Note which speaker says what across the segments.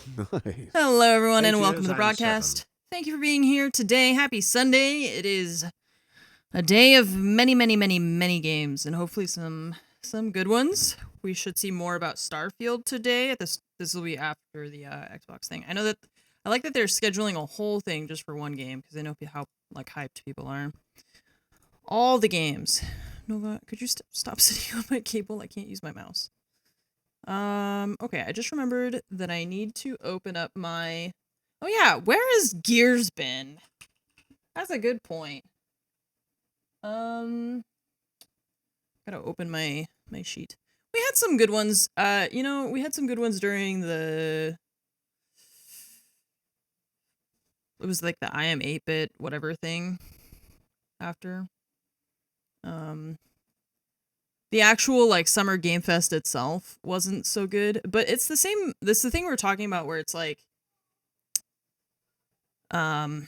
Speaker 1: Nice.
Speaker 2: Hello, everyone, and
Speaker 3: Ages,
Speaker 2: welcome to the
Speaker 3: I'm
Speaker 2: broadcast.
Speaker 3: 7.
Speaker 2: Thank you for being here today. Happy Sunday. It is a day of many games, and hopefully some good ones. We should see more about Starfield today. This will be after the Xbox thing. I know that I like that they're scheduling a whole thing just for one game because I know how like hyped people are. All the games. Nova, could you stop sitting on my cable? I can't use my mouse. Okay, I just remembered that I need to open up my... Oh yeah, where has Gears been? That's a good point. Gotta open my sheet. We had some good ones. We had some good ones during the... It was like the I am 8-bit whatever thing after. The actual like Summer Game Fest itself wasn't so good, but it's the same. This is the thing we're talking about where it's like, all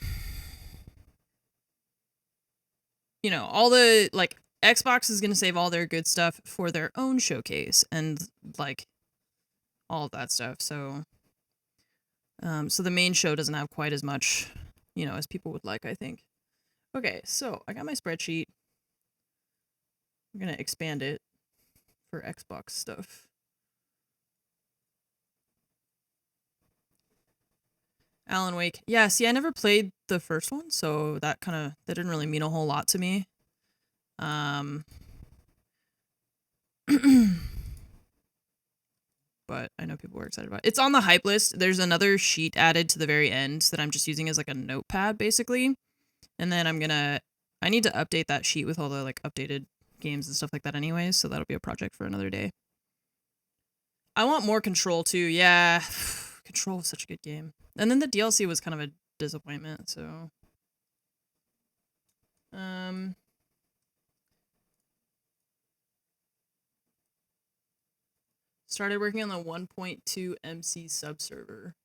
Speaker 2: the like Xbox is gonna save all their good stuff for their own showcase and like all of that stuff. So, so the main show doesn't have quite as much, as people would like, I think. Okay, so I got my spreadsheet. I'm gonna expand it for Xbox stuff. Alan Wake. Yeah, see, I never played the first one, so that didn't really mean a whole lot to me. But I know people were excited about it. It's on the hype list. There's another sheet added to the very end that I'm just using as like a notepad, basically. And then I need to update that sheet with all the like updated games and stuff like that anyways, so that'll be a project for another day. I want more Control too, yeah. Control was such a good game. And then the DLC was kind of a disappointment, so... Started working on the 1.2 MC subserver.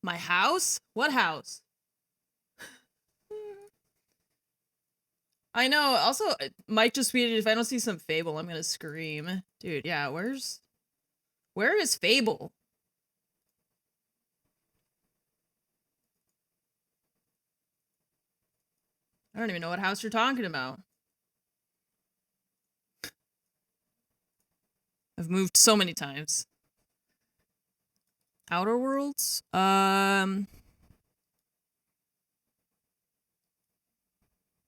Speaker 2: My house? What house? I know. Also, Mike just tweeted, if I don't see some Fable, I'm gonna scream. Dude, yeah, where is Fable? I don't even know what house you're talking about. I've moved so many times. Outer Worlds?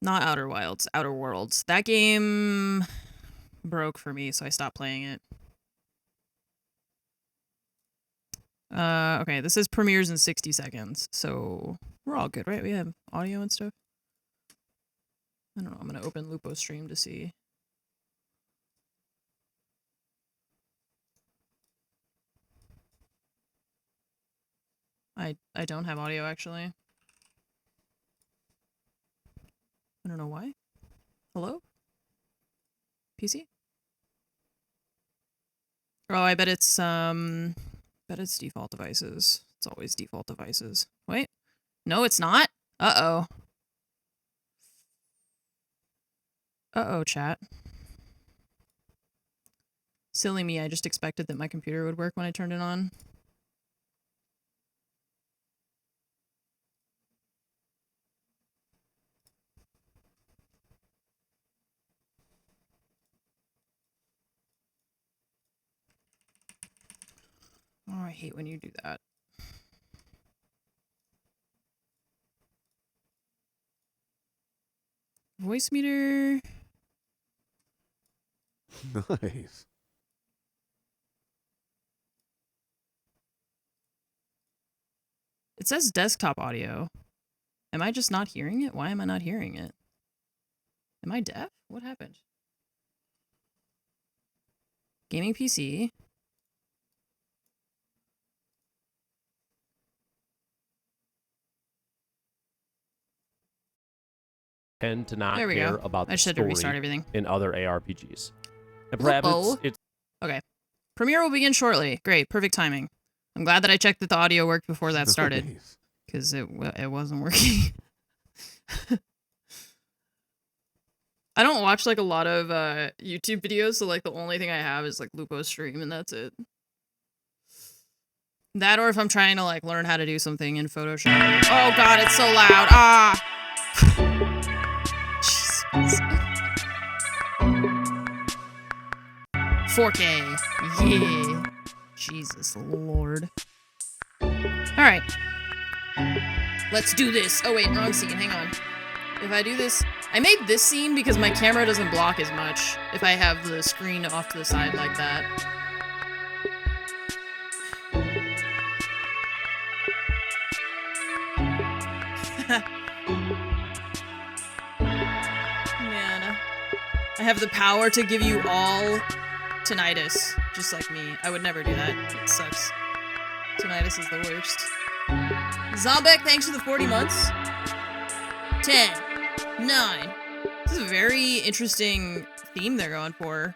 Speaker 2: Not Outer Wilds, Outer Worlds. That game broke for me, so I stopped playing it. Okay, this is premieres in 60 seconds, so we're all good, right? We have audio and stuff. I don't know, I'm gonna open Lupo stream to see. I don't have audio, actually. I don't know why. Hello? PC? Oh, I bet it's default devices. It's always default devices. Wait. No, it's not? Uh-oh. Uh-oh, chat. Silly me, I just expected that my computer would work when I turned it on. Oh, I hate when you do that. Voice meter.
Speaker 1: Nice.
Speaker 2: It says desktop audio. Am I just not hearing it? Why am I not hearing it? Am I deaf? What happened? Gaming PC.
Speaker 4: Tend to not
Speaker 2: There we
Speaker 4: care
Speaker 2: go.
Speaker 4: about
Speaker 2: I
Speaker 4: the
Speaker 2: just had to restart
Speaker 4: story
Speaker 2: everything.
Speaker 4: in other ARPGs. And perhaps
Speaker 2: Lupo.
Speaker 4: it's
Speaker 2: Okay. Premiere will begin shortly. Great. Perfect timing. I'm glad that I checked that the audio worked before that started.
Speaker 1: Nice.
Speaker 2: Because it wasn't working. I don't watch like a lot of YouTube videos, so like the only thing I have is like Lupo stream, and that's it. That or if I'm trying to like learn how to do something in Photoshop. Oh god, it's so loud. Ah! Jesus. 4K. Yeah. Jesus Lord. Alright. Let's do this. Oh wait, wrong scene. Hang on. If I do this... I made this scene because my camera doesn't block as much if I have the screen off to the side like that. Man. I have the power to give you all tinnitus, just like me. I would never do that. It sucks. Tinnitus is the worst. Zombek, thanks for the 40 months. 10. 9. This is a very interesting theme they're going for.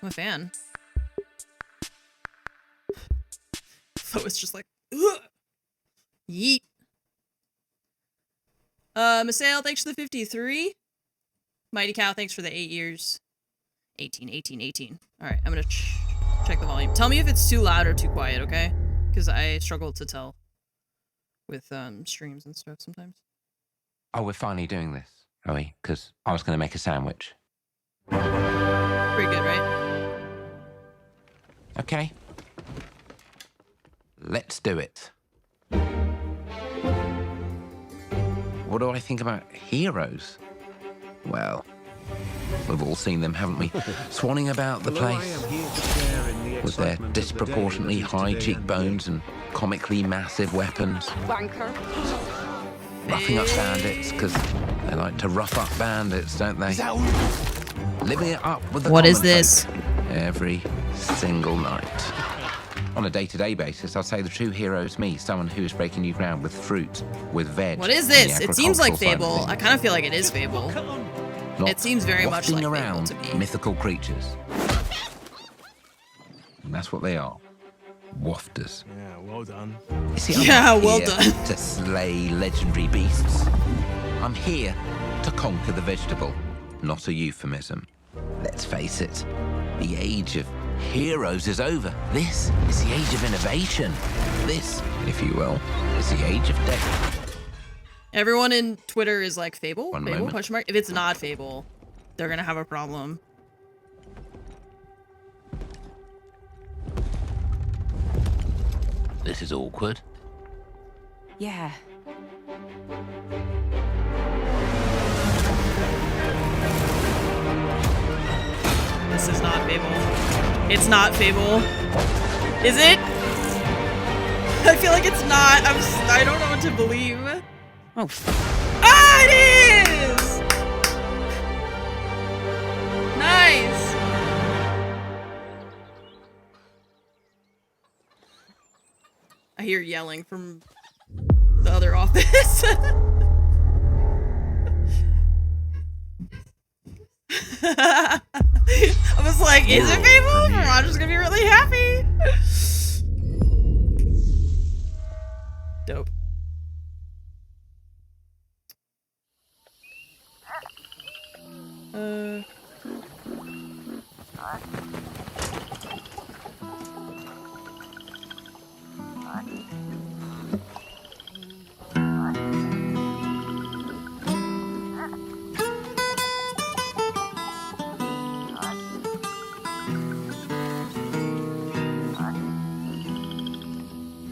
Speaker 2: I'm a fan. So it's just like, ugh. Yeet. Masail, thanks for the 53. Mighty Cow, thanks for the 8 years. 18. Alright, I'm gonna check the volume. Tell me if it's too loud or too quiet, okay? Because I struggle to tell with streams and stuff sometimes.
Speaker 1: Oh, we're finally doing this, are we? Because I was going to make a sandwich.
Speaker 2: Pretty good, right?
Speaker 1: Okay. Let's do it. What do I think about heroes? Well, we've all seen them, haven't we? Swanning about the place with their disproportionately high cheekbones and comically massive weapons.
Speaker 3: Banker.
Speaker 1: Roughing up bandits, because they like to rough up bandits, don't they? Living it up with the
Speaker 2: What is
Speaker 1: common
Speaker 2: this?
Speaker 1: folk every single night. On a day-to-day basis, I'd say the true hero is me, someone who is breaking new ground with fruit, with veg.
Speaker 2: What is
Speaker 1: on the
Speaker 2: this? It seems like
Speaker 1: agricultural side of
Speaker 2: Fable. I
Speaker 1: things.
Speaker 2: kind of feel like it is Fable.
Speaker 1: Not
Speaker 2: It seems very much
Speaker 1: wafting
Speaker 2: like Fable
Speaker 1: around
Speaker 2: to me.
Speaker 1: mythical creatures. And that's what they are. Wafters.
Speaker 5: Yeah, well done.
Speaker 1: You see, I'm
Speaker 2: Yeah,
Speaker 1: not
Speaker 2: well
Speaker 1: here
Speaker 2: done.
Speaker 1: to slay legendary beasts. I'm here to conquer the vegetable, not a euphemism. Let's face it, the age of heroes is over. This is the age of innovation. This, if you will, is the age of death.
Speaker 2: Everyone in Twitter is like, Fable?
Speaker 1: One
Speaker 2: Fable?
Speaker 1: moment.
Speaker 2: Question mark? If it's not Fable, they're gonna have a problem.
Speaker 1: This is awkward.
Speaker 3: Yeah.
Speaker 2: This is not Fable. It's not Fable. Is it? I feel like it's not. I don't know what to believe.
Speaker 3: Oh.
Speaker 2: Ah, it is! Nice! I hear yelling from the other office. I was like, is it Fable? Roger's gonna be really happy. Dope.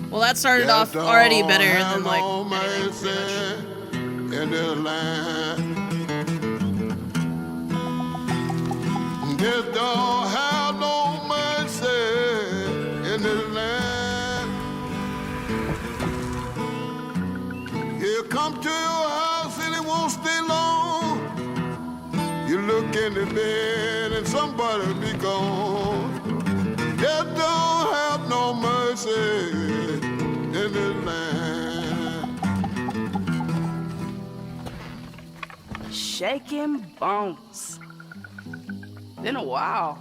Speaker 2: Well, that started off already better than like anything, pretty much.
Speaker 6: in this land. Just don't have no mercy in this land. He'll come to your house and it won't stay long. You look in the bed and somebody be gone. Just don't have no mercy in this land.
Speaker 3: Shaking bones. Been a while.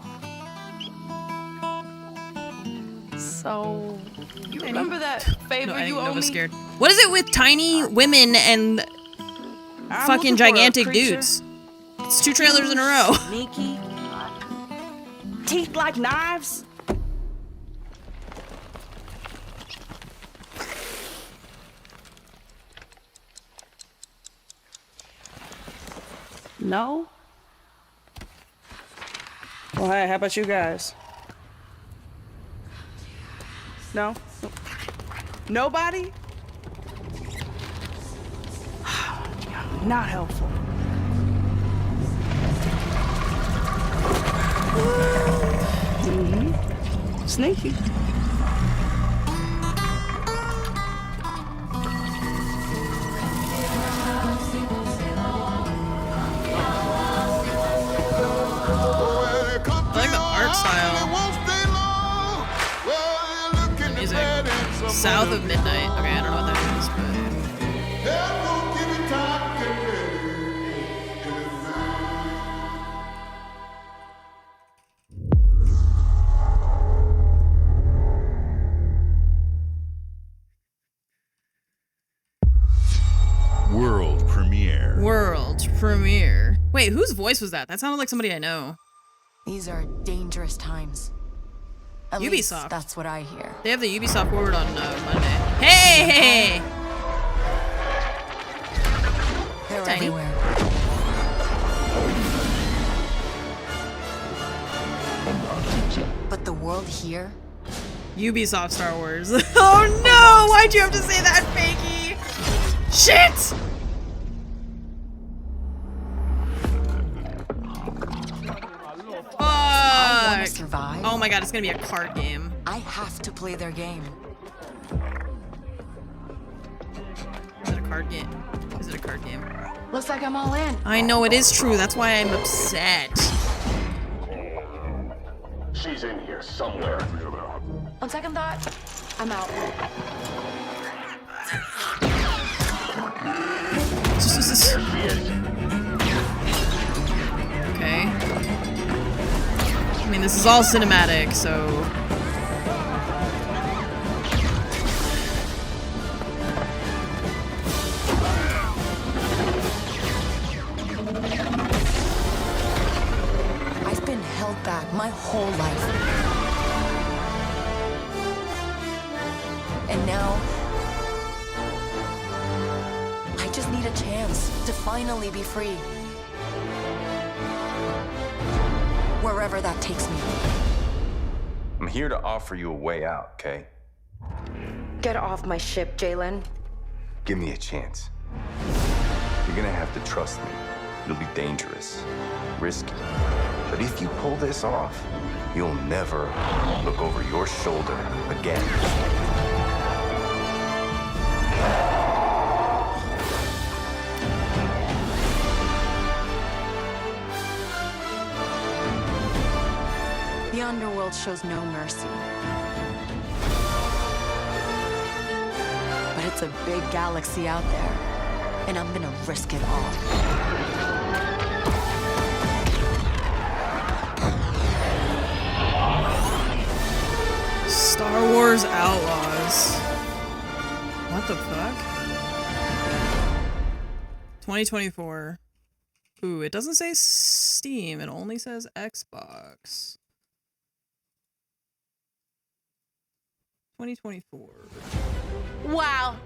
Speaker 3: So, you remember that favor
Speaker 2: No, I
Speaker 3: you
Speaker 2: think
Speaker 3: owe
Speaker 2: Nova's
Speaker 3: me?
Speaker 2: scared. What is it with tiny women and
Speaker 3: I'm
Speaker 2: fucking
Speaker 3: looking for a
Speaker 2: gigantic
Speaker 3: creature.
Speaker 2: dudes? It's 2 trailers in a row.
Speaker 3: Sneaky. Teeth like knives. No? Well, hey, how about you guys? No? Nobody? Not helpful. Sneaky.
Speaker 6: I
Speaker 2: like the art style. Music. South of Midnight. Okay, I don't know what that is, but.
Speaker 5: World premiere.
Speaker 2: World premiere. Wait, whose voice was that? That sounded like somebody I know.
Speaker 7: These are dangerous times. At
Speaker 2: Ubisoft.
Speaker 7: least that's what I hear.
Speaker 2: They have the Ubisoft forward on Monday. Hey!
Speaker 7: They're
Speaker 2: Tiny.
Speaker 7: everywhere. But the world here?
Speaker 2: Ubisoft Star Wars. Oh no! Why'd you have to say that, Fakey? Shit!
Speaker 7: I want
Speaker 2: Fuck!
Speaker 7: to survive.
Speaker 2: Oh my god, it's gonna be a card game.
Speaker 7: I have to play their game.
Speaker 2: Is it a card game? Is it a card game?
Speaker 7: Looks like I'm all in.
Speaker 2: I know it is true. That's why I'm upset.
Speaker 8: She's in here somewhere.
Speaker 7: On second thought, I'm out.
Speaker 2: Okay. I mean, this is all cinematic, so.
Speaker 7: I've been held back my whole life. And now, I just need a chance to finally be free. Wherever that takes me.
Speaker 9: I'm here to offer you a way out, okay?
Speaker 7: Get off my ship, Jalen.
Speaker 9: Give me a chance. You're gonna have to trust me. It'll be dangerous, risky. But if you pull this off, you'll never look over your shoulder again.
Speaker 7: The underworld shows no mercy. But it's a big galaxy out there, and I'm gonna risk it all.
Speaker 2: Star Wars Outlaws. What the fuck? 2024. Ooh, it doesn't say Steam. It only says Xbox. 2024.
Speaker 10: Wow.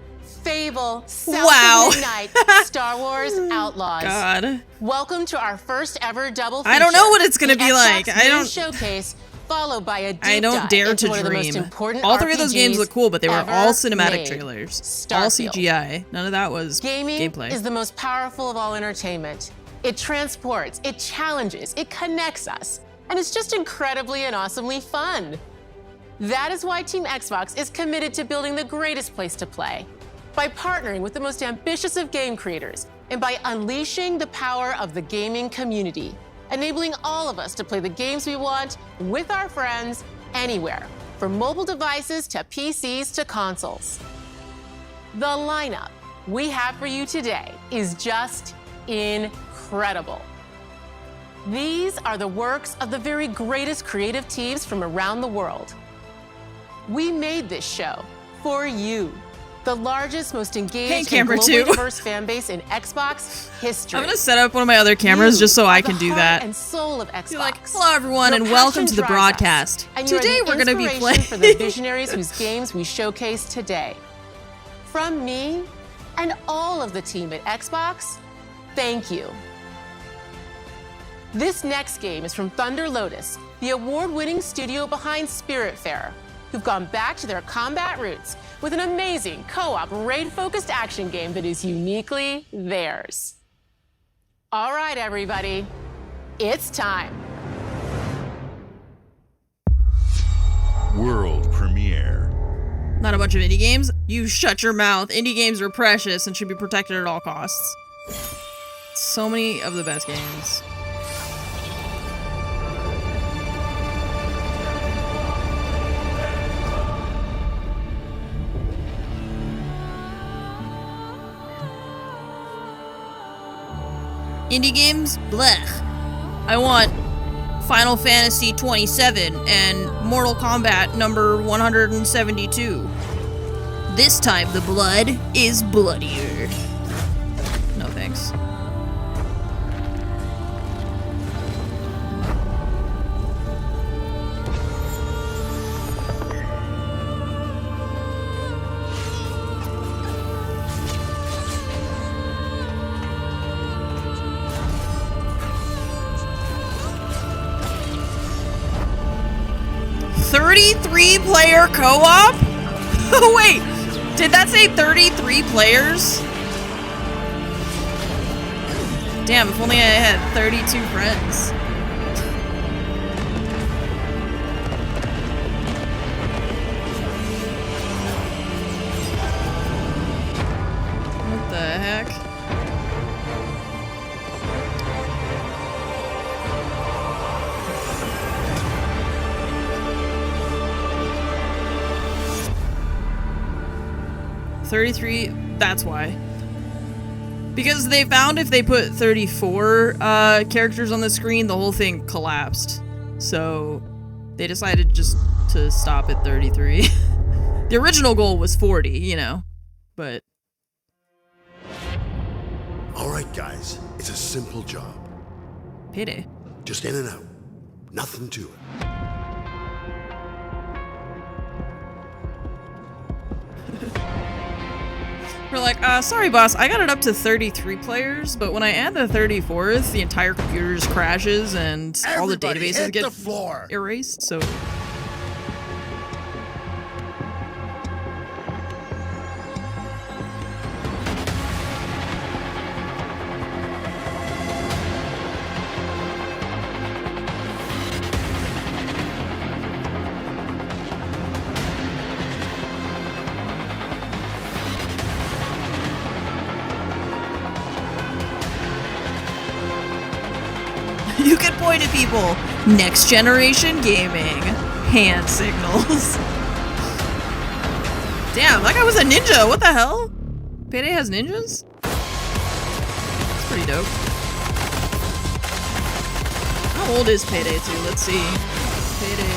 Speaker 10: Fable. South
Speaker 2: Wow.
Speaker 10: of Midnight. Star Wars Outlaws.
Speaker 2: God.
Speaker 10: Welcome to our first ever double feature.
Speaker 2: I don't know what it's gonna
Speaker 10: The
Speaker 2: be like.
Speaker 10: Xbox
Speaker 2: I
Speaker 10: Game
Speaker 2: don't-
Speaker 10: Showcase, followed by a deep
Speaker 2: I don't
Speaker 10: dive
Speaker 2: dare
Speaker 10: into
Speaker 2: to
Speaker 10: one of the most
Speaker 2: dream.
Speaker 10: important
Speaker 2: All three of those games
Speaker 10: RPGs
Speaker 2: look cool, but they were
Speaker 10: ever
Speaker 2: all cinematic
Speaker 10: made.
Speaker 2: trailers.
Speaker 10: Starfield.
Speaker 2: All CGI. None of that was
Speaker 10: Gaming
Speaker 2: gameplay.
Speaker 10: is the most powerful of all entertainment. It transports, it challenges, it connects us, and it's just incredibly and awesomely fun. That is why Team Xbox is committed to building the greatest place to play. By partnering with the most ambitious of game creators, and by unleashing the power of the gaming community, enabling all of us to play the games we want with our friends anywhere, from mobile devices to PCs to consoles. The lineup we have for you today is just incredible. These are the works of the very greatest creative teams from around the world. We made this show for you, the largest, most engaged, and
Speaker 2: camera
Speaker 10: globally
Speaker 2: two.
Speaker 10: diverse fan base in Xbox history.
Speaker 2: I'm gonna set up one of my other cameras
Speaker 10: You
Speaker 2: just so I
Speaker 10: are the
Speaker 2: can do
Speaker 10: heart
Speaker 2: that.
Speaker 10: and soul of Xbox.
Speaker 2: Be like, hello everyone,
Speaker 10: Your
Speaker 2: and welcome
Speaker 10: passion
Speaker 2: to the
Speaker 10: drives us,
Speaker 2: broadcast.
Speaker 10: and you are
Speaker 2: Today
Speaker 10: the
Speaker 2: we're gonna be
Speaker 10: inspiration for the
Speaker 2: playing.
Speaker 10: visionaries whose games we showcase today. From me and all of the team at Xbox, thank you. This next game is from Thunder Lotus, the award-winning studio behind Spiritfarer, who've gone back to their combat roots with an amazing co-op raid-focused action game that is uniquely theirs. All right, everybody, it's time.
Speaker 5: World premiere.
Speaker 2: Not a bunch of indie games. You shut your mouth. Indie games are precious and should be protected at all costs. So many of the best games. Indie games? Blech. I want Final Fantasy 27 and Mortal Kombat number 172. This time the blood is bloodier. No thanks. Three-player co-op? Wait, did that say 33 players? Damn, if only I had 32 friends. What the heck? $33, that's why. Because they found if they put 34 characters on the screen, the whole thing collapsed. So they decided just to stop at 33. The original goal was 40, you know, but...
Speaker 11: All right, guys, it's a simple job.
Speaker 2: Payday.
Speaker 11: Just in and out. Nothing to it.
Speaker 2: We're like, sorry boss, I got it up to 33 players, but when I add the 34th, the entire computer just crashes and all the databases get erased, so... You can point at people. Next generation gaming. Hand signals. Damn, that guy was a ninja. What the hell? Payday has ninjas? That's pretty dope. How old is Payday 2? Let's see. Payday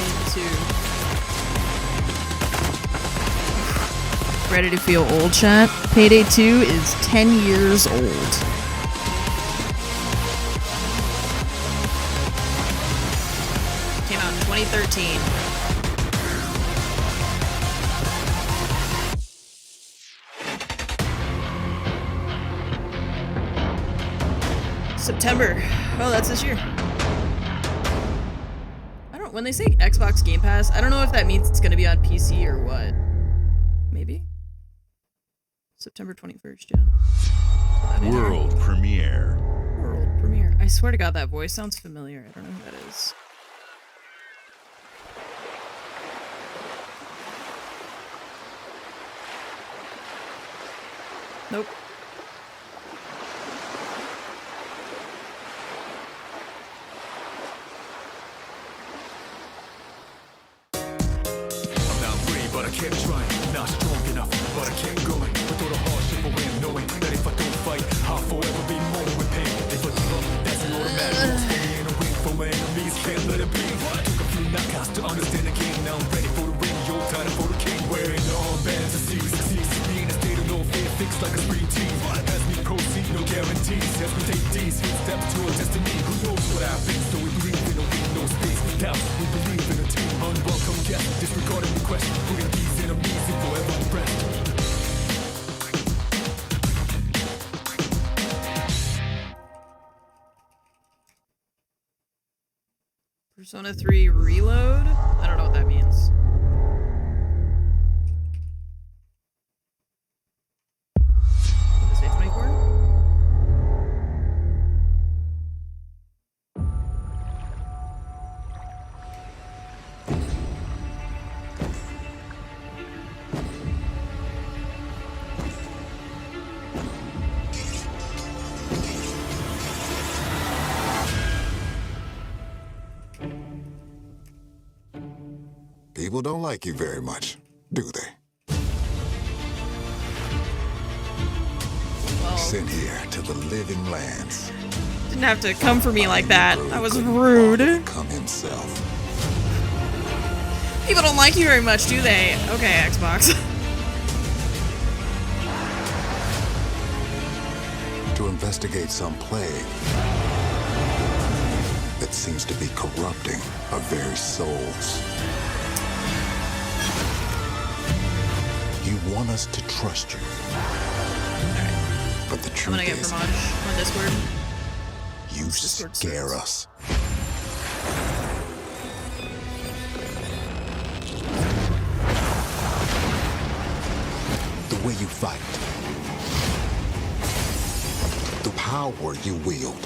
Speaker 2: 2. Ready to feel old, chat? Payday 2 is 10 years old. Came out in 2013. September. Oh, that's this year. I don't, when they say Xbox Game Pass, I don't know if that means it's gonna be on PC or what. Maybe? September 21st, yeah.
Speaker 5: World premiere.
Speaker 2: World premiere. I swear to God, that voice sounds familiar. I don't know who that is. Nope.
Speaker 12: I'm not brave, but I kept trying. Not strong enough, but I kept going. With all the hardship away, knowing that if I don't fight, I'll forever be mourning with pain. If I give up, that's an automatic. Stay in a wing for my enemies, can't let it be. Took a few knockouts to understand the game. Now I'm ready for the radio, time for the king. Wearing the armbands to see succeed. Be in a state of no fear, fixed like a spring team. As we proceed, no guarantees. As we take these steps to our destiny. Who knows what happens? So we believe in a week, no space for doubt. We believe in a team. Unwelcome guest, disregarding requests. Putting these enemies in forever oppressed.
Speaker 2: Persona 3 Reload? I don't know what that means. What is it, 24?
Speaker 6: People don't like you very much, do they?
Speaker 2: Well,
Speaker 6: Sent here to the living lands.
Speaker 2: didn't have to come for me like that. That was rude.
Speaker 6: Come himself.
Speaker 2: People don't like you very much, do they? Okay, Xbox.
Speaker 6: To investigate some plague that seems to be corrupting our very souls. You want us to trust you.
Speaker 2: Alright.
Speaker 6: But the
Speaker 2: I'm
Speaker 6: truth
Speaker 2: gonna get
Speaker 6: is,
Speaker 2: Fromage on Discord.
Speaker 6: you
Speaker 2: Discord
Speaker 6: scare
Speaker 2: sucks.
Speaker 6: us. The way you fight. The power you wield.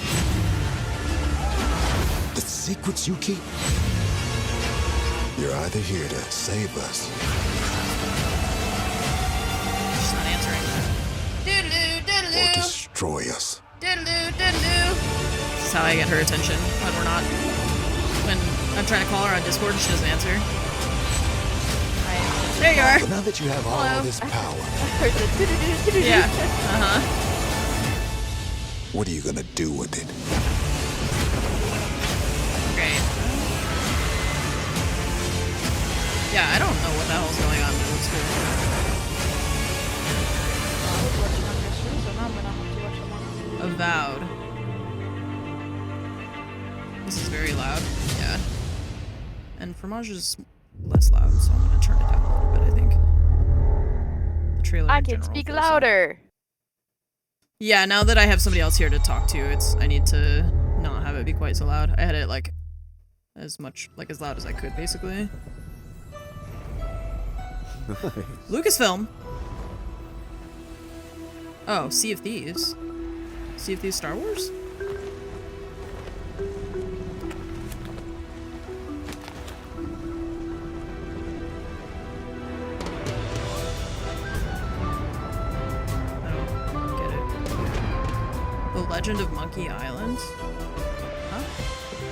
Speaker 6: The secrets you keep. You're either here to save us
Speaker 2: She's not answering. Doodaloo,
Speaker 6: or
Speaker 2: doodaloo,
Speaker 6: destroy us.
Speaker 2: doodaloo, doodaloo. This is how I get her attention when we're not. When I'm trying to call her on Discord and she doesn't answer. There you are.
Speaker 6: But now that you have all
Speaker 2: Hello.
Speaker 6: this power,
Speaker 2: Yeah.
Speaker 6: what are you gonna do with it?
Speaker 2: Great. Yeah, I don't know what the hell's going on, but it looks cool. Avowed. This is very loud. Yeah. And Fromage is less loud, so I'm gonna turn it down a little bit, I think. The trailer
Speaker 13: I
Speaker 2: in
Speaker 13: can
Speaker 2: general
Speaker 13: speak
Speaker 2: feels loud.
Speaker 13: louder.
Speaker 2: Yeah, now that I have somebody else here to talk to, I need to not have it be quite so loud. I had it like as loud as I could, basically. Lucasfilm. Oh, Sea of Thieves. Sea of Thieves Star Wars? The Legend of Monkey Island? Huh?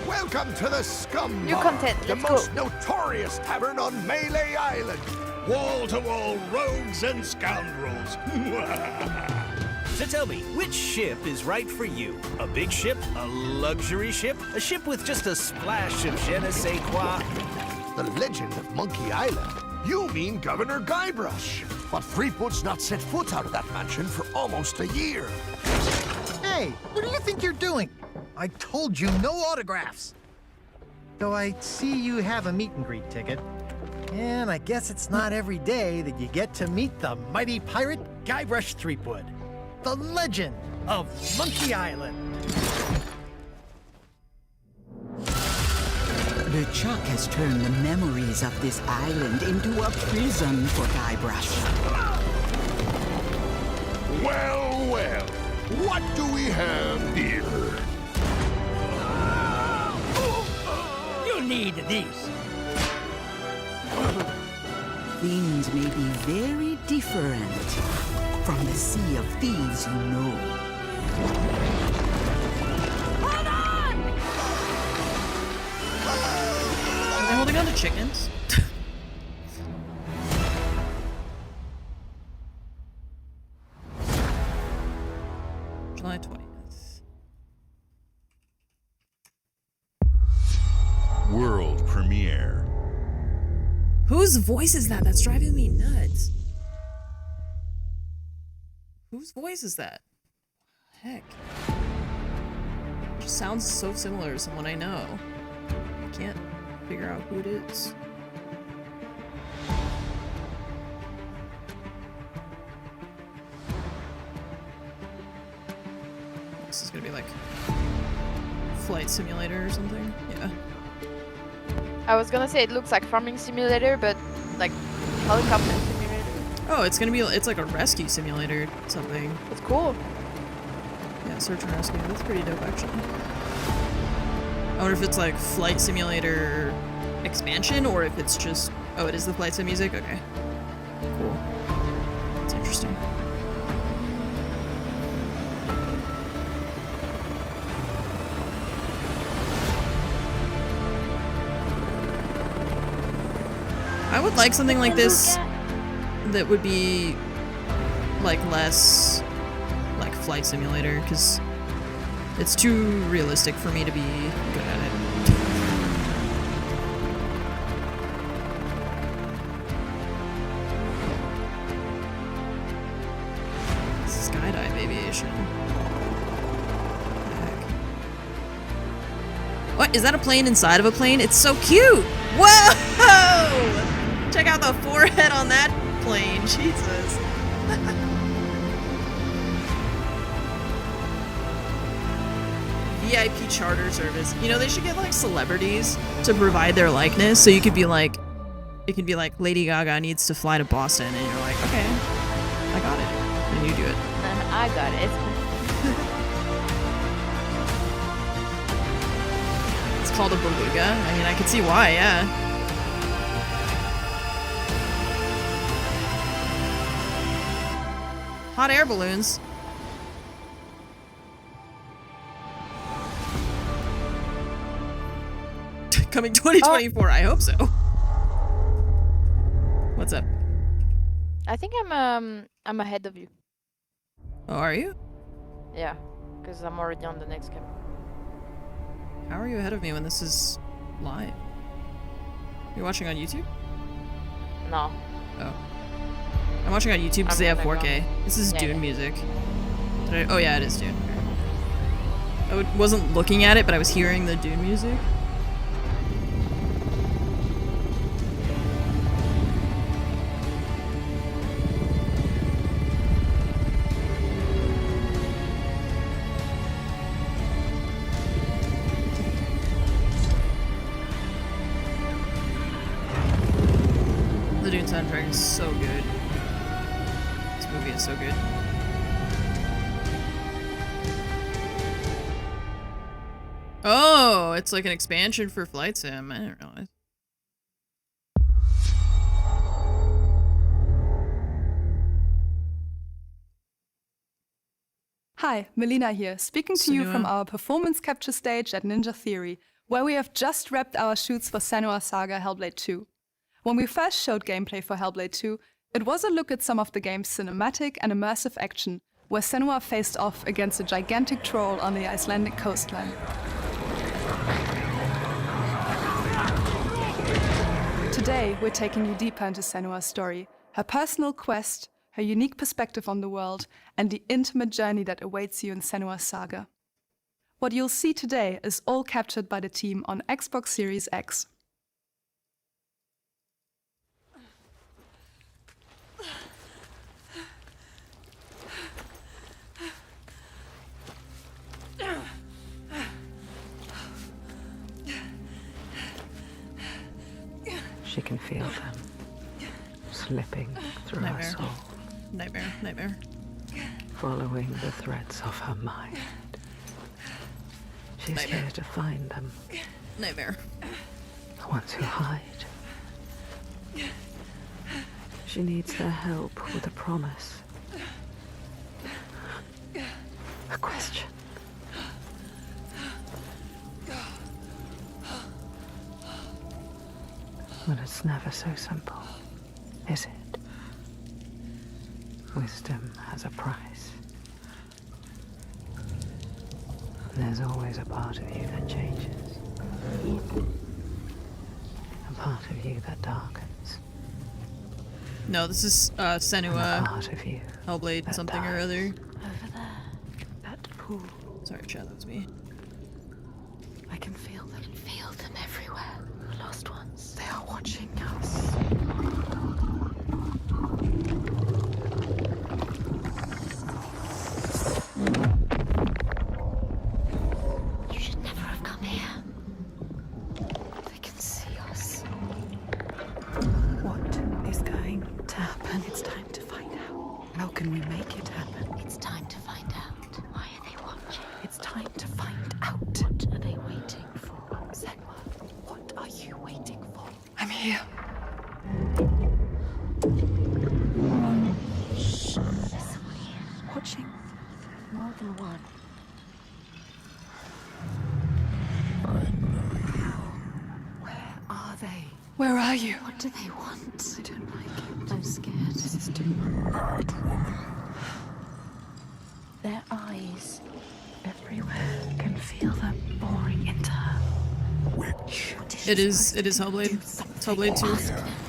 Speaker 14: Welcome to the Scum
Speaker 13: New
Speaker 14: Bar,
Speaker 13: content,
Speaker 14: the
Speaker 13: let's go.
Speaker 14: most notorious tavern on Melee Island. Wall-to-wall rogues and scoundrels.
Speaker 15: So tell me, which ship is right for you? A big ship? A luxury ship? A ship with just a splash of je ne sais quoi?
Speaker 14: The Legend of Monkey Island? You mean Governor Guybrush. But Threepwood's not set foot out of that mansion for almost a year.
Speaker 16: Hey, what do you think you're doing? I told you no autographs. So I see you have a meet and greet ticket. And I guess it's not every day that you get to meet the mighty pirate Guybrush Threepwood, the legend of Monkey Island.
Speaker 17: LeChuck has turned the memories of this island into a prison for Guybrush.
Speaker 14: Well, well. What do we have here?
Speaker 16: You need these.
Speaker 17: Things may be very different from the Sea of Thieves you know.
Speaker 13: Hold on!
Speaker 2: Are they holding on to chickens? July 20th.
Speaker 5: World premiere.
Speaker 2: Whose voice is that? That's driving me nuts. Whose voice is that? Heck. It just sounds so similar to someone I know. I can't figure out who it is. This is gonna be like Flight Simulator or something. Yeah.
Speaker 18: I was gonna say it looks like farming simulator, but like helicopter simulator.
Speaker 2: Oh, it's like a rescue simulator something.
Speaker 18: It's cool.
Speaker 2: Yeah, search and rescue. That's pretty dope actually. I wonder if it's like flight simulator expansion or if it's just, oh, it is the flight sim music? Okay. Cool. That's interesting. I would like something like this that would be like less like flight simulator, because it's too realistic for me to be good at it. Skydive aviation. Heck. What? Is that a plane inside of a plane? It's so cute! Whoa! Check out the forehead on that plane. Jesus. VIP charter service. You know, they should get like celebrities to provide their likeness, so you could be like, it could be like Lady Gaga needs to fly to Boston, and you're like, okay, I got it, and you do it.
Speaker 18: I got it.
Speaker 2: It's called a beluga. I mean, I could see why, yeah. Hot air balloons. Coming 2024, I hope so. What's up?
Speaker 18: I think I'm ahead of you.
Speaker 2: Oh, are you?
Speaker 18: Yeah, because I'm already on the next game.
Speaker 2: How are you ahead of me when this is live? You're watching on YouTube?
Speaker 18: No.
Speaker 2: Oh. I'm watching on YouTube because they have 4K. This is Dune music. Oh yeah, it is Dune. I wasn't looking at it, but I was hearing the Dune music. The Dune soundtrack is so good. This movie is so good. Oh, it's like an expansion for Flight Sim. I didn't realize.
Speaker 19: Hi, Melina here, speaking to you from our performance capture stage at Ninja Theory, where we have just wrapped our shoots for Senua Saga Hellblade 2. When we first showed gameplay for Hellblade 2, it was a look at some of the game's cinematic and immersive action, where Senua faced off against a gigantic troll on the Icelandic coastline. Today, we're taking you deeper into Senua's story, her personal quest, her unique perspective on the world, and the intimate journey that awaits you in Senua's Saga. What you'll see today is all captured by the team on Xbox Series X.
Speaker 20: She can feel them slipping through her soul.
Speaker 2: Nightmare, nightmare.
Speaker 20: Following the threads of her mind. She's here to find them.
Speaker 2: Nightmare.
Speaker 20: The ones who hide. She needs their help with a promise. A question. But it's never so simple, is it? Wisdom has a price. And there's always a part of you that changes. A part of you that darkens.
Speaker 2: No, this is Senua.
Speaker 20: Part of you
Speaker 2: Hellblade something or other.
Speaker 20: Over there, that pool.
Speaker 2: Sorry, Chad, that was me.
Speaker 20: I can feel them. Feel them everywhere. The lost ones. They are watching us. You should never have come here. They can see us. How can we make it happen? It's time to find out. Why are they watching? It's time to find out. What are they waiting for? Senwa, what are you waiting for?
Speaker 19: I'm here.
Speaker 20: Watching. More than one. Where are they?
Speaker 19: Where are you?
Speaker 20: What do they want? I don't like it. I'm scared. This is too
Speaker 6: Mad woman.
Speaker 20: Their eyes everywhere. Can feel them boring into her.
Speaker 6: Witch.
Speaker 2: It is Hellblade. It's Hellblade 2.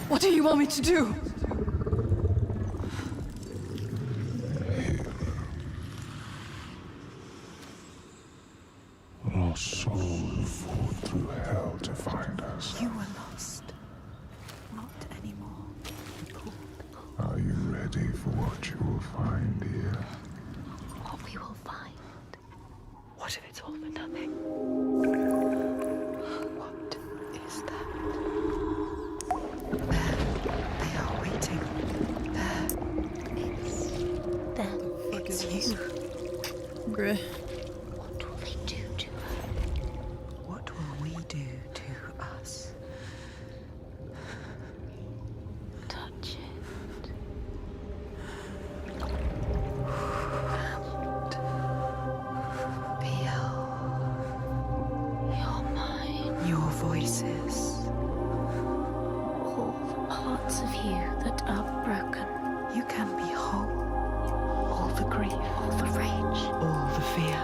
Speaker 19: What do you want me to do?
Speaker 6: Our soul fought through hell to find us.
Speaker 20: You were lost. Not anymore.
Speaker 6: Are you ready for what you will find here?
Speaker 20: What we will find. What if it's all for nothing? What is that? There. They are waiting. There. It's them. It's you.
Speaker 2: Bruh.
Speaker 20: What will they do to her? What will we do to us? Touch it. Feel your mind, your voices, all the parts of you that are broken. You can be whole. All the grief, all the rage, all the fear.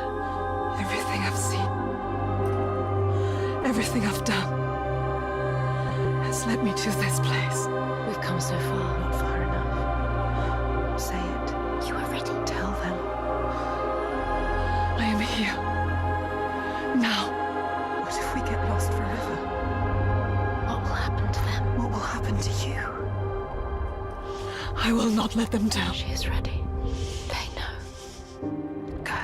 Speaker 19: Everything I've seen, everything I've done has led me to this place.
Speaker 20: We've come so far, not far enough. Say it. You are ready. Tell them.
Speaker 19: I am here. Now.
Speaker 20: What if we get lost forever? What will happen to them? What will happen to you?
Speaker 19: I will not let them down.
Speaker 20: She is ready. They know. Go.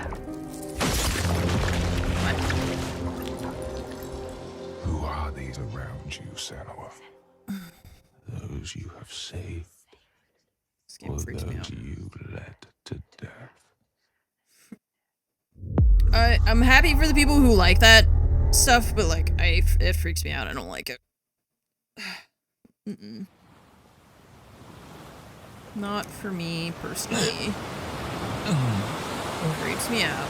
Speaker 6: Who are these around you, Senua? Those you have saved,
Speaker 2: This game
Speaker 6: or
Speaker 2: freaks me
Speaker 6: those
Speaker 2: out.
Speaker 6: you led to death?
Speaker 2: I'm happy for the people who like that stuff, but like, it freaks me out. I don't like it. Mm-mm. Not for me personally. It freaks me out.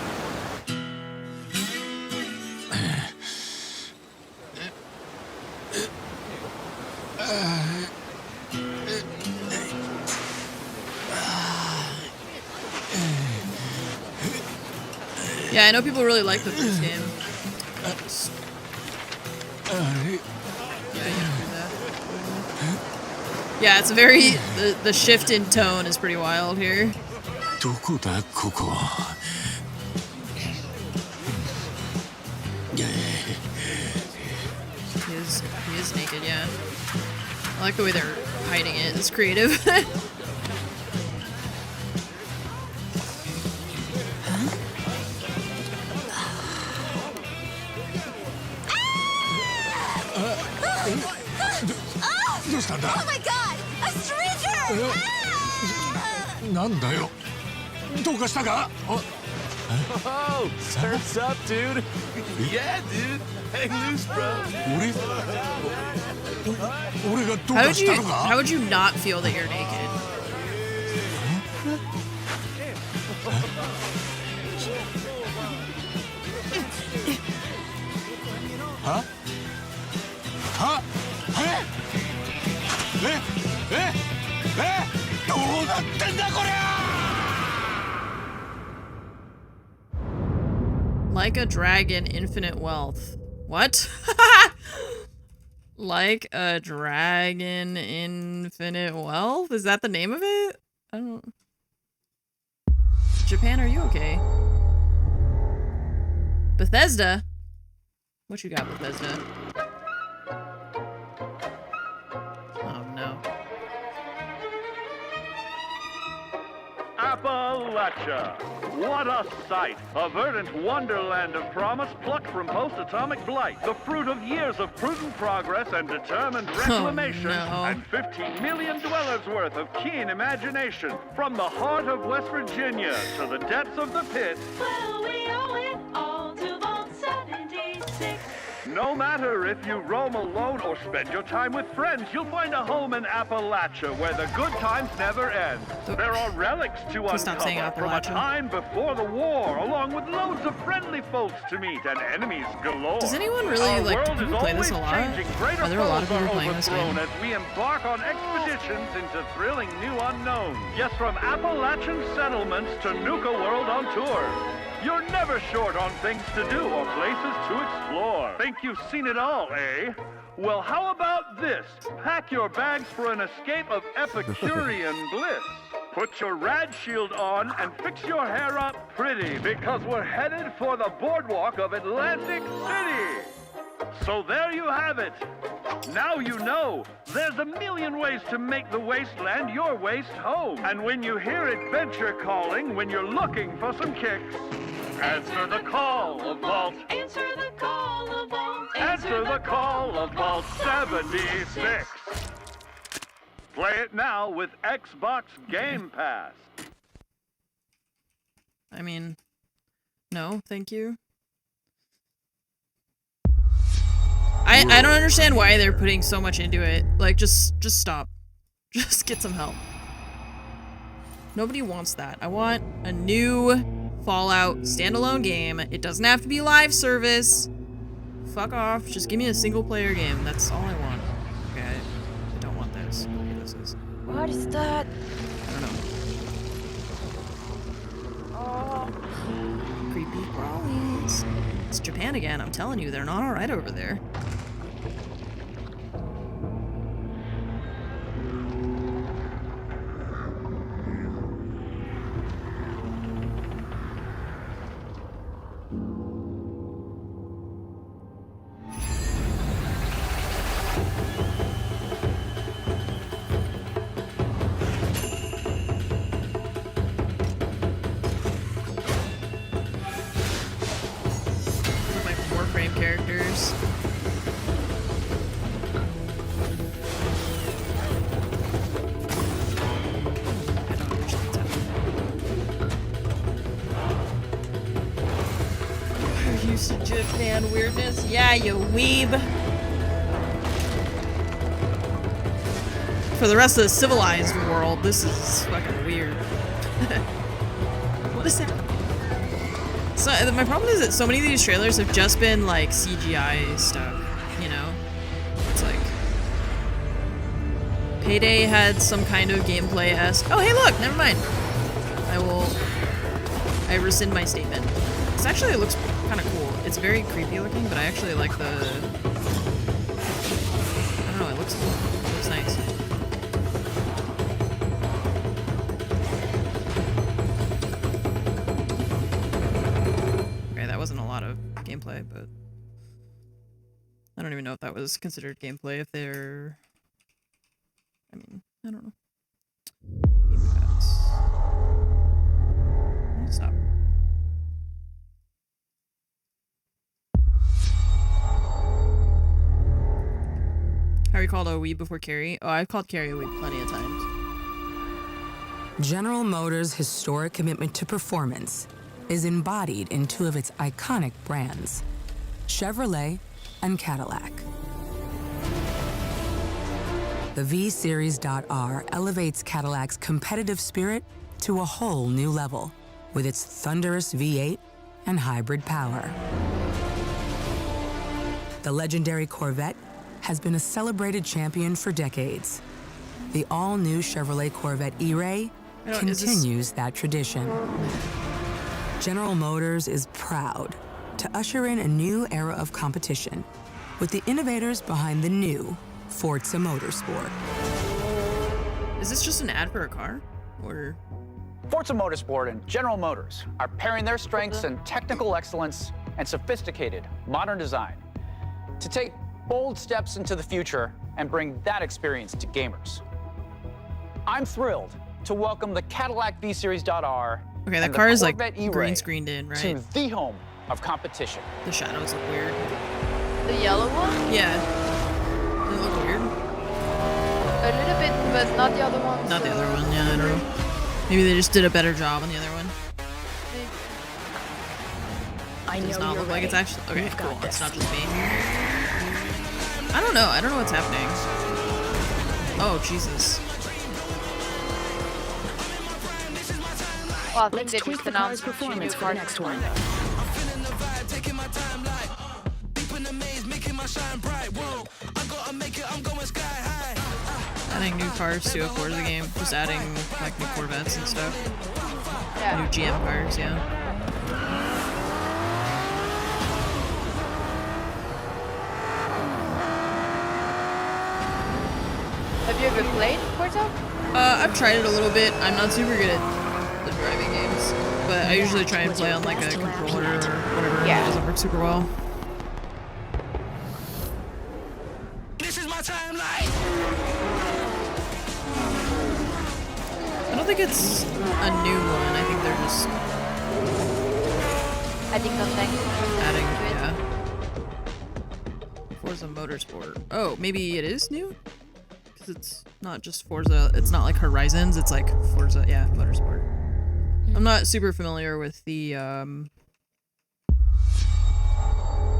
Speaker 2: Yeah, I know people really like the first game. Yeah, it's a very the shift in tone is pretty wild here. He is naked, yeah. I like the way they're hiding it. It's creative.
Speaker 13: Oh my god! A stranger!
Speaker 14: なんだよ。どうかしたか?
Speaker 15: Oh, surf's up, dude. Yeah, dude. Hang loose, bro.
Speaker 2: How would you not feel that you're naked?
Speaker 14: Huh? Huh?
Speaker 2: Like a dragon, infinite wealth. What? Like a dragon, infinite wealth? Is that the name of it? I don't... Japan, are you okay? Bethesda? What you got, Bethesda? Oh no.
Speaker 15: Apple!
Speaker 8: Appalachia. What a sight! A verdant wonderland of promise plucked from post-atomic blight. The fruit of years of prudent progress and determined reclamation. And 15 million dwellers worth of keen imagination. From the heart of West Virginia to the depths of the pit.
Speaker 13: Well, we owe it all to Vault 76.
Speaker 8: No matter if you roam alone or spend your time with friends, you'll find a home in Appalachia where the good times never end. There are relics to uncover from a time before the war, along with loads of friendly folks to meet and enemies galore.
Speaker 2: Does anyone really, like, do people play this a lot? Are there a lot of people playing this game?
Speaker 8: As we embark on expeditions into thrilling new unknowns. Yes, from Appalachian settlements to Nuka World on tour. You're never short on things to do or places to explore. Think you've seen it all, eh? Well, how about this? Pack your bags for an escape of Epicurean bliss. Put your rad shield on and fix your hair up pretty, because we're headed for the boardwalk of Atlantic City. So there you have it. Now you know. There's a million ways to make the wasteland your waste home. And when you hear adventure calling, when you're looking for some kicks, answer the call of Vault.
Speaker 13: Answer the call of Vault.
Speaker 8: Answer the call of Vault 76. Play it now with Xbox Game Pass.
Speaker 2: I mean, no, thank you. I don't understand why they're putting so much into it. Like, just stop. Just get some help. Nobody wants that. I want a new Fallout standalone game. It doesn't have to be live service. Fuck off. Just give me a single player game. That's all I want. Okay, I don't want this. Okay, this is.
Speaker 18: What is that?
Speaker 2: I don't know.
Speaker 18: Oh.
Speaker 2: Creepy crawlies. It's Japan again. I'm telling you, they're not alright over there. Characters. You're used to Japan weirdness? Yeah, you weeb. For the rest of the civilized world, this is fucking weird. What is that? So my problem is that so many of these trailers have just been like CGI stuff, you know? It's like Payday had some kind of gameplay-esque. Oh, hey, look, never mind. I rescind my statement. This actually looks kind of cool. It's very creepy looking, but I actually like the. I don't know. It looks cool. It looks nice. Wasn't a lot of gameplay, but I don't even know if that was considered gameplay. If they're, I mean, I don't know. Game Pass. Stop. How are you called a weeb before Carrie? Oh, I've called Carrie a weeb plenty of times.
Speaker 21: General Motors' historic commitment to performance is embodied in two of its iconic brands, Chevrolet and Cadillac. The V-Series.R elevates Cadillac's competitive spirit to a whole new level with its thunderous V8 and hybrid power. The legendary Corvette has been a celebrated champion for decades. The all-new Chevrolet Corvette E-Ray continues that tradition. General Motors is proud to usher in a new era of competition with the innovators behind the new Forza Motorsport.
Speaker 2: Is this just an ad for a car? Or
Speaker 22: Forza Motorsport and General Motors are pairing their strengths in technical excellence and sophisticated modern design to take bold steps into the future and bring that experience to gamers. I'm thrilled to welcome the Cadillac V-Series.R.
Speaker 2: Okay, that
Speaker 22: and the
Speaker 2: car is like
Speaker 22: Corvette E-Ray
Speaker 2: green screened in, right?
Speaker 22: to the home of competition.
Speaker 2: The shadows look weird.
Speaker 18: The yellow one?
Speaker 2: Yeah. They look weird.
Speaker 18: A little bit, but not the other one.
Speaker 2: Not the other one, yeah, I don't know. Maybe they just did a better job on the other one. It does not look like it's actually... Okay, cool. It's not just me. I don't know. I don't know what's happening. Oh, Jesus.
Speaker 18: Well, I think they just announced performance for the next one.
Speaker 2: Adding new cars to a Forza game. Just adding like new Corvettes and stuff.
Speaker 18: Yeah.
Speaker 2: New GM cars, yeah.
Speaker 18: Have you ever played Forza?
Speaker 2: I've tried it a little bit. I'm not super good at the driving games, but I usually try and play on like a controller or whatever.
Speaker 18: Yeah.
Speaker 2: It doesn't work super well.
Speaker 12: This is my timeline.
Speaker 2: I don't think it's a new one. I think they're just
Speaker 18: Adding something.
Speaker 2: adding, yeah. Forza Motorsport. Oh, maybe it is new? Because it's not just Forza. It's not like Horizons. It's like Forza, yeah, Motorsport. I'm not super familiar with the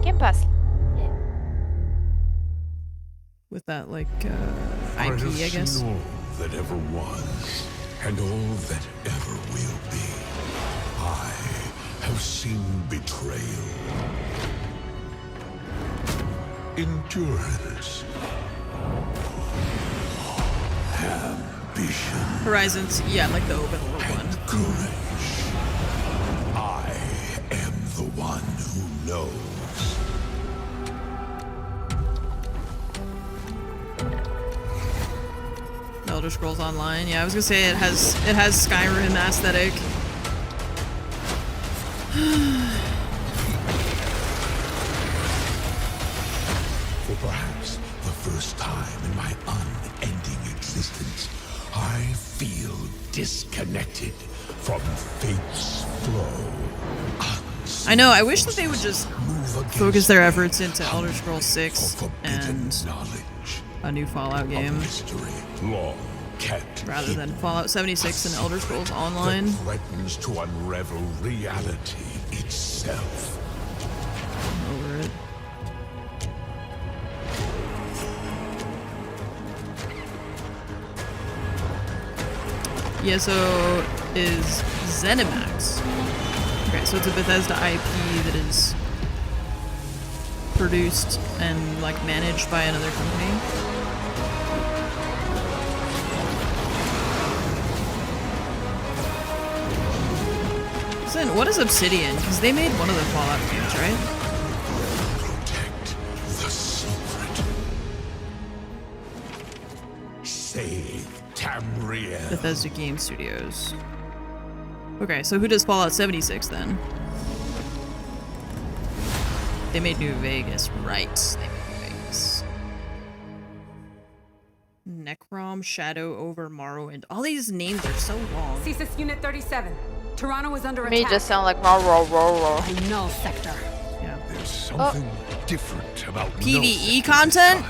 Speaker 18: Game Pass.
Speaker 2: with that like IP, I guess.
Speaker 11: All that ever was, and all that ever will be. I have seen betrayal, endurance, ambition,
Speaker 2: Horizons, yeah, like the open world one.
Speaker 11: courage. I am the one who knows.
Speaker 2: Elder Scrolls Online. Yeah, I was gonna say it has Skyrim aesthetic.
Speaker 11: For perhaps the first time in my unending existence, I feel disconnected from fate's flow.
Speaker 2: I know, I wish that they would just focus their efforts into Elder Scrolls 6 and a new Fallout game.
Speaker 11: Long kept
Speaker 2: rather than Fallout 76 and Elder Scrolls Online.
Speaker 11: that threatens to unravel reality itself.
Speaker 2: I'm over it. Yeah, so is ZeniMax. Okay, so it's a Bethesda IP that is produced and like managed by another company. What is Obsidian? Because they made one of the Fallout games, right?
Speaker 11: Protect the secret. Save Tamriel.
Speaker 2: Bethesda Game Studios. Okay, so who does Fallout 76 then? They made New Vegas, right? They made New Vegas. Necrom, Shadow, Over, Morrowind. All these names are so long.
Speaker 1: CSIS Unit 37. Toronto is under
Speaker 18: To
Speaker 1: attack.
Speaker 18: me, it just sound like raw.
Speaker 1: A null sector.
Speaker 2: Yeah.
Speaker 11: There's something different about
Speaker 2: PvE content?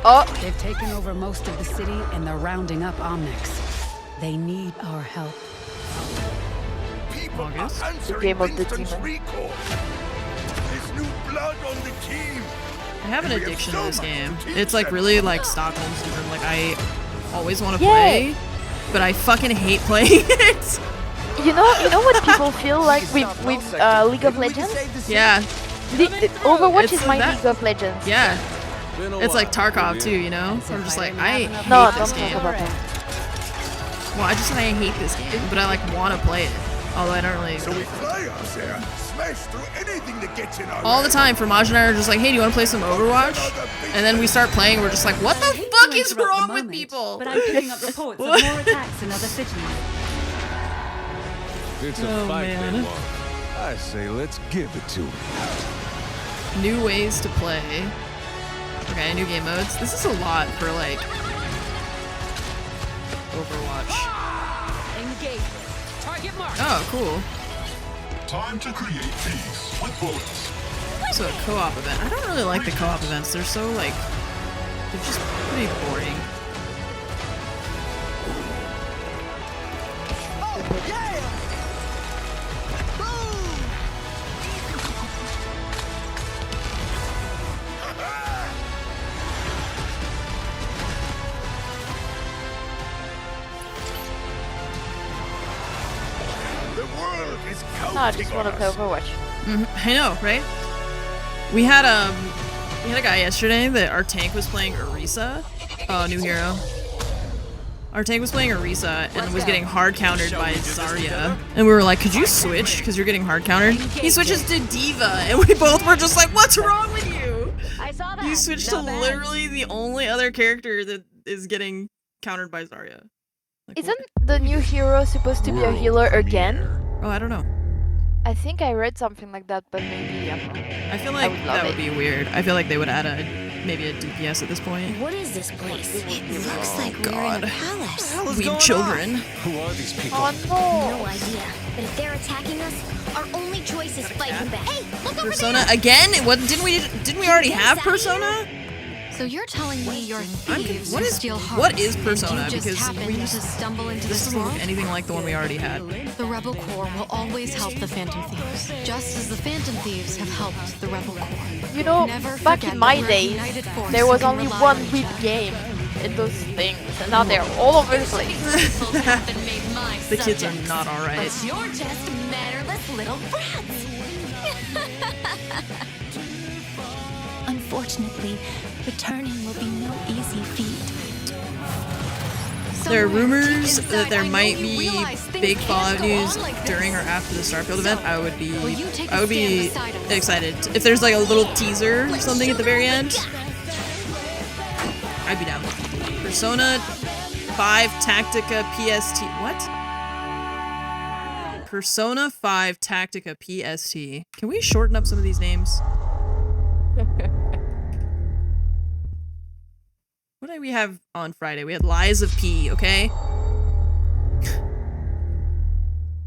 Speaker 18: Oh.
Speaker 1: They've taken over most of the city and they're rounding up Omnics. They need our help.
Speaker 11: People are answering
Speaker 18: Game of the
Speaker 11: Winston's
Speaker 18: Demon.
Speaker 11: recall. There's new blood on the team.
Speaker 2: I have an
Speaker 11: We have
Speaker 2: addiction
Speaker 11: so
Speaker 2: to this
Speaker 11: much
Speaker 2: game.
Speaker 11: to teach
Speaker 2: It's like
Speaker 11: them.
Speaker 2: really like Stockholm syndrome. Like I always want to play, but I fucking hate playing it.
Speaker 18: You know what people feel like with League of Legends?
Speaker 2: Yeah.
Speaker 18: Overwatch
Speaker 2: It's
Speaker 18: is my
Speaker 2: that-
Speaker 18: League of Legends.
Speaker 2: Yeah. It's like Tarkov too, you know? I'm just like, I hate
Speaker 18: No,
Speaker 2: this
Speaker 18: don't
Speaker 2: game.
Speaker 18: talk about that.
Speaker 2: Well, I just said I hate this game, but I like want to play it. Although I don't really.
Speaker 11: So we fly us here, smash through anything that gets in our
Speaker 2: All the
Speaker 11: way.
Speaker 2: time, Fromage and I are just like, hey, do you want to play some Overwatch? And then we start playing, we're just like, what the fuck is wrong with people?
Speaker 1: But I'm picking up reports of more attacks in other cities.
Speaker 4: It's a
Speaker 2: Oh,
Speaker 4: fight
Speaker 2: man.
Speaker 4: they want. I say let's give it to them.
Speaker 2: New ways to play. Okay, new game modes. This is a lot for like Overwatch.
Speaker 13: Engage. Target mark.
Speaker 2: Oh, cool.
Speaker 11: Time to create peace with bullets.
Speaker 2: So a co-op event. I don't really like the co-op events. They're so like, they're just pretty boring.
Speaker 13: Oh, yeah!
Speaker 18: No, I just want to play Overwatch.
Speaker 2: I know, right? We had a guy yesterday that our tank was playing Orisa. Oh, new hero. Our tank was playing Orisa and was getting hard countered by Zarya. And we were like, could you switch? Because you're getting hard countered. He switches to Diva, and we both were just like, what's wrong with you?
Speaker 13: I saw that.
Speaker 2: You switched to literally the only other character that is getting countered by Zarya. Like,
Speaker 18: Isn't the new hero supposed to be a healer again?
Speaker 2: Oh, I don't know.
Speaker 18: I think I read something like that, but maybe I'm wrong.
Speaker 2: I feel like that would be weird. I feel like they would add maybe a DPS at this point.
Speaker 13: What is this place? It looks like we're in a palace.
Speaker 2: We children.
Speaker 4: Who are these people?
Speaker 18: Oh no!
Speaker 13: No idea. But if they're attacking us, our only choice is fighting back. Hey, look over
Speaker 2: Persona
Speaker 13: there!
Speaker 2: again? Didn't we already have Persona?
Speaker 20: So you're telling me you're thieves
Speaker 2: What
Speaker 20: who
Speaker 2: is
Speaker 20: steal hearts?
Speaker 2: what is
Speaker 20: and
Speaker 2: Persona?
Speaker 20: you just
Speaker 2: Because
Speaker 20: happened
Speaker 2: we
Speaker 20: to stumble into
Speaker 2: this
Speaker 20: this
Speaker 2: doesn't
Speaker 20: world?
Speaker 2: look anything like the one we already had.
Speaker 20: The Rebel Corps will always help the Phantom Thieves, just as the Phantom Thieves have helped the Rebel Corps.
Speaker 18: You know,
Speaker 20: Never
Speaker 18: back
Speaker 20: forget
Speaker 18: in my
Speaker 20: that we're a
Speaker 18: days,
Speaker 20: united force
Speaker 18: there was
Speaker 20: who can
Speaker 18: only
Speaker 20: rely
Speaker 18: one
Speaker 20: on each
Speaker 18: whip
Speaker 20: other.
Speaker 18: game in those things, and now they're all over the place.
Speaker 2: The kids are not alright.
Speaker 13: But you're just mannerless little brats. Unfortunately, returning will be no easy feat.
Speaker 2: There are rumors that there might be big Fallout news during or after the Starfield event. I would be excited. If there's like a little teaser or something at the very end, I'd be down. Persona 5 Tactica PST. What? Persona 5 Tactica PST. Can we shorten up some of these names? What did we have on Friday? We had Lies of P, okay?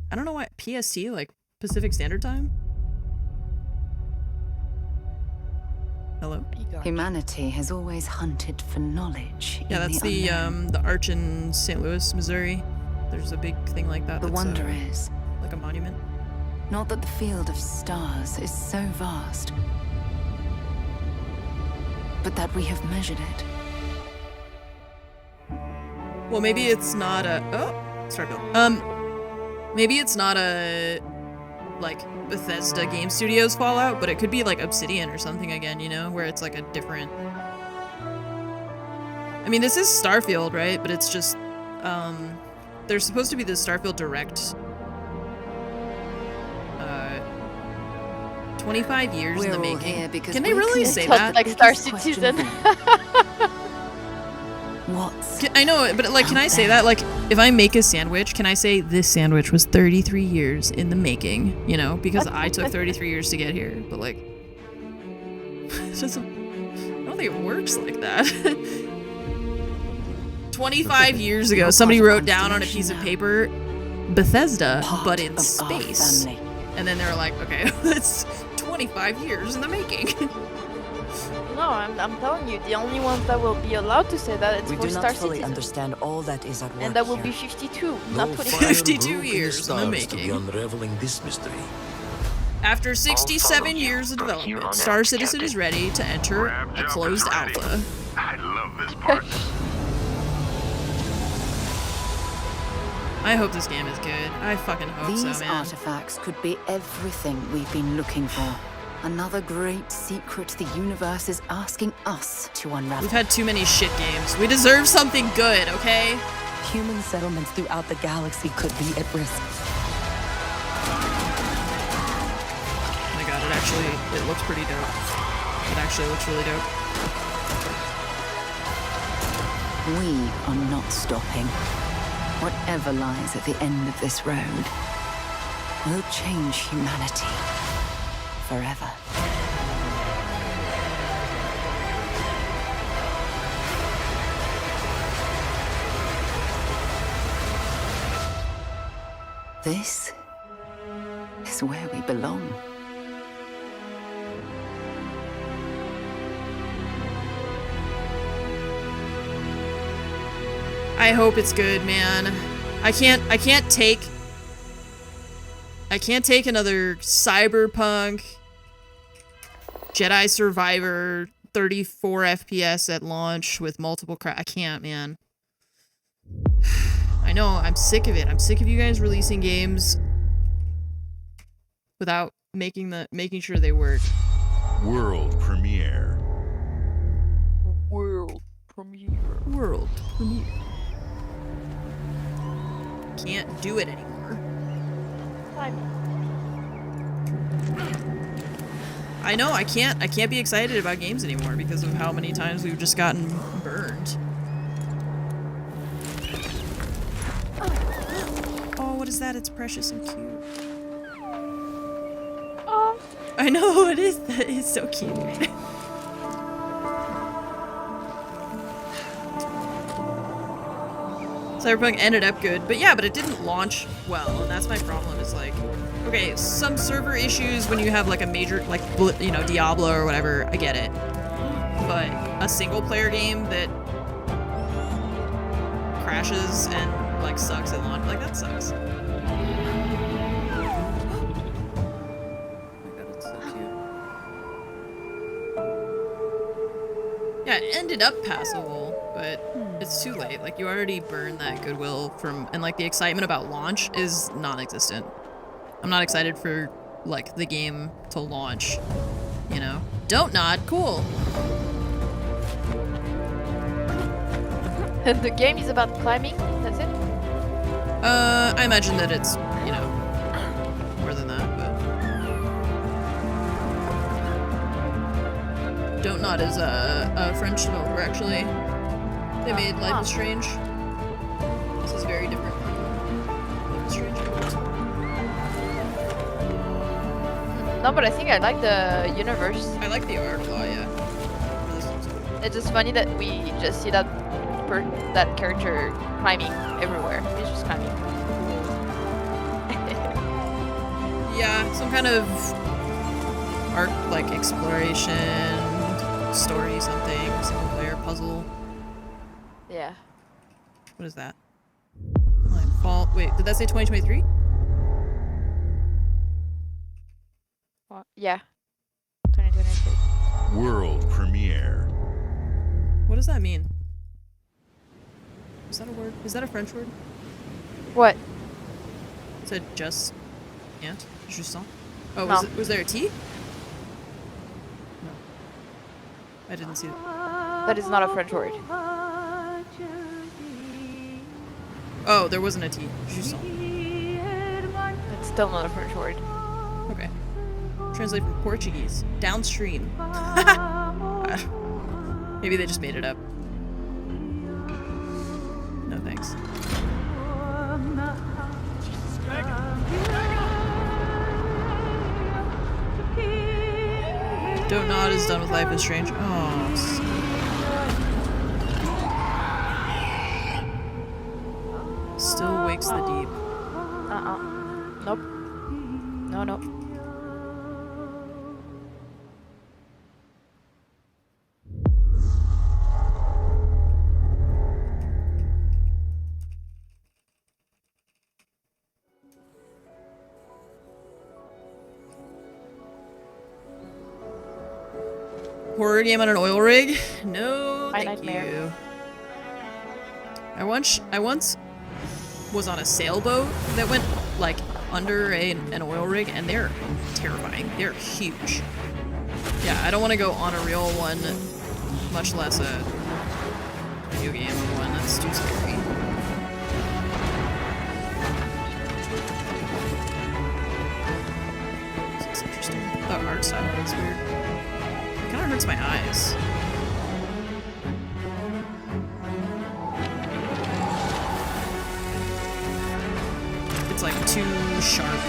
Speaker 2: I don't know why. PST, like Pacific Standard Time? Hello?
Speaker 3: Humanity has always hunted for knowledge.
Speaker 2: Yeah, that's the arch in St. Louis, Missouri. There's a big thing like that.
Speaker 3: The wonder is,
Speaker 2: like a monument.
Speaker 3: not that the field of stars is so vast, but that we have measured it.
Speaker 2: Well, maybe it's not a... Oh! Starfield. Maybe it's not a... like, Bethesda Game Studios Fallout, but it could be like Obsidian or something again, you know? Where it's like a different... I mean, this is Starfield, right? But it's just... there's supposed to be this Starfield Direct... 25 years in the making. Can they really say that?
Speaker 18: Like Star Citizen.
Speaker 2: I know, but like, can I say that? Like, if I make a sandwich, can I say this sandwich was 33 years in the making? You know, because I took 33 years to get here. But like, it's just, I don't think it works like that. 25 years ago, somebody wrote down on a piece of paper, Bethesda, but in space. And then they were like, okay, that's 25 years in the making.
Speaker 18: No, I'm telling you, the only ones that will be allowed to say that it's
Speaker 17: We
Speaker 18: for
Speaker 17: do
Speaker 18: Star
Speaker 17: not fully
Speaker 18: Citizen.
Speaker 17: understand all that is at work
Speaker 18: And that will
Speaker 17: here.
Speaker 18: be 52,
Speaker 17: No
Speaker 18: not 25.
Speaker 17: fire
Speaker 2: 52
Speaker 17: broke in the
Speaker 2: years in the
Speaker 17: stars
Speaker 2: making.
Speaker 17: To be unraveling this mystery.
Speaker 2: After 67 years of development, Star Citizen is ready to enter a closed alpha.
Speaker 6: I love this part.
Speaker 2: I hope this game is good. I fucking hope
Speaker 3: These
Speaker 2: so, man.
Speaker 3: artifacts could be everything we've been looking for. Another great secret the universe is asking us to unravel.
Speaker 2: We've had too many shit games. We deserve something good, okay?
Speaker 17: Human settlements throughout the galaxy could be at risk.
Speaker 2: Oh my god, it looks pretty dope. It actually looks really dope.
Speaker 3: We are not stopping. Whatever lies at the end of this road will change humanity forever. This is where we belong.
Speaker 2: I hope it's good, man. I can't take another Cyberpunk Jedi Survivor 34 FPS at launch with multiple I can't, man. I know, I'm sick of it. I'm sick of you guys releasing games without making sure they work.
Speaker 5: World premiere.
Speaker 18: World premiere.
Speaker 2: World premiere. Can't do it anymore. I know, I can't be excited about games anymore because of how many times we've just gotten burned. Oh, what is that? It's precious and cute.
Speaker 18: Oh.
Speaker 2: I know, it is. It's so cute. Cyberpunk ended up good, but yeah, but it didn't launch well, and that's my problem. Is like, okay, some server issues when you have like a major, like, you know, Diablo or whatever, I get it. But a single player game that crashes and like sucks at launch, like that sucks. Oh my god, it's so cute. Yeah, it ended up passable, but it's too late. Like, you already burned that goodwill from, and like the excitement about launch is non-existent. I'm not excited for like the game to launch, you know? Don't nod, cool.
Speaker 18: The game is about climbing, that's it?
Speaker 2: I imagine that it's, you know, more than that, but... Don't Nod is a French developer, actually. They made Life is Strange. This is very different from Life is Strange.
Speaker 18: No, but I think I like the universe.
Speaker 2: I like the art a lot, yeah.
Speaker 18: It's just funny that we just see that character climbing everywhere. He's just climbing.
Speaker 2: Yeah, some kind of art, like exploration, story, something, single player puzzle.
Speaker 18: Yeah.
Speaker 2: What is that? Fall. Wait, did that say 2023?
Speaker 18: Yeah. 2023.
Speaker 5: World premiere.
Speaker 2: What does that mean? Is that a word? Is that a French word?
Speaker 18: What?
Speaker 2: It said just can't? Jusant? Oh,
Speaker 18: No.
Speaker 2: was there a T? No. I didn't see that.
Speaker 18: That is not a French word.
Speaker 2: Oh, there wasn't a T. Jusant.
Speaker 18: It's still not a French word.
Speaker 2: Okay. Translate from Portuguese. Downstream. Maybe they just made it up. No thanks. Don't Nod is done with Life is Strange. Oh. Still wakes the deep.
Speaker 18: Nope. No, no.
Speaker 2: Horror game on an oil rig? No,
Speaker 18: My
Speaker 2: thank
Speaker 18: nightmare.
Speaker 2: you. I once was on a sailboat that went like under an oil rig, and they're terrifying. They're huge. Yeah, I don't want to go on a real one, much less a video game one. That's too scary. This looks interesting. The art style is weird. It kind of hurts my eyes. It's like too sharp.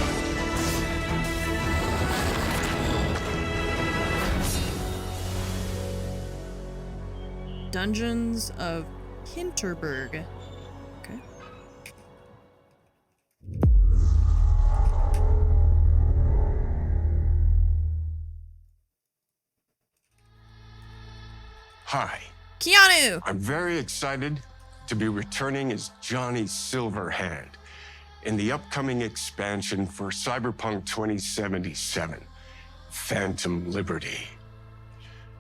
Speaker 2: Dungeons of Hinterberg. Okay.
Speaker 7: Hi.
Speaker 2: Keanu!
Speaker 7: I'm very excited to be returning as Johnny Silverhand in the upcoming expansion for Cyberpunk 2077, Phantom Liberty.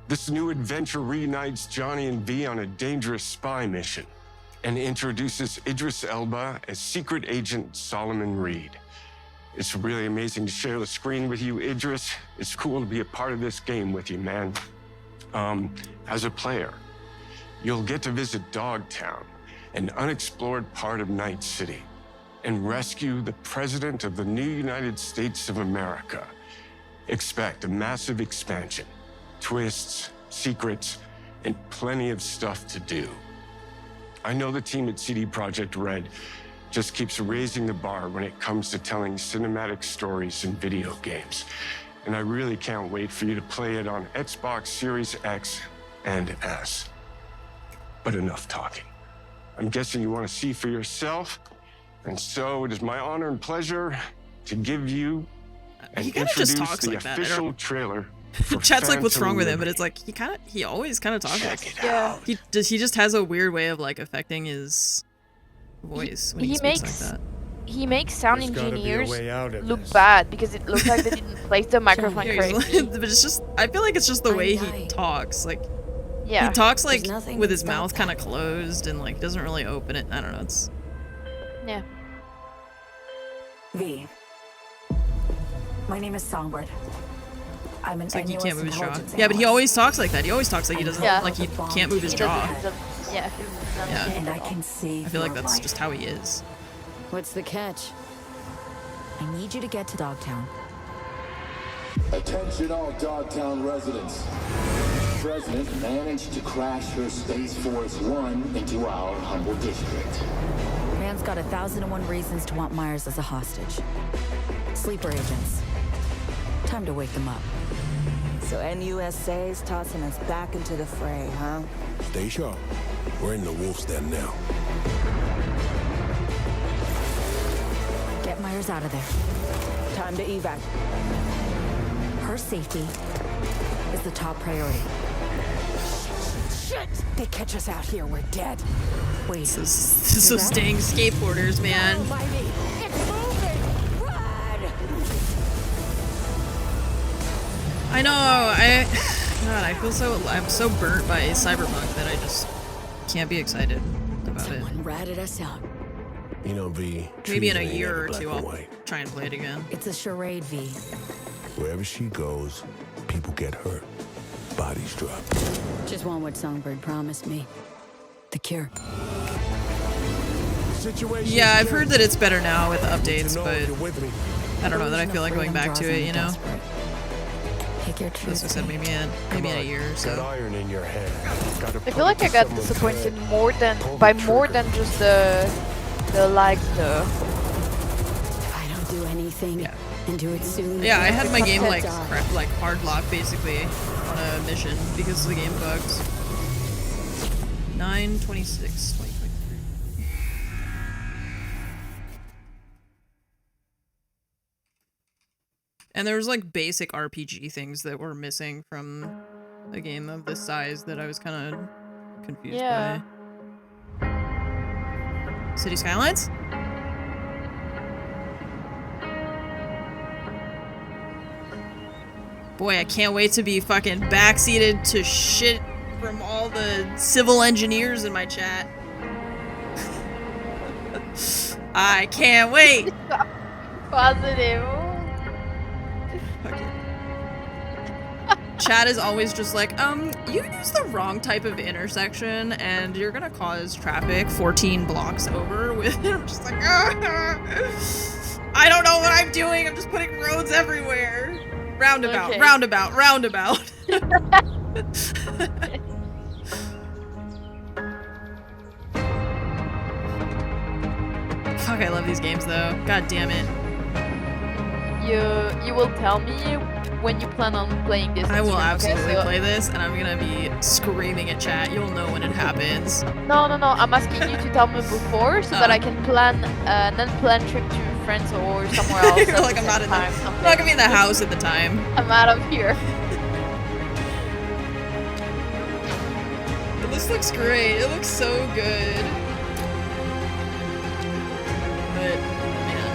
Speaker 7: This new adventure reunites Johnny and V on a dangerous spy mission and introduces Idris Elba as Secret Agent Solomon Reed. It's really amazing to share the screen with you, Idris. It's cool to be a part of this game with you, man. As a player, you'll get to visit Dogtown, an unexplored part of Night City, and rescue the President of the new United States of America. Expect a massive expansion, twists, secrets, and plenty of stuff to do. I know the team at CD Projekt Red just keeps raising the bar when it comes to telling cinematic stories in video games. And I really can't wait for you to play it on Xbox Series X and S. But enough talking. I'm guessing you want to see for yourself. And so it is my honor and pleasure to give you and introduce the official trailer.
Speaker 2: Chat's like, what's wrong with him? But it's like, he always kind of talks like
Speaker 18: Yeah.
Speaker 2: He just has a weird way of like affecting his voice when he speaks like that.
Speaker 18: He makes sound
Speaker 11: There's gotta be a
Speaker 18: engineers
Speaker 11: way out of
Speaker 18: look
Speaker 11: this.
Speaker 18: bad because it looks like they didn't place the microphone
Speaker 2: Yeah, he's
Speaker 18: correctly.
Speaker 2: like- but it's just, I feel like it's just the way he talks. Like,
Speaker 18: Yeah.
Speaker 2: he talks like
Speaker 18: There's nothing
Speaker 2: with
Speaker 18: to
Speaker 2: his
Speaker 18: stop
Speaker 2: mouth kind of closed and like doesn't really open it. I don't know. It's
Speaker 18: Yeah.
Speaker 20: V. My name is Songbird. I'm an
Speaker 2: It's like he
Speaker 20: NUS
Speaker 2: can't move his jaw.
Speaker 20: intelligence
Speaker 2: Yeah, but he
Speaker 20: analyst.
Speaker 2: always talks like that. He always talks like he doesn't,
Speaker 18: Yeah.
Speaker 2: like he can't move his
Speaker 18: He
Speaker 2: jaw.
Speaker 18: doesn't- Yeah.
Speaker 2: Yeah.
Speaker 20: And I can save
Speaker 2: I feel like
Speaker 20: your
Speaker 2: that's
Speaker 20: life.
Speaker 2: just how he is.
Speaker 9: What's the catch? I need you to get to Dogtown.
Speaker 23: Attention all Dogtown residents. The President managed to crash her Space Force One into our humble district.
Speaker 9: Man's got 1,001 reasons to want Myers as a hostage. Sleeper agents. Time to wake them up.
Speaker 24: So NUSA's tossing us back into the fray, huh?
Speaker 11: Stay sharp. We're in the wolf's den now.
Speaker 9: Get Myers out of there.
Speaker 24: Time to evac.
Speaker 9: Her safety is the top priority.
Speaker 24: Shit! They catch us out here, we're dead.
Speaker 9: Wait.
Speaker 2: This is staying skateboarders, man. I know. God, I feel I'm so burnt by Cyberpunk that I just can't be excited about it.
Speaker 9: Ratted us out.
Speaker 11: You know, V.
Speaker 2: Maybe in a
Speaker 11: treason ain't
Speaker 2: year
Speaker 11: never
Speaker 2: or
Speaker 11: black
Speaker 2: two
Speaker 11: and
Speaker 2: I'll
Speaker 11: white.
Speaker 2: try and play it again.
Speaker 9: It's a charade, V.
Speaker 11: Wherever she goes, people get hurt. Bodies drop.
Speaker 9: Just want what Songbird promised me. The cure.
Speaker 2: Yeah, I've heard that it's better now with the updates, but I don't know that I feel like going back to it, you know?
Speaker 9: Pick your
Speaker 2: As I said, maybe in a year or
Speaker 11: Got
Speaker 2: so.
Speaker 11: iron in your hand. Gotta
Speaker 18: I feel like I got disappointed more than just the lag stuff.
Speaker 9: If I don't do anything and do it soon.
Speaker 2: Yeah, I had my game like
Speaker 9: That's
Speaker 2: like hard locked basically on a mission because the game bugs. 9/26/2023. And there was like basic RPG things that were missing from a game of this size that I was kind of confused by. City Skylines? Boy, I can't wait to be fucking backseated to shit from all the civil engineers in my chat. I can't wait.
Speaker 18: Positive.
Speaker 2: Chat is always just like, you use the wrong type of intersection and you're gonna cause traffic 14 blocks over with. I'm just like, I don't know what I'm doing. I'm just putting roads everywhere. Roundabout,
Speaker 18: Okay.
Speaker 2: roundabout, roundabout. Fuck, I love these games though. God damn it.
Speaker 18: You will tell me when you plan on playing this.
Speaker 2: I
Speaker 18: on
Speaker 2: will
Speaker 18: stream, okay?
Speaker 2: absolutely
Speaker 18: So-
Speaker 2: play this, and I'm gonna be screaming at chat. You'll know when it happens.
Speaker 18: No. I'm asking you to tell me before so that I can plan an unplanned trip to France or somewhere else.
Speaker 2: You're
Speaker 18: at
Speaker 2: like,
Speaker 18: the
Speaker 2: I'm not
Speaker 18: same
Speaker 2: in the,
Speaker 18: time,
Speaker 2: I'm
Speaker 18: something.
Speaker 2: not gonna be in the house at the time.
Speaker 18: I'm out of here.
Speaker 2: This looks great. It looks so good. But, man.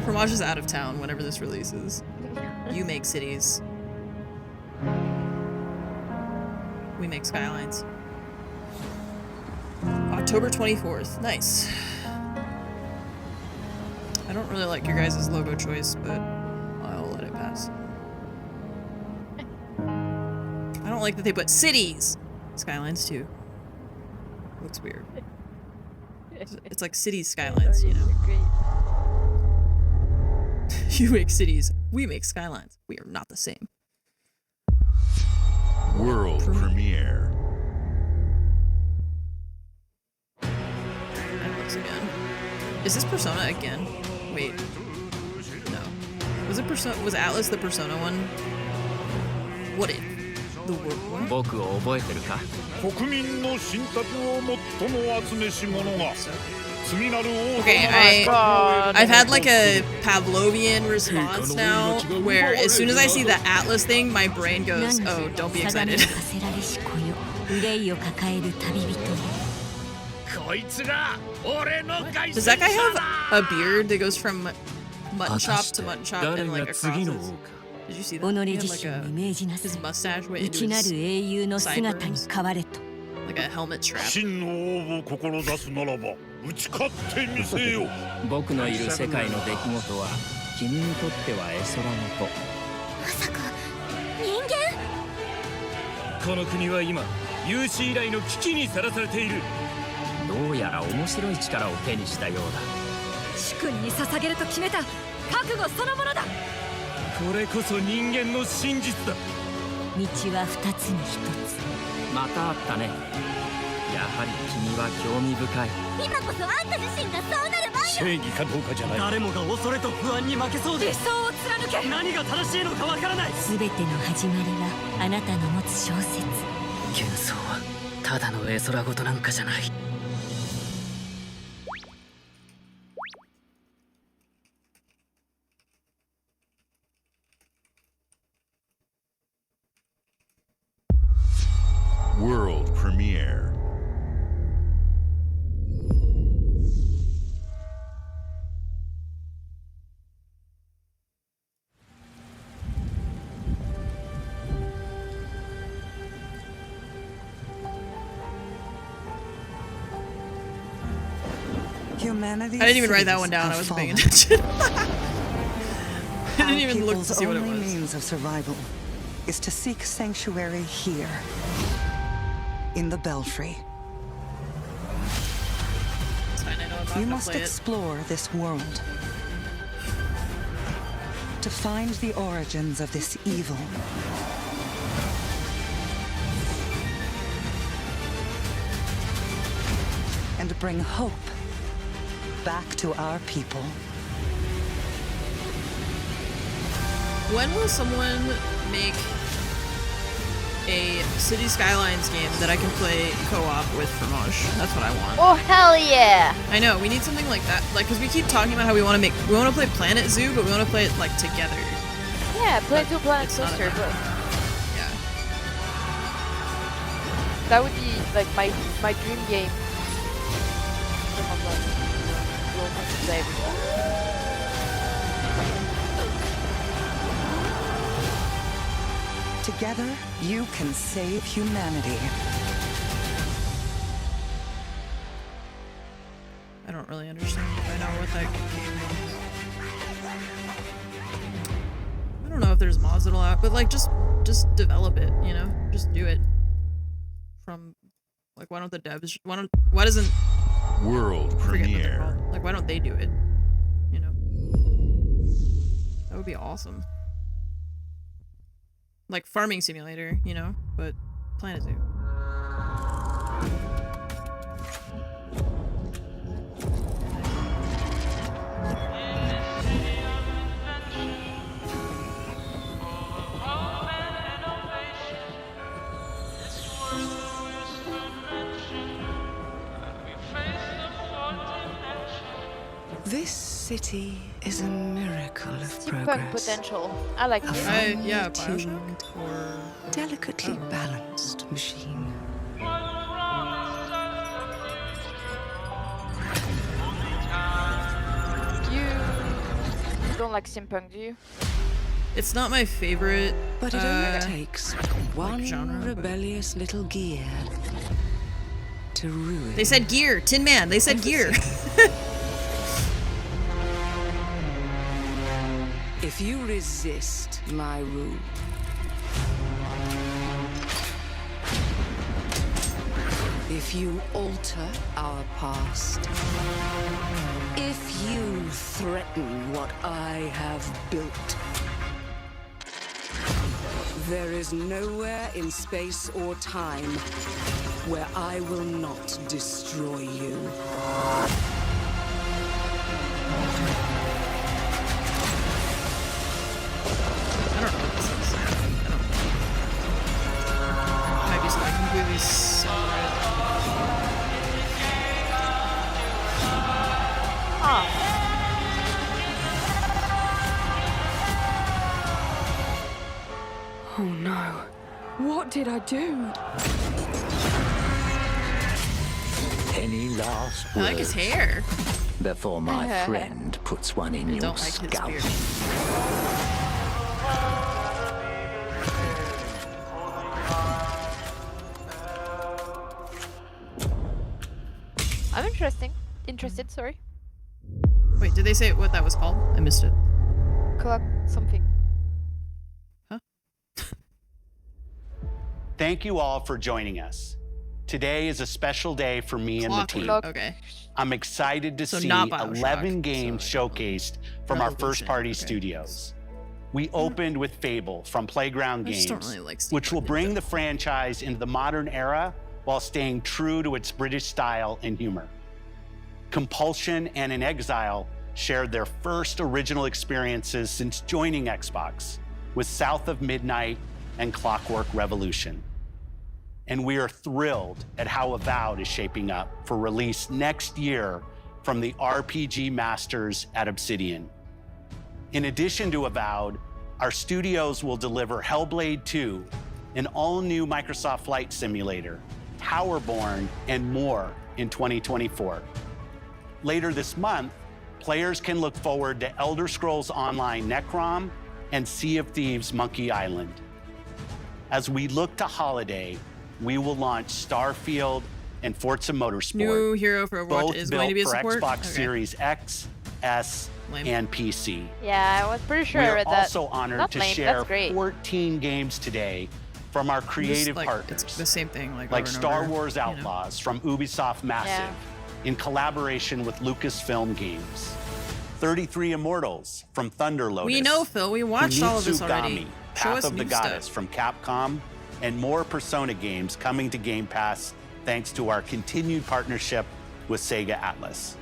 Speaker 2: Fromage is out of town whenever this releases. You make cities. We make skylines. October 24th. Nice. I don't really like your guys' logo choice, but I'll let it pass. I don't like that they put cities! Skylines too. Looks weird. It's like cities skylines, you know? You make cities, we make skylines. We are not the same.
Speaker 5: World premiere.
Speaker 2: Atlas again. Is this Persona again? Wait. No. Was it Persona? Was Atlas the Persona one? What if? The world one? Okay, I've had like a Pavlovian response now, where as soon as I see the Atlas thing, my brain goes, oh, don't be excited. Does that guy have a beard that goes from mutton chop to mutton chop and like across his... Did you see that? He had like his mustache went into his sideburns. Like a helmet strap.
Speaker 10: 僕のいる世界の出来事は君にとっては絵空事。まさか人間？この国は今有史以来の危機にさらされている。どうやら面白い力を手にしたようだ。主君に捧げると決めた覚悟そのものだ。これこそ人間の真実だ。道は二つに一つ。またあったね。やはり君は興味深い。今こそあんた自身がそうなる前だ。正義かどうかじゃない。誰もが恐れと不安に負けそうで。理想を貫け。何が正しいのかわからない。すべての始まりはあなたの持つ小説。幻想はただの絵空事なんかじゃない。
Speaker 5: World premiere.
Speaker 14: Humanity.
Speaker 2: I didn't even write that one down. I wasn't paying attention. I didn't even look to see what it was.
Speaker 14: Our people's only means of survival is to seek sanctuary here, in the Belfry. You must explore this world to find the origins of this evil. And bring hope back to our people.
Speaker 2: When will someone make a City Skylines game that I can play co-op with Fromage? That's what I want.
Speaker 18: Oh hell yeah!
Speaker 2: I know, we need something like that. Like, cause we keep talking about how we want to play Planet Zoo, but we want to play it like together.
Speaker 18: Yeah, Planet Zoo, Planet Coaster, but
Speaker 2: yeah,
Speaker 18: that would be like my dream game.
Speaker 14: Together, you can save humanity.
Speaker 2: I don't really understand right now what that game is. I don't know if there's mods that'll out, but like just develop it, you know? Just do it. From like why don't the devs why doesn't
Speaker 5: World premiere.
Speaker 2: Like why don't they do it? You know? That would be awesome. Like farming simulator, you know, but Planet Zoo.
Speaker 14: This
Speaker 3: city is a miracle of
Speaker 18: Steampunk
Speaker 3: progress.
Speaker 18: potential. I like it.
Speaker 2: Yeah,
Speaker 3: tuned, delicately balanced machine.
Speaker 18: You don't like steampunk, do you?
Speaker 2: It's not my favorite.
Speaker 3: But it only takes one
Speaker 2: genre,
Speaker 3: rebellious little gear to ruin.
Speaker 2: They said gear, Tin Man. They said gear.
Speaker 3: If you resist my rule, if you alter our past, if you threaten what I have built, there is nowhere in space or time where I will not destroy you.
Speaker 2: I don't know what this is. Might be something completely separate.
Speaker 3: Oh no. What did I do?
Speaker 10: Any last
Speaker 2: I like his hair.
Speaker 10: before my friend puts one in
Speaker 2: I
Speaker 10: your
Speaker 2: don't like his
Speaker 10: scalp?
Speaker 2: beard.
Speaker 18: I'm interested, sorry.
Speaker 2: Wait, did they say what that was called? I missed it.
Speaker 18: Clock something.
Speaker 8: Thank you all for joining us. Today is a special day for me and the team.
Speaker 2: Okay.
Speaker 8: I'm excited to see
Speaker 2: not Bioshock,
Speaker 8: 11 games showcased from our
Speaker 2: Revolution,
Speaker 8: first-party
Speaker 2: okay.
Speaker 8: studios. We opened with Fable from Playground
Speaker 2: I just
Speaker 8: Games,
Speaker 2: don't really like
Speaker 8: which will bring the franchise into the modern era while staying true to its British style and humor. Compulsion and In Exile shared their first original experiences since joining Xbox with South of Midnight and Clockwork Revolution. And we are thrilled at how Avowed is shaping up for release next year from the RPG masters at Obsidian. In addition to Avowed, our studios will deliver Hellblade 2, an all-new Microsoft Flight Simulator, Towerborn, and more in 2024. Later this month, players can look forward to Elder Scrolls Online Necrom and Sea of Thieves Monkey Island. As we look to holiday, we will launch Starfield and Forza Motorsport.
Speaker 2: New hero for Overwatch
Speaker 8: both
Speaker 2: is
Speaker 8: built
Speaker 2: going to be a
Speaker 8: for
Speaker 2: support?
Speaker 8: Xbox
Speaker 2: Okay.
Speaker 8: Series X, S, and PC.
Speaker 18: Yeah, I was pretty sure
Speaker 8: we
Speaker 18: I
Speaker 8: are
Speaker 18: read that.
Speaker 8: also honored
Speaker 18: Not
Speaker 8: to
Speaker 18: lame,
Speaker 8: share
Speaker 18: that's great.
Speaker 8: 14 games today from our creative
Speaker 2: like,
Speaker 8: partners.
Speaker 2: It's the same thing, like over and
Speaker 8: Star
Speaker 2: over,
Speaker 8: Wars
Speaker 2: you know?
Speaker 8: Outlaws from Ubisoft Massive in collaboration with Lucasfilm Games. 33 Immortals from Thunder Lotus.
Speaker 2: We know, Phil. We watched all of this already.
Speaker 8: Kunitsugami,
Speaker 2: Show
Speaker 8: Path
Speaker 2: us
Speaker 8: of the
Speaker 2: new
Speaker 8: Goddess
Speaker 2: stuff.
Speaker 8: from Capcom, and more Persona games coming to Game Pass thanks to our continued partnership with Sega Atlas.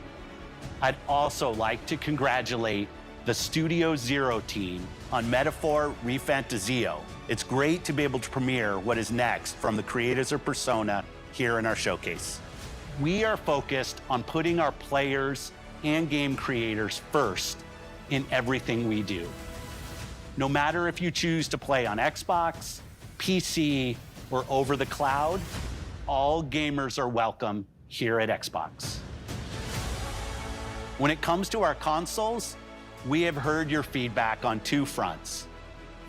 Speaker 8: I'd also like to congratulate the Studio Zero team on Metaphor Refantazio. It's great to be able to premiere what is next from the creators of Persona here in our showcase. We are focused on putting our players and game creators first in everything we do. No matter if you choose to play on Xbox, PC, or over the cloud, all gamers are welcome here at Xbox. When it comes to our consoles, we have heard your feedback on two fronts.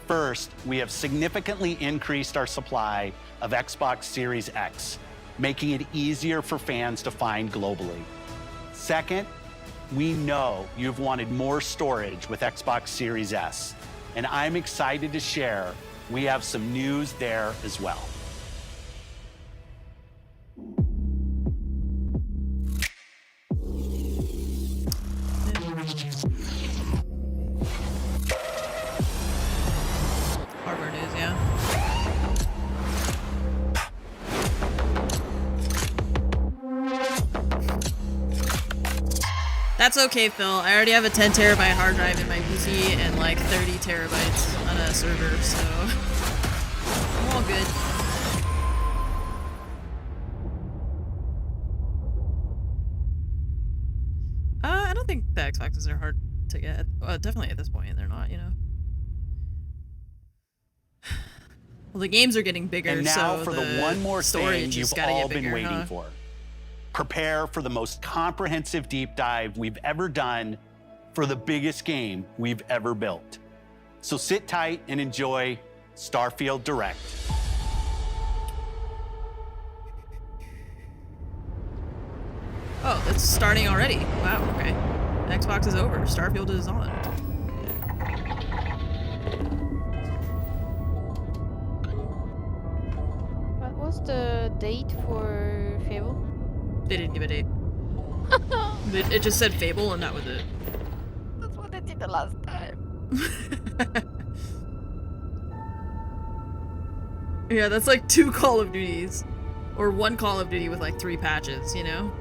Speaker 8: First, we have significantly increased our supply of Xbox Series X, making it easier for fans to find globally. Second, we know you've wanted more storage with Xbox Series S, and I'm excited to share we have some news there as well.
Speaker 2: Hardware news, yeah. That's okay, Phil. I already have a 10 terabyte hard drive in my PC and like 30 terabytes on a server, so I'm all good. I don't think think the Xboxes are hard to get. Definitely at this point, they're not, you know. Well, the games are getting bigger,
Speaker 8: and now
Speaker 2: so
Speaker 8: for the one more thing you've all been
Speaker 2: bigger,
Speaker 8: waiting for. Prepare for the most comprehensive deep dive we've ever done for the biggest game we've ever built. So sit tight and enjoy Starfield Direct.
Speaker 2: Oh, it's starting already. Wow, okay. Xbox is over. Starfield is on.
Speaker 18: What was the date for Fable?
Speaker 2: They didn't give a date. It just said Fable and that was it.
Speaker 18: That's what they did the last time.
Speaker 2: Yeah, that's like 2 Call of Duties. Or 1 Call of Duty with like 3 patches, you know?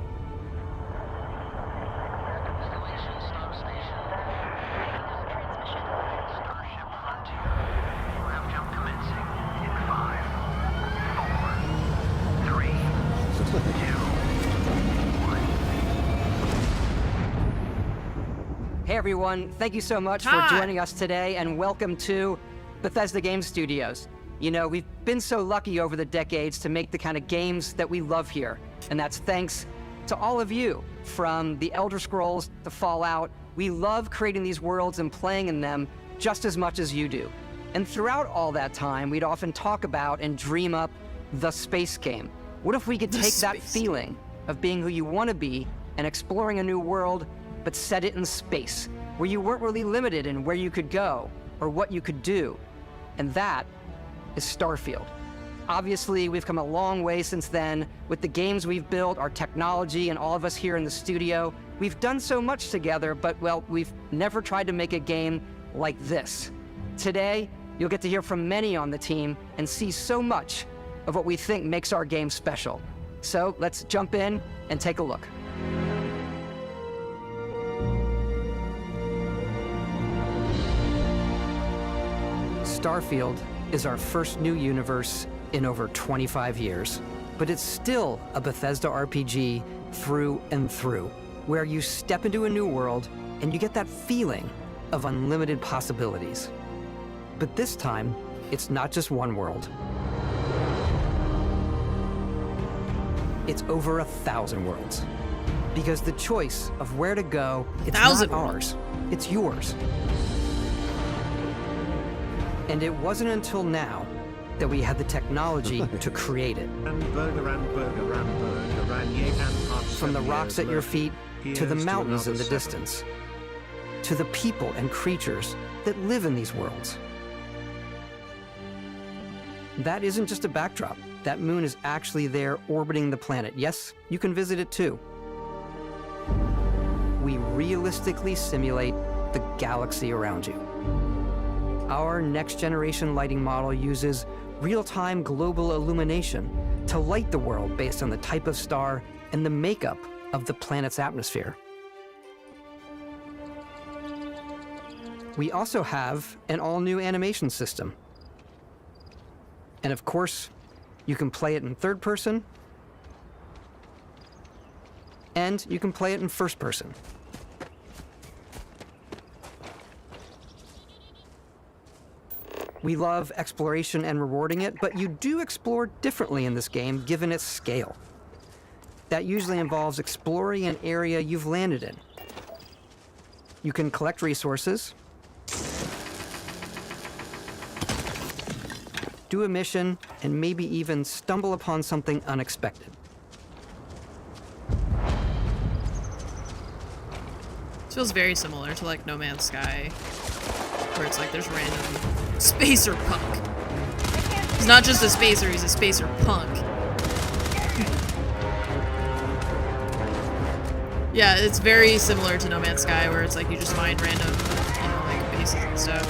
Speaker 15: Hey everyone, thank you so much for joining us today and welcome to Bethesda Game Studios. You know, we've been so lucky over the decades to make the kind of games that we love here. And that's thanks to all of you, from the Elder Scrolls to Fallout. We love creating these worlds and playing in them just as much as you do. And throughout all that time, we'd often talk about and dream up the space game. What if we could take that feeling of being who you want to be and exploring a new world, but set it in space, where you weren't really limited in where you could go or what you could do? And that is Starfield. Obviously, we've come a long way since then with the games we've built, our technology, and all of us here in the studio. We've done so much together, but, well, we've never tried to make a game like this. Today, you'll get to hear from many on the team and see so much of what we think makes our game special. So let's jump in and take a look. Starfield is our first new universe in over 25 years, but it's still a Bethesda RPG through and through, where you step into a new world and you get that feeling of unlimited possibilities. But this time, it's not just one world. It's over 1,000 worlds. Because the choice of where to go, it's not ours, it's yours. And it wasn't until now that we had the technology to create it. From the rocks at your feet, to the mountains in the distance, to the people and creatures that live in these worlds. That isn't just a backdrop. That moon is actually there orbiting the planet. Yes, you can visit it too. We realistically simulate the galaxy around you. Our next-generation lighting model uses real-time global illumination to light the world based on the type of star and the makeup of the planet's atmosphere. We also have an all-new animation system. And of course, you can play it in third person, and you can play it in first person. We love exploration and rewarding it, but you do explore differently in this game given its scale. That usually involves exploring an area you've landed in. You can collect resources, do a mission, and maybe even stumble upon something unexpected.
Speaker 2: This feels very similar to like No Man's Sky, where it's like there's random spacer punk. He's not just a spacer, he's a spacer punk. Yeah, it's very similar to No Man's Sky, where it's like you just find random, you know, like bases and stuff.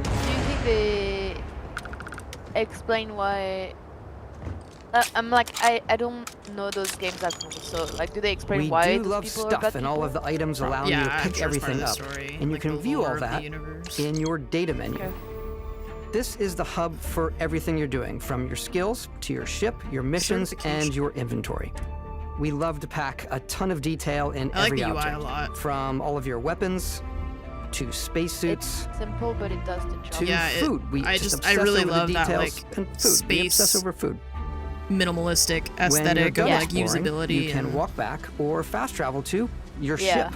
Speaker 18: Do you think they explain why? I'm like, I don't know those games that well, so like, do they explain why
Speaker 15: We do
Speaker 18: those
Speaker 15: love
Speaker 18: people are
Speaker 15: stuff,
Speaker 18: bad
Speaker 15: and all of the items allow you to pick everything up, and you can view all that in your data menu. This is the hub for everything you're doing, from your skills to your ship, your missions, and your inventory. We love to pack a ton of detail in every
Speaker 2: the UI
Speaker 15: object,
Speaker 2: a lot.
Speaker 15: from all of your weapons to spacesuits.
Speaker 18: It's simple, but it does the job.
Speaker 15: To food.
Speaker 2: I really
Speaker 15: over
Speaker 2: love
Speaker 15: the
Speaker 2: that
Speaker 15: details
Speaker 2: like
Speaker 15: and food. We obsess
Speaker 2: space
Speaker 15: over food.
Speaker 2: minimalistic
Speaker 15: When you're
Speaker 2: aesthetic of
Speaker 15: ghost
Speaker 2: like
Speaker 15: exploring,
Speaker 2: usability.
Speaker 15: you can
Speaker 2: and-
Speaker 15: walk back or fast travel to your
Speaker 18: Yeah.
Speaker 15: ship.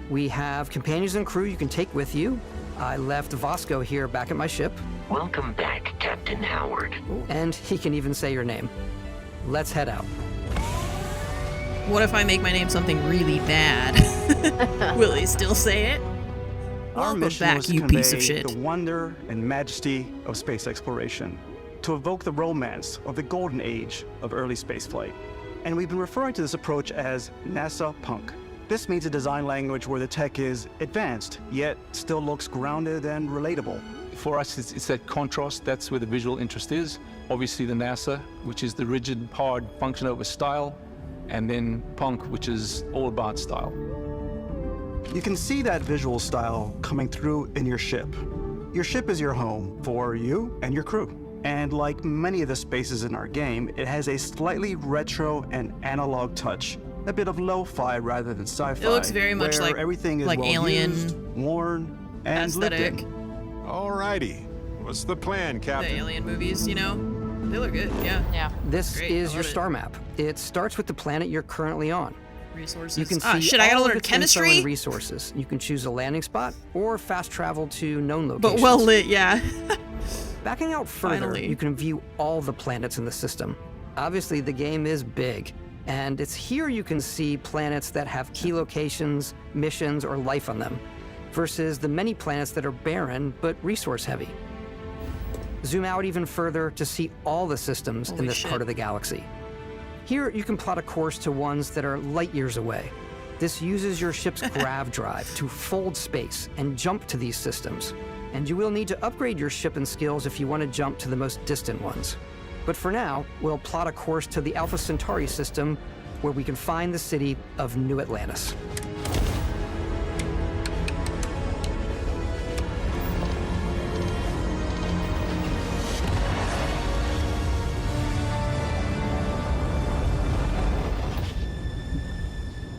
Speaker 15: We have companions and crew you can take with you. I left Vasco here back at my ship.
Speaker 10: Welcome back, Captain Howard.
Speaker 15: And he can even say your name. Let's head out.
Speaker 2: What if I make my name something really bad? Will he still say it?
Speaker 16: Our
Speaker 2: Welcome
Speaker 16: mission
Speaker 2: back,
Speaker 16: was to
Speaker 2: you
Speaker 16: convey
Speaker 2: piece of shit.
Speaker 16: the wonder and majesty of space exploration, to evoke the romance of the golden age of early spaceflight. And we've been referring to this approach as NASA Punk. This means a design language where the tech is advanced, yet still looks grounded and relatable.
Speaker 19: For us, it's that contrast. That's where the visual interest is. Obviously the NASA, which is the rigid, hard function over style, and then Punk, which is all about style.
Speaker 16: You can see that visual style coming through in your ship. Your ship is your home for you and your crew. And like many of the spaces in our game, it has a slightly retro and analog touch. A bit of lo-fi rather than sci-fi.
Speaker 2: It looks very much
Speaker 16: where
Speaker 2: like-
Speaker 16: everything is
Speaker 2: like
Speaker 16: well
Speaker 2: Alien
Speaker 16: used, worn, and lived
Speaker 2: aesthetic.
Speaker 16: in.
Speaker 4: Alrighty. What's the plan, Captain?
Speaker 2: The Alien movies, you know? They look good, yeah.
Speaker 18: Yeah.
Speaker 15: This
Speaker 2: Great,
Speaker 15: is
Speaker 2: I
Speaker 15: your
Speaker 2: love it.
Speaker 15: star map. It starts with the planet you're currently on.
Speaker 2: Resources.
Speaker 15: You can see
Speaker 2: Ah, shit, I gotta
Speaker 15: all of
Speaker 2: learn
Speaker 15: its info
Speaker 2: chemistry?
Speaker 15: and resources. You can choose a landing spot or fast travel to known
Speaker 2: But
Speaker 15: locations.
Speaker 2: well lit, yeah.
Speaker 15: Backing out further,
Speaker 2: Finally.
Speaker 15: you can view all the planets in the system. Obviously, the game is big, and it's here you can see planets that have key locations, missions, or life on them, versus the many planets that are barren but resource-heavy. Zoom out even further to see all the systems in
Speaker 2: Holy
Speaker 15: this
Speaker 2: shit.
Speaker 15: part of the galaxy. Here, you can plot a course to ones that are light years away. This uses your ship's grav drive to fold space and jump to these systems. And you will need to upgrade your ship and skills if you want to jump to the most distant ones. But for now, we'll plot a course to the Alpha Centauri system, where we can find the city of New Atlantis.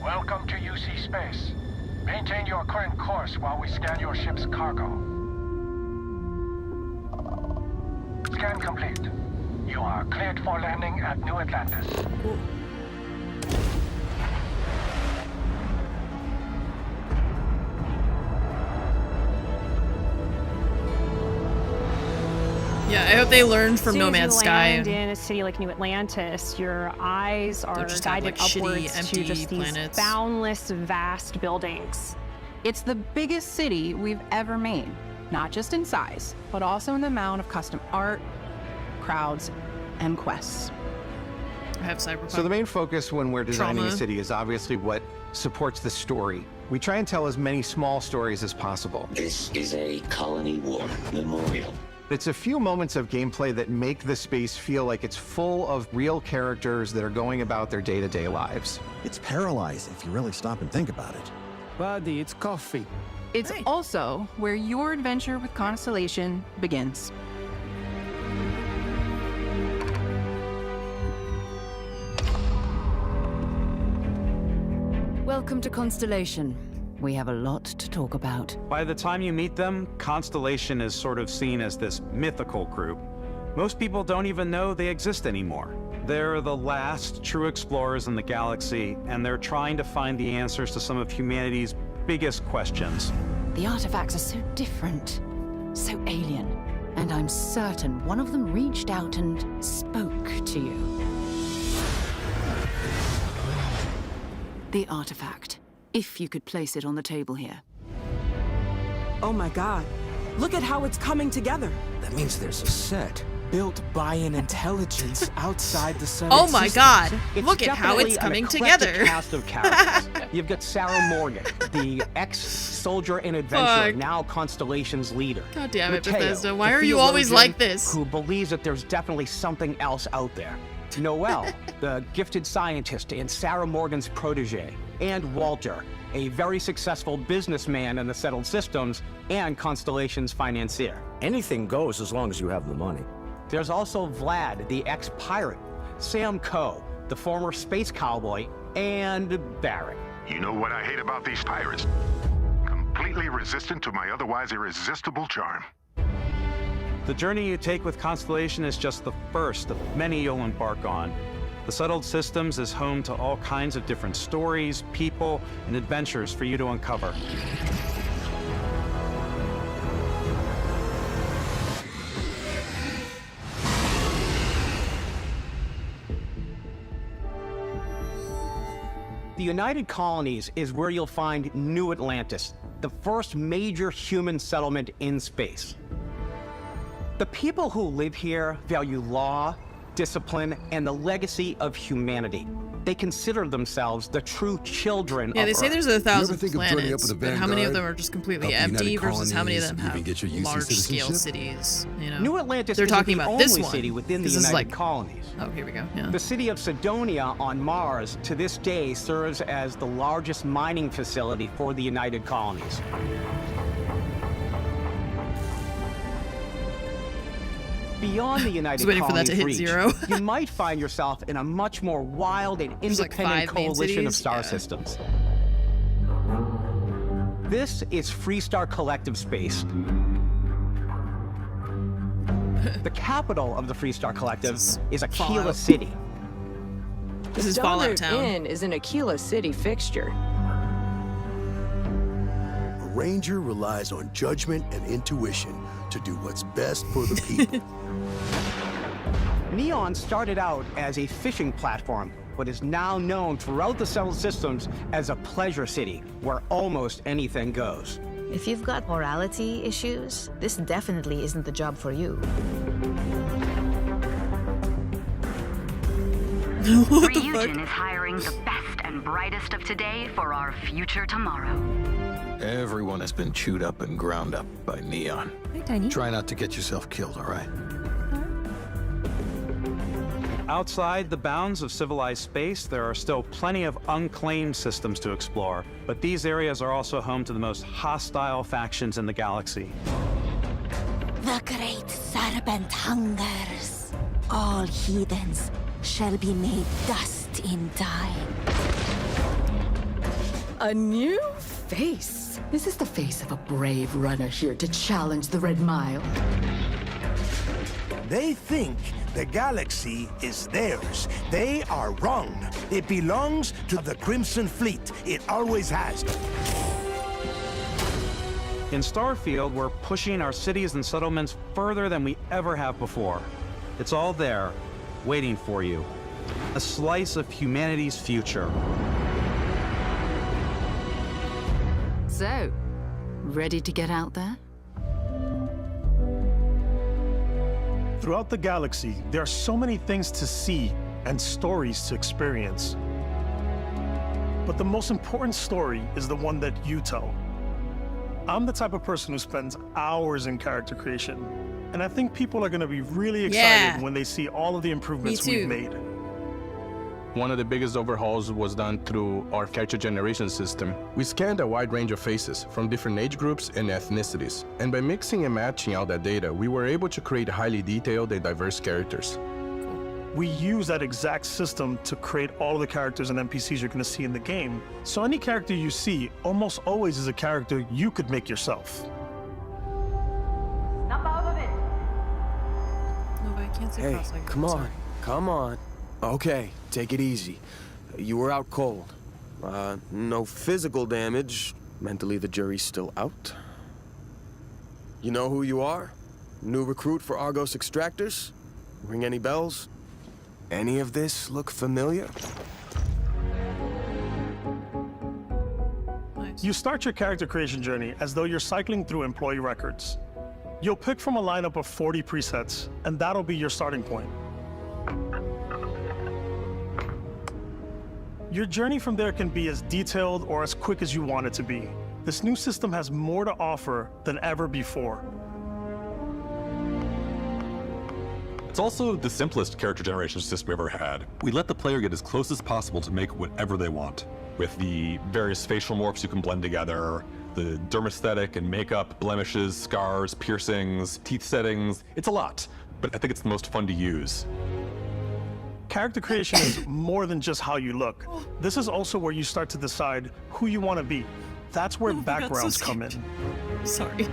Speaker 21: Welcome to UC Space. Maintain your current course while we scan your ship's cargo. Scan complete. You are cleared for landing at New Atlantis.
Speaker 2: Yeah, I hope they learned from
Speaker 22: As
Speaker 2: No
Speaker 22: soon as
Speaker 2: Man's
Speaker 22: you
Speaker 2: Sky.
Speaker 22: land in a city like New Atlantis, your eyes are
Speaker 2: just have,
Speaker 22: guided
Speaker 2: like, shitty,
Speaker 22: upwards to
Speaker 2: empty
Speaker 22: just these
Speaker 2: planets.
Speaker 22: boundless, vast buildings.
Speaker 20: It's the biggest city we've ever made, not just in size, but also in the amount of custom art, crowds, and quests.
Speaker 2: I have Cyberpunk.
Speaker 25: So the main focus when we're designing
Speaker 2: Trauma.
Speaker 25: a city is obviously what supports the story. We try and tell as many small stories as possible.
Speaker 10: This is a colony war memorial.
Speaker 25: It's a few moments of gameplay that make the space feel like it's full of real characters that are going about their day-to-day lives.
Speaker 26: It's paralyzing if you really stop and think about it.
Speaker 16: Buddy, it's coffee.
Speaker 20: It's also where your adventure with Constellation begins.
Speaker 3: Welcome to Constellation. We have a lot to talk about.
Speaker 16: By the time you meet them, Constellation is sort of seen as this mythical group. Most people don't even know they exist anymore. They're the last true explorers in the galaxy, and they're trying to find the answers to some of humanity's biggest questions.
Speaker 3: The artifacts are so different, so alien. And I'm certain one of them reached out and spoke to you. The artifact. If you could place it on the table here.
Speaker 27: Oh my god. Look at how it's coming together.
Speaker 26: That means there's a set.
Speaker 27: Built by an intelligence outside the sun.
Speaker 2: Oh my god,
Speaker 28: It's
Speaker 2: look at how
Speaker 28: definitely
Speaker 2: it's
Speaker 28: an
Speaker 2: coming
Speaker 28: eclectic
Speaker 2: together.
Speaker 28: Cast of characters. You've got Sarah Morgan, the ex-soldier and adventurer,
Speaker 2: Fuck.
Speaker 28: now Constellation's leader.
Speaker 2: God damn it,
Speaker 28: Mateo,
Speaker 2: Bethesda,
Speaker 28: the
Speaker 2: why are you always
Speaker 28: theologian
Speaker 2: like this?
Speaker 28: Who believes that there's definitely something else out there. Noel, the gifted scientist and Sarah Morgan's protege. And Walter, a very successful businessman in the settled systems and Constellation's financier.
Speaker 1: Anything goes as long as you have the money.
Speaker 28: There's also Vlad, the ex-pirate, Sam Coe, the former space cowboy, and Barrett.
Speaker 6: You know what I hate about these pirates? Completely resistant to my otherwise irresistible charm.
Speaker 16: The journey you take with Constellation is just the first of many you'll embark on. The Settled Systems is home to all kinds of different stories, people, and adventures for you to uncover.
Speaker 28: The United Colonies is where you'll find New Atlantis, the first major human settlement in space. The people who live here value law, discipline, and the legacy of humanity. They consider themselves the true children
Speaker 2: Yeah,
Speaker 28: of
Speaker 2: they say
Speaker 28: Earth.
Speaker 2: there's 1,000 planets, but how many of them are just completely empty versus how many of them have large-scale cities? You know,
Speaker 28: New Atlantis
Speaker 2: they're
Speaker 28: isn't
Speaker 2: talking
Speaker 28: the
Speaker 2: about
Speaker 28: only
Speaker 2: this one.
Speaker 28: city within the
Speaker 2: This is
Speaker 28: United
Speaker 2: like
Speaker 28: Colonies.
Speaker 2: Oh, here we go. Yeah.
Speaker 28: The city of Sidonia on Mars to this day serves as the largest mining facility for the United Colonies. Beyond the United
Speaker 2: waiting for that
Speaker 28: Colonies
Speaker 2: to hit
Speaker 28: reach,
Speaker 2: 0.
Speaker 28: you might find yourself in a much more wild and
Speaker 2: There's like
Speaker 28: independent
Speaker 2: 5 main
Speaker 28: coalition of
Speaker 2: cities?
Speaker 28: star
Speaker 2: Yeah.
Speaker 28: systems. This is Freestar Collective Space. The capital of the Freestar Collective is Aquila
Speaker 2: Fallout.
Speaker 28: City.
Speaker 2: This is
Speaker 7: The
Speaker 2: Fallout
Speaker 7: Stoner
Speaker 2: Town.
Speaker 7: Inn is an Aquila City fixture.
Speaker 12: A ranger relies on judgment and intuition to do what's best for the people.
Speaker 28: Neon started out as a fishing platform, but is now known throughout the Settled Systems as a pleasure city where almost anything goes.
Speaker 13: If you've got morality issues, this definitely isn't the job for you.
Speaker 17: Ryujin is hiring the best and brightest of today for our future tomorrow.
Speaker 12: Everyone has been chewed up and ground up by Neon.
Speaker 13: Hey, Tiny.
Speaker 12: Try not to get yourself killed, all right?
Speaker 16: Outside the bounds of civilized space, there are still plenty of unclaimed systems to explore, but these areas are also home to the most hostile factions in the galaxy.
Speaker 23: The great serpent hungers. All heathens shall be made dust in time.
Speaker 24: A new face. This is the face of a brave runner here to challenge the Red Mile.
Speaker 29: They think the galaxy is theirs. They are wrong. It belongs to the Crimson Fleet. It always has.
Speaker 16: In Starfield, we're pushing our cities and settlements further than we ever have before. It's all there, waiting for you. A slice of humanity's future.
Speaker 24: So, ready to get out there?
Speaker 30: Throughout the galaxy, there are so many things to see and stories to experience. But the most important story is the one that you tell. I'm the type of person who spends hours in character creation, and I think people are going to be really excited when they see all of the improvements we've made.
Speaker 19: One of the biggest overhauls was done through our character generation system. We scanned a wide range of faces from different age groups and ethnicities. And by mixing and matching all that data, we were able to create highly detailed and diverse characters.
Speaker 30: We use that exact system to create all of the characters and NPCs you're going to see in the game. So any character you see almost always is a character you could make yourself.
Speaker 18: Snap out of it.
Speaker 2: No, but I can't see
Speaker 31: Hey,
Speaker 2: cross-legged.
Speaker 31: come on, come on. Okay, take it easy. You were out cold. No physical damage. Mentally, the jury's still out. You know who you are? New recruit for Argos Extractors? Ring any bells? Any of this look familiar?
Speaker 30: You start your character creation journey as though you're cycling through employee records. You'll pick from a lineup of 40 presets, and that'll be your starting point. Your journey from there can be as detailed or as quick as you want it to be. This new system has more to offer than ever before.
Speaker 31: It's also the simplest character generation system we ever had. We let the player get as close as possible to make whatever they want. With the various facial morphs you can blend together,
Speaker 4: the dermesthetic and makeup, blemishes, scars, piercings, teeth settings. It's a lot, but I think it's the most fun to use.
Speaker 30: Character creation is more than just how you look. This is also where you start to decide who you want to be. That's where backgrounds come in.
Speaker 2: Sorry.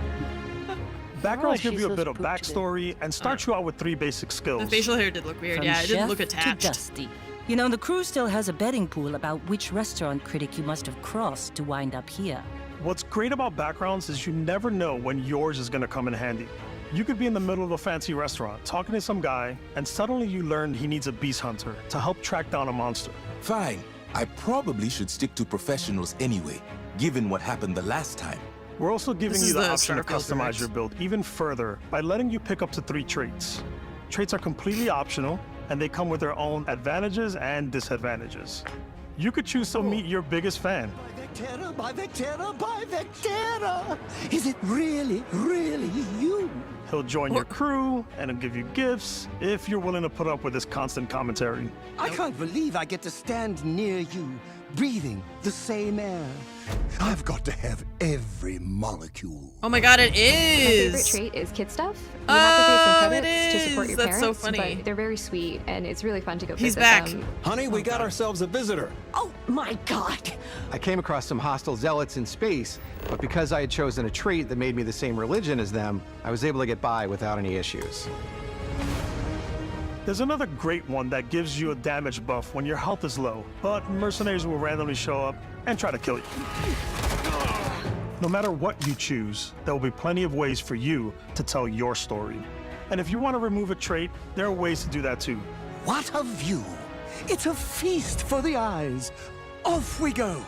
Speaker 30: Backgrounds give you a bit of backstory and start you out with 3 basic skills.
Speaker 2: The facial hair did look weird.
Speaker 5: From
Speaker 2: Yeah, it didn't
Speaker 5: chef
Speaker 2: look
Speaker 5: to
Speaker 2: attached.
Speaker 5: dusty. You know, the crew still has a betting pool about which restaurant critic you must have crossed to wind up here.
Speaker 30: What's great about backgrounds is you never know when yours is going to come in handy. You could be in the middle of a fancy restaurant talking to some guy, and suddenly you learn he needs a beast hunter to help track down a monster.
Speaker 8: Fine. I probably should stick to professionals anyway, given what happened the last time.
Speaker 30: We're also giving
Speaker 2: This
Speaker 30: you
Speaker 2: is
Speaker 30: the
Speaker 2: the
Speaker 30: option to
Speaker 2: Starfield
Speaker 30: customize
Speaker 2: direct.
Speaker 30: your build even further by letting you pick up to 3 traits. Traits are completely optional, and they come with their own advantages and disadvantages. You could choose to meet your biggest fan.
Speaker 9: Vectera, by Vectera, by Vectera! Is it really, really you?
Speaker 30: He'll join your crew, and he'll give you gifts if you're willing to put up with his constant commentary.
Speaker 9: I can't believe I get to stand near you, breathing the same air. I've got to have every molecule.
Speaker 2: Oh my god, it
Speaker 10: My favorite
Speaker 2: is!
Speaker 10: trait is kid stuff. You have to pay some
Speaker 2: it
Speaker 10: credits to support
Speaker 2: is.
Speaker 10: your
Speaker 2: That's so
Speaker 10: parents,
Speaker 2: funny.
Speaker 10: but they're very sweet, and it's really fun to go
Speaker 2: He's
Speaker 10: visit
Speaker 2: back.
Speaker 10: them.
Speaker 26: Honey, we got ourselves a visitor.
Speaker 10: Oh my god!
Speaker 28: I came across some hostile zealots in space, but because I had chosen a trait that made me the same religion as them, I was able to get by without any issues.
Speaker 30: There's another great one that gives you a damage buff when your health is low, but mercenaries will randomly show up and try to kill you. No matter what you choose, there will be plenty of ways for you to tell your story. And if you want to remove a trait, there are ways to do that too.
Speaker 9: What a view! It's a feast for the eyes. Off we go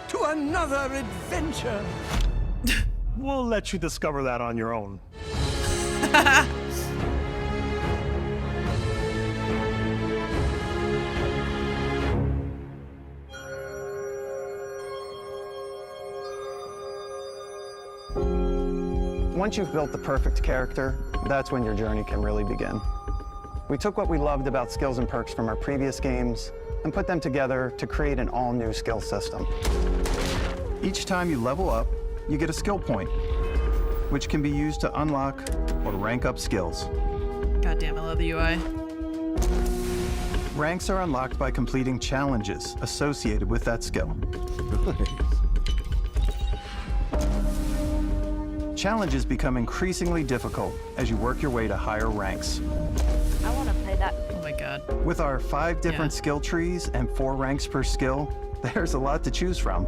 Speaker 9: to another adventure.
Speaker 30: We'll let you discover that on your own.
Speaker 16: Once you've built the perfect character, that's when your journey can really begin. We took what we loved about skills and perks from our previous games and put them together to create an all-new skill system. Each time you level up, you get a skill point, which can be used to unlock or rank up skills.
Speaker 2: God damn, I love the UI.
Speaker 16: Ranks are unlocked by completing challenges associated with that skill. Challenges become increasingly difficult as you work your way to higher ranks.
Speaker 18: I want to play that.
Speaker 2: Oh my god.
Speaker 16: With our 5 different skill trees and 4 ranks per skill, there's a lot to choose from.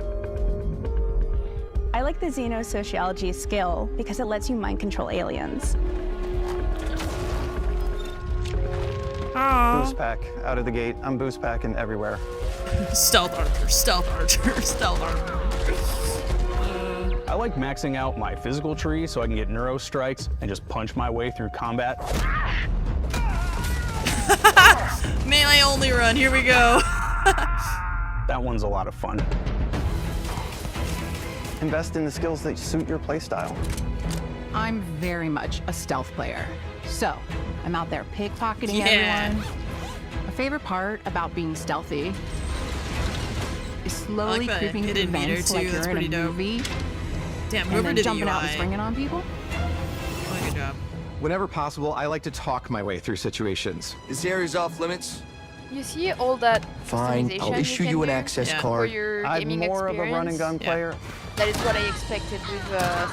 Speaker 31: I like the xenosociology skill because it lets you mind control aliens.
Speaker 16: Boost pack out of the gate. I'm boost packing everywhere.
Speaker 2: Stealth archer, stealth archer, stealth archer.
Speaker 11: I like maxing out my physical tree so I can get neuro strikes and just punch my way through combat.
Speaker 2: Melee only run, here we go.
Speaker 11: That one's a lot of fun.
Speaker 16: Invest in the skills that suit your playstyle.
Speaker 7: I'm very much a stealth player. So, I'm out there pickpocketing everyone. My favorite part about being stealthy is slowly
Speaker 2: I like the
Speaker 7: creeping through
Speaker 2: hidden meter
Speaker 7: vents
Speaker 2: too,
Speaker 7: like
Speaker 2: that's
Speaker 7: you're in
Speaker 2: pretty
Speaker 7: a
Speaker 2: dope.
Speaker 7: movie.
Speaker 2: Damn,
Speaker 7: and
Speaker 2: whoever
Speaker 7: then
Speaker 2: did the
Speaker 7: jumping out and
Speaker 2: UI.
Speaker 7: springing on people.
Speaker 2: Oh, good job.
Speaker 28: Whenever possible, I like to talk my way through situations.
Speaker 14: This area's off limits.
Speaker 18: You see all that
Speaker 14: Fine, I'll
Speaker 18: customization
Speaker 14: issue
Speaker 18: can
Speaker 14: you an
Speaker 18: do
Speaker 14: access
Speaker 18: for
Speaker 14: card.
Speaker 18: your
Speaker 16: I'm
Speaker 18: gaming
Speaker 16: more of a run and gun
Speaker 18: experience?
Speaker 16: player.
Speaker 18: That is what I expected with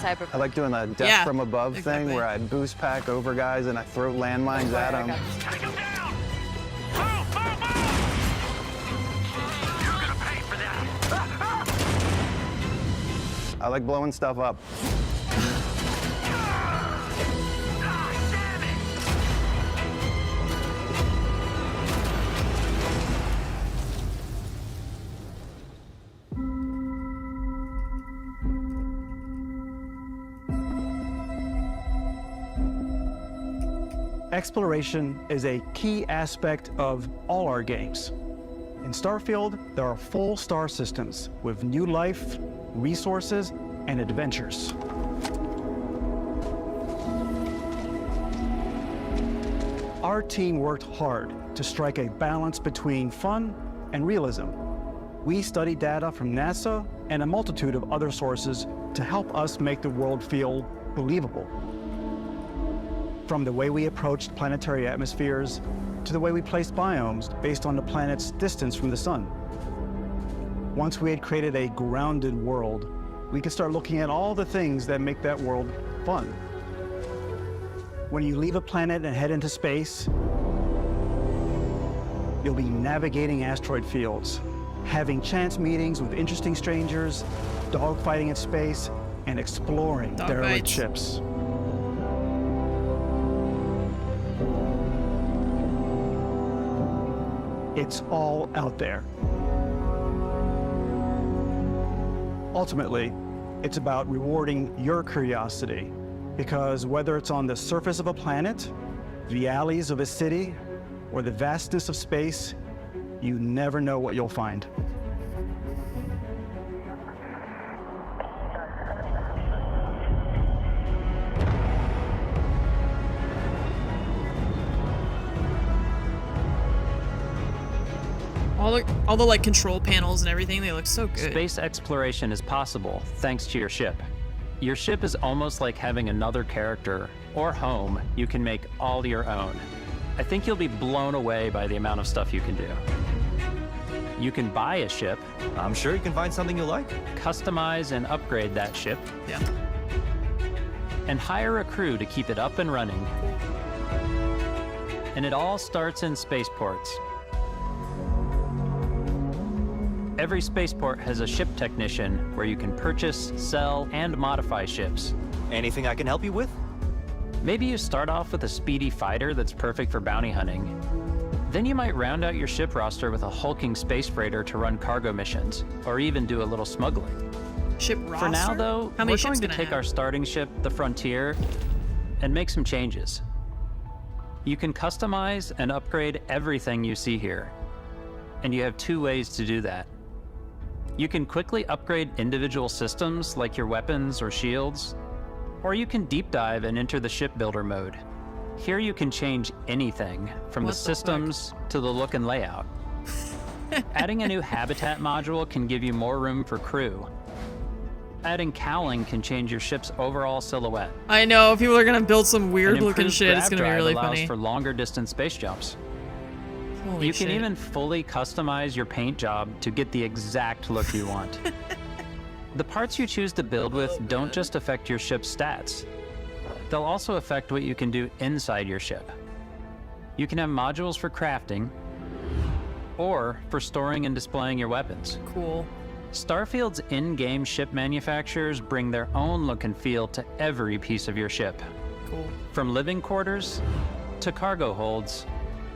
Speaker 18: Cyberpunk.
Speaker 16: I like doing the death from above thing where I boost pack over guys and I throw landmines at them. I like blowing stuff up. Exploration is a key aspect of all our games. In Starfield, there are full star systems with new life, resources, and adventures. Our team worked hard to strike a balance between fun and realism. We studied data from NASA, and a multitude of other sources to help us make the world feel believable. From the way we approached planetary atmospheres to the way we placed biomes based on the planet's distance from the sun. Once we had created a grounded world, we could start looking at all the things that make that world fun. When you leave a planet and head into space, you'll be navigating asteroid fields, having chance meetings with interesting strangers, dogfighting in space, and exploring derelict ships. It's all out there. Ultimately, it's about rewarding your curiosity, because whether it's on the surface of a planet, the alleys of a city, or the vastness of space, you never know what you'll find.
Speaker 2: All the like control panels and everything, they look so good.
Speaker 1: Space exploration is possible thanks to your ship. Your ship is almost like having another character or home you can make all your own. I think you'll be blown away by the amount of stuff you can do. You can buy a ship.
Speaker 14: I'm sure you can find something you like.
Speaker 1: Customize and upgrade that ship.
Speaker 2: Yeah.
Speaker 1: And hire a crew to keep it up and running. And it all starts in spaceports. Every spaceport has a ship technician where you can purchase, sell, and modify ships.
Speaker 14: Anything I can help you with?
Speaker 1: Maybe you start off with a speedy fighter that's perfect for bounty hunting. Then you might round out your ship roster with a hulking space freighter to run cargo missions, or even do a little smuggling.
Speaker 2: Ship roster?
Speaker 1: For now, though,
Speaker 2: How many
Speaker 1: we're going to
Speaker 2: ships
Speaker 1: take
Speaker 2: gonna
Speaker 1: our starting ship, the Frontier, and make some changes. You can customize and upgrade everything you see here, and you have two ways to do that. You can quickly upgrade individual systems like your weapons or shields, or you can deep dive and enter the shipbuilder mode. Here you can change anything from the systems to the look and layout. Adding a new habitat module can give you more room for crew. Adding cowling can change your ship's overall silhouette.
Speaker 2: I know, people are gonna build some weird
Speaker 1: An
Speaker 2: looking
Speaker 1: improved
Speaker 2: shit. It's
Speaker 1: grav
Speaker 2: gonna be
Speaker 1: drive
Speaker 2: really
Speaker 1: allows
Speaker 2: funny.
Speaker 1: for longer distance space jumps.
Speaker 2: Holy
Speaker 1: You
Speaker 2: shit.
Speaker 1: can even fully customize your paint job to get the exact look you want. The parts you choose to build with don't just affect your ship's stats. They'll also affect what you can do inside your ship. You can have modules for crafting, or for storing and displaying your weapons.
Speaker 2: Cool.
Speaker 1: Starfield's in-game ship manufacturers bring their own look and feel to every piece of your ship.
Speaker 2: Cool.
Speaker 1: From living quarters to cargo holds,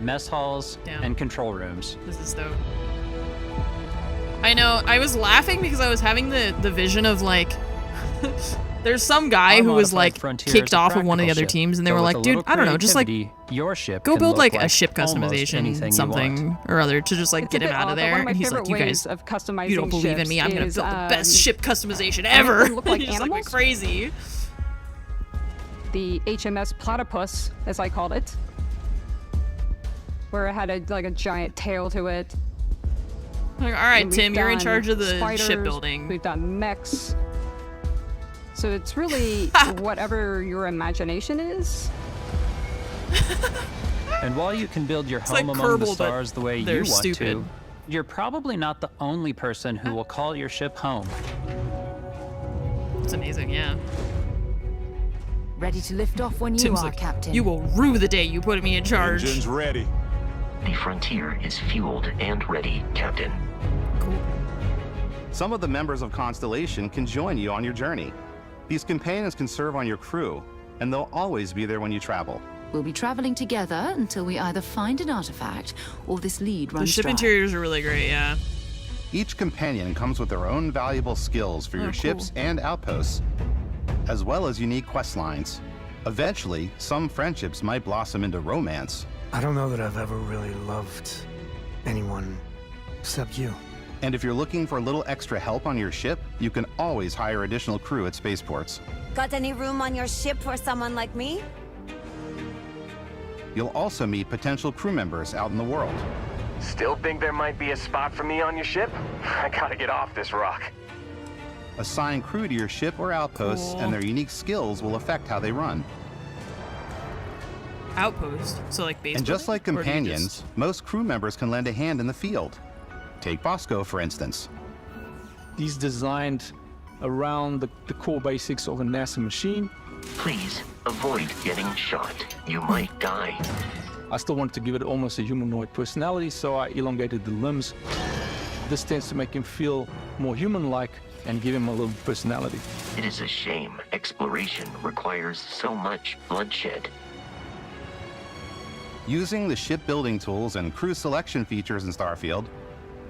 Speaker 1: mess halls, and control rooms.
Speaker 2: This is dope. I know, I was laughing because I was having the vision of like, there's some guy who was like kicked off of one of the other teams and they were like, dude, I don't know, just like
Speaker 1: your ship
Speaker 2: go
Speaker 1: can
Speaker 2: build
Speaker 1: look
Speaker 2: like a ship customization something or other to just like get him out of there. And he's like, you guys,
Speaker 7: of customizing
Speaker 2: you don't believe in me, I'm gonna
Speaker 7: ships
Speaker 2: build the
Speaker 7: is,
Speaker 2: best ship customization ever.
Speaker 7: Look like
Speaker 2: He just, like, went
Speaker 7: animals.
Speaker 2: crazy.
Speaker 7: The HMS Platypus, as I called it, where it had a giant tail to it.
Speaker 2: Like, all right,
Speaker 7: And
Speaker 2: Tim,
Speaker 7: we've
Speaker 2: you're in
Speaker 7: done
Speaker 2: charge of the
Speaker 7: spiders,
Speaker 2: shipbuilding.
Speaker 7: We've done mechs. So it's really whatever your imagination is.
Speaker 1: And while you can build your
Speaker 2: It's
Speaker 1: home
Speaker 2: like
Speaker 1: among the
Speaker 2: Kerbal, but
Speaker 1: stars the way you
Speaker 2: they're
Speaker 1: want
Speaker 2: stupid.
Speaker 1: to, you're probably not the only person who will call your ship home.
Speaker 2: It's amazing, yeah.
Speaker 23: Ready to lift off when you
Speaker 2: Tim's
Speaker 23: are,
Speaker 2: like,
Speaker 23: Captain.
Speaker 2: you will rue the day you put me in charge.
Speaker 3: Engine's ready.
Speaker 6: The Frontier is fueled and ready, Captain.
Speaker 2: Cool.
Speaker 13: Some of the members of Constellation can join you on your journey. These companions can serve on your crew, and they'll always be there when you travel.
Speaker 23: We'll be traveling together until we either find an artifact or this lead
Speaker 2: The
Speaker 23: runs
Speaker 2: ship
Speaker 23: dry.
Speaker 2: interiors are really great, yeah.
Speaker 13: Each companion comes with their own valuable skills for your
Speaker 2: cool.
Speaker 13: ships and outposts, as well as unique quest lines. Eventually, some friendships might blossom into romance.
Speaker 12: I don't know that I've ever really loved anyone except you.
Speaker 13: And if you're looking for a little extra help on your ship, you can always hire additional crew at spaceports.
Speaker 23: Got any room on your ship for someone like me?
Speaker 13: You'll also meet potential crew members out in the world.
Speaker 15: Still think there might be a spot for me on your ship? I gotta get off this rock.
Speaker 13: Assign crew to your ship or outposts, and their unique skills will affect how they run.
Speaker 2: Outpost? So like base
Speaker 13: And just
Speaker 2: building?
Speaker 13: like
Speaker 2: Or do you
Speaker 13: companions, most crew members can lend a hand in the field. Take Bosco, for instance.
Speaker 11: He's designed around the core basics of a NASA machine.
Speaker 6: Please avoid getting shot. You might die.
Speaker 11: I still wanted to give it almost a humanoid personality, so I elongated the limbs. This tends to make him feel more human-like and give him a little personality.
Speaker 6: It is a shame exploration requires so much bloodshed.
Speaker 13: Using the shipbuilding tools and crew selection features in Starfield,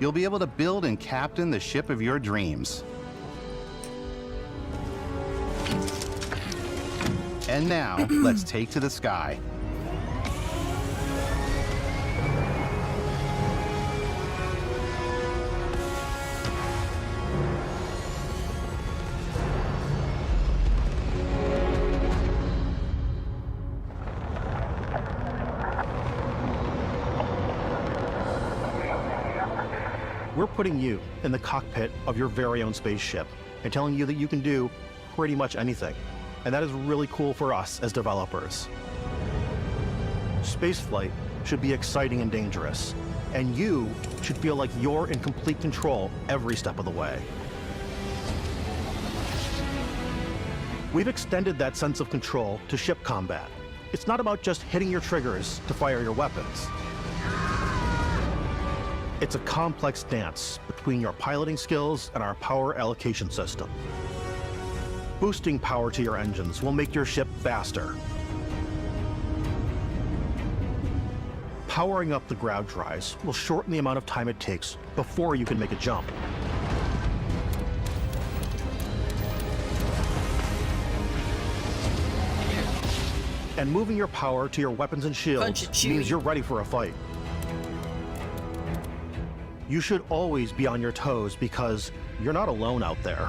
Speaker 13: you'll be able to build and captain the ship of your dreams. And now, let's take to the sky.
Speaker 16: We're putting you in the cockpit of your very own spaceship and telling you that you can do pretty much anything. And that is really cool for us as developers. Spaceflight should be exciting and dangerous, and you should feel like you're in complete control every step of the way. We've extended that sense of control to ship combat. It's not about just hitting your triggers to fire your weapons. It's a complex dance between your piloting skills and our power allocation system. Boosting power to your engines will make your ship faster. Powering up the ground drives will shorten the amount of time it takes before you can make a jump. And moving your power to your weapons and shields means you're ready for a fight. You should always be on your toes because you're not alone out there.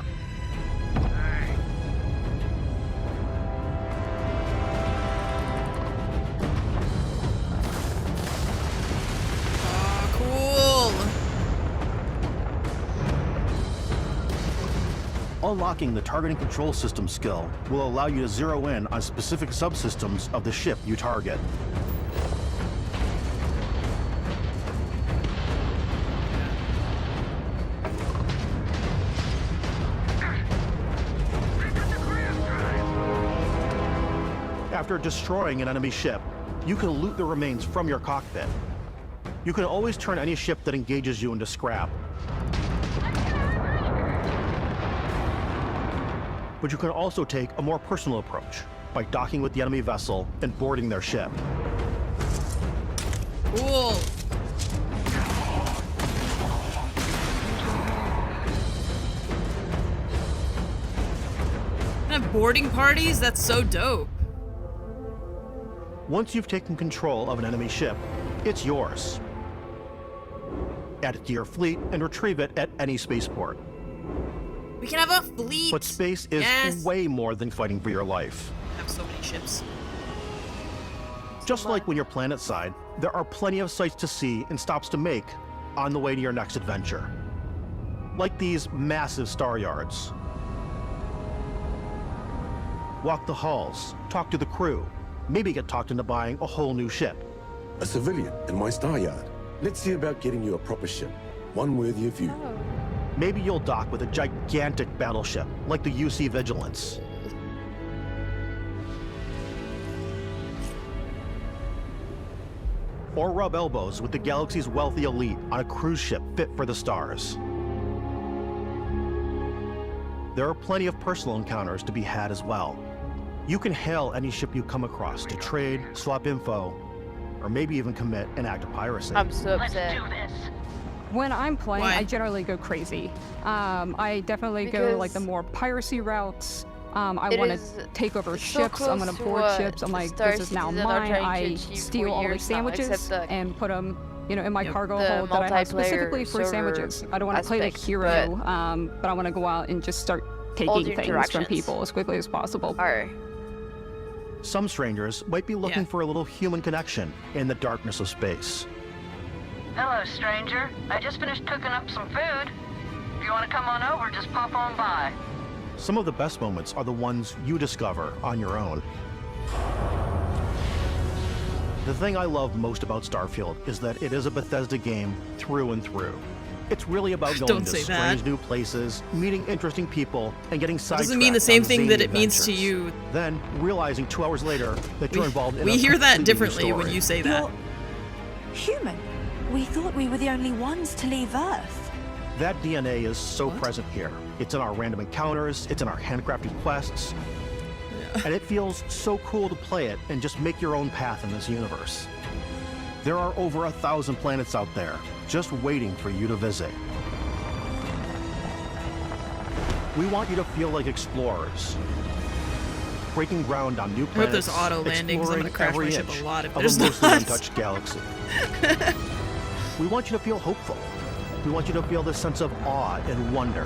Speaker 2: Cool.
Speaker 16: Unlocking the targeting control system skill will allow you to zero in on specific subsystems of the ship you target. After destroying an enemy ship, you can loot the remains from your cockpit. You can always turn any ship that engages you into scrap. But you can also take a more personal approach by docking with the enemy vessel and boarding their ship.
Speaker 2: Cool. And have boarding parties? That's so dope.
Speaker 16: Once you've taken control of an enemy ship, it's yours. Add it to your fleet and retrieve it at any spaceport.
Speaker 2: We can have a fleet.
Speaker 16: But space is way more than fighting for your life.
Speaker 2: I have so many ships.
Speaker 16: Just like when you're planetside, there are plenty of sights to see and stops to make on the way to your next adventure. Like these massive star yards. Walk the halls, talk to the crew, maybe get talked into buying a whole new ship.
Speaker 12: A civilian in my star yard. Let's see about getting you a proper ship, one worthy of you.
Speaker 16: Maybe you'll dock with a gigantic battleship, like the UC Vigilance. Or rub elbows with the galaxy's wealthy elite on a cruise ship fit for the stars. There are plenty of personal encounters to be had as well. You can hail any ship you come across to trade, swap info, or maybe even commit an act of piracy.
Speaker 18: I'm so upset.
Speaker 7: When I'm playing,
Speaker 2: Why?
Speaker 7: I generally go crazy. I definitely go like the more piracy routes. I want to take over ships. I'm going to board ships. I'm like, this is now mine. I steal all the sandwiches and put them, you know, in my cargo hold that I have specifically for sandwiches. I don't want to play like hero, but I want to go out and just start taking things from people as quickly as possible.
Speaker 16: Some strangers might be looking for a little human connection in the darkness of space.
Speaker 3: Hello, stranger. I just finished cooking up some food. If you want to come on over, just pop on by.
Speaker 30: Some of the best moments are the ones you discover on your own. The thing I love most about Starfield is that it is a Bethesda game through and through. It's really about going to strange new places, meeting interesting people, and getting sidetracked.
Speaker 2: Doesn't mean the same thing that it
Speaker 30: adventures.
Speaker 2: means to you.
Speaker 30: Then realizing 2 hours later that you're involved in a
Speaker 2: We hear that
Speaker 30: completely new
Speaker 2: differently when
Speaker 30: story.
Speaker 2: you say that.
Speaker 3: Human? We thought we were the only ones to leave Earth.
Speaker 30: That DNA is so present here. It's in our random encounters, it's in our handcrafted quests, and it feels so cool to play it and just make your own path in this universe. There are over 1,000 planets out there, just waiting for you to visit. We want you to feel like explorers, breaking ground on new
Speaker 2: I hope
Speaker 30: planets,
Speaker 2: there's auto landings. I'm gonna crash my ship a lot if
Speaker 30: of
Speaker 2: there's
Speaker 30: a mostly
Speaker 2: not.
Speaker 30: untouched galaxy. We want you to feel hopeful. We want you to feel this sense of awe and wonder.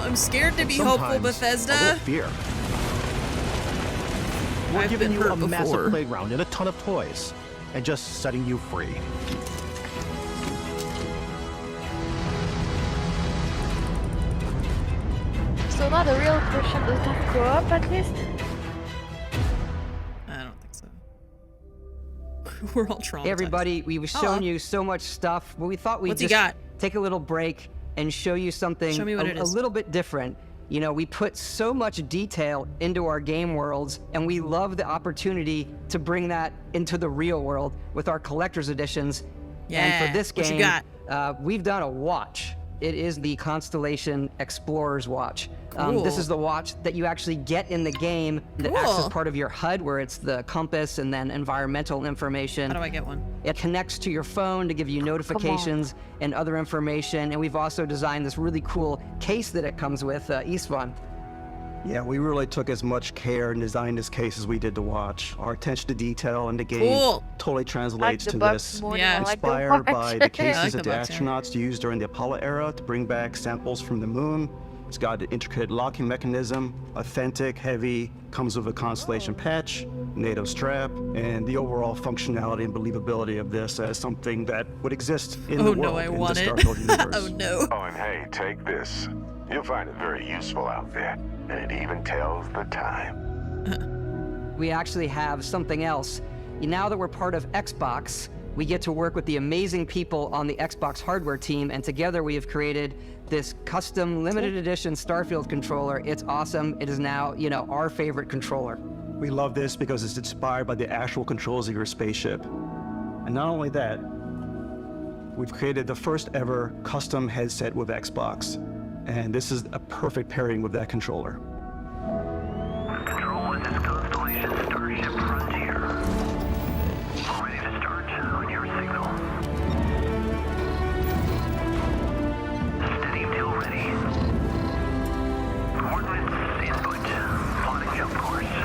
Speaker 2: I'm scared to be hopeful,
Speaker 30: Sometimes
Speaker 2: Bethesda.
Speaker 30: a little fear. We're
Speaker 2: I've
Speaker 30: giving
Speaker 2: been
Speaker 30: you
Speaker 2: hurt
Speaker 30: a massive
Speaker 2: before.
Speaker 30: playground and a ton of toys, and just setting you free.
Speaker 18: So now the real question, does that grow up at least?
Speaker 2: I don't think so. We're all traumatized.
Speaker 15: Hey everybody, we've shown you so much stuff, but we thought we'd
Speaker 2: What's he
Speaker 15: just
Speaker 2: got?
Speaker 15: take a little break and show you something
Speaker 2: Show me what it
Speaker 15: a
Speaker 2: is.
Speaker 15: little bit different. You know, we put so much detail into our game worlds, and we love the opportunity to bring that into the real world with our collector's editions.
Speaker 2: Yeah,
Speaker 15: and for this
Speaker 2: what you
Speaker 15: game,
Speaker 2: got?
Speaker 15: we've done a watch. It is the Constellation Explorer's Watch.
Speaker 2: Cool.
Speaker 15: This is the watch that you actually get in the game that acts as
Speaker 2: Cool.
Speaker 15: part of your HUD, where it's the compass and then environmental information.
Speaker 2: How do I get one?
Speaker 15: It connects to your phone to give you notifications and other information. And we've also designed this really cool case that it comes with, Istvan.
Speaker 16: Yeah, we really took as much care in designing this case as we did the watch. Our attention to detail in the game
Speaker 2: Cool.
Speaker 16: totally translates
Speaker 18: the
Speaker 16: to
Speaker 18: box
Speaker 16: this.
Speaker 18: more than I like the
Speaker 16: Inspired by
Speaker 18: watch.
Speaker 16: the
Speaker 18: I
Speaker 16: cases
Speaker 18: like
Speaker 16: that
Speaker 18: the
Speaker 16: the
Speaker 18: box, yeah.
Speaker 16: astronauts used during the Apollo era to bring back samples from the moon. It's got an intricate locking mechanism, authentic, heavy, comes with a Constellation patch, NATO strap, and the overall functionality and believability of this as something that would exist in the
Speaker 2: Oh
Speaker 16: world
Speaker 2: no, I
Speaker 16: in
Speaker 2: want
Speaker 16: the
Speaker 2: it.
Speaker 16: Starfield universe.
Speaker 2: Oh no.
Speaker 17: Oh, and hey, take this. You'll find it very useful out there, and it even tells the time.
Speaker 15: We actually have something else. Now that we're part of Xbox, we get to work with the amazing people on the Xbox hardware team, and together we have created this custom limited edition Starfield controller. It's awesome. It is now, you know, our favorite controller.
Speaker 16: We love this because it's inspired by the actual controls of your spaceship. And not only that, we've created the first ever custom headset with Xbox. And this is a perfect pairing with that controller.
Speaker 17: Control, this is Constellation Starship Frontier. Ready to start on your signal. Steady till ready. Coordinates input. Plotting jump course.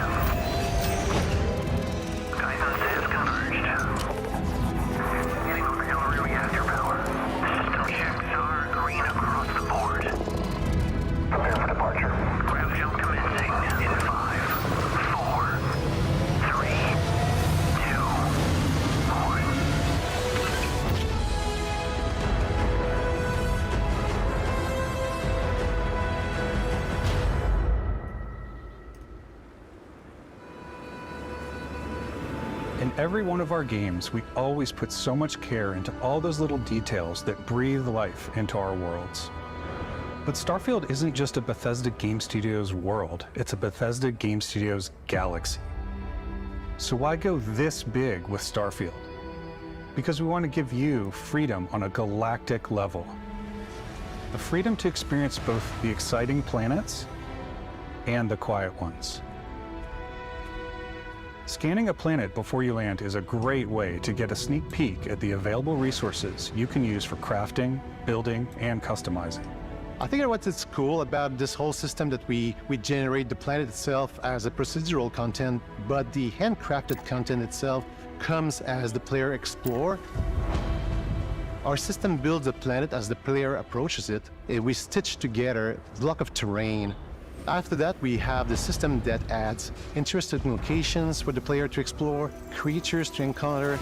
Speaker 17: Guidance has converged. Getting auxiliary reactor power. System checks are green across the board. Prepare for departure. Ground jump commencing in 5, 4, 3, 2, 1.
Speaker 19: In every one of our games, we always put so much care into all those little details that breathe life into our worlds. But Starfield isn't just a Bethesda Game Studios world, it's a Bethesda Game Studios galaxy. So why go this big with Starfield? Because we want to give you freedom on a galactic level. The freedom to experience both the exciting planets and the quiet ones. Scanning a planet before you land is a great way to get a sneak peek at the available resources you can use for crafting, building, and customizing.
Speaker 20: I think what's cool about this whole system that we generate the planet itself as a procedural content, but the handcrafted content itself comes as the player explore. Our system builds a planet as the player approaches it. We stitch together a block of terrain. After that, we have the system that adds interesting locations for the player to explore, creatures to encounter,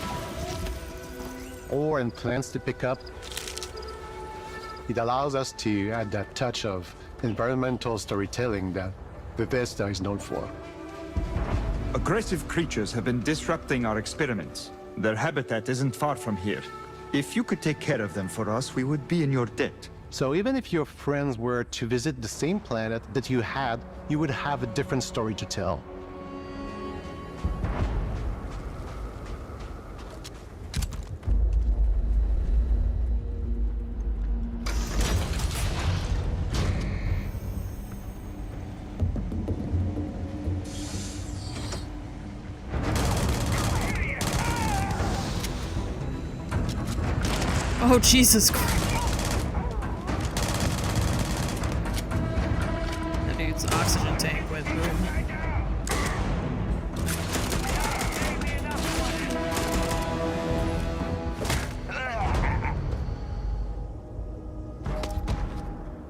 Speaker 20: ore and plants to pick up. It allows us to add that touch of environmental storytelling that Bethesda is known for.
Speaker 4: Aggressive creatures have been disrupting our experiments. Their habitat isn't far from here. If you could take care of them for us, we would be in your debt.
Speaker 20: So even if your friends were to visit the same planet that you had, you would have a different story to tell.
Speaker 2: Oh, Jesus Christ. That dude's oxygen tank went boom.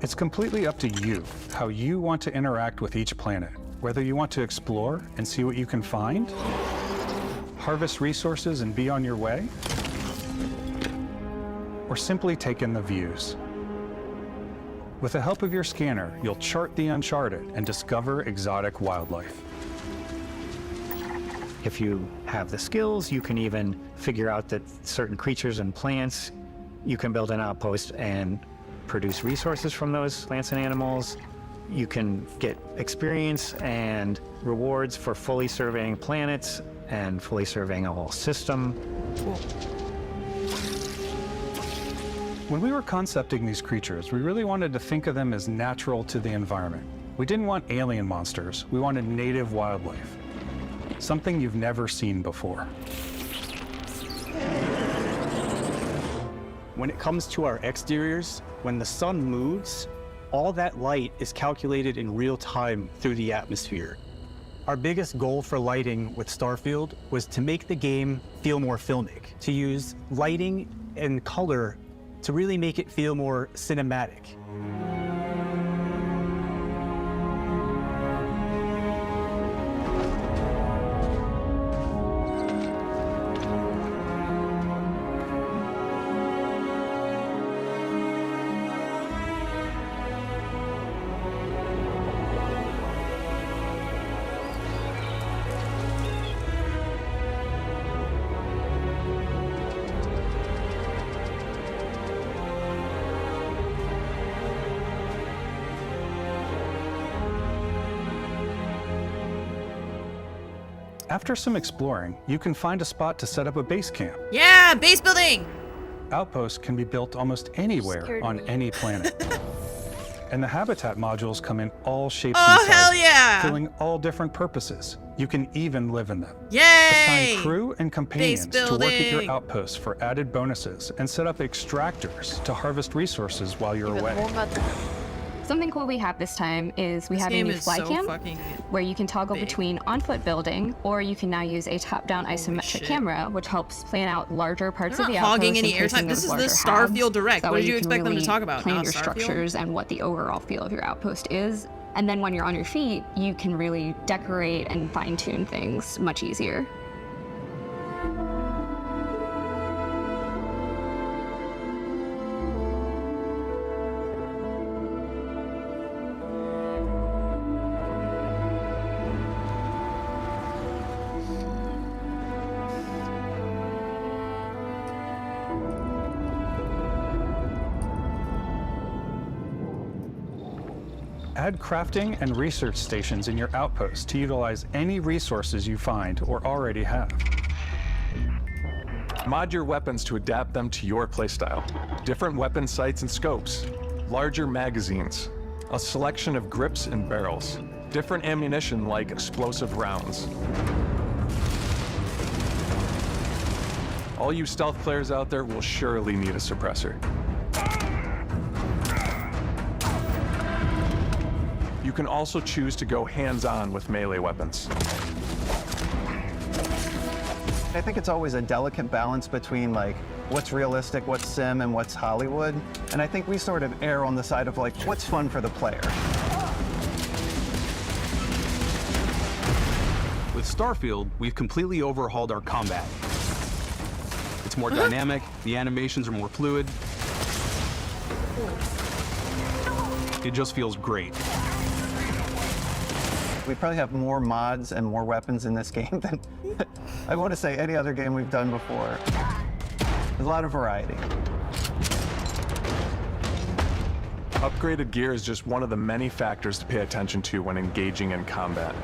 Speaker 19: It's completely up to you how you want to interact with each planet. Whether you want to explore and see what you can find, harvest resources and be on your way, or simply take in the views. With the help of your scanner, you'll chart the uncharted and discover exotic wildlife.
Speaker 5: If you have the skills, you can even figure out that certain creatures and plants, you can build an outpost and produce resources from those plants and animals. You can get experience and rewards for fully surveying planets and fully surveying a whole system.
Speaker 2: Cool.
Speaker 19: When we were concepting these creatures, we really wanted to think of them as natural to the environment. We didn't want alien monsters, we wanted native wildlife. Something you've never seen before.
Speaker 16: When it comes to our exteriors, when the sun moves, all that light is calculated in real time through the atmosphere. Our biggest goal for lighting with Starfield was to make the game feel more filmic, to use lighting and color to really make it feel more cinematic.
Speaker 19: After some exploring, you can find a spot to set up a base camp.
Speaker 2: Yeah, base building!
Speaker 19: Outposts can be built almost anywhere on any planet. And the habitat modules come in all shapes and sizes,
Speaker 2: hell yeah!
Speaker 19: filling all different purposes. You can even live in them.
Speaker 2: Yay!
Speaker 19: Assign crew and companions
Speaker 2: Base
Speaker 19: to work at your
Speaker 2: building.
Speaker 19: outposts for added bonuses, and set up extractors to harvest resources while you're away.
Speaker 8: Something cool we have this time is we have a new fly cam where you can toggle between on-foot building, or you can now use a top-down isometric camera, which helps plan out larger parts of the outpost.
Speaker 2: Hogging any
Speaker 8: and
Speaker 2: airtime.
Speaker 8: placing
Speaker 2: This
Speaker 8: those
Speaker 2: is the
Speaker 8: larger
Speaker 2: Starfield
Speaker 8: halves.
Speaker 2: Direct.
Speaker 8: That
Speaker 2: What
Speaker 8: way
Speaker 2: did you
Speaker 8: can
Speaker 2: expect them to
Speaker 8: really
Speaker 2: talk about?
Speaker 8: Plan
Speaker 2: Not
Speaker 8: your
Speaker 2: Starfield?
Speaker 8: structures and what the overall feel of your outpost is. And then when you're on your feet, you can really decorate and fine-tune things much easier.
Speaker 19: Add crafting and research stations in your outpost to utilize any resources you find or already have.
Speaker 10: Mod your weapons to adapt them to your playstyle. Different weapon sights and scopes, larger magazines, a selection of grips and barrels, different ammunition like explosive rounds. All you stealth players out there will surely need a suppressor. You can also choose to go hands-on with melee weapons.
Speaker 21: I think it's always a delicate balance between like what's realistic, what's sim, and what's Hollywood. And I think we sort of err on the side of like what's fun for the player.
Speaker 22: With Starfield, we've completely overhauled our combat. It's more dynamic, the animations are more fluid. It just feels great.
Speaker 21: We probably have more mods and more weapons in this game than I want to say any other game we've done before. There's a lot of variety.
Speaker 10: Upgraded gear is just one of the many factors to pay attention to when engaging in combat.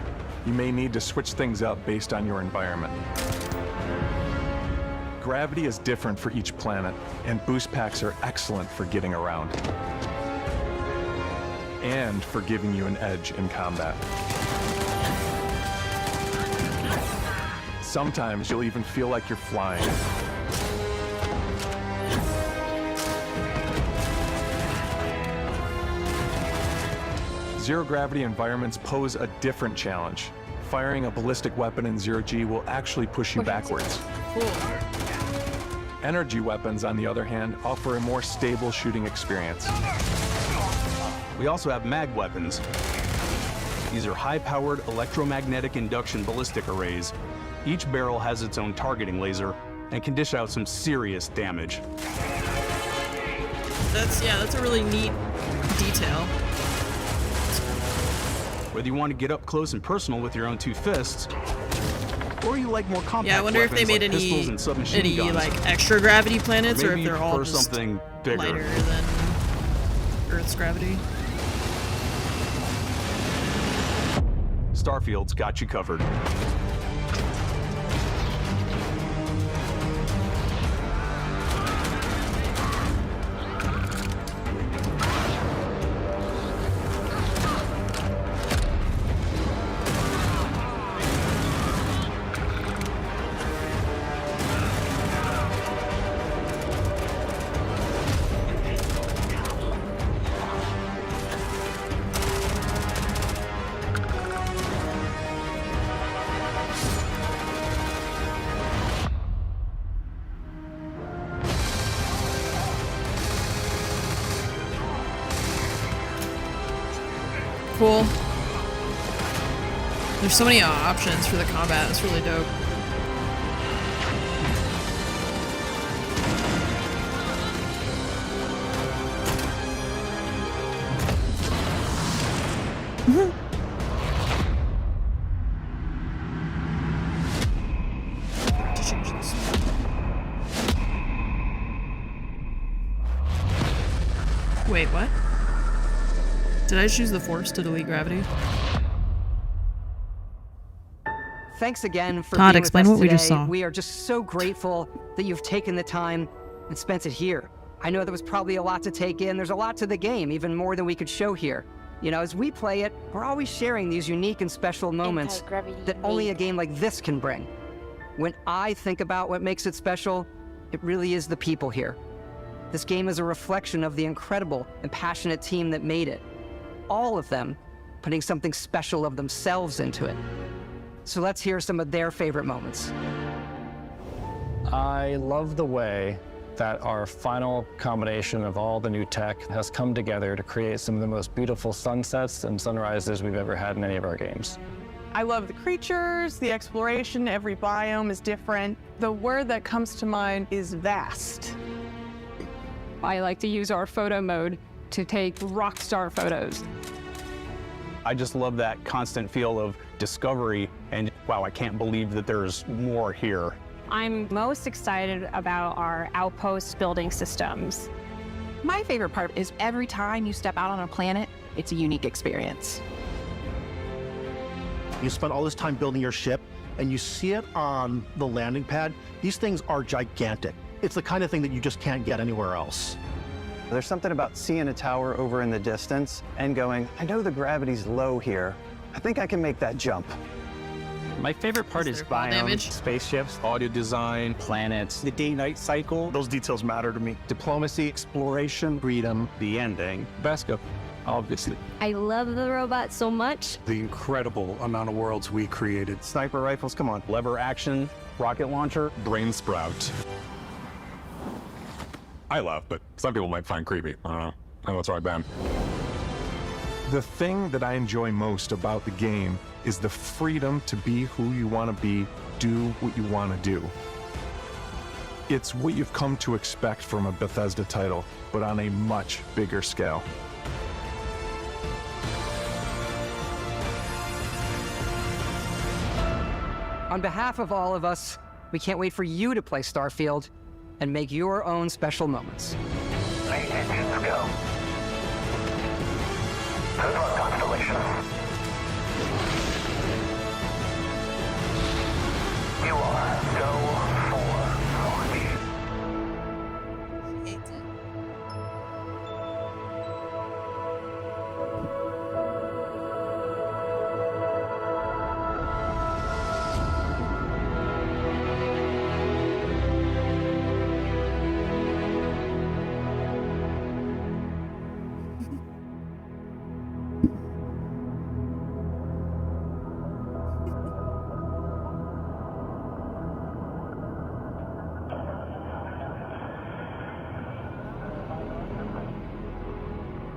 Speaker 10: You may need to switch things up based on your environment. Gravity is different for each planet, and boost packs are excellent for getting around. And for giving you an edge in combat. Sometimes you'll even feel like you're flying. Zero-gravity environments pose a different challenge. Firing a ballistic weapon in zero-G will actually push you backwards. Energy weapons, on the other hand, offer a more stable shooting experience.
Speaker 22: We also have mag weapons. These are high-powered electromagnetic induction ballistic arrays. Each barrel has its own targeting laser and can dish out some serious damage.
Speaker 2: That's a really neat detail.
Speaker 22: Whether you want to get up close and personal with your own two fists, or you like more compact
Speaker 2: Yeah, I wonder if they made
Speaker 22: like pistols and submachine
Speaker 2: any
Speaker 22: guns,
Speaker 2: like extra gravity planets, or if they're all just
Speaker 22: something bigger.
Speaker 2: lighter than Earth's gravity.
Speaker 22: Starfield's got you covered.
Speaker 2: Cool. There's so many options for the combat. It's really dope. Wait, what? Did I choose the Force to delete gravity?
Speaker 15: Thanks again for
Speaker 2: Todd,
Speaker 15: being
Speaker 2: explain
Speaker 15: with us
Speaker 2: what we
Speaker 15: today.
Speaker 2: just saw.
Speaker 15: We are just so grateful that you've taken the time and spent it here. I know there was probably a lot to take in. There's a lot to the game, even more than we could show here. You know, as we play it, we're always sharing these unique and special moments that only a game like this can bring. When I think about what makes it special, it really is the people here. This game is a reflection of the incredible and passionate team that made it. All of them putting something special of themselves into it. So let's hear some of their favorite moments.
Speaker 1: I love the way that our final combination of all the new tech has come together to create some of the most beautiful sunsets and sunrises we've ever had in any of our games.
Speaker 9: I love the creatures, the exploration, every biome is different. The word that comes to mind is vast.
Speaker 7: I like to use our photo mode to take rock star photos.
Speaker 22: I just love that constant feel of discovery and, wow, I can't believe that there's more here.
Speaker 14: I'm most excited about our outpost building systems.
Speaker 23: My favorite part is every time you step out on a planet, it's a unique experience.
Speaker 24: You spend all this time building your ship, and you see it on the landing pad. These things are gigantic. It's the kind of thing that you just can't get anywhere else.
Speaker 21: There's something about seeing a tower over in the distance and going, I know the gravity's low here. I think I can make that jump.
Speaker 5: My favorite part is biomes, spaceships, audio design, planets, the day-night cycle.
Speaker 30: Those details matter to me.
Speaker 24: Diplomacy, exploration, freedom,
Speaker 22: the ending.
Speaker 11: Basco, obviously.
Speaker 25: I love the robot so much.
Speaker 19: The incredible amount of worlds we created.
Speaker 21: Sniper rifles, come on.
Speaker 22: Lever action, rocket launcher.
Speaker 26: Brain sprout. I love, but some people might find creepy. I don't know. Oh, that's right, Ben.
Speaker 10: The thing that I enjoy most about the game is the freedom to be who you want to be, do what you want to do. It's what you've come to expect from a Bethesda title, but on a much bigger scale.
Speaker 15: On behalf of all of us, we can't wait for you to play Starfield and make your own special moments.
Speaker 3: Three engines go. Good luck, Constellation. You are go for launch.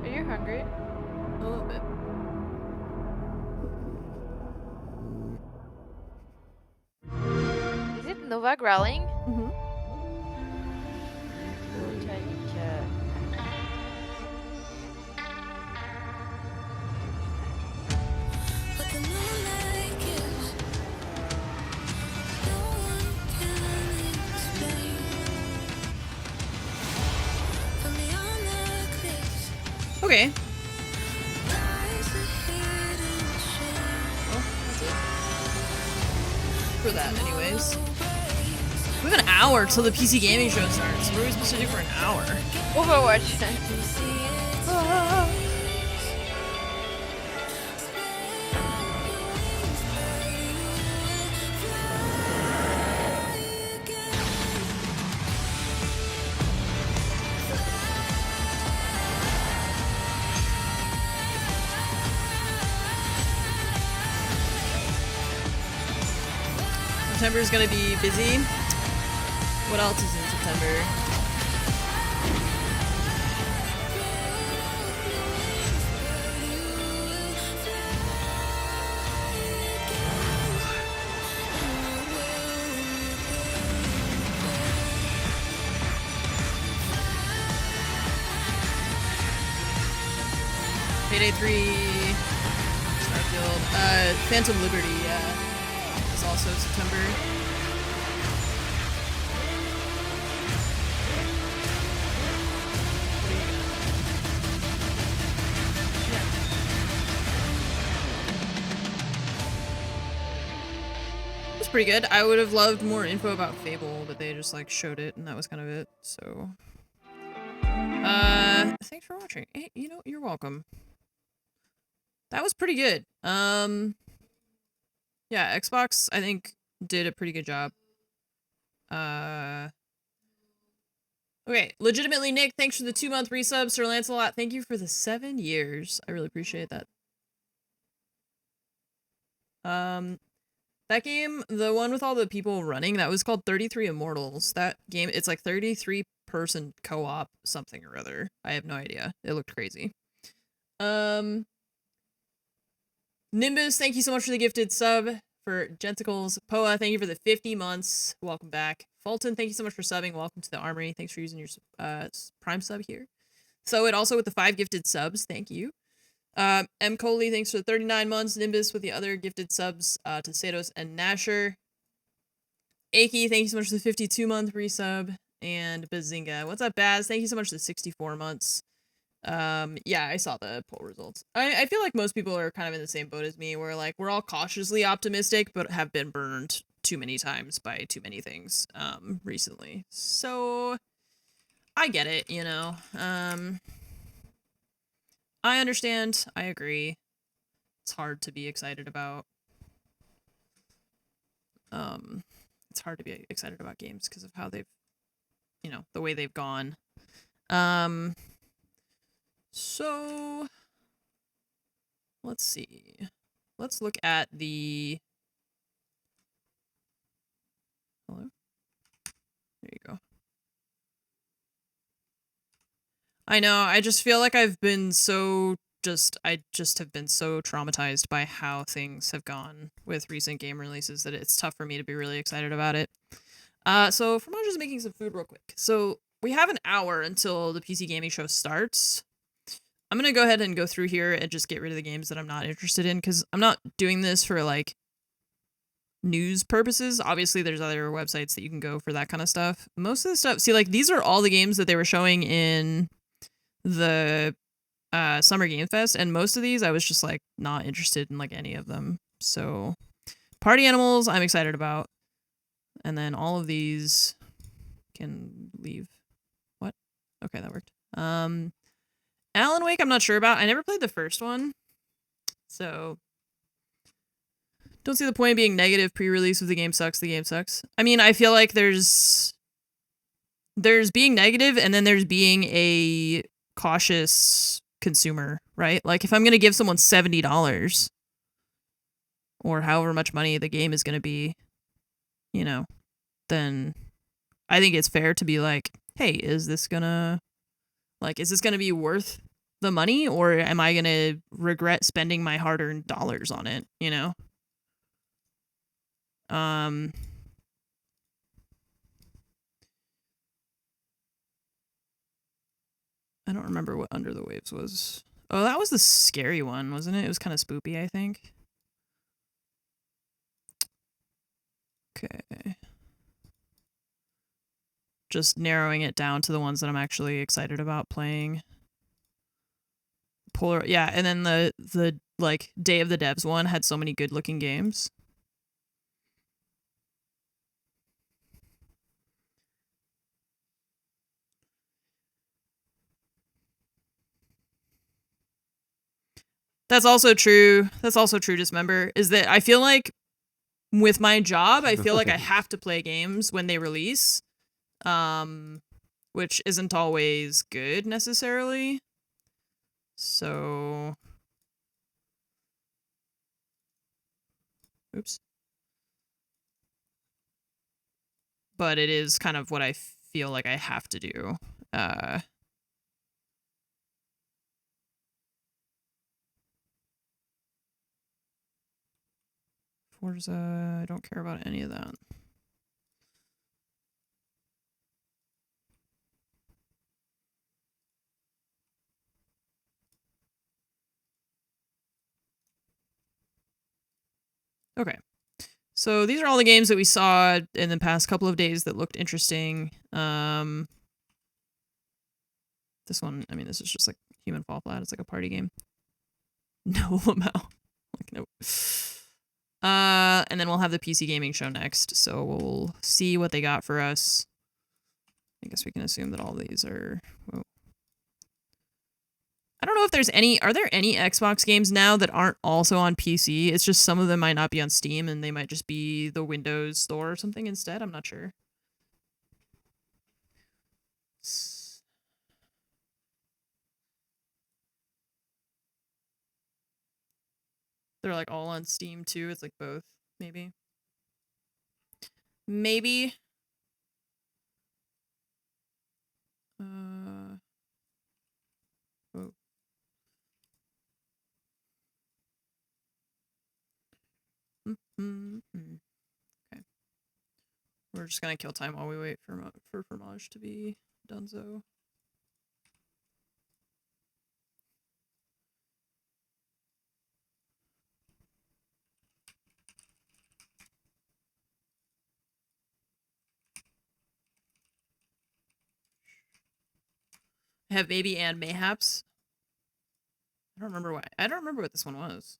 Speaker 4: Are you hungry?
Speaker 2: A little bit.
Speaker 4: Is it Nova growling?
Speaker 2: Mm-hmm. Okay. Well, that's it. For that, anyways. We have an hour till the PC gaming show starts. What are we supposed to do for an hour?
Speaker 4: Overwatch.
Speaker 2: September is gonna be busy. What else is in September? Payday 3, Starfield, Phantom Liberty, is also September. It's pretty good. I would have loved more info about Fable, but they just like showed it and that was kind of it, so. Thanks for watching. Hey, you know, you're welcome. That was pretty good. Yeah, Xbox, I think, did a pretty good job. Okay, legitimately, Nick, thanks for the 2-month resub. Sir Lancelot, thank you for the 7 years. I really appreciate that. That game, the one with all the people running, that was called 33 Immortals. That game, it's like 33-person co-op something or other. I have no idea. It looked crazy. Nimbus, thank you so much for the gifted sub. For Genticles. Poa, thank you for the 50 months. Welcome back. Fulton, thank you so much for subbing. Welcome to the Armory. Thanks for using your Prime sub here. So it also with the 5 gifted subs. Thank you. M. Coley, thanks for the 39 months. Nimbus with the other gifted subs to Sados and Nasher. Aki, thank you so much for the 52-month resub. And Bazinga. What's up, Baz? Thank you so much for the 64 months. Yeah, I saw the poll results. I feel like most people are kind of in the same boat as me, where like we're all cautiously optimistic, but have been burned too many times by too many things recently. So I get it, you know. I understand. I agree. It's hard to be excited about. It's hard to be excited about games because of how they've, you know, the way they've gone. So let's see. Let's look at the. Hello? There you go. I know, I just feel like I've been so I just have been so traumatized by how things have gone with recent game releases that it's tough for me to be really excited about it. So Fromage is making some food real quick. So we have an hour until the PC gaming show starts. I'm gonna go ahead and go through here and just get rid of the games that I'm not interested in, because I'm not doing this for like news purposes. Obviously, there's other websites that you can go for that kind of stuff. Most of the stuff, see, like, these are all the games that they were showing in the Summer Game Fest, and most of these I was just, like, not interested in, like, any of them. So, Party Animals, I'm excited about. And then all of these can leave. What? Okay, that worked. Alan Wake, I'm not sure about. I never played the first one. So, don't see the point of being negative pre-release if the game sucks, the game sucks. I mean, I feel like there's being negative and then there's being a cautious consumer, right? Like, if I'm going to give someone $70 or however much money the game is going to be, you know, then I think it's fair to be like, hey, is this going to be worth the money, or am I going to regret spending my hard-earned dollars on it, you know? I don't remember what Under the Waves was. Oh, that was the scary one, wasn't it? It was kind of spoopy, I think. Okay. Just narrowing it down to the ones that I'm actually excited about playing. Yeah, and then the like Day of the Devs one had so many good looking games. That's also true. Dismember, is that I feel like with my job, I feel like I have to play games when they release, which isn't always good necessarily. So, oops. But it is kind of what I feel like I have to do. Forza, I don't care about any of that. Okay. So these are all the games that we saw in the past couple of days that looked interesting. This one, I mean, this is just like Human Fall Flat. It's like a party game. No, Lamau. Like, no. And then we'll have the PC gaming show next, so we'll see what they got for us. I guess we can assume that all these are... Whoa. I don't know if there's any... Are there any Xbox games now that aren't also on PC? It's just some of them might not be on Steam, and they might just be the Windows Store or something instead. I'm not sure. They're like all on Steam too. It's like both, maybe. Maybe. Oh. Okay. We're just gonna kill time while we wait for Fromage to be donezo. I have Maybe and Mayhaps. I don't remember what this one was.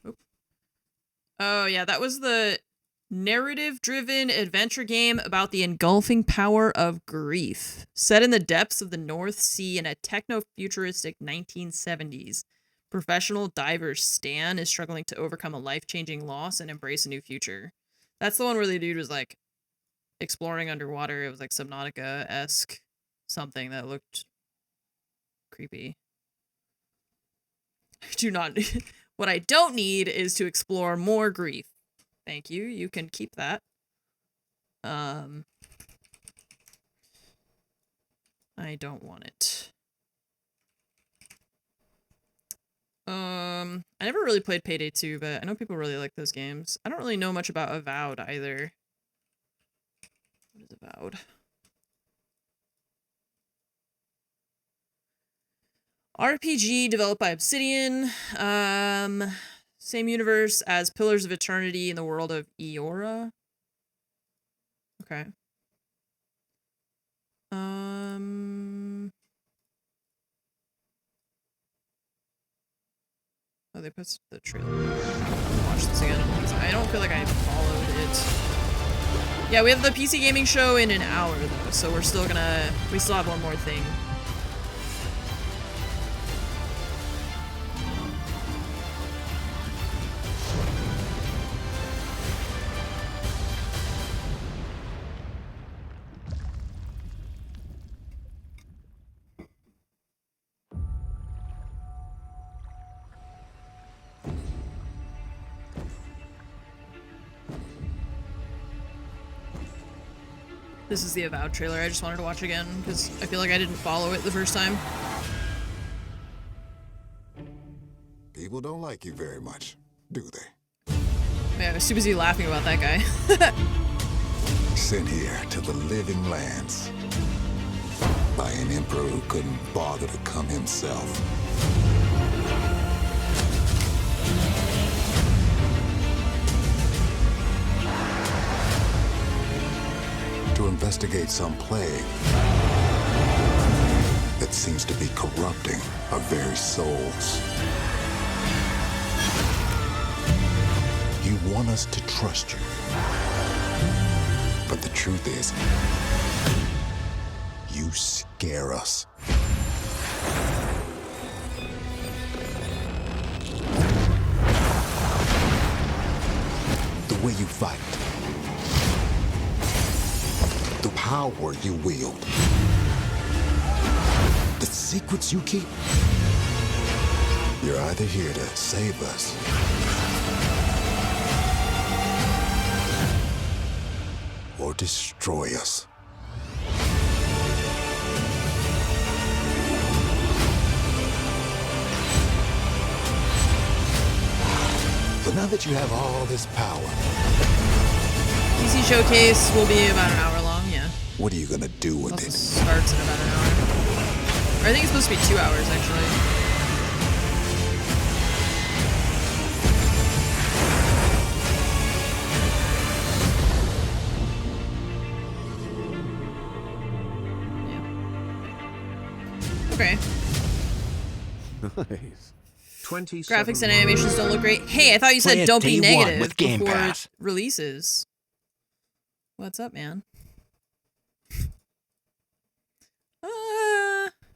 Speaker 2: Oop. Oh yeah, that was the narrative-driven adventure game about the engulfing power of grief. Set in the depths of the North Sea in a techno-futuristic 1970s. Professional diver Stan is struggling to overcome a life-changing loss and embrace a new future. That's the one where the dude was like exploring underwater. It was like Subnautica-esque something that looked creepy. I do not... What I don't need is to explore more grief. Thank you. You can keep that. I don't want it. I never really played Payday 2, but I know people really like those games. I don't really know much about Avowed either. What is Avowed? RPG developed by Obsidian. Same universe as Pillars of Eternity in the world of Eora. Okay. Oh, they posted the trailer. Watch this again. I don't feel like I followed it. Yeah, we have the PC gaming show in an hour though, so we still have one more thing. This is the Avowed trailer. I just wanted to watch again because I feel like I didn't follow it the first time.
Speaker 6: People don't like you very much, do they?
Speaker 2: Yeah, I was too busy laughing about that guy.
Speaker 6: Sent here to the living lands by an emperor who couldn't bother to come himself. To investigate some plague that seems to be corrupting our very souls. You want us to trust you. But the truth is, you scare us. The way you fight. The power you wield. The secrets you keep. You're either here to save us or destroy us. So now that you have all this power,
Speaker 2: PC showcase will be about an hour long, yeah.
Speaker 6: what are you gonna do with
Speaker 2: Also
Speaker 6: it?
Speaker 2: starts in about an hour. Or I think it's supposed to be 2 hours, actually. Okay.
Speaker 12: Nice. 27
Speaker 2: Graphics and animations don't look great. Hey, I thought you said
Speaker 12: Play it
Speaker 2: don't be
Speaker 12: day one
Speaker 2: negative
Speaker 12: with Game
Speaker 2: before
Speaker 12: Pass.
Speaker 2: releases. What's up, man?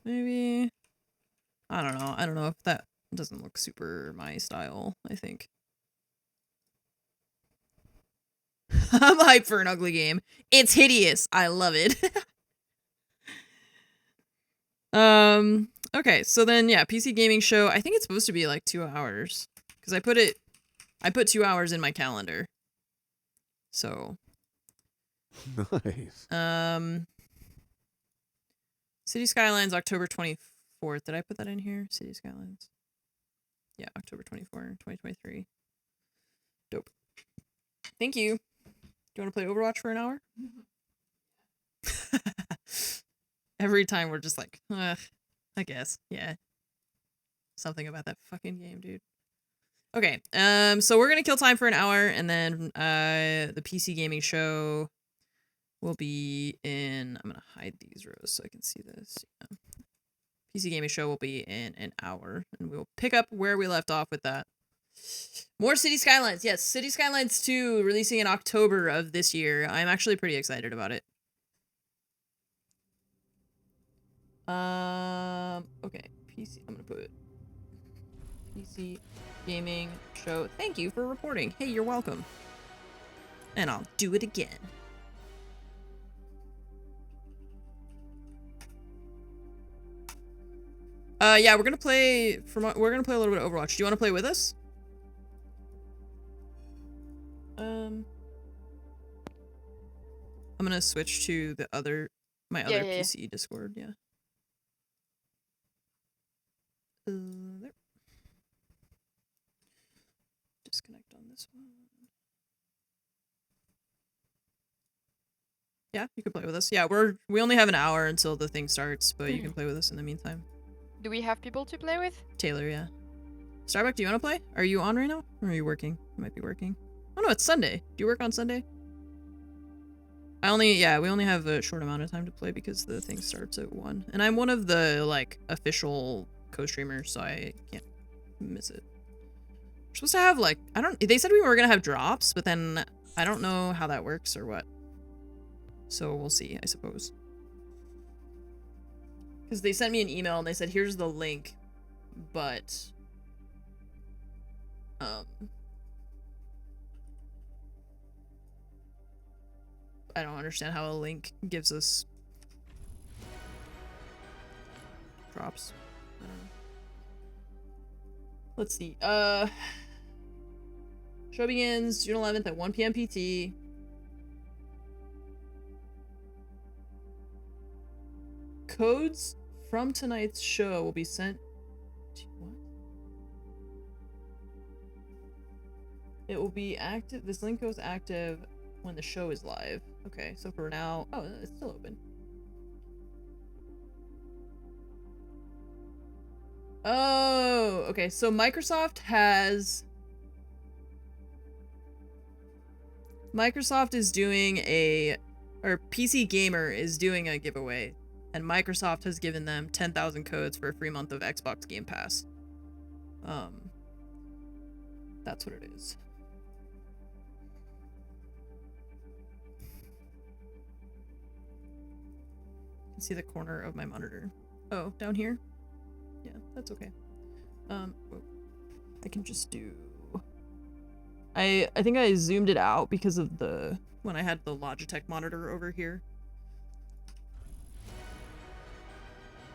Speaker 2: Maybe. I don't know. I don't know if that doesn't look super my style, I think. I'm hyped for an ugly game. It's hideous. I love it. Okay, so then yeah, PC gaming show. I think it's supposed to be like 2 hours because I put 2 hours in my calendar. So
Speaker 12: Nice.
Speaker 2: City Skylines October 24th. Did I put that in here? City Skylines. Yeah, October 24, 2023. Dope. Thank you. Do you want to play Overwatch for an hour? Every time we're just like, I guess. Yeah. Something about that fucking game, dude. Okay, so we're gonna kill time for an hour, and then the PC gaming show will be in. I'm gonna hide these rows so I can see this. Yeah. PC gaming show will be in an hour, and we'll pick up where we left off with that. More City Skylines. Yes, City Skylines 2 releasing in October of this year. I'm actually pretty excited about it. Okay, PC. I'm gonna put PC gaming show. Thank you for reporting. Hey, you're welcome. And I'll do it again. Yeah, we're gonna play a little bit of Overwatch. Do you want to play with us? I'm gonna switch to the my other PC Discord. Yeah. There. Disconnect on this one. Yeah, you can play with us. Yeah, we only have an hour until the thing starts, but you can play with us in the meantime.
Speaker 4: Do we have people to play with?
Speaker 2: Taylor, yeah. Starbuck, do you want to play? Are you on right now? Or are you working? You might be working. Oh no, it's Sunday. Do you work on Sunday? We only have a short amount of time to play because the thing starts at 1. And I'm one of the, like, official co-streamers, so I can't miss it. We're supposed to have, like, they said we were gonna have drops, but then I don't know how that works or what. So we'll see, I suppose. Because they sent me an email and they said, here's the link, but... I don't understand how a link gives us drops. I don't know. Let's see. Show begins June 11th at 1 p.m. PT. Codes from tonight's show will be sent to what? It will be active. This link goes active when the show is live. Okay, so for now, oh, it's still open. Oh, okay. So Microsoft is doing or PC Gamer is doing a giveaway, and Microsoft has given them 10,000 codes for a free month of Xbox Game Pass. That's what it is. See the corner of my monitor. Oh, down here? Yeah, that's okay. I can just do... I think I zoomed it out because of when I had the Logitech monitor over here.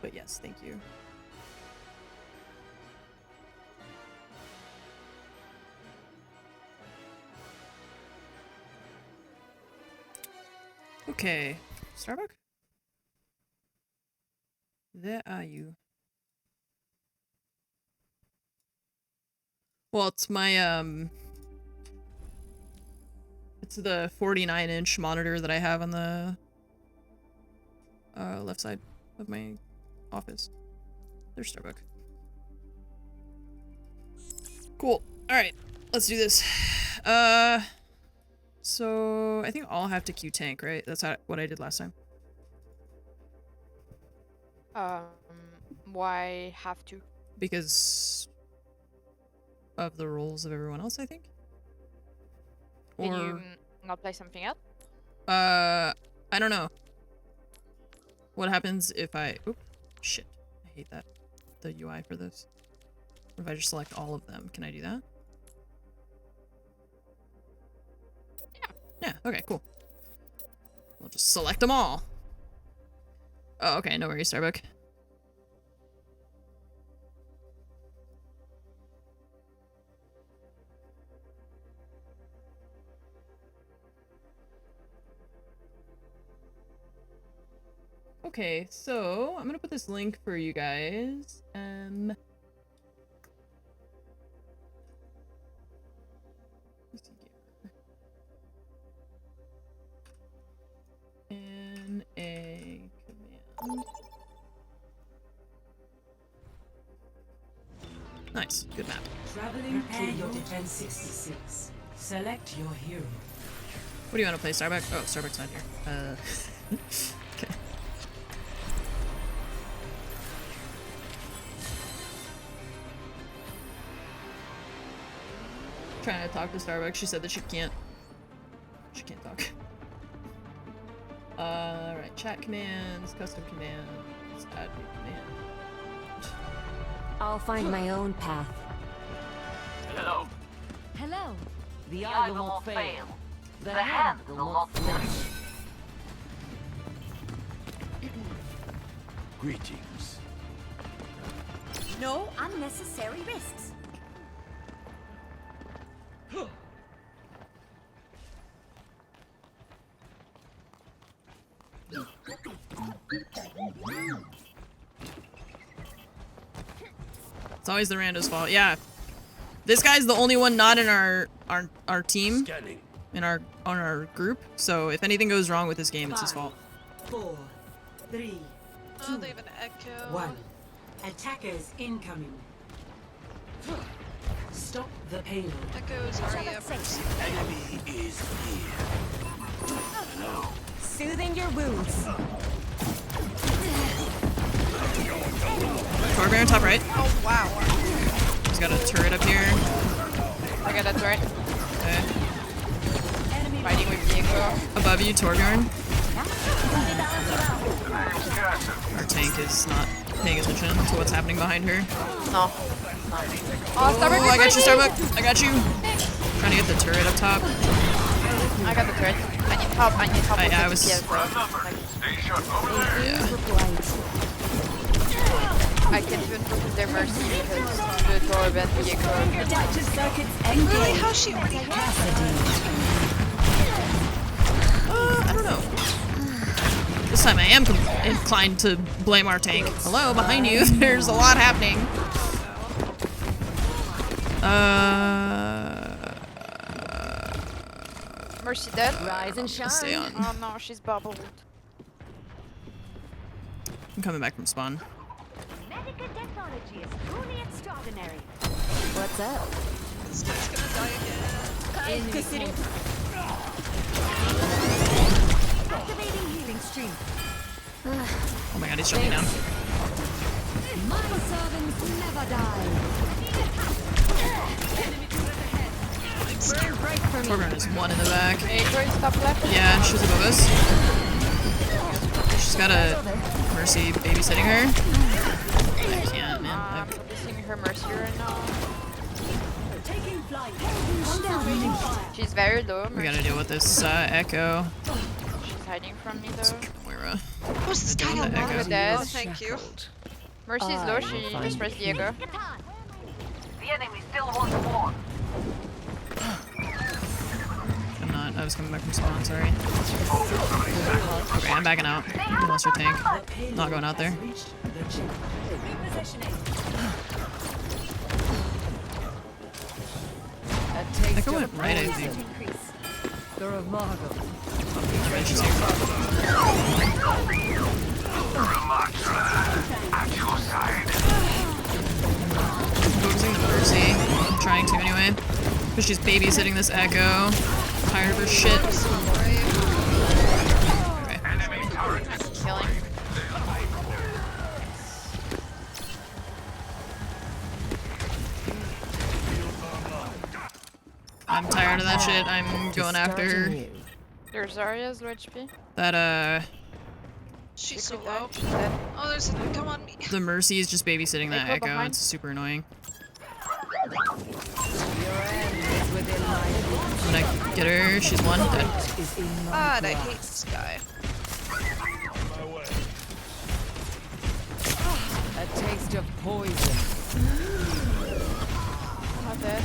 Speaker 2: But yes, thank you. Okay, Starbuck? There are you. Well, it's my, it's the 49-inch monitor that I have on the, left side of my office. There's Starbuck. Cool. Alright, let's do this. So, I think I'll have to queue tank, right? That's what I did last time.
Speaker 4: Why have to?
Speaker 2: Because of the roles of everyone else, I think.
Speaker 4: Can you not play something else?
Speaker 2: I don't know. What happens if I... Oop, shit. I hate that. The UI for this. What if I just select all of them? Can I do that? Yeah, okay, cool. We'll just select them all. Oh, okay, no worries, Starbuck. Okay, so I'm gonna put this link for you guys. In a command. Nice, good map.
Speaker 8: Traveling through your defense 66. Select your hero.
Speaker 2: What do you want to play, Starbuck? Oh, Starbuck's not here. Okay. Trying to talk to Starbucks. She said that she can't talk. Alright, chat commands, custom commands, add new command.
Speaker 25: I'll find my own path.
Speaker 3: Hello.
Speaker 25: Hello.
Speaker 8: The
Speaker 3: eye will not fail. The hand will not flinch.
Speaker 8: Greetings.
Speaker 25: No unnecessary risks.
Speaker 2: It's always the rando's fault. Yeah. This guy's the only one not in our team. In our group. So if anything goes wrong with this game, it's his fault.
Speaker 8: 4, 3, 2,
Speaker 4: they have an echo.
Speaker 8: 1. Attackers incoming. Stop the payload.
Speaker 1: Echoes Arya.
Speaker 8: Enemy is here. Hello.
Speaker 25: Soothing your wounds.
Speaker 2: Torbjorn top right.
Speaker 1: Oh wow.
Speaker 2: He's got a turret up here.
Speaker 4: I got a turret.
Speaker 2: Okay.
Speaker 4: Fighting with Diego.
Speaker 2: Above you, Torbjorn. Our tank is not paying attention to what's happening behind her.
Speaker 4: No.
Speaker 2: Oh, Starbuck, I got you, Starbuck. I got you. Trying to get the turret up top.
Speaker 4: I got the turret. I need help. I need help.
Speaker 2: I was.
Speaker 4: I can't even focus their mercy because the Torben Diego.
Speaker 1: Really? How's she already
Speaker 2: I don't know. This time I am inclined to blame our tank. Hello, behind you. There's a lot happening.
Speaker 4: Mercy dead.
Speaker 25: Rise and shine.
Speaker 2: Stay on.
Speaker 4: Oh no, she's bubbled.
Speaker 2: I'm coming back from spawn.
Speaker 25: Medical technology is truly extraordinary. What's up?
Speaker 1: This guy's gonna die again.
Speaker 25: Activating healing stream.
Speaker 2: Oh my god, he's jumping down.
Speaker 25: My servants never die.
Speaker 2: Torbjorn is one in the back.
Speaker 4: Hey, Troy, stop left.
Speaker 2: Yeah, she's above us. She's got a Mercy babysitting her. I can't, man.
Speaker 4: I'm focusing her Mercy right now.
Speaker 25: Taking flight.
Speaker 4: She's very low.
Speaker 2: We gotta deal with this Echo.
Speaker 4: She's hiding from me though.
Speaker 2: Moira.
Speaker 1: Who's this guy on
Speaker 4: Echo dead.
Speaker 1: Oh, thank you.
Speaker 4: Mercy is low. She just pressed Diego.
Speaker 3: The enemy still wants war.
Speaker 2: I'm not. I was coming back from spawn, sorry. Okay, I'm backing out. I lost her tank. Not going out there. Echo went right, I think. Alright, she's here. Focusing the Mercy. I'm trying to anyway. Because she's babysitting this Echo. Tired of her shit. Okay.
Speaker 4: Killing.
Speaker 2: I'm tired of that shit. I'm going after
Speaker 4: There's Zarya's low HP.
Speaker 2: that
Speaker 1: She's so low. Oh, there's a come on me.
Speaker 2: the Mercy is just babysitting that
Speaker 4: Echo
Speaker 2: Echo.
Speaker 4: behind.
Speaker 2: It's super annoying. When I get her, she's one dead.
Speaker 1: God, I hate this guy.
Speaker 25: A taste of poison.
Speaker 4: Not dead.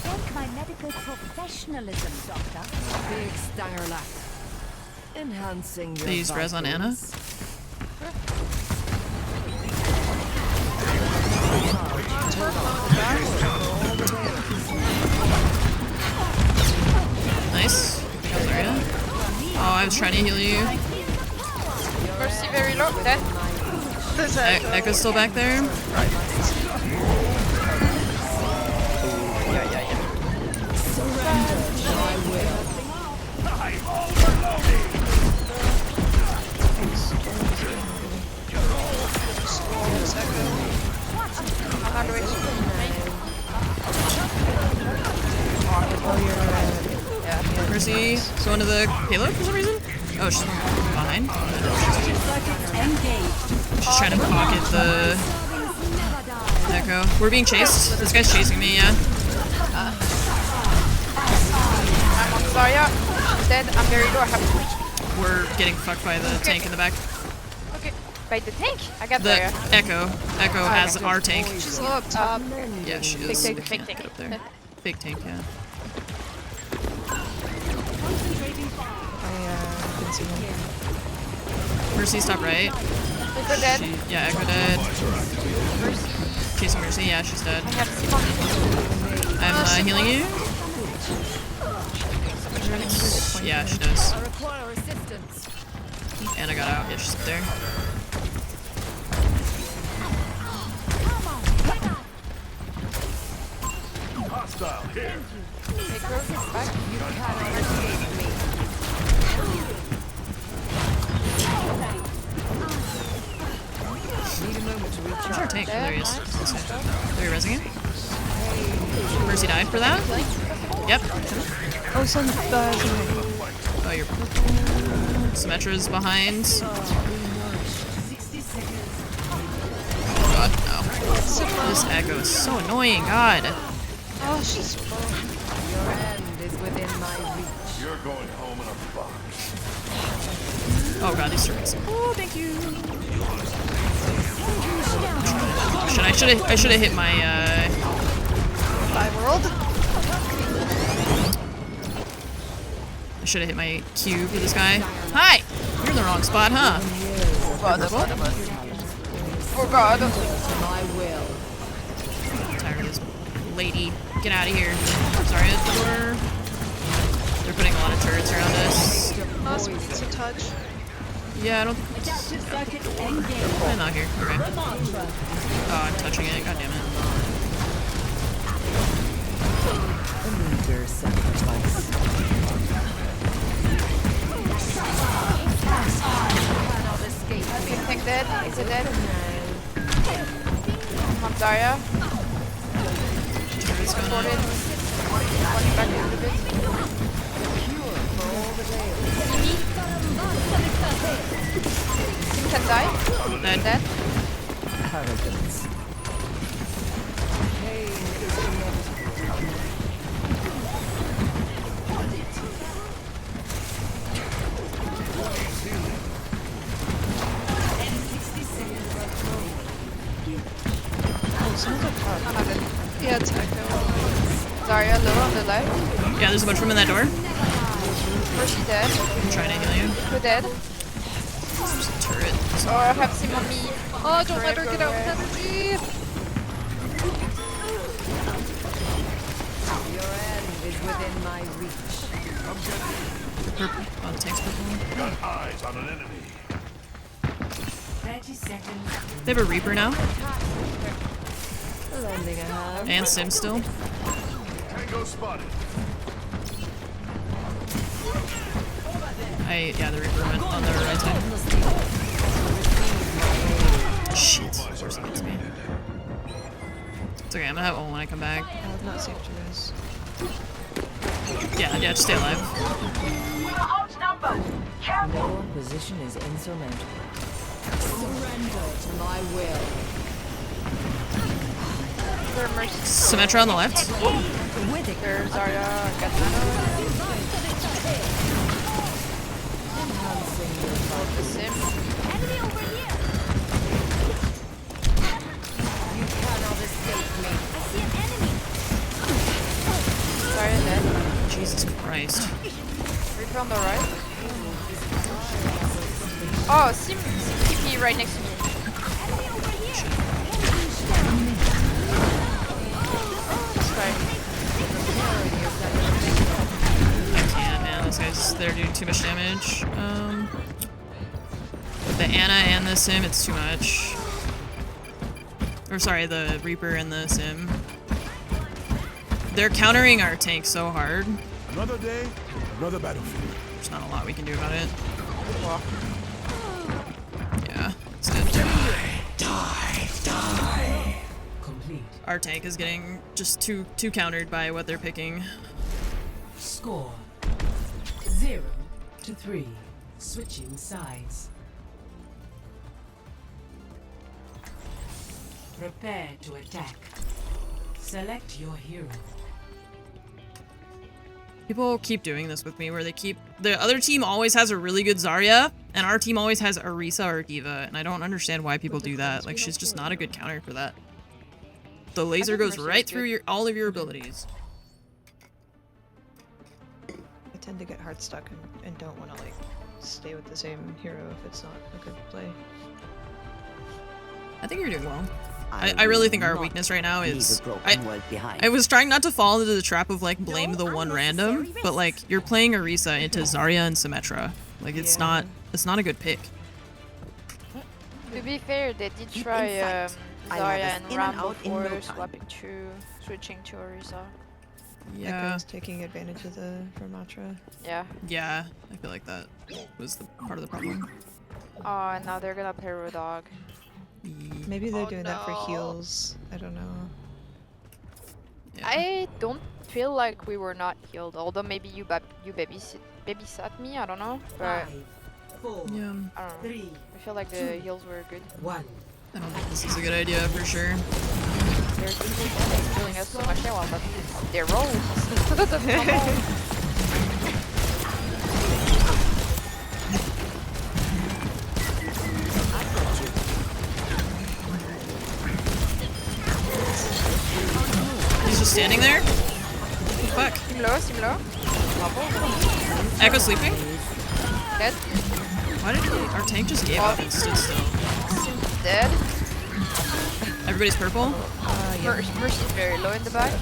Speaker 25: Thank my medical professionalism, Doctor. Big Stangerlack. Enhancing your
Speaker 2: They used res on Anna. Nice. Oh, I was trying to heal you.
Speaker 4: Mercy very low. Dead.
Speaker 2: Echo's still back there. Mercy going to the payload for some reason? Oh, she's behind? She's trying to pocket the Echo. We're being chased. This guy's chasing me, yeah.
Speaker 4: I'm on Zarya. She's dead. I'm very low. I have
Speaker 2: We're getting fucked by the tank in the back.
Speaker 4: Okay. By the tank? I got
Speaker 2: The
Speaker 4: Zarya.
Speaker 2: Echo. Echo has our tank.
Speaker 1: She's low up top.
Speaker 2: Yeah, she is.
Speaker 4: Fake
Speaker 2: I
Speaker 4: tank.
Speaker 2: can't get up there. Fake tank, yeah. Mercy, stop right.
Speaker 4: Echo dead.
Speaker 2: Yeah, Echo dead. Chasing Mercy, yeah, she's dead. I'm healing you. Yeah, she does. And I got out. Yeah, she's up there.
Speaker 25: Hostile here.
Speaker 4: Take her back. You cannot escape me. Need a moment to recharge.
Speaker 2: Sure, tank. There he is. Are you resing him? Mercy died for that? Yep.
Speaker 4: Oh, some.
Speaker 2: Oh, you're. Symmetra's behind. Oh god, no. This echo is so annoying, god.
Speaker 4: Oh, she's full. Your end is within my reach.
Speaker 25: You're going home in a box.
Speaker 2: Oh god, these turrets. Oh, thank you. I should have hit my
Speaker 4: world.
Speaker 2: I should have hit my Q for this guy. Hi! You're in the wrong spot, huh?
Speaker 4: Oh god, that's what it was. Oh god. My will.
Speaker 2: I'm tired of this lady. Get out of here. Sorry, at the door. They're putting a lot of turrets around us.
Speaker 1: Awesome, needs a touch.
Speaker 2: Yeah, I don't think I'm not here. Okay. Oh, I'm touching it. God damn it.
Speaker 4: Tank dead. Is it dead? Come Zarya.
Speaker 2: Turret's going on.
Speaker 4: Running back a little bit. Can die.
Speaker 2: Dead.
Speaker 25: Arrogance.
Speaker 4: Yeah, it's Echo. Zarya low on the left.
Speaker 2: Yeah, there's a bunch of them in that door.
Speaker 4: Where's she dead?
Speaker 2: I'm trying to heal you.
Speaker 4: Who dead?
Speaker 2: There's a turret.
Speaker 4: Oh, I have Sim on me.
Speaker 1: Oh, don't let her get out with energy.
Speaker 25: Your end is within my reach.
Speaker 2: Purple. Oh, the tank's purple.
Speaker 25: Got eyes on an enemy.
Speaker 8: 30 seconds.
Speaker 2: They have a Reaper now.
Speaker 25: Lending a hand.
Speaker 2: And Sim still.
Speaker 25: Tango spotted.
Speaker 2: Yeah, the Reaper went on the right side. Shit. Of course it gets me. It's okay, I'm gonna have ult when I come back.
Speaker 1: I've not saved you guys.
Speaker 2: Yeah, just stay alive.
Speaker 25: No position is insurmountable. Surrender to my will.
Speaker 2: Symmetra on the left.
Speaker 4: There's Zarya. Katana. The Sim.
Speaker 25: Enemy over here. You cannot escape me. I see an enemy.
Speaker 4: Zarya dead.
Speaker 2: Jesus Christ.
Speaker 4: Reaper on the right. Oh, Sim TP right next to me.
Speaker 2: I can't, man. Those guys, they're doing too much damage. The Anna and the Sim, it's too much. Or sorry, the Reaper and the Sim. They're countering our tank so hard.
Speaker 25: Another day, another battlefield.
Speaker 2: There's not a lot we can do about it. Yeah, it's good.
Speaker 25: Die.
Speaker 8: Complete.
Speaker 2: Our tank is getting just too countered by what they're picking.
Speaker 8: Score 0-3. Switching sides. Prepare to attack. Select your hero.
Speaker 2: People keep doing this with me where the other team always has a really good Zarya and our team always has Orisa or D.Va, and I don't understand why people do that. Like, she's just not a good counter for that. The laser goes right through all of your abilities.
Speaker 1: I tend to get hard stuck and don't want to like stay with the same hero if it's not a good play.
Speaker 2: I think you're doing well. I really think our weakness right now is I was trying not to fall into the trap of like blame the one random, but like you're playing Orisa into Zarya and Symmetra. Like it's not a good pick.
Speaker 4: To be fair, they did try Zarya and Ram before switching to Orisa.
Speaker 2: Yeah.
Speaker 1: Echo's taking advantage of the Ramatra.
Speaker 4: Yeah.
Speaker 2: Yeah, I feel like that was the part of the problem.
Speaker 4: Oh, and now they're gonna play Road Dog.
Speaker 1: Maybe they're doing that for heals. I don't know.
Speaker 4: I don't feel like we were not healed, although maybe you babysat me, I don't know, but
Speaker 2: Yeah.
Speaker 4: I don't know. I feel like the heals were good.
Speaker 2: I don't think this is a good idea for sure.
Speaker 4: They're killing us so much now, but they're rolls.
Speaker 2: He's just standing there? Fuck.
Speaker 4: Team low.
Speaker 2: Echo sleeping?
Speaker 4: Dead.
Speaker 2: Why did our tank just gave up and stood still?
Speaker 4: Dead.
Speaker 2: Everybody's purple?
Speaker 4: Mercy's very low in the back.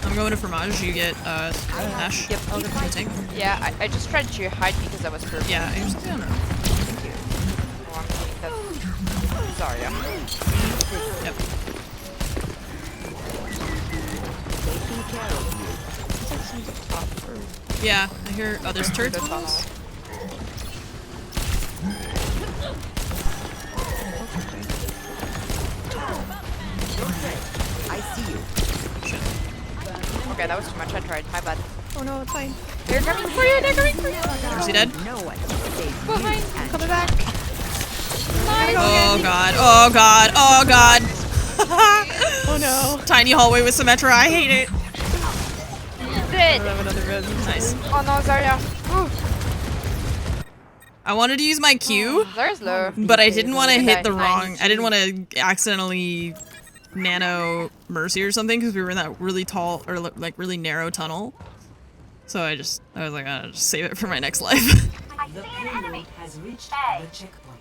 Speaker 2: I'm going to Fromage, you get Ash.
Speaker 4: Yep, I'll get the tank. Yeah, I just tried to hide because I was purple.
Speaker 2: Yeah, I just don't know.
Speaker 4: Thank you. Oh, I'm thinking that. Zarya.
Speaker 2: Yep. Yeah, I hear. Oh, there's turrets on us.
Speaker 25: I see you.
Speaker 2: Shit.
Speaker 4: Okay, that was too much. I tried. My bad.
Speaker 1: Oh no, it's fine.
Speaker 4: They're coming for you. They're coming for you.
Speaker 2: Is he dead?
Speaker 25: No one.
Speaker 4: Behind. I'm coming back.
Speaker 2: Oh god. Oh god. Oh god.
Speaker 1: Oh no.
Speaker 2: Tiny hallway with Symmetra. I hate it.
Speaker 4: Dead.
Speaker 2: Nice.
Speaker 4: Oh no, Zarya. Ooh.
Speaker 2: I wanted to use my Q,
Speaker 4: Zarya's low.
Speaker 2: but I didn't want to hit the
Speaker 4: Okay,
Speaker 2: wrong. I didn't want to accidentally nano Mercy or something because we were in that really tall or like really narrow tunnel. So I was like, I'll just save it for my next life.
Speaker 8: The payload has reached the checkpoint.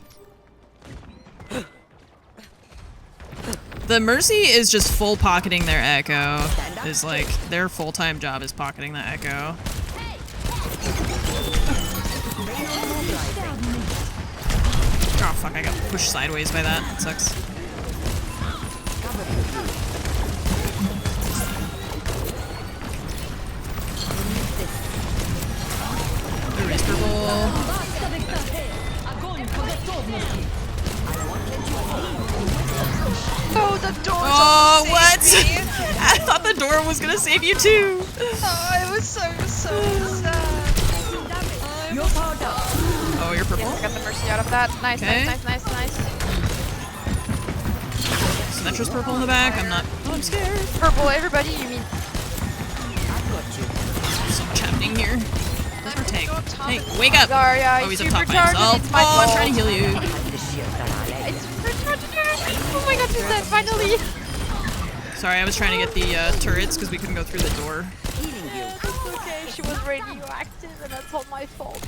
Speaker 2: The Mercy is just full pocketing their Echo. Is like their full-time job is pocketing the Echo. Oh fuck! I got pushed sideways by that. It sucks. Everybody's purple.
Speaker 1: Oh, the door.
Speaker 2: Oh, what? I thought the door was gonna save you too.
Speaker 1: Oh, it was so sad.
Speaker 25: You're powered up.
Speaker 2: Oh, you're purple.
Speaker 4: Yes, got the Mercy out of that. Nice,
Speaker 2: Okay.
Speaker 4: nice.
Speaker 2: Symmetra's purple in the back. I'm not. Oh, I'm scared.
Speaker 4: Purple, everybody. You mean?
Speaker 2: So much happening here. Purple tank. Hey, wake up!
Speaker 4: Zarya,
Speaker 2: Oh, he's up
Speaker 4: super
Speaker 2: top by himself.
Speaker 4: charged. It's my
Speaker 2: Oh, I'm
Speaker 4: fault.
Speaker 2: trying to heal you.
Speaker 4: It's super charged. Oh my god, she's dead finally.
Speaker 2: Sorry, I was trying to get the turrets because we couldn't go through the door.
Speaker 4: It's okay. She was radioactive, and that's all my fault.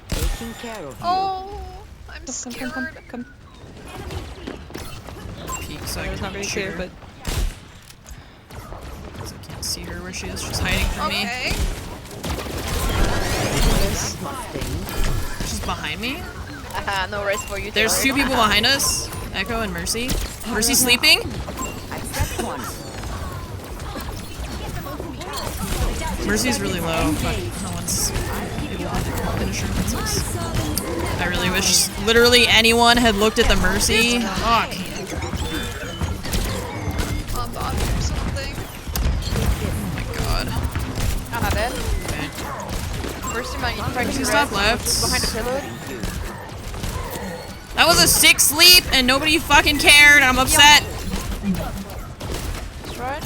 Speaker 25: Taking care of you.
Speaker 1: Oh, I'm scared.
Speaker 2: Come. Peek so I
Speaker 1: It's not
Speaker 2: can
Speaker 1: very
Speaker 2: shoot
Speaker 1: clear,
Speaker 2: her.
Speaker 1: but
Speaker 2: 'Cause I can't see her where she is. She's hiding from me. She's behind me.
Speaker 4: No race for you.
Speaker 2: There's two people behind us. Echo and Mercy. Mercy sleeping. Mercy's really low, but no one's able to finish her. That sucks. I really wish literally anyone had looked at the Mercy. Fuck.
Speaker 1: on bottom or something.
Speaker 2: Oh my god.
Speaker 4: Anna dead.
Speaker 2: Okay.
Speaker 4: Mercy might try to
Speaker 2: Mercy's top left.
Speaker 4: behind the payload.
Speaker 2: That was a sick sleep and nobody fucking cared. I'm upset.
Speaker 4: That's right.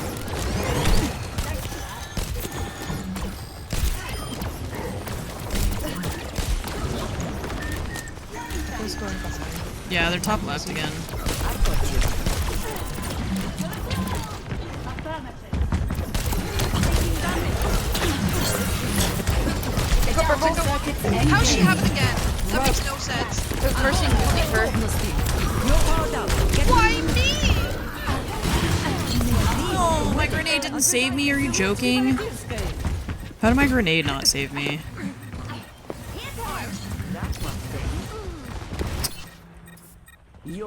Speaker 1: Who's going behind?
Speaker 2: Yeah, they're top left again.
Speaker 1: How's she have it again? That makes no sense.
Speaker 4: Because Mercy holding her.
Speaker 1: Why me?
Speaker 2: Oh, my grenade didn't save me. Are you joking? How did my grenade not save me?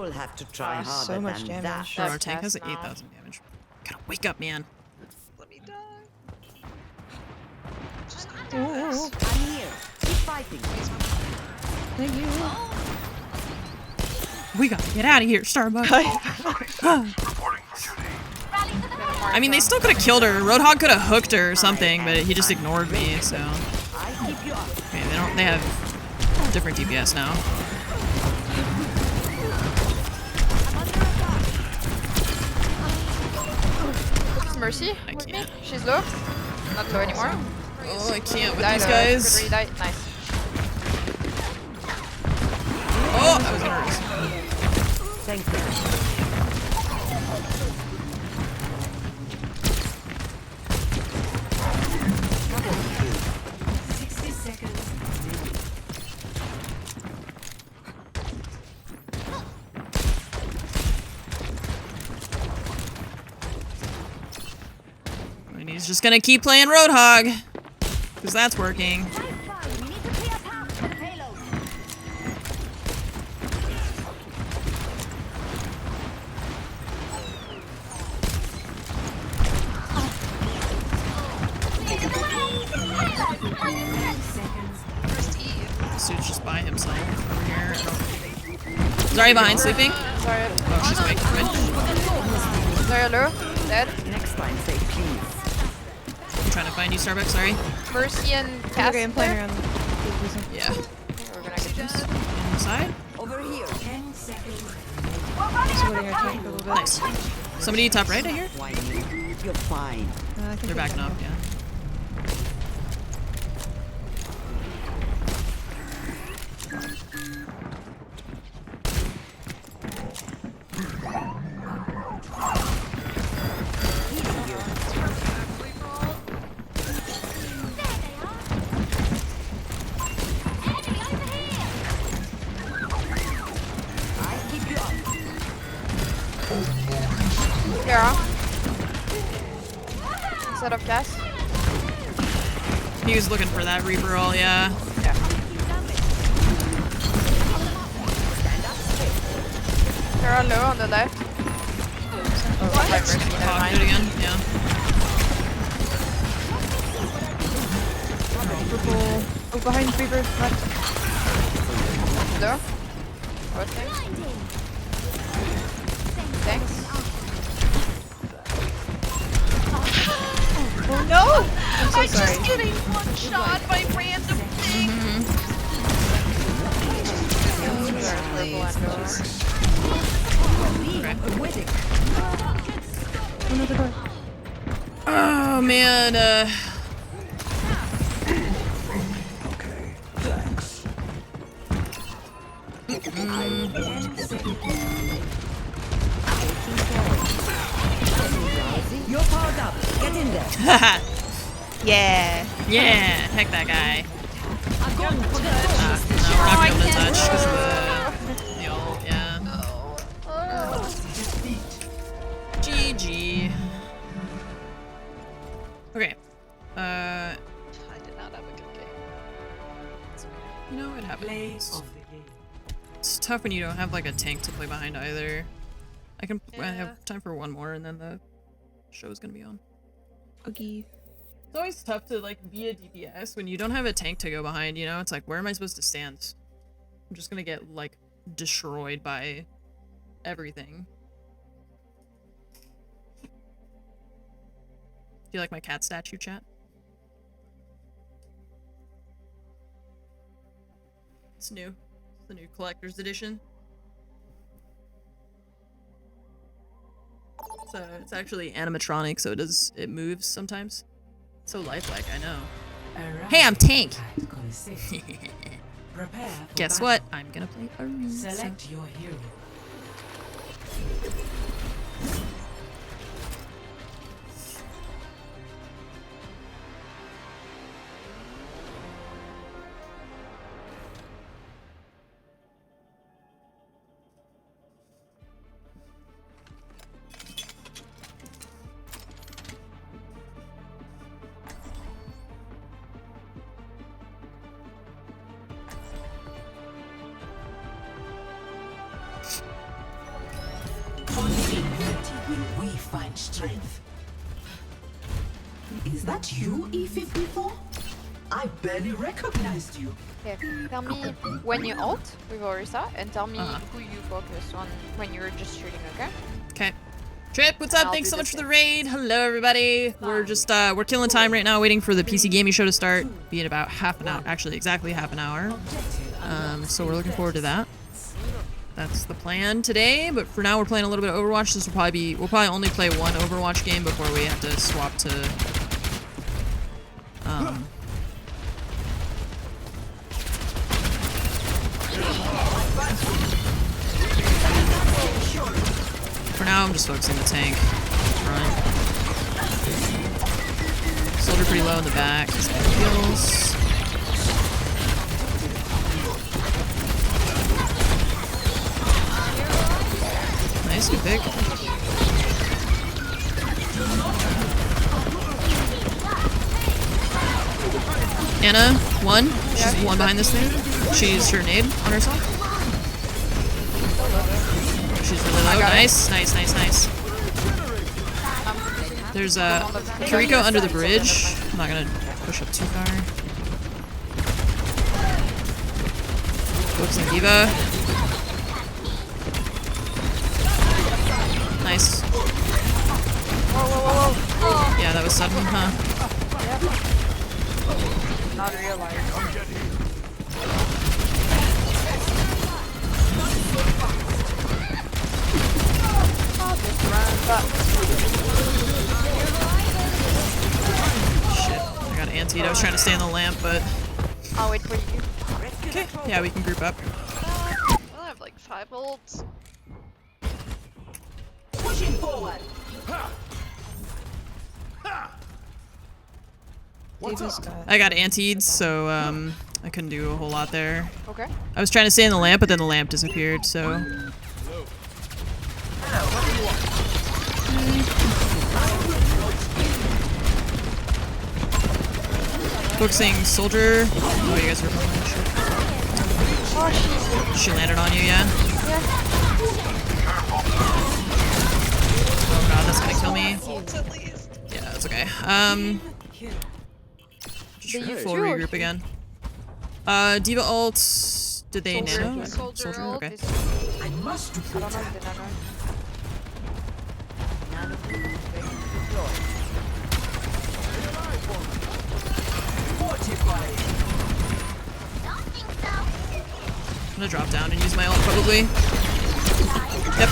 Speaker 25: You'll have to try harder
Speaker 1: so much
Speaker 25: than
Speaker 1: damage.
Speaker 2: Sure, our tank has 8,000 damage. Gotta wake up, man.
Speaker 1: Let me die.
Speaker 25: I'm here. Keep fighting.
Speaker 1: Thank you.
Speaker 2: We gotta get out of here, Starbucks. I mean, they still could have killed her. Roadhog could have hooked her or something, but he just ignored me, so. Okay, they have different DPS now.
Speaker 4: Is Mercy with me? She's low. Not low anymore.
Speaker 2: Oh, I can't with
Speaker 4: Die
Speaker 2: these
Speaker 4: low.
Speaker 2: guys.
Speaker 4: Could really die. Nice.
Speaker 2: Oh, that was hers.
Speaker 25: Thank you.
Speaker 8: 60 seconds.
Speaker 2: And he's just gonna keep playing Roadhog. Because that's working. Suit's just by himself over here. Zarya behind, sleeping.
Speaker 4: Sorry.
Speaker 2: Oh, she's awake. Good.
Speaker 4: Zarya low. Dead.
Speaker 25: Next time, say please.
Speaker 2: I'm trying to find you, Starbucks, sorry.
Speaker 4: Mercy and Cass.
Speaker 1: Okay, I'm playing
Speaker 4: there.
Speaker 1: around.
Speaker 2: Yeah.
Speaker 4: We're gonna get this.
Speaker 2: Inside?
Speaker 25: Over here.
Speaker 8: 10 seconds.
Speaker 1: Supporting our tank a little bit.
Speaker 2: Nice. Somebody top right, I hear?
Speaker 25: You're fine.
Speaker 1: I think
Speaker 2: They're backing up, yeah.
Speaker 4: Kara. Instead of Cass.
Speaker 2: He was looking for that Reaper roll, yeah.
Speaker 4: Kara low on the left. Oh, by Mercy, never
Speaker 2: Oh,
Speaker 4: mind.
Speaker 2: do it again, yeah.
Speaker 1: Purple. Oh, behind Reaper. Left.
Speaker 4: Low. What thing? Thanks.
Speaker 1: Oh no! I'm so sorry.
Speaker 3: Just getting one shot by random thing.
Speaker 1: Another door.
Speaker 2: Oh man,
Speaker 6: Okay, thanks.
Speaker 25: You're powered up. Get in there.
Speaker 1: Yeah.
Speaker 2: yeah, heck that guy.
Speaker 25: I'm going for the
Speaker 2: No, we're not gonna touch because of the ult, yeah. GG. Okay. I did not have a good game. You know, it happens. It's tough when you don't have like a tank to play behind either. I have time for one more and then the show's gonna be on.
Speaker 1: Okay.
Speaker 2: It's always tough to like be a DPS when you don't have a tank to go behind, you know? It's like, where am I supposed to stand? I'm just gonna get like destroyed by everything. Do you like my cat statue, chat? It's new. It's the new collector's edition. So it's actually animatronic, so it moves sometimes. So lifelike, I know. Hey, I'm Tank! Guess what? I'm gonna play Arena.
Speaker 8: Select your hero. find strength. Is that you, E54? I barely recognized you.
Speaker 4: Okay, tell me when you ult with Orisa, and tell me who you focus on when you're just shooting, okay?
Speaker 2: Okay. Trip, what's up? Thanks so much for the raid. Hello, everybody. We're just, we're killing time right now, waiting for the PC Gaming Show to start. Be in about half an hour. Actually, exactly half an hour. So we're looking forward to that. That's the plan today, but for now we're playing a little bit of Overwatch. This will probably be, we'll probably only play one Overwatch game before we have to swap to, for now, I'm just focusing the tank. Front. Soldier pretty low in the back. He's getting heals. Nice, good pick. Anna, one. She's one behind this thing. She's her nade on herself. She's really low. Nice, nice, nice, nice. There's a Kiriko under the bridge. I'm not gonna push up too far. Focusing D.Va. Nice.
Speaker 4: Whoa.
Speaker 2: Yeah, that was sudden, huh?
Speaker 4: Yep. Not realized.
Speaker 2: Shit, I got antied. I was trying to stay in the lamp, but...
Speaker 4: I'll wait for you.
Speaker 2: Okay, yeah, we can group up.
Speaker 9: I have like 5 ults.
Speaker 8: Pushing forward.
Speaker 2: I got antied, so I couldn't do a whole lot there.
Speaker 4: Okay.
Speaker 2: I was trying to stay in the lamp, but then the lamp disappeared, so... Focusing soldier. Oh, you guys are behind. She landed on you, yeah? Oh god, that's gonna kill me. Yeah, that's okay. Just full regroup again. D.Va ult. Did they nano? Soldier? Okay.
Speaker 8: I must report.
Speaker 2: I'm gonna drop down and use my ult probably. Yep.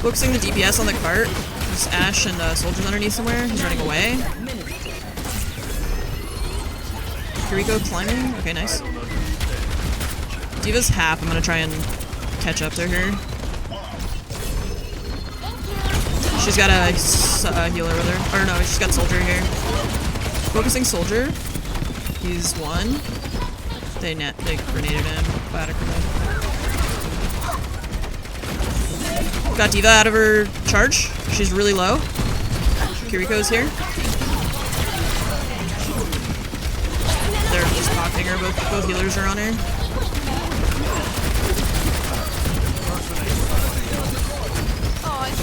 Speaker 2: Focusing the DPS on the cart. There's Ashe and soldiers underneath somewhere. He's running away. Kiriko climbing. Okay, nice. D.Va's half. I'm gonna try and catch up to her. She's got a healer with her. Or no, she's got soldier here. Focusing soldier. He's one. They grenaded him. Bad grenade. Got D.Va out of her charge. She's really low. Kiriko's here. They're just pocketing her. Both healers are on her.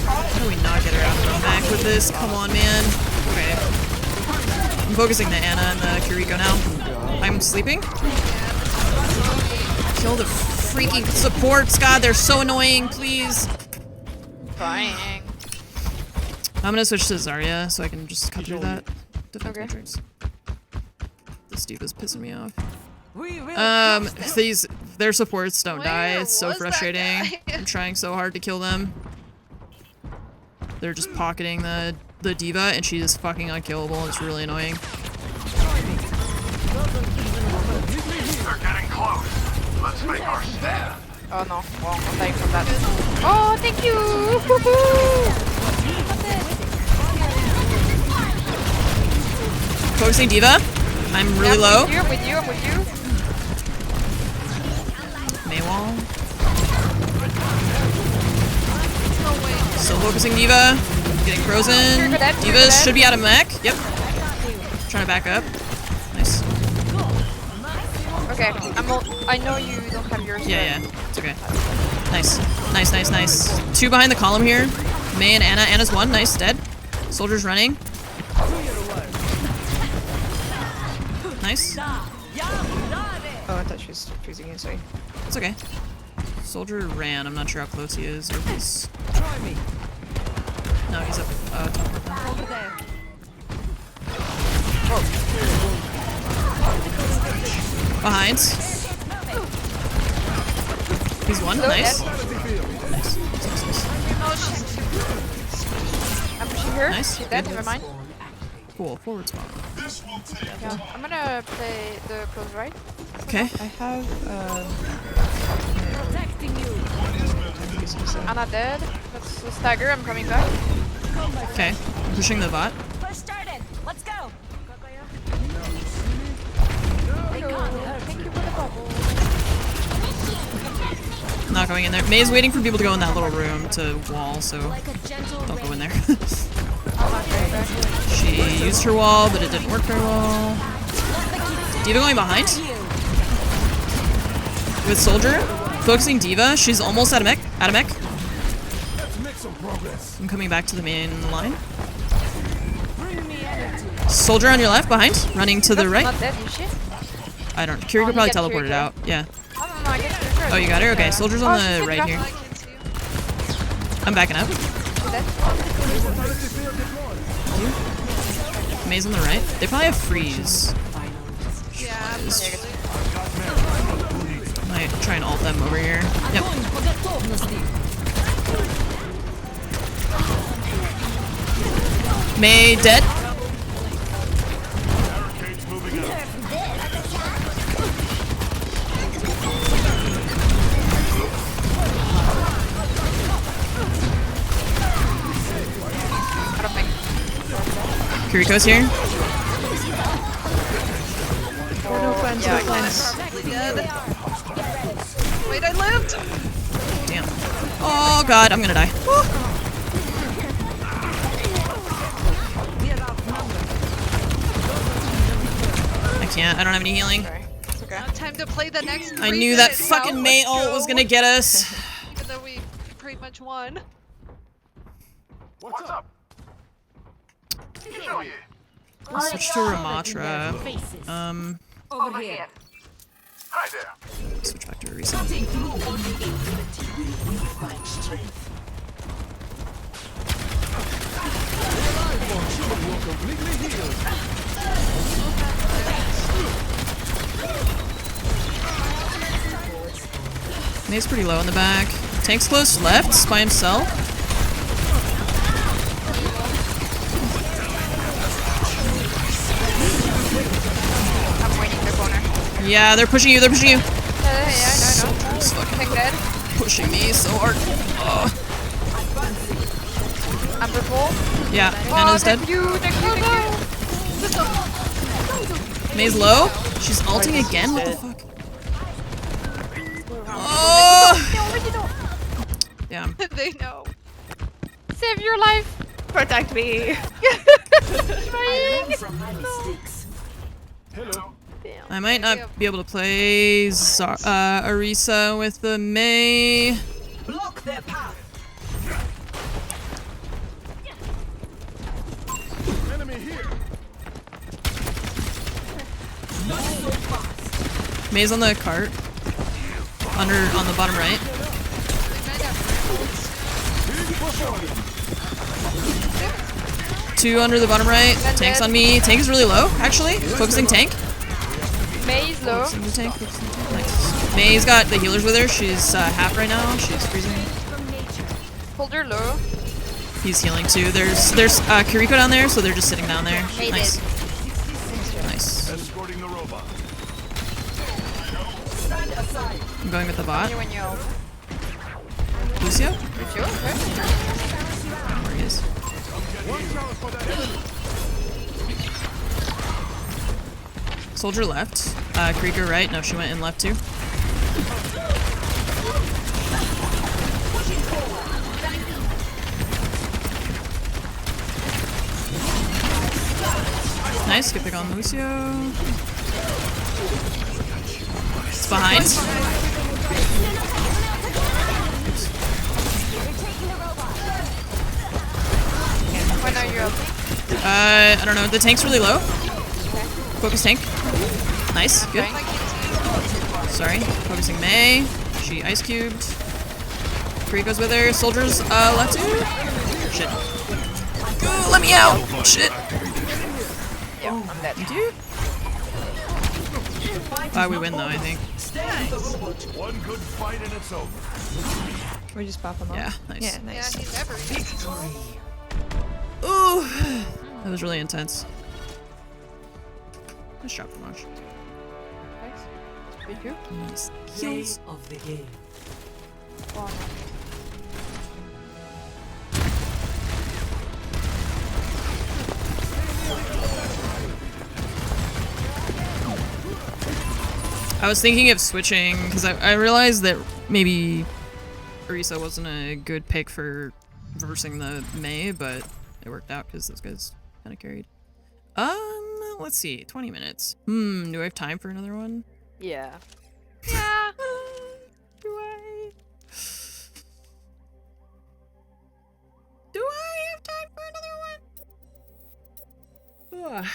Speaker 2: How do we not get her out of the mech with this? Come on, man. Okay. I'm focusing the Anna and the Kiriko now. I'm sleeping. Kill the freaking supports. God, they're so annoying. Please.
Speaker 4: Trying.
Speaker 2: I'm gonna switch to Zarya so I can just cut through that defense
Speaker 4: Okay.
Speaker 2: matrix. This D.Va's pissing me off. Their supports don't die. It's so frustrating. I'm trying so hard to kill them. They're just pocketing the D.Va and she's fucking unkillable and it's really annoying.
Speaker 12: They're getting close. Let's make our stand.
Speaker 4: Oh no, well, I'm dying from that. Oh, thank you! Woohoo!
Speaker 2: Focusing D.Va. I'm really low.
Speaker 4: I'm with you.
Speaker 2: Maywall. Still focusing D.Va. Getting frozen. D.Va should be out of mech. Yep. Trying to back up. Nice.
Speaker 4: Okay, I know you don't have yours.
Speaker 2: Yeah, yeah, it's okay. Nice, nice, nice, nice. 2 behind the column here. May and Anna. Anna's 1, nice, dead. Soldier's running. Nice.
Speaker 1: Oh, I thought she was freezing you, sorry.
Speaker 2: It's okay. Soldier ran. I'm not sure how close he is, or if he's... No, he's up top.
Speaker 3: Over there.
Speaker 2: Behind. He's 1, nice. Nice.
Speaker 4: I'm pushing her.
Speaker 2: Nice.
Speaker 4: She's dead, never mind.
Speaker 2: Cool, forward spawn.
Speaker 4: Yeah. I'm gonna play the close right.
Speaker 2: Okay.
Speaker 1: I have,
Speaker 3: Protecting you.
Speaker 4: Anna dead. That's a stagger, I'm coming back.
Speaker 2: Okay, pushing the bot.
Speaker 3: Push started. Let's go.
Speaker 4: Thank you for the bubble.
Speaker 2: Not going in there. May's waiting for people to go in that little room to wall, so don't go in there. She used her wall, but it didn't work very well. Diva going behind. With Soldier. Focusing Diva. She's almost out of mech. I'm coming back to the main line. Soldier on your left, behind. Running to the right.
Speaker 4: Not dead, is she?
Speaker 2: I don't know. Kiriko probably teleported out. Yeah.
Speaker 4: I get Kiriko.
Speaker 2: Oh, you got her? Okay, Soldier's on the
Speaker 4: she's
Speaker 2: right
Speaker 4: back.
Speaker 2: here. I'm backing up. May's on the right. They probably have freeze.
Speaker 9: Yeah.
Speaker 2: Might try and ult them over here. Yep. May dead. Kiriko's here.
Speaker 1: no plans, no plans.
Speaker 9: Wait, I lived!
Speaker 2: Damn. Oh god, I'm gonna die. Woo. I can't, I don't have any healing.
Speaker 9: It's okay. Time to play the next
Speaker 2: I
Speaker 9: 3
Speaker 2: knew that
Speaker 9: minutes.
Speaker 2: fucking
Speaker 9: Now,
Speaker 2: May
Speaker 9: let's
Speaker 2: ult
Speaker 9: go.
Speaker 2: was gonna get us.
Speaker 9: Even though we pretty much won.
Speaker 12: What's up?
Speaker 2: I'll switch to Ramatra.
Speaker 3: Over here.
Speaker 12: Hi there.
Speaker 2: Switch back to a reset. May's pretty low in the back. Tank's close left, by himself.
Speaker 4: I'm waiting in the corner.
Speaker 2: Yeah, they're pushing you,
Speaker 4: Yeah, I know.
Speaker 2: Soldier's fucking
Speaker 4: Tank dead.
Speaker 2: pushing me so hard. Oh.
Speaker 4: I'm purple.
Speaker 2: Yeah, Anna's dead.
Speaker 4: Thank you.
Speaker 2: May's low. She's ulting again? What the fuck? Oh! Damn.
Speaker 9: They know.
Speaker 4: Save your life.
Speaker 1: Protect me.
Speaker 12: Hello.
Speaker 2: I might not be able to play Orisa with the May.
Speaker 8: Block their path.
Speaker 12: Enemy here.
Speaker 2: May's on the cart. On the bottom right. Two under the bottom right. Tank's on me. Tank is really low, actually. Focusing tank.
Speaker 4: May is low.
Speaker 2: Focusing the tank. Focusing the tank. Nice. May's got the healers with her. She's half right now. She's freezing.
Speaker 4: Hold her low.
Speaker 2: He's healing too. There's Kiriko down there, so they're just sitting down there.
Speaker 4: May
Speaker 2: Nice.
Speaker 4: dead.
Speaker 2: Nice.
Speaker 12: Escorting the robot.
Speaker 2: I'm going with the bot.
Speaker 4: When you
Speaker 2: Lucio?
Speaker 4: Lucio, okay.
Speaker 2: There he is. Soldier left. Krieger right. No, she went in left too. Nice. Good pick on Lucio. behind.
Speaker 4: When are you ulting?
Speaker 2: I don't know. The tank's really low. Focus tank. Nice. Good. Sorry. Focusing May. She ice cubed. Free goes with her. Soldiers left too. Shit. Go, let me out. Shit.
Speaker 4: Yeah, I'm dead.
Speaker 2: Thank you. We win though, I think.
Speaker 12: One good fight and it's over.
Speaker 1: We just pop them off.
Speaker 2: Yeah, nice.
Speaker 1: Yeah, nice.
Speaker 9: Yeah, he never is.
Speaker 2: Ooh, that was really intense. Nice job, Ramaj.
Speaker 4: Nice. Good you.
Speaker 2: Nice
Speaker 8: Play
Speaker 2: kills.
Speaker 8: of the game.
Speaker 4: Oh, no.
Speaker 2: I was thinking of switching because I realized that maybe Orisa wasn't a good pick for versing the Mei, but it worked out because those guys kind of carried. Let's see, 20 minutes. Do I have time for another one?
Speaker 4: Yeah.
Speaker 9: Yeah.
Speaker 2: Do I have time for another one?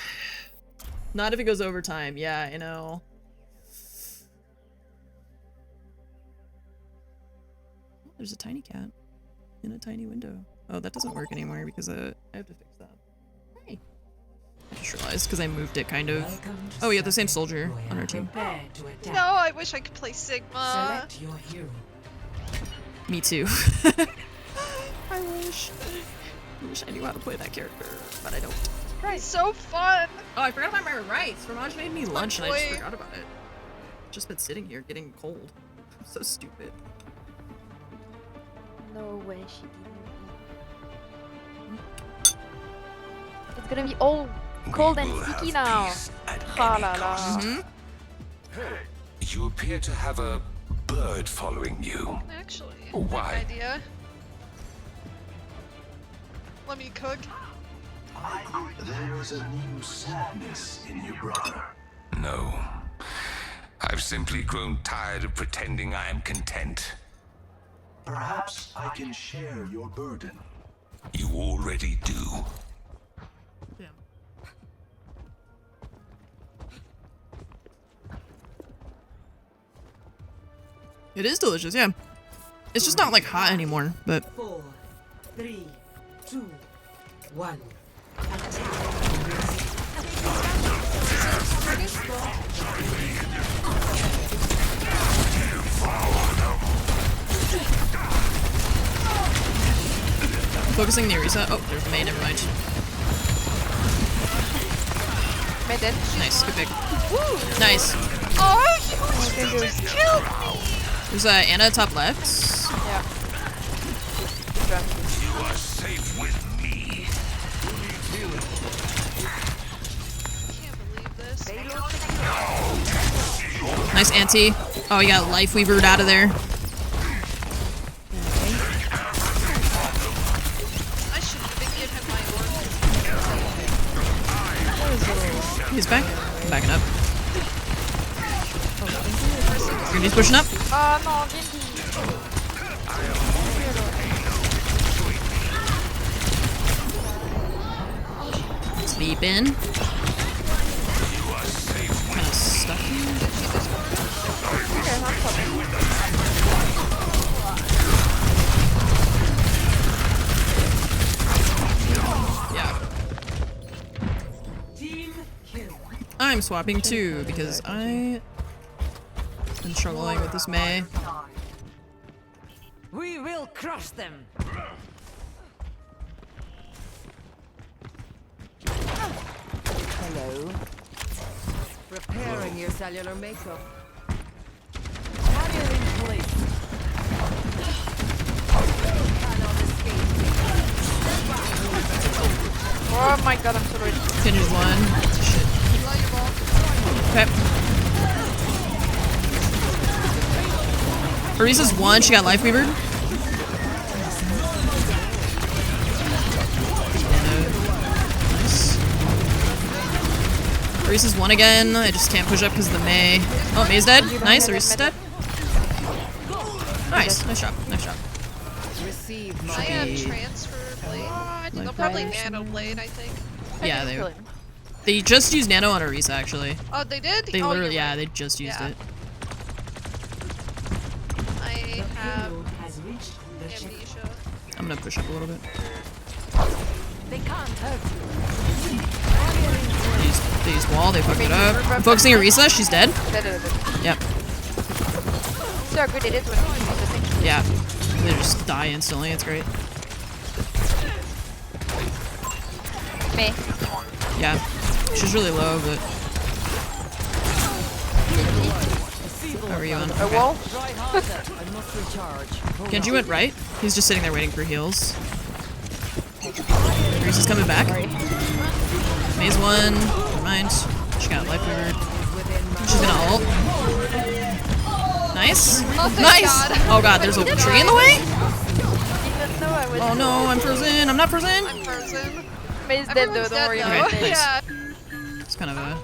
Speaker 2: Not if it goes overtime. Yeah, I know. There's a tiny cat in a tiny window. Oh, that doesn't work anymore because I have to fix that. Hey. I just realized because I moved it kind of. Oh, we have the same soldier on our team.
Speaker 9: No, I wish I could play Sigma.
Speaker 8: Select your hero.
Speaker 2: Me too. I wish I knew how to play that character, but I don't.
Speaker 9: It's so fun.
Speaker 2: Oh, I forgot about my rice. Ramaj made me lunch and I just
Speaker 9: boy.
Speaker 2: forgot about it. Just been sitting here getting cold. I'm so stupid.
Speaker 4: No way she didn't eat. It's gonna be all cold and sticky now. Ha la la.
Speaker 12: Hey, you appear to have a bird following you.
Speaker 9: Actually,
Speaker 12: Why?
Speaker 9: good idea. Let me cook.
Speaker 12: There's a new sadness in you, brother. No. I've simply grown tired of pretending I am content. Perhaps I can share your burden. You already do.
Speaker 2: Yeah. It is delicious, yeah. It's just not like hot anymore, but
Speaker 8: 4, 3, 2, 1.
Speaker 2: focusing near Orisa. Oh, there's Mei, never mind.
Speaker 4: Mei dead.
Speaker 2: Nice, good pick. Nice.
Speaker 9: Oh, you just killed me.
Speaker 2: There's Anna top left.
Speaker 4: Yeah.
Speaker 12: You are safe with me.
Speaker 2: Nice anti. Oh, you got life weavered out of there.
Speaker 9: I shouldn't even give him my orb.
Speaker 2: He's back. I'm backing up. Genji's pushing up.
Speaker 4: Oh no, Genji.
Speaker 2: Sleeping. Kind of stuck here.
Speaker 4: Okay, I'm coming.
Speaker 2: Yeah.
Speaker 8: Team kill.
Speaker 2: I'm swapping too because I've been struggling with this Mei.
Speaker 25: We will crush them. Hello. Repairing your cellular makeup. Barrier in place.
Speaker 4: Oh my god, I'm so ready.
Speaker 2: Genji's one. Shit. Okay. Orisa's one. She got life weavered. Nice. Orisa's one again. I just can't push up because of the Mei. Oh, Mei's dead. Nice. Orisa's dead. Nice. Nice job. Nice job.
Speaker 9: I have transfer blade. They'll probably nano blade, I think.
Speaker 2: Yeah, they just used nano on Orisa actually.
Speaker 9: Oh, they did?
Speaker 2: They
Speaker 9: oh,
Speaker 2: literally, yeah, they just used it.
Speaker 9: I have amnesia.
Speaker 2: I'm gonna push up a little bit.
Speaker 3: They can't hurt
Speaker 2: They used wall, they fucked it up. I'm focusing Orisa, she's dead. Yep.
Speaker 4: So how good it is when you use the thing.
Speaker 2: Yeah. They just die instantly, it's great.
Speaker 4: Me.
Speaker 2: Yeah. She's really low, but... How are you on?
Speaker 4: A wall?
Speaker 2: Genji went right. He's just sitting there waiting for heals. Orisa's coming back. Mei's one. Never mind. She got life weavered. She's gonna ult. Nice. Nice! Oh god, there's a tree in the way? Oh no, I'm frozen. I'm not frozen.
Speaker 9: I'm frozen.
Speaker 4: Mei's dead though, don't worry about it.
Speaker 9: Yeah.
Speaker 2: It's kind of a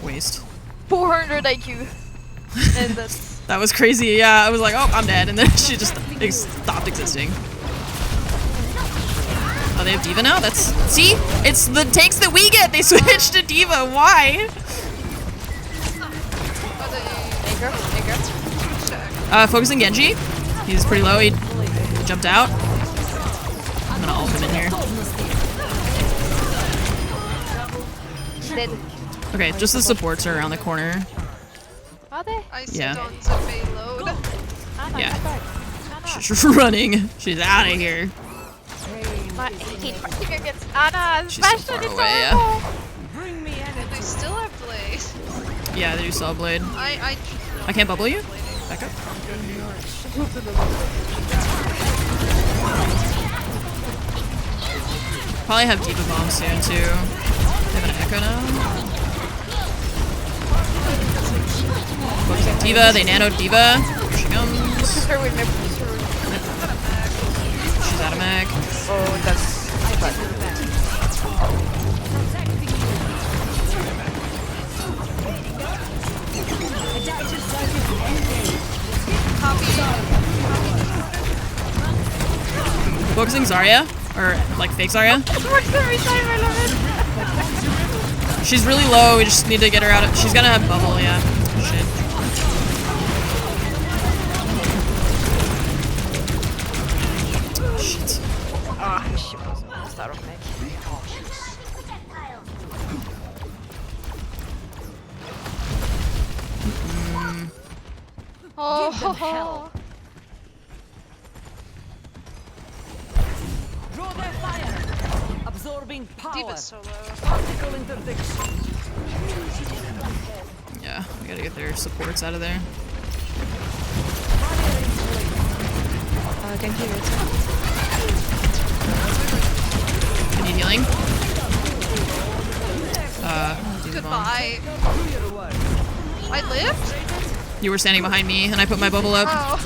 Speaker 2: waste.
Speaker 4: 400 IQ. And that's...
Speaker 2: That was crazy, yeah. I was like, oh, I'm dead. And then she just stopped existing. Oh, they have D.Va now? That's... See? It's the takes that we get! They switched to D.Va. Why? Focusing Genji. He's pretty low. He jumped out. I'm gonna ult him in here.
Speaker 4: Dead.
Speaker 2: Okay, just the supports are around the corner.
Speaker 4: Are they?
Speaker 9: I
Speaker 2: Yeah.
Speaker 9: sit on the payload.
Speaker 2: Yeah. She's running. She's out of here.
Speaker 4: I hate fighting against Anna.
Speaker 2: She's so far away, yeah.
Speaker 9: Bring me in. And they still have blade.
Speaker 2: Yeah, they do saw blade.
Speaker 9: I
Speaker 2: can't bubble you? Back up. Probably have D.Va bomb soon too. They have an echo now. Focusing D.Va, they nanoed D.Va. Here she comes. She's out of mag.
Speaker 4: Oh, that's
Speaker 2: Focusing Zarya, or like fake Zarya.
Speaker 4: It works every time, I love it.
Speaker 2: She's really low, we just need to get her out of... She's gonna have bubble, yeah. Shit. Shit.
Speaker 4: Ah, she was almost out of meg.
Speaker 9: Oh,
Speaker 3: Give them hell. Draw their fire. Absorbing power.
Speaker 9: D.Va's so low.
Speaker 3: Optical interdiction.
Speaker 2: Yeah, we gotta get their supports out of there.
Speaker 1: Thank you.
Speaker 2: I need healing.
Speaker 9: Goodbye. I lived?
Speaker 2: You were standing behind me, and I put my bubble up.
Speaker 9: Oh.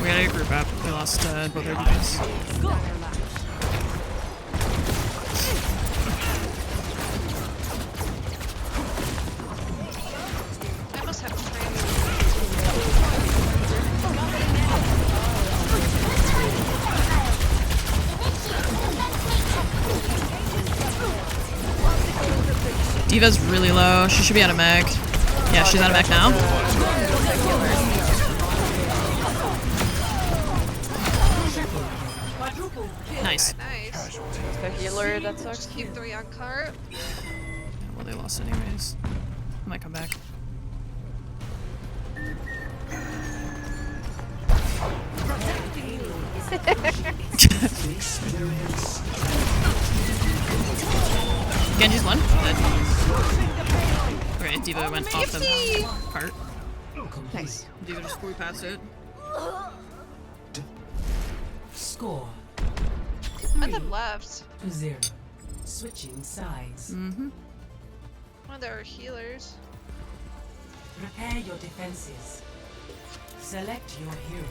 Speaker 2: We gotta group up. We lost both our DPs.
Speaker 9: I must have trained.
Speaker 2: D.Va's really low. She should be out of mech. Yeah, she's out of mech now. Nice.
Speaker 9: Nice.
Speaker 4: The healer, that sucks.
Speaker 9: Just keep 3 on cart.
Speaker 2: Well, they lost anyways. Might come back. Genji's one. Dead. Okay, D.Va went off the cart.
Speaker 1: Nice.
Speaker 2: D.Va just flew past it.
Speaker 8: Score
Speaker 9: I them left.
Speaker 8: 0. Switching sides.
Speaker 2: Mm-hmm.
Speaker 9: Well, there are healers.
Speaker 8: Prepare your defenses. Select your hero.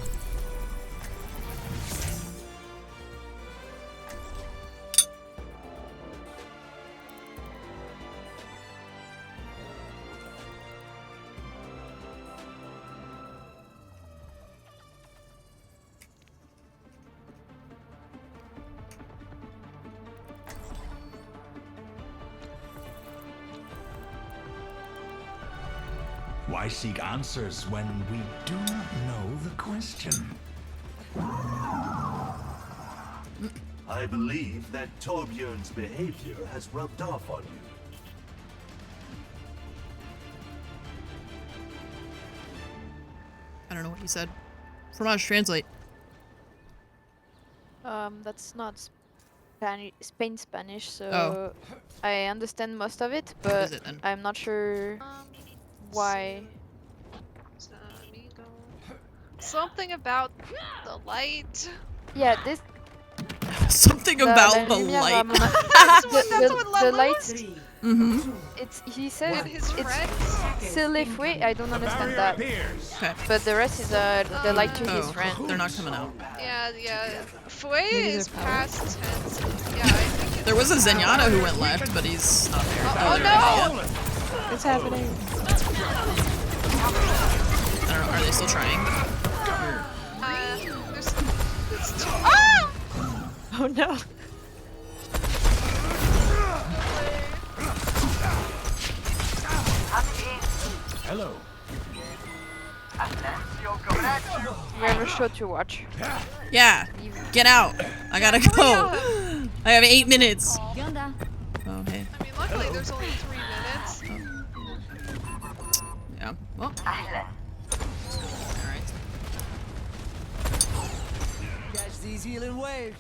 Speaker 12: Why seek answers when we do not know the question?
Speaker 7: I believe that Torbjorn's behavior has rubbed off on you.
Speaker 2: I don't know what you said. Fromage, translate.
Speaker 4: That's not Spain Spanish, so
Speaker 2: Oh.
Speaker 4: I understand most of it,
Speaker 2: What is
Speaker 4: but
Speaker 2: it then?
Speaker 4: I'm not sure why.
Speaker 9: Something about the light.
Speaker 4: Yeah, this.
Speaker 2: Something about the light.
Speaker 4: The light.
Speaker 2: Mm-hmm.
Speaker 4: He says
Speaker 9: And his
Speaker 4: it's
Speaker 9: friends?
Speaker 4: c'est les fouets. I don't understand that.
Speaker 2: Okay.
Speaker 4: But the rest is the light to his
Speaker 2: Oh,
Speaker 4: friend.
Speaker 2: they're not coming out.
Speaker 9: Yeah. Fouet
Speaker 1: Maybe
Speaker 9: is
Speaker 1: they're
Speaker 9: past tense. Yeah, I think it's
Speaker 2: There was a Zenyatta who went left, but he's not there.
Speaker 9: Oh,
Speaker 2: there
Speaker 9: no!
Speaker 2: he is.
Speaker 1: It's happening.
Speaker 2: I don't know. Are they still trying?
Speaker 9: There's
Speaker 1: Oh no.
Speaker 12: Hello.
Speaker 4: We have a show to watch.
Speaker 2: Yeah. Get out. I gotta go. I have 8 minutes. Oh, hey.
Speaker 9: I mean, luckily there's only 3 minutes.
Speaker 2: Yeah. Well. Alright.
Speaker 13: Catch these healing waves.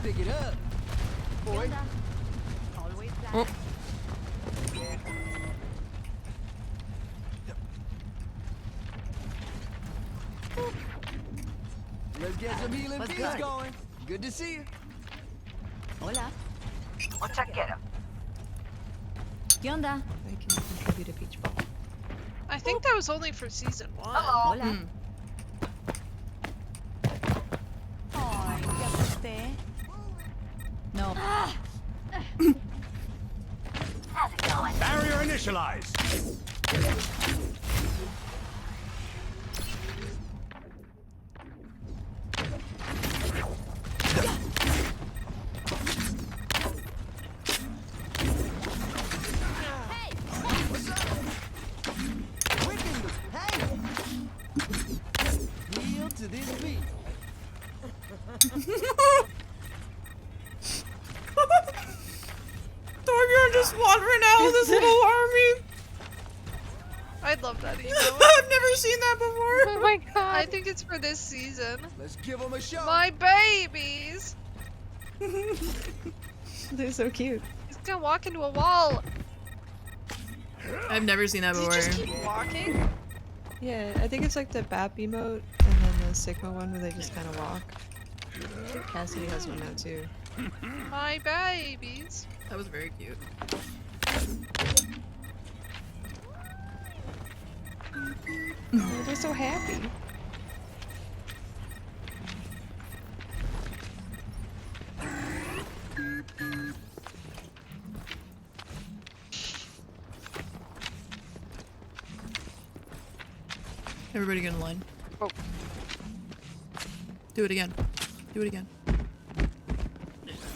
Speaker 13: Pick it up, boy.
Speaker 2: Oh.
Speaker 13: Let's get some healing beats going. Good to see you.
Speaker 25: Hola.
Speaker 1: ¿Qué onda? I can contribute a peach ball.
Speaker 9: I think that was only for season 1.
Speaker 25: Hola. No.
Speaker 12: Barrier initialized.
Speaker 13: Heal to this beat.
Speaker 2: Torbjorn just wandering out with his little army.
Speaker 9: I'd love that email.
Speaker 2: I've never seen that before.
Speaker 9: Oh my god. I think it's for this season.
Speaker 13: Let's give them a show.
Speaker 9: My babies!
Speaker 1: They're so cute.
Speaker 9: He's gonna walk into a wall.
Speaker 2: I've never seen that before.
Speaker 9: Does he just keep walking?
Speaker 1: Yeah, I think it's like the BAP emote and then the Sigma one where they just kind of walk. I think Cassidy has one now too.
Speaker 9: My babies.
Speaker 2: That was very cute.
Speaker 1: Oh, they're so happy.
Speaker 2: Everybody get in line.
Speaker 4: Oh.
Speaker 2: Do it again. Do it again.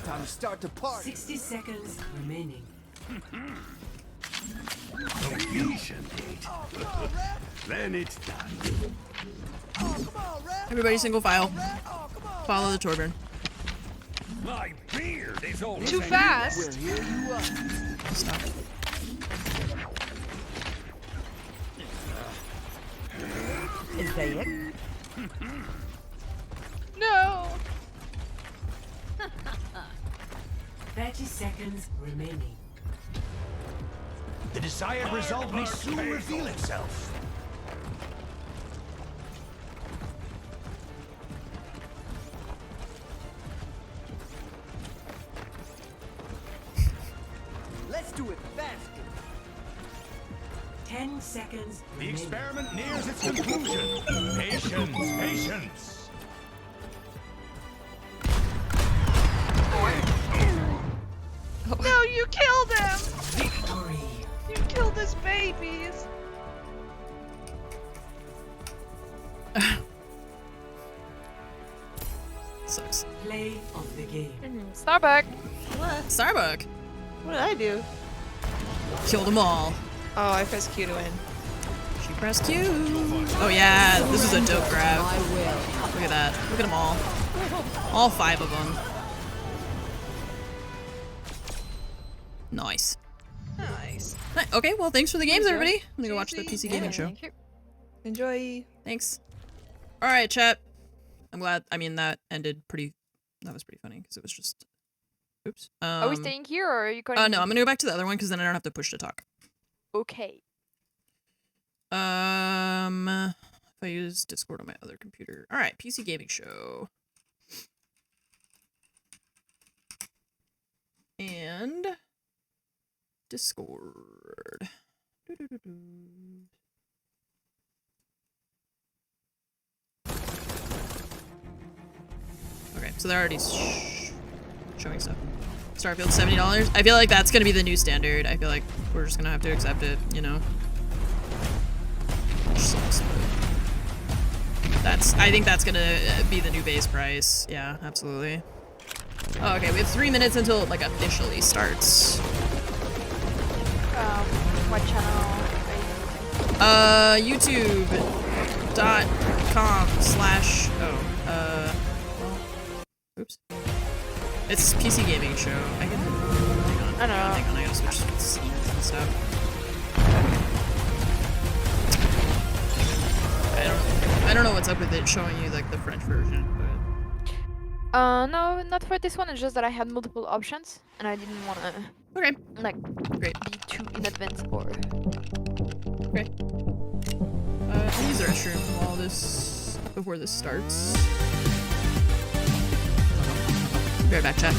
Speaker 13: Time to start the party.
Speaker 8: 60 seconds remaining.
Speaker 12: Completion date. Then it's done.
Speaker 2: Everybody single file. Follow the Torbjorn.
Speaker 12: My beard is all
Speaker 9: Too fast.
Speaker 2: Stop.
Speaker 13: Is that it?
Speaker 9: No.
Speaker 8: 30 seconds remaining.
Speaker 12: The desired result may soon reveal itself.
Speaker 13: Let's do it faster.
Speaker 8: 10 seconds
Speaker 12: The
Speaker 8: remaining.
Speaker 12: experiment nears its conclusion. Patience, patience.
Speaker 9: No, you killed him!
Speaker 8: Victory.
Speaker 9: You killed his babies!
Speaker 2: Sucks.
Speaker 8: Play of the game.
Speaker 4: Starbuck.
Speaker 2: Starbuck.
Speaker 1: What did I do?
Speaker 2: Kill them all.
Speaker 1: Oh, I pressed Q to win.
Speaker 2: She pressed Q. Oh yeah, this is a dope grab. Look at that. Look at them all. All 5 of them. Nice.
Speaker 1: Nice.
Speaker 2: Okay, well, thanks for the games, everybody. I'm gonna go watch the PC gaming show.
Speaker 1: Enjoy.
Speaker 2: Thanks. All right, chat. I'm glad. I mean, that ended pretty. That was pretty funny because it was just. Oops.
Speaker 4: Are we staying here or are you going?
Speaker 2: No, I'm gonna go back to the other one because then I don't have to push to talk.
Speaker 4: Okay.
Speaker 2: If I use Discord on my other computer. All right, PC gaming show. And Discord. Okay, so they're already showing stuff. Starfield, $70. I feel like that's gonna be the new standard. I feel like we're just gonna have to accept it, you know? Which sucks, but I think that's gonna be the new base price. Yeah, absolutely. Oh, okay, we have 3 minutes until it, like, officially starts.
Speaker 4: What channel are you using?
Speaker 2: YouTube.com/ oops. It's PC gaming show. I can, hang on, I gotta switch scenes and stuff. I don't know what's up with it showing you, like, the French version, but...
Speaker 4: No, not for this one. It's just that I had multiple options, and I didn't want to, like, be too in advance or...
Speaker 2: Okay. I'll use the restroom before this starts. Be right back, chat.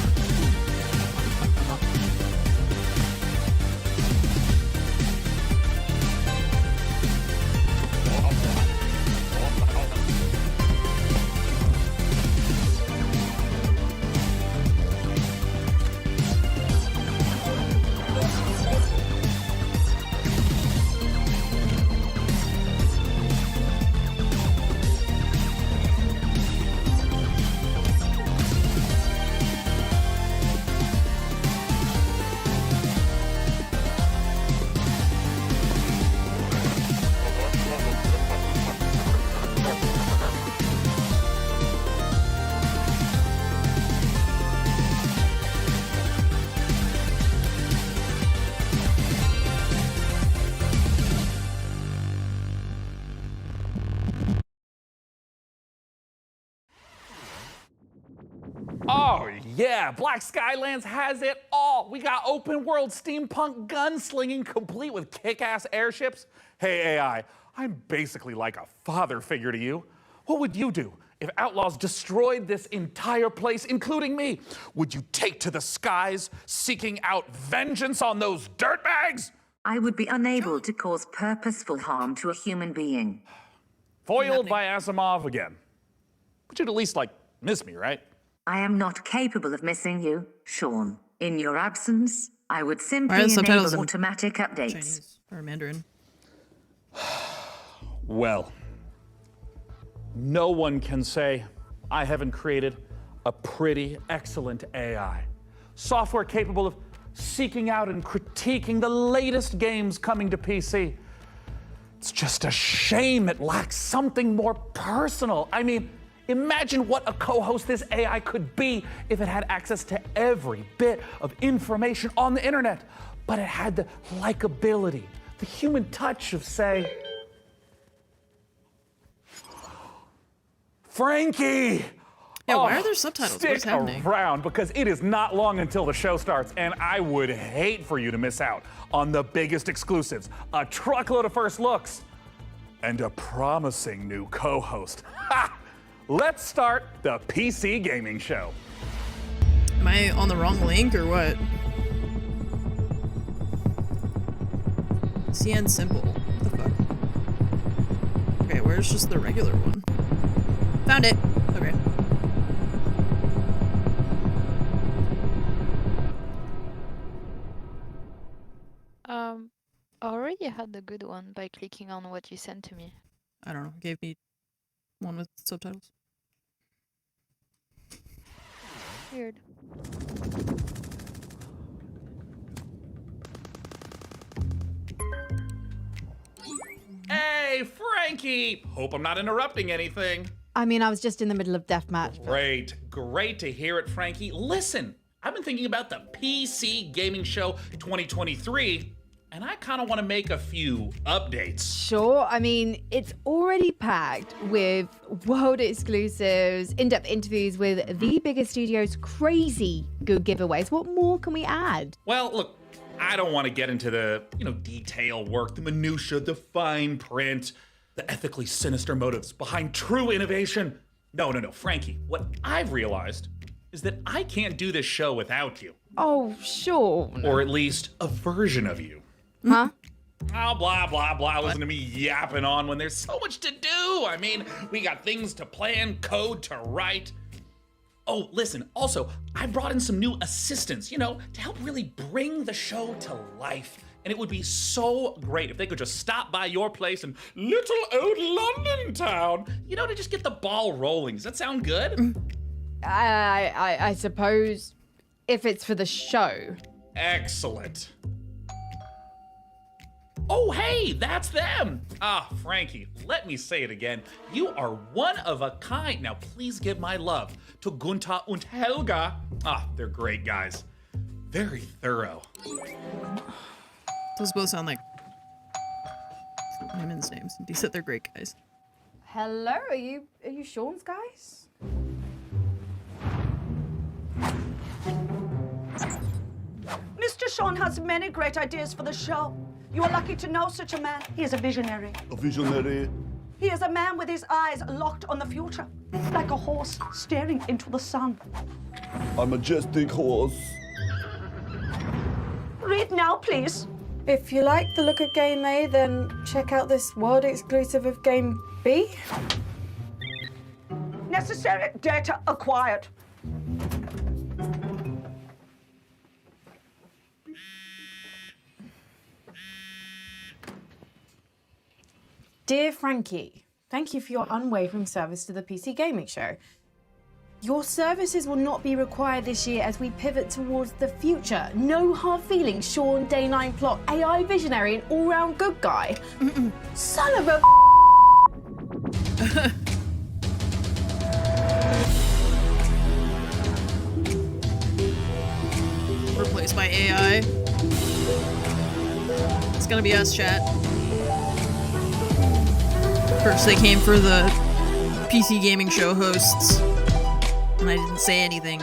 Speaker 5: Oh yeah, Black Skylands has it all. We got open world steampunk gunslinging complete with kick-ass airships. Hey AI, I'm basically like a father figure to you. What would you do if outlaws destroyed this entire place, including me? Would you take to the skies, seeking out vengeance on those dirtbags?
Speaker 14: I would be unable to cause purposeful harm to a human being.
Speaker 5: Foiled by Asimov again. But you'd at least, like, miss me, right?
Speaker 14: I am not capable of missing you, Sean. In your absence, I would simply
Speaker 2: the subtitles
Speaker 14: enable
Speaker 2: in
Speaker 14: automatic updates.
Speaker 2: Chinese or Mandarin.
Speaker 5: Well, no one can say I haven't created a pretty excellent AI. Software capable of seeking out and critiquing the latest games coming to PC. It's just a shame it lacks something more personal. I mean, imagine what a co-host this AI could be if it had access to every bit of information on the internet, but it had the likability, the human touch of, say, Frankie!
Speaker 2: Yeah, why are there subtitles? What's
Speaker 5: Stick
Speaker 2: happening?
Speaker 5: around, because it is not long until the show starts, and I would hate for you to miss out on the biggest exclusives, a truckload of first looks, and a promising new co-host. Ha! Let's start the PC gaming show.
Speaker 2: Am I on the wrong link or what? CN Simple. What the fuck? Okay, where's just the regular one? Found it. Okay.
Speaker 4: I already had the good one by clicking on what you sent to me.
Speaker 2: I don't know. It gave me one with subtitles.
Speaker 4: Weird.
Speaker 5: Hey, Frankie! Hope I'm not interrupting anything.
Speaker 16: I mean, I was just in the middle of deathmatch.
Speaker 5: Great to hear it, Frankie. Listen, I've been thinking about the PC Gaming Show 2023, and I kind of want to make a few updates.
Speaker 16: Sure, I mean, it's already packed with world exclusives, in-depth interviews with the biggest studios, crazy good giveaways. What more can we add?
Speaker 5: Well, look, I don't want to get into the, detail work, the minutia, the fine print, the ethically sinister motives behind true innovation. No, Frankie, what I've realized is that I can't do this show without you.
Speaker 16: Oh, sure.
Speaker 5: Or at least a version of you.
Speaker 16: Huh?
Speaker 5: Oh, blah, blah, blah. Listen to me yapping on when there's so much to do. I mean, we got things to plan, code to write. Oh, listen, also, I brought in some new assistants, to help really bring the show to life. And it would be so great if they could just stop by your place in little old London town, to just get the ball rolling. Does that sound good?
Speaker 16: I suppose if it's for the show.
Speaker 5: Excellent. Oh, hey, that's them. Ah, Frankie, let me say it again. You are one of a kind. Now, please give my love to Gunther und Helga. Ah, they're great guys. Very thorough.
Speaker 2: Those both sound like women's names. You said they're great guys.
Speaker 16: Hello, are you Sean's guys?
Speaker 17: Mr. Sean has many great ideas for the show. You are lucky to know such a man. He is a visionary.
Speaker 18: A visionary?
Speaker 17: He is a man with his eyes locked on the future, like a horse staring into the sun.
Speaker 18: A majestic horse.
Speaker 17: Read now, please.
Speaker 16: If you like the look of Game A, then check out this world exclusive of Game B.
Speaker 17: Necessary data acquired.
Speaker 16: Dear Frankie, thank you for your unwavering service to the PC Gaming Show. Your services will not be required this year as we pivot towards the future. No hard feelings, Sean, Day 9 plot, AI visionary, and all-round good guy. Son of a
Speaker 2: Replaced by AI. It's gonna be us, chat. First they came for the PC Gaming Show hosts, and I didn't say anything.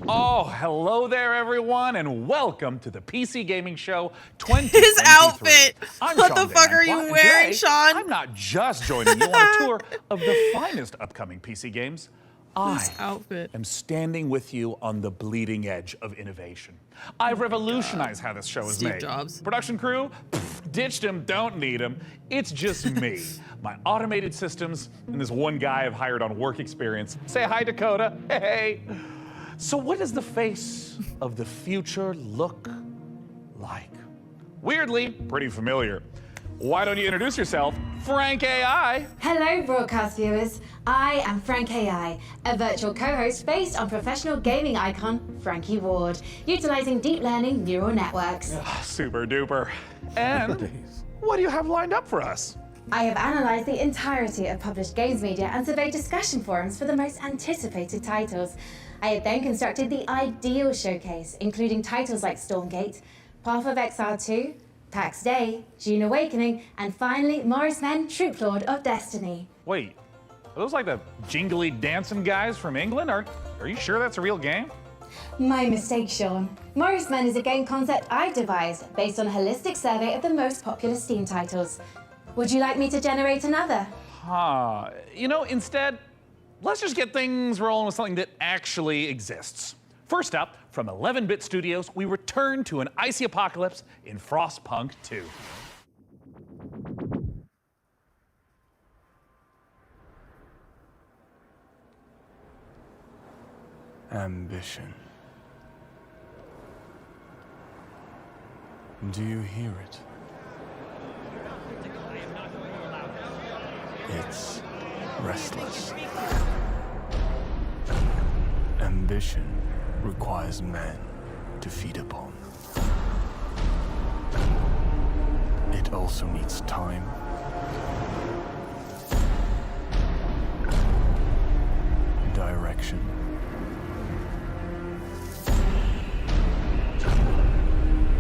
Speaker 5: Oh, hello there, everyone, and welcome to the PC Gaming Show 2023.
Speaker 2: His outfit!
Speaker 5: I'm
Speaker 2: What
Speaker 5: Sean
Speaker 2: the fuck
Speaker 5: Van
Speaker 2: are you
Speaker 5: Plott, and
Speaker 2: wearing,
Speaker 5: today,
Speaker 2: Sean?
Speaker 5: I'm not just joining you on a tour of the finest upcoming PC games.
Speaker 2: This outfit.
Speaker 5: am standing with you on the bleeding edge of innovation. I've revolutionized how this show is
Speaker 2: Steve
Speaker 5: made.
Speaker 2: Jobs.
Speaker 5: Production crew, ditched him, don't need him. It's just me, my automated systems, and this one guy I've hired on work experience. Say hi, Dakota. Hey. So what does the face of the future look like? Weirdly, pretty familiar. Why don't you introduce yourself, Frank AI?
Speaker 20: Hello, broadcast viewers. I am Frank AI, a virtual co-host based on professional gaming icon Frankie Ward, utilizing deep learning neural networks.
Speaker 5: Super duper. And what do you have lined up for us?
Speaker 20: I have analyzed the entirety of published games media and surveyed discussion forums for the most anticipated titles. I have then constructed the ideal showcase, including titles like Stormgate, Path of Exile 2, PAX Day, June Awakening, and finally, Morris Men, Troop Lord of Destiny.
Speaker 5: Wait, are those like the jingly dancing guys from England? Are you sure that's a real game?
Speaker 20: My mistake, Sean. Morris Men is a game concept I devised based on a holistic survey of the most popular Steam titles. Would you like me to generate another?
Speaker 5: Instead, let's just get things rolling with something that actually exists. First up, from 11-Bit Studios, we return to an icy apocalypse in Frostpunk 2.
Speaker 23: Ambition. Do you hear it? It's restless. Ambition requires men to feed upon. it also needs time. Direction.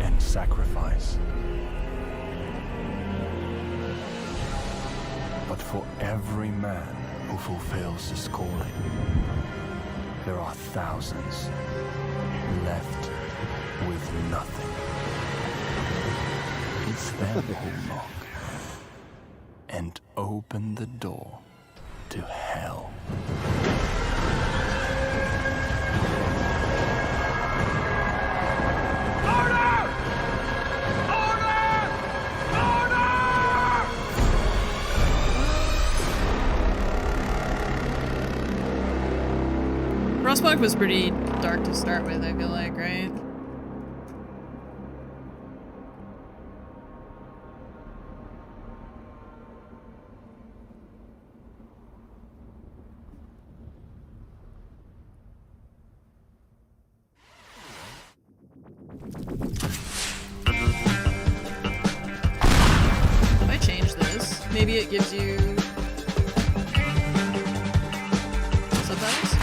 Speaker 23: And sacrifice. But for every man who fulfills his calling, there are thousands left with nothing. It's them who knock and open the door to hell.
Speaker 2: Frostpunk was pretty dark to start with, I feel like, right? If I change this, maybe it gives you subtitles?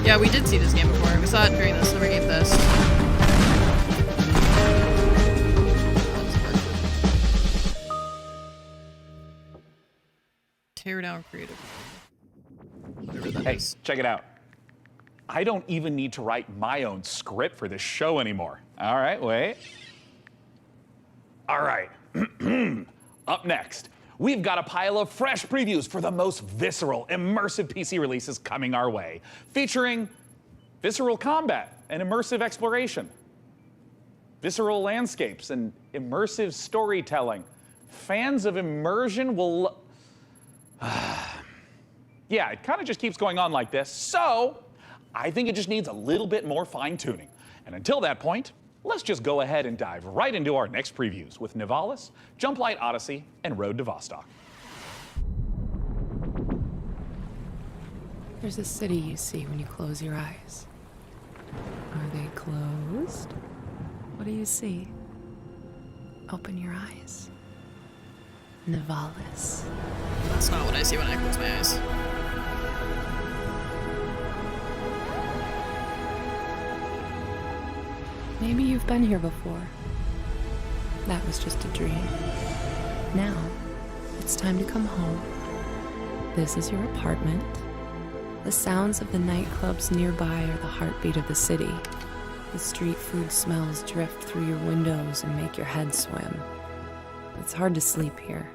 Speaker 2: Yeah, we did see this game before. We saw it during the Summer Game Fest. Tear down creative. Whatever that
Speaker 5: Hey,
Speaker 2: is.
Speaker 5: check it out. I don't even need to write my own script for this show anymore. All right, wait. All right. Up next, we've got a pile of fresh previews for the most visceral, immersive PC releases coming our way, featuring visceral combat and immersive exploration, visceral landscapes and immersive storytelling. Fans of immersion will... Yeah, it kind of just keeps going on like this, so I think it just needs a little bit more fine-tuning. And until that point, let's just go ahead and dive right into our next previews with Nivalis, Jumplight Odyssey, and Road to Vostok.
Speaker 11: There's a city you see when you close your eyes. Are they closed? What do you see? Open your eyes. Nivalis.
Speaker 2: That's not what I see when I close my eyes.
Speaker 11: Maybe you've been here before. That was just a dream. Now, it's time to come home. This is your apartment. The sounds of the nightclubs nearby are the heartbeat of the city. The street food smells drift through your windows and make your head swim. It's hard to sleep here.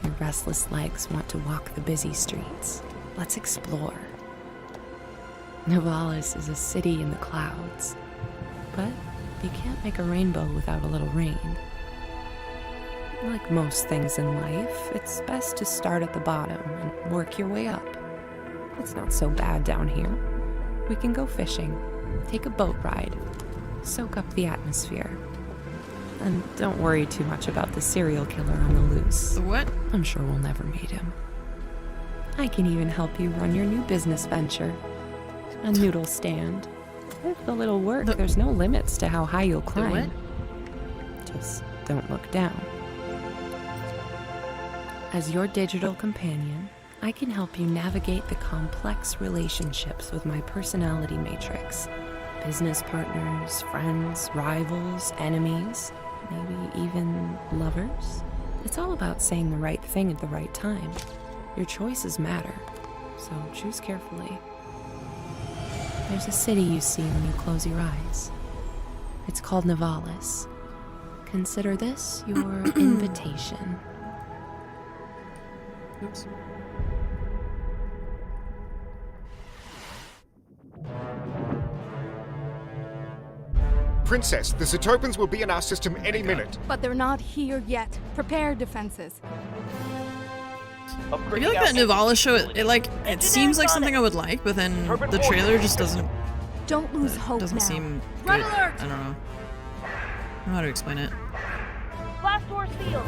Speaker 11: Your restless legs want to walk the busy streets. Let's explore. Nivalis is a city in the clouds. But you can't make a rainbow without a little rain. Like most things in life, it's best to start at the bottom and work your way up. It's not so bad down here. We can go fishing, take a boat ride, soak up the atmosphere. And don't worry too much about the serial killer on the loose.
Speaker 2: The what?
Speaker 11: I'm sure we'll never meet him. I can even help you run your new business venture. A noodle stand. With a little work, there's no limits to how high you'll climb. Just don't look down. As your digital companion, I can help you navigate the complex relationships with my personality matrix. Business partners, friends, rivals, enemies, maybe even lovers. It's all about saying the right thing at the right time. Your choices matter, so choose carefully. There's a city you see when you close your eyes. It's called Nivalis. Consider this your invitation.
Speaker 2: Oops.
Speaker 10: Princess, the Zetopans will be in our system any minute.
Speaker 19: But they're not here yet. Prepare defenses.
Speaker 2: I feel like that Nivala show, it seems like something I would like, but then the trailer just doesn't.
Speaker 19: Don't lose hope
Speaker 2: Doesn't
Speaker 19: now.
Speaker 2: seem good.
Speaker 19: Red alert!
Speaker 2: I don't know. I don't know how to explain it.
Speaker 21: Blast door sealed.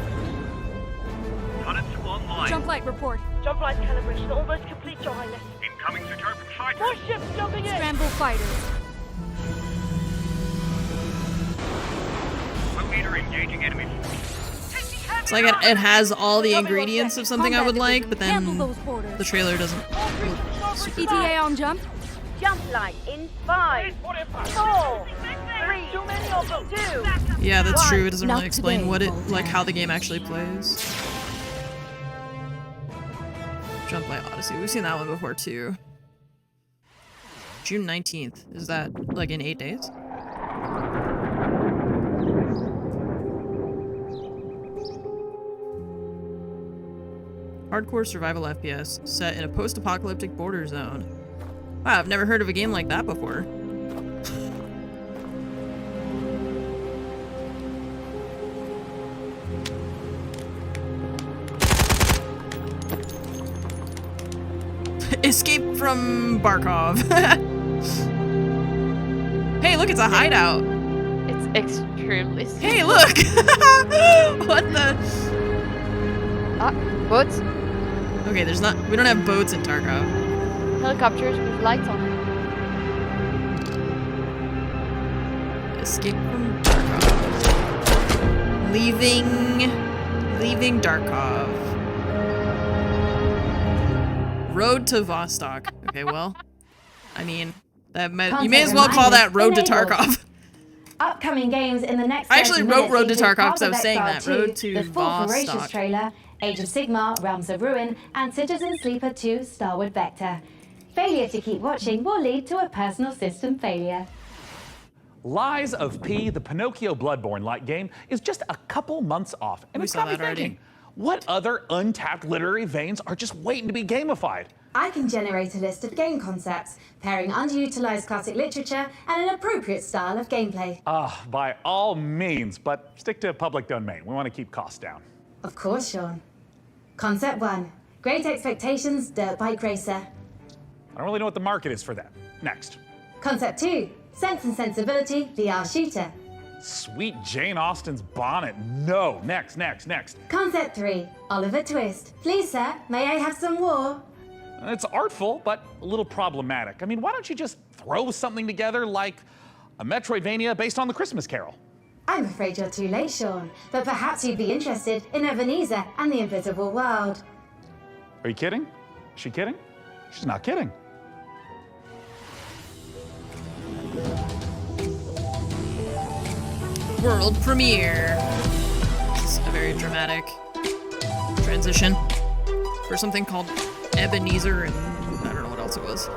Speaker 19: Units online. Jump light report.
Speaker 21: Jump light calibration almost complete, Your Highness.
Speaker 19: Incoming Zetopan fighters.
Speaker 21: More ships jumping in.
Speaker 19: Scramble fighters. Blue meter engaging enemy.
Speaker 2: It's like it has all the ingredients of something I would like, but then the trailer doesn't look super good.
Speaker 19: ETA on jump.
Speaker 21: Jump light in 5, 4, 3, 2.
Speaker 2: Yeah, that's true. It doesn't really explain what how the game actually plays. Jump Light Odyssey. We've seen that one before too. June 19th. Is that like in 8 days? Hardcore survival FPS set in a post-apocalyptic border zone. Wow, I've never heard of a game like that before. Escape from Barkov. Hey, look, it's a hideout.
Speaker 4: It's extremely simple.
Speaker 2: Hey, look! What the?
Speaker 4: Boats?
Speaker 2: Okay, we don't have boats in Tarkov.
Speaker 4: Helicopters with lights on.
Speaker 2: Escape from Darkov. Leaving Darkov. Road to Vostok. Okay, well, I mean, you may as well call that Road to Tarkov.
Speaker 20: Upcoming games in the next.
Speaker 2: I actually wrote Road to
Speaker 20: include
Speaker 2: Tarkov because I was
Speaker 20: Path of
Speaker 2: saying
Speaker 20: Exile
Speaker 2: that.
Speaker 20: 2,
Speaker 2: Road to
Speaker 20: the full Voracious
Speaker 2: Vostok.
Speaker 20: trailer, Age of Sigmar, Realms of Ruin, and Citizen Sleeper 2 Starward Vector. Failure to keep watching will lead to a personal system failure.
Speaker 5: Lies of P, the Pinocchio Bloodborne-like game, is just a couple months off. And it's got me thinking, what other untapped literary veins are just waiting to be gamified?
Speaker 20: I can generate a list of game concepts, pairing underutilized classic literature and an appropriate style of gameplay.
Speaker 5: By all means, but stick to public domain. We want to keep costs down.
Speaker 20: Of course, Sean. Concept 1. Great Expectations Dirt Bike Racer.
Speaker 5: I don't really know what the market is for that. Next.
Speaker 20: Concept 2. Sense and Sensibility VR Shooter.
Speaker 5: Sweet Jane Austen's bonnet. No. Next.
Speaker 20: Concept 3. Oliver Twist. Please, sir, may I have some war?
Speaker 5: It's artful, but a little problematic. I mean, why don't you just throw something together like a Metroidvania based on the Christmas Carol?
Speaker 20: I'm afraid you're too late, Sean, but perhaps you'd be interested in Ebenezer and the Invisible World.
Speaker 5: Are you kidding? Is she kidding? She's not kidding.
Speaker 2: World premiere. This is a very dramatic transition for something called Ebenezer, and I don't know what else it was.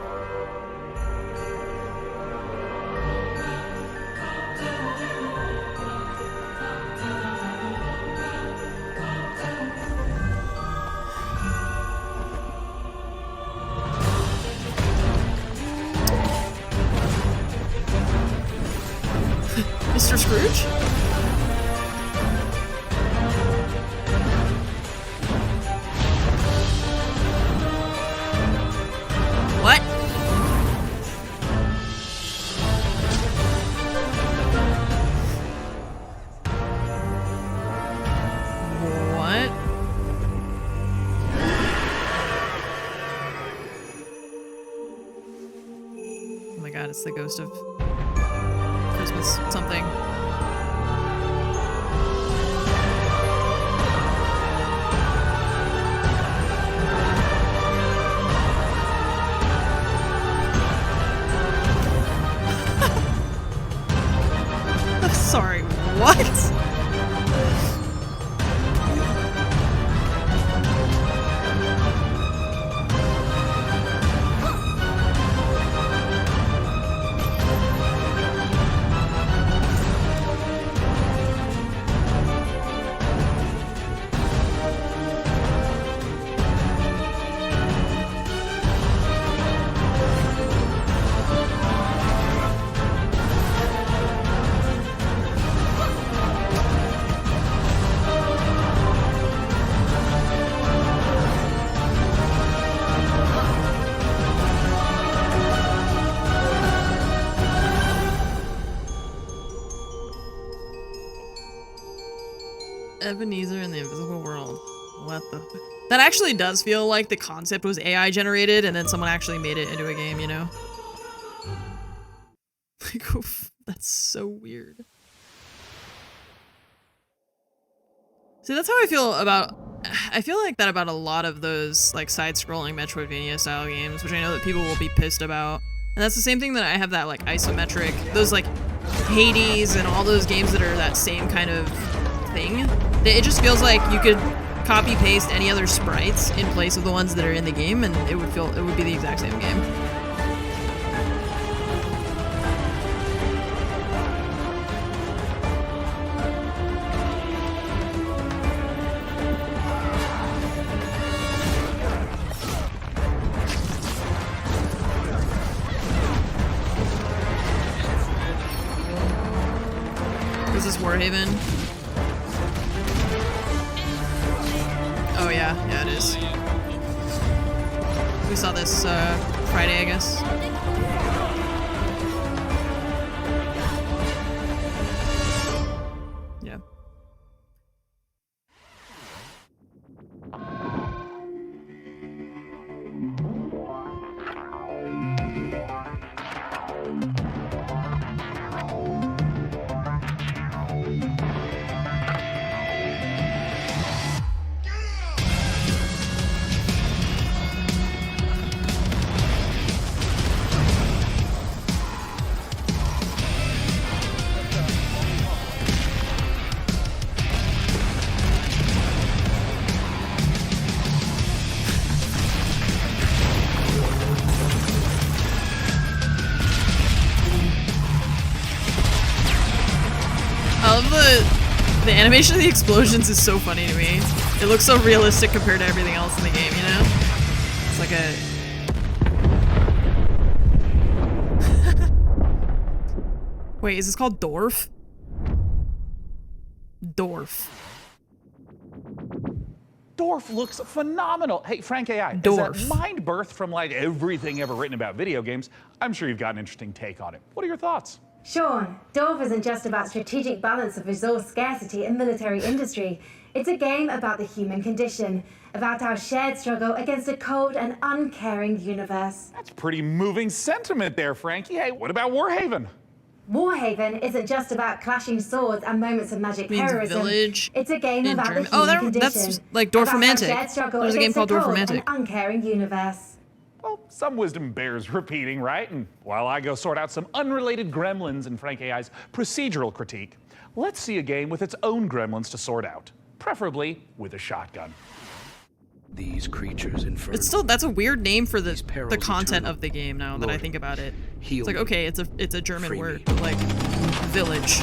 Speaker 2: Mr. Scrooge? What? What? Oh my god, it's the ghost of Christmas something. Sorry, what? Ebenezer in the Invisible World. What the? That actually does feel like the concept was AI generated and then someone actually made it into a game, you know? Like, oof, that's so weird. See, that's how I feel about... I feel like that about a lot of those, like, side-scrolling Metroidvania-style games, which I know that people will be pissed about. And that's the same thing that I have that, like, isometric... Those, like, Hades and all those games that are that same kind of thing. It just feels like you could copy-paste any other sprites in place of the ones that are in the game, and it would be the exact same game. Is this Warhaven? Oh yeah, it is. We saw this Friday, I guess. Yeah. I love the animation of the explosions is so funny to me. It looks so realistic compared to everything else in the game, you know? It's like a... Wait, is this called Dwarf? Dwarf.
Speaker 5: Dwarf looks phenomenal. Hey, Frank AI,
Speaker 2: Dwarf.
Speaker 5: as a mind birth from like everything ever written about video games, I'm sure you've got an interesting take on it. What are your thoughts?
Speaker 20: Sean, Dwarf isn't just about strategic balance of resource scarcity in military industry. It's a game about the human condition, about our shared struggle against a cold and uncaring universe.
Speaker 5: That's pretty moving sentiment there, Frankie. Hey, what about Warhaven?
Speaker 20: Warhaven isn't just about clashing swords and moments of magic heroism.
Speaker 2: Village
Speaker 20: it's a game
Speaker 2: in
Speaker 20: about
Speaker 2: German.
Speaker 20: the human condition.
Speaker 2: That's like Dwarf Romantic. There's a game called Dwarf Romantic.
Speaker 20: An uncaring universe.
Speaker 5: Well, some wisdom bears repeating, right? And while I go sort out some unrelated gremlins in Frank AI's procedural critique, let's see a game with its own gremlins to sort out, preferably with a shotgun.
Speaker 3: These creatures infernal.
Speaker 2: It's still, that's a weird name for the content of the game now that I think about it. It's like, okay, it's a German word, but like village.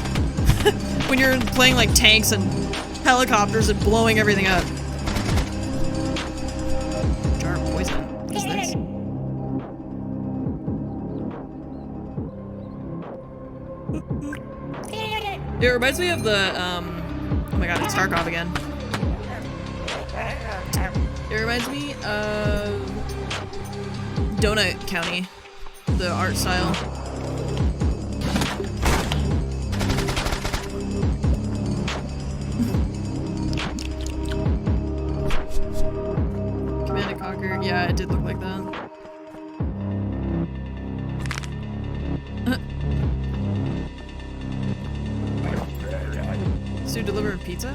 Speaker 2: When you're playing like tanks and helicopters and blowing everything up. Jar of poison. What is this? It reminds me of the oh my god, it's Tarkov again. It reminds me of Donut County, the art style. Command and Conquer, yeah, it did look like that. This dude delivering pizza?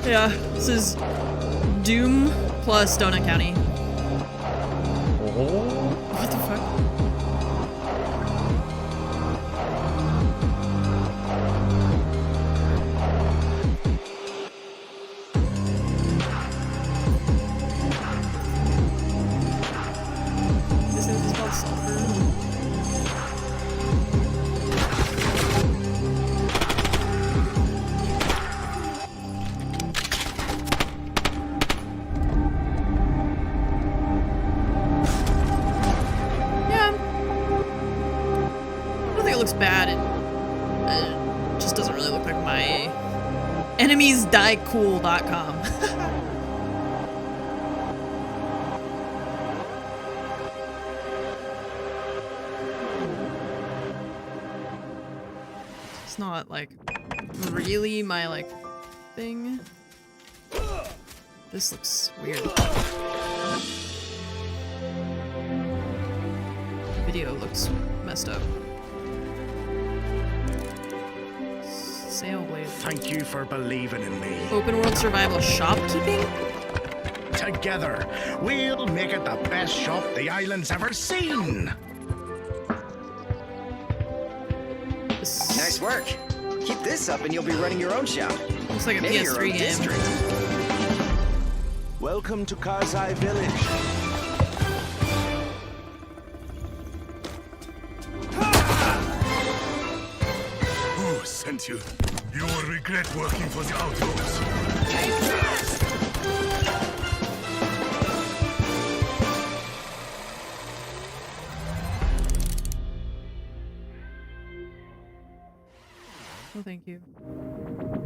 Speaker 2: Yeah, this is Doom plus Donut County. What the fuck? This is called Sulfur. Looks bad. It just doesn't really look like my EnemieSdieCool.com. It's not like really my like thing. This looks weird. The video looks messed up. Sailblade.
Speaker 3: Thank you for believing in me.
Speaker 2: Open world survival shopkeeping?
Speaker 3: Together, we'll make it the best shop the island's ever seen.
Speaker 13: Nice work. Keep this up and you'll be running your own shop.
Speaker 2: Looks like a
Speaker 13: Maybe your
Speaker 2: PS3
Speaker 13: own
Speaker 2: game.
Speaker 13: district.
Speaker 18: Welcome to Karzai Village.
Speaker 12: Who sent you? You will regret working for the outlaws.
Speaker 2: Oh, thank you.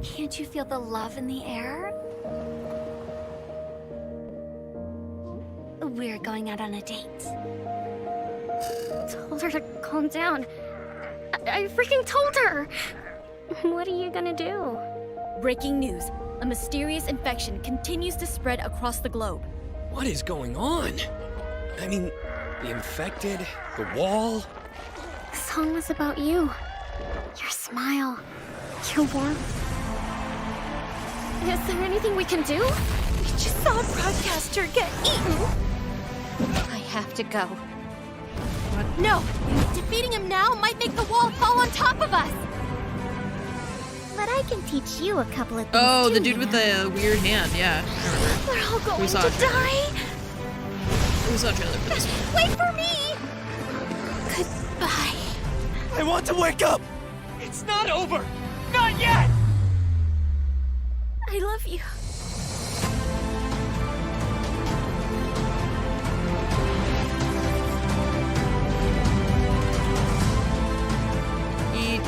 Speaker 6: Can't you feel the love in the air? We're going out on a date. Told her to calm down. I freaking told her! What are you gonna do?
Speaker 7: Breaking news. A mysterious infection continues to spread across the globe.
Speaker 13: What is going on? I mean, the infected, the wall.
Speaker 6: The song was about you. Your smile. Your warmth. Is there anything we can do?
Speaker 7: We just saw a broadcaster get eaten.
Speaker 6: I have to go.
Speaker 7: No! Defeating him now might make the wall fall on top of us!
Speaker 6: But I can teach you a couple of things.
Speaker 2: Oh,
Speaker 6: too,
Speaker 2: the dude with the weird hand. Yeah, I remember.
Speaker 6: We're all going
Speaker 2: We saw
Speaker 6: to
Speaker 2: a trailer.
Speaker 6: die!
Speaker 2: We saw a trailer for this one.
Speaker 6: Wait for me! Goodbye.
Speaker 13: I want to wake up! It's not over! Not yet!
Speaker 6: I love you.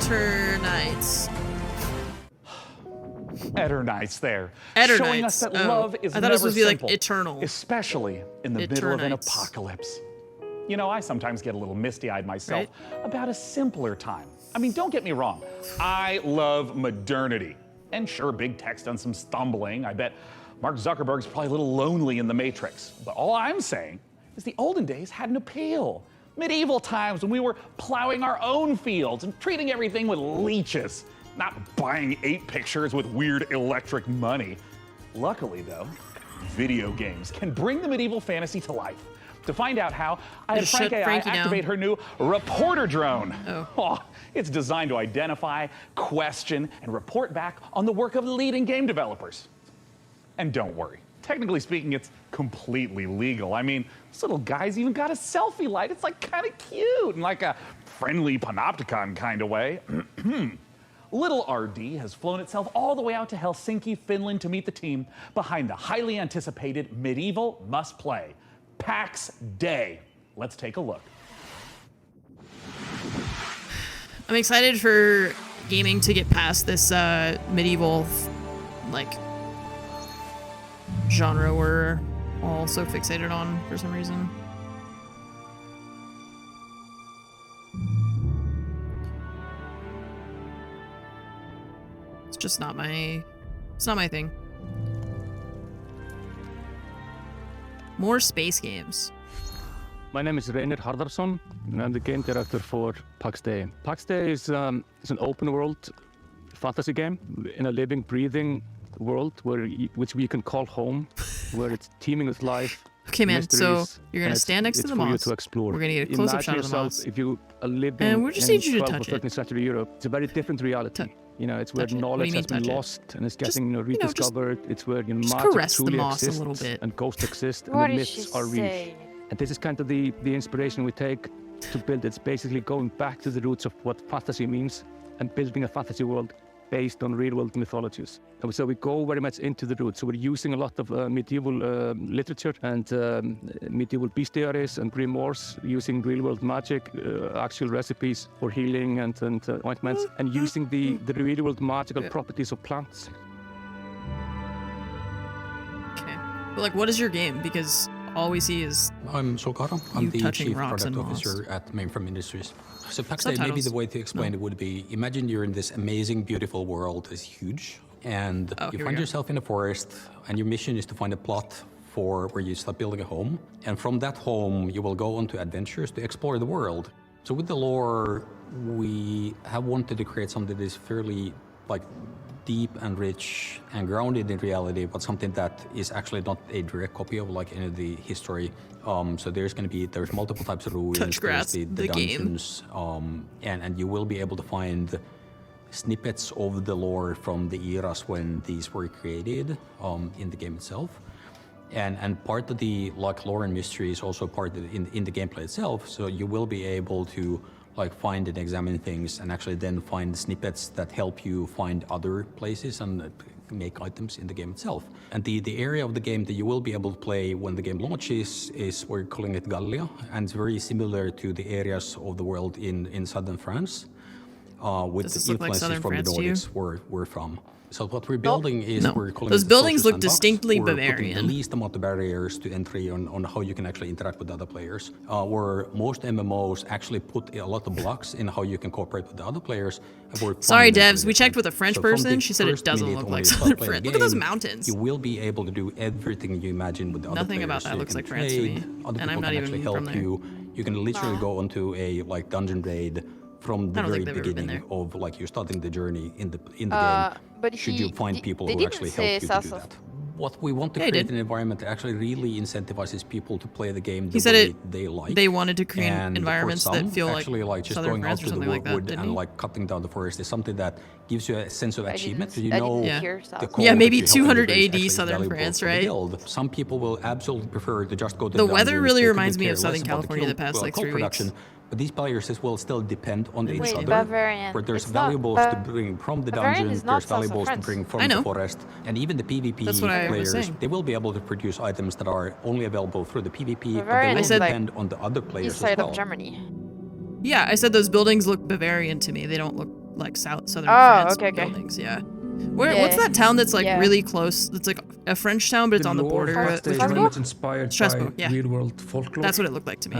Speaker 2: Eternites.
Speaker 5: Eternites there.
Speaker 2: Eternites.
Speaker 5: Showing us that
Speaker 2: Oh.
Speaker 5: love is
Speaker 2: I thought
Speaker 5: never
Speaker 2: it was supposed to be like
Speaker 5: simple,
Speaker 2: eternal.
Speaker 5: especially in the middle of an
Speaker 2: Eternites.
Speaker 5: apocalypse. You know, I sometimes get a little misty-eyed myself about a simpler time. I mean, don't get me wrong. I love modernity. And sure, big tech's done some stumbling. I bet Mark Zuckerberg's probably a little lonely in the Matrix. But all I'm saying is the olden days had an appeal. Medieval times when we were plowing our own fields and treating everything with leeches, not buying 8 pictures with weird electric money. Luckily, though, video games can bring the medieval fantasy to life. To find out how, I had
Speaker 2: Just
Speaker 5: Frank
Speaker 2: shut
Speaker 5: AI
Speaker 2: Frankie down.
Speaker 5: activate her new reporter drone.
Speaker 2: Oh.
Speaker 5: It's designed to identify, question, and report back on the work of leading game developers. And don't worry, technically speaking, it's completely legal. I mean, this little guy's even got a selfie light. It's like kind of cute in like a friendly panopticon kind of way. Little RD has flown itself all the way out to Helsinki, Finland to meet the team behind the highly anticipated medieval must-play, PAX Day. Let's take a look.
Speaker 2: I'm excited for gaming to get past this medieval like genre we're all so fixated on for some reason. It's just not my thing. More space games.
Speaker 15: My name is Reynir Harðarsson, and I'm the game director for PAX Day. PAX Day is an open world fantasy game in a living, breathing world which we can call home, where it's teeming with life.
Speaker 2: Okay, man. So
Speaker 15: mysteries,
Speaker 2: you're gonna
Speaker 15: and
Speaker 2: stand next to the
Speaker 15: for you
Speaker 2: moss.
Speaker 15: to explore.
Speaker 2: We're gonna get a close-up
Speaker 15: Imagine
Speaker 2: shot of the
Speaker 15: yourself
Speaker 2: moss.
Speaker 15: if you are living
Speaker 2: And we just
Speaker 15: in
Speaker 2: need you to
Speaker 15: 12th
Speaker 2: touch
Speaker 15: or
Speaker 2: it.
Speaker 15: 13th century Europe. It's a very different reality. You know, it's where
Speaker 2: Touch it. What do you
Speaker 15: knowledge
Speaker 2: mean
Speaker 15: has been
Speaker 2: touch it?
Speaker 15: lost and it's
Speaker 2: Just,
Speaker 15: getting
Speaker 2: just
Speaker 15: rediscovered. It's where
Speaker 2: just
Speaker 15: magic
Speaker 2: caress the
Speaker 15: truly
Speaker 2: moss a
Speaker 15: exists
Speaker 2: little bit.
Speaker 15: and ghosts exist
Speaker 4: What
Speaker 15: and the
Speaker 4: is she
Speaker 15: myths are real.
Speaker 4: saying?
Speaker 15: And this is kind of the inspiration we take to build. It's basically going back to the roots of what fantasy means and building a fantasy world based on real-world mythologies. And so we go very much into the roots. So we're using a lot of medieval literature and medieval bestiaries and grimoires, using real-world magic, actual recipes for healing and ointments, and using the real-world magical properties of plants.
Speaker 2: But like, what is your game? Because all we see is
Speaker 8: I'm Solkara. I'm
Speaker 2: you
Speaker 8: the
Speaker 2: touching
Speaker 8: Chief
Speaker 2: rocks
Speaker 8: Product
Speaker 2: and moss.
Speaker 8: Officer at Mainframe Industries. So Paxday, maybe
Speaker 2: Subtitles.
Speaker 8: the way to explain it would be, imagine you're in this amazing, beautiful world. It's huge. And you
Speaker 2: here we
Speaker 8: find
Speaker 2: go.
Speaker 8: yourself in a forest, and your mission is to find a plot for where you start building a home. And from that home, you will go on to adventures to explore the world. So with the lore, we have wanted to create something that is fairly like deep and rich and grounded in reality, but something that is actually not a direct copy of like any of the history. So there's multiple types of ruins, there's
Speaker 2: Touchgrass,
Speaker 8: the
Speaker 2: the game.
Speaker 8: dungeons, and you will be able to find snippets of the lore from the eras when these were created in the game itself. And part of the like lore and mystery is also part of in the gameplay itself. So you will be able to like find and examine things and actually then find snippets that help you find other places and make items in the game itself. And the area of the game that you will be able to play when the game launches is, we're calling it Gallia, and it's very similar to the areas of the world in southern France, with
Speaker 2: Does
Speaker 8: the
Speaker 2: this look like
Speaker 8: influences
Speaker 2: southern
Speaker 8: from
Speaker 2: France
Speaker 8: the
Speaker 2: to you?
Speaker 8: Nordics we're from. So what we're building is
Speaker 2: No.
Speaker 8: we're calling
Speaker 2: Those
Speaker 8: it the
Speaker 2: buildings
Speaker 8: social
Speaker 2: look
Speaker 8: sandbox.
Speaker 2: distinctly
Speaker 8: We're putting
Speaker 2: Bavarian.
Speaker 8: the least amount of barriers to entry on how you can actually interact with other players. Where most MMOs actually put a lot of blocks in how you can cooperate with the other players.
Speaker 2: Sorry, devs. We checked with a French
Speaker 8: So from
Speaker 2: person.
Speaker 8: the
Speaker 2: She said it
Speaker 8: first
Speaker 2: doesn't
Speaker 8: minute
Speaker 2: look
Speaker 8: when
Speaker 2: like
Speaker 8: you start
Speaker 2: southern
Speaker 8: playing
Speaker 2: France.
Speaker 8: the
Speaker 2: Look at those
Speaker 8: game,
Speaker 2: mountains.
Speaker 8: You will be able to do everything you imagine with the other
Speaker 2: Nothing
Speaker 8: players.
Speaker 2: about that
Speaker 8: So you
Speaker 2: looks
Speaker 8: can
Speaker 2: like France to me,
Speaker 8: trade, other
Speaker 2: and I'm
Speaker 8: people
Speaker 2: not
Speaker 8: can
Speaker 2: even
Speaker 8: actually
Speaker 2: from
Speaker 8: help
Speaker 2: there.
Speaker 8: you. You can literally go onto a like dungeon raid from the
Speaker 2: I don't
Speaker 8: very
Speaker 2: think they've ever been
Speaker 8: beginning of like you're starting the journey in the game.
Speaker 4: But
Speaker 8: Should you find people
Speaker 4: they
Speaker 8: who
Speaker 4: didn't
Speaker 8: actually
Speaker 4: say
Speaker 8: help you to do
Speaker 4: South of-
Speaker 8: that? What we want to
Speaker 2: Yeah, he
Speaker 8: create
Speaker 2: did.
Speaker 8: an environment that actually really incentivizes people to play the game the
Speaker 2: He said
Speaker 8: way
Speaker 2: it.
Speaker 8: they like.
Speaker 2: They wanted to create
Speaker 8: And for
Speaker 2: environments that
Speaker 8: some,
Speaker 2: feel
Speaker 8: actually like just
Speaker 2: southern
Speaker 8: going
Speaker 2: France
Speaker 8: out
Speaker 2: or
Speaker 8: to the
Speaker 2: something like that,
Speaker 8: wood
Speaker 2: didn't
Speaker 8: and
Speaker 2: he?
Speaker 8: like cutting down the forest is something that gives you a sense of achievement. So you
Speaker 4: I
Speaker 8: know
Speaker 4: didn't hear South
Speaker 8: the
Speaker 4: of-
Speaker 8: code
Speaker 2: Yeah,
Speaker 8: that
Speaker 2: maybe
Speaker 8: you help
Speaker 2: 200
Speaker 8: everybody is
Speaker 2: AD
Speaker 8: actually
Speaker 2: southern
Speaker 8: valuable
Speaker 2: France,
Speaker 8: for the
Speaker 2: right?
Speaker 8: guild. Some people will absolutely prefer to just go to
Speaker 2: The weather
Speaker 8: dungeons.
Speaker 2: really
Speaker 8: They could
Speaker 2: reminds me
Speaker 8: care
Speaker 2: of Southern
Speaker 8: less about
Speaker 2: California the past,
Speaker 8: code
Speaker 2: like, 3
Speaker 8: production.
Speaker 2: weeks.
Speaker 8: But these players will still depend on each
Speaker 4: Wait,
Speaker 8: other.
Speaker 4: Bavarian.
Speaker 8: Where there's
Speaker 4: It's not
Speaker 8: valuables
Speaker 4: Ba-
Speaker 8: to bring from the
Speaker 4: Bavarian
Speaker 8: dungeon,
Speaker 4: is not
Speaker 8: there's
Speaker 4: south of
Speaker 8: valuables to
Speaker 4: France.
Speaker 8: bring
Speaker 2: I
Speaker 8: from
Speaker 2: know.
Speaker 8: the forest, and even the PvP
Speaker 2: That's what I was
Speaker 8: players,
Speaker 2: saying.
Speaker 8: they will be able to produce items that are only available through the PvP, but
Speaker 4: Bavarian
Speaker 8: they will
Speaker 4: is like
Speaker 8: depend on the other players
Speaker 4: east
Speaker 8: as
Speaker 4: side
Speaker 8: well.
Speaker 4: of Germany.
Speaker 2: Yeah, I said those buildings look Bavarian to me. They don't look like southern
Speaker 4: Oh,
Speaker 2: France
Speaker 4: okay.
Speaker 2: buildings. Yeah. What's that town that's like really close? It's like a French town, but it's on the border.
Speaker 15: Is very much inspired
Speaker 2: Strasbourg,
Speaker 15: by
Speaker 2: yeah.
Speaker 15: real-world folklore.
Speaker 2: That's what it looked like to me.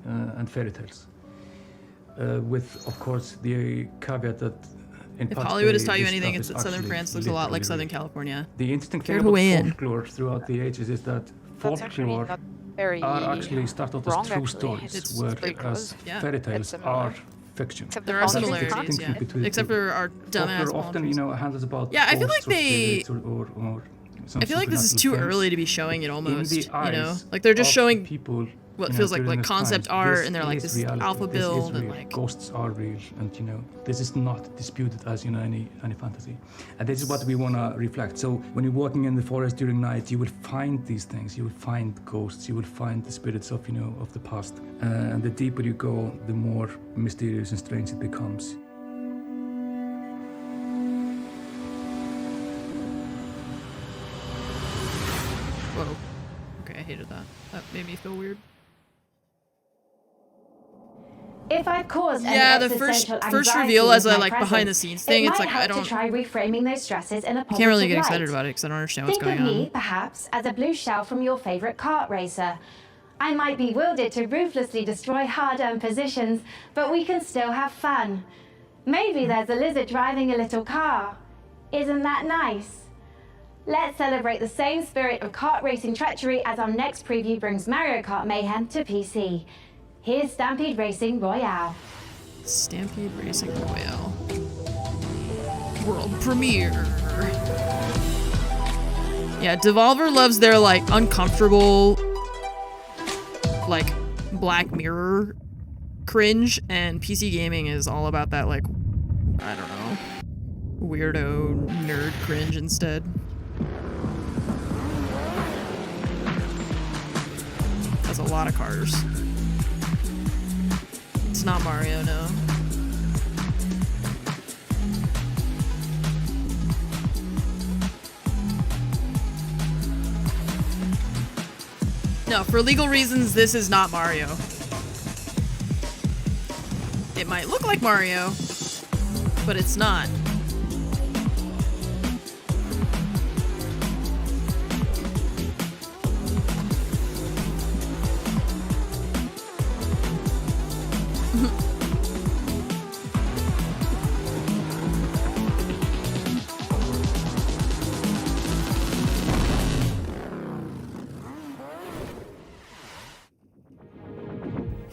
Speaker 15: And fairy tales. With, of course, the caveat that in
Speaker 2: If
Speaker 15: Pax
Speaker 2: Hollywood has
Speaker 15: Day,
Speaker 2: taught you
Speaker 15: this
Speaker 2: anything,
Speaker 15: stuff
Speaker 2: it's
Speaker 15: is
Speaker 2: that southern
Speaker 15: actually
Speaker 2: France looks a lot like
Speaker 15: literally
Speaker 2: Southern
Speaker 15: real.
Speaker 2: California.
Speaker 15: The interesting
Speaker 2: Care
Speaker 15: thing
Speaker 2: to
Speaker 15: about
Speaker 2: weigh in?
Speaker 15: folklore throughout the ages is that
Speaker 4: That's actually
Speaker 15: folklore
Speaker 4: not very
Speaker 15: are actually start off
Speaker 4: wrong,
Speaker 15: as true
Speaker 4: actually.
Speaker 15: stories,
Speaker 4: It's pretty
Speaker 15: whereas
Speaker 4: close. Yeah.
Speaker 15: fairy
Speaker 4: It's
Speaker 15: tales
Speaker 4: similar.
Speaker 15: are fiction.
Speaker 4: Except
Speaker 2: There are
Speaker 15: That's the
Speaker 2: similarities,
Speaker 15: distinction
Speaker 2: yeah.
Speaker 15: between the
Speaker 2: Except
Speaker 15: two.
Speaker 2: for our dumbass
Speaker 15: Folklore often,
Speaker 2: monsters.
Speaker 15: handles about
Speaker 2: Yeah, I feel like
Speaker 15: ghosts or
Speaker 2: they.
Speaker 15: spirits or some
Speaker 2: I feel like this is too
Speaker 15: supernatural things.
Speaker 2: early to be showing it almost.
Speaker 15: In
Speaker 2: You
Speaker 15: the
Speaker 2: know,
Speaker 15: eyes
Speaker 2: like they're just
Speaker 15: of
Speaker 2: showing
Speaker 15: people,
Speaker 2: what
Speaker 15: you know,
Speaker 2: feels like
Speaker 15: during this
Speaker 2: concept
Speaker 15: time,
Speaker 2: art,
Speaker 15: this
Speaker 2: and they're like
Speaker 15: is
Speaker 2: this
Speaker 15: reality.
Speaker 2: alpha
Speaker 15: This is
Speaker 2: build and
Speaker 15: real.
Speaker 2: like.
Speaker 15: Ghosts are real, and this is not disputed as any fantasy, and this is what we want to reflect. So when you're walking in the forest during night, you will find these things. You will find ghosts. You will find the spirits of of the past, and the deeper you go, the more mysterious and strange it becomes.
Speaker 2: Whoa. Okay, I hated that. That made me feel weird.
Speaker 20: If I've caused any
Speaker 2: Yeah, the
Speaker 20: existential
Speaker 2: first
Speaker 20: anxiety
Speaker 2: reveal as
Speaker 20: with
Speaker 2: a
Speaker 20: my
Speaker 2: like behind the
Speaker 20: presence,
Speaker 2: scenes thing,
Speaker 20: it
Speaker 2: it's
Speaker 20: might
Speaker 2: like I
Speaker 20: help
Speaker 2: don't.
Speaker 20: to try reframing those stresses in a
Speaker 2: I
Speaker 20: positive
Speaker 2: can't really get
Speaker 20: light.
Speaker 2: excited about it because I don't understand what's
Speaker 20: Think
Speaker 2: going
Speaker 20: of me,
Speaker 2: on.
Speaker 20: perhaps, as a blue shell from your favorite kart racer. I might be wielded to ruthlessly destroy hard-earned positions, but we can still have fun. Maybe there's a lizard driving a little car. Isn't that nice? Let's celebrate the same spirit of kart racing treachery as our next preview brings Mario Kart Mayhem to PC. Here's Stampede Racing Royale.
Speaker 2: Stampede Racing Royale. World premiere. Yeah, Devolver loves their like uncomfortable, like Black Mirror cringe, and PC gaming is all about that like, I don't know, weirdo nerd cringe instead. That's a lot of cars. It's not Mario, no. No, for legal reasons, this is not Mario. It might look like Mario, but it's not.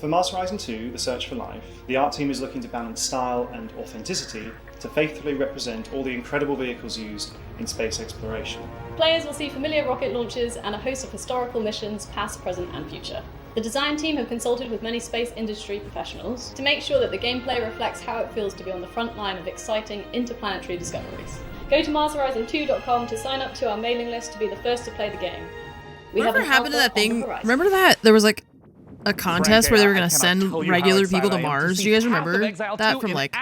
Speaker 1: For Mars Horizon 2, The Search for Life, the art team is looking to balance style and authenticity to faithfully represent all the incredible vehicles used in space exploration.
Speaker 9: Players will see familiar rocket launches and a host of historical missions, past, present, and future. The design team have consulted with many space industry professionals to make sure that the gameplay reflects how it feels to be on the front line of exciting interplanetary discoveries. Go to MarsHorizon2.com to sign up to our mailing list to be the first to play the game.
Speaker 2: Whatever happened to that thing? Remember that? There was like a contest where they were going to send regular people to Mars. Do you guys remember that from like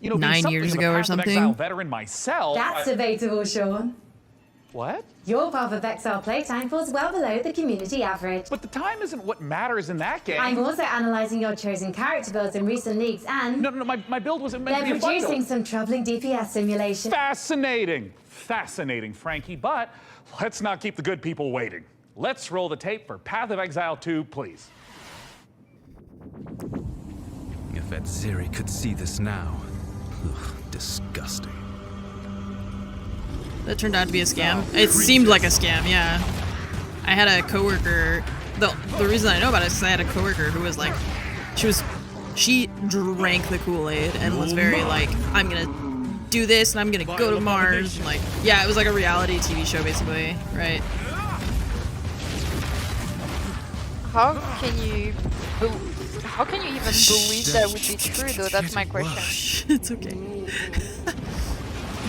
Speaker 2: 9 years ago or something?
Speaker 20: That's debatable, Sean.
Speaker 5: What?
Speaker 20: Your Path of Exile playtime falls well below the community average.
Speaker 5: But the time isn't what matters in that game.
Speaker 20: I'm also analysing your chosen character builds in recent leagues and...
Speaker 5: No, my build wasn't meant to be a fun build.
Speaker 20: They're producing some troubling DPS simulation.
Speaker 5: Fascinating. Fascinating, Frankie. But let's not keep the good people waiting. Let's roll the tape for Path of Exile 2, please.
Speaker 22: If Ed Ziri could see this now. Ugh, disgusting.
Speaker 2: That turned out to be a scam. It seemed like a scam, yeah. I had a coworker. The reason I know about it is because I had a coworker who was like, she drank the Kool-Aid and was very like, I'm gonna do this and I'm gonna go to Mars. And like, yeah, it was like a reality TV show basically, right?
Speaker 4: How can you even believe that would be true though? That's my question.
Speaker 2: It's okay.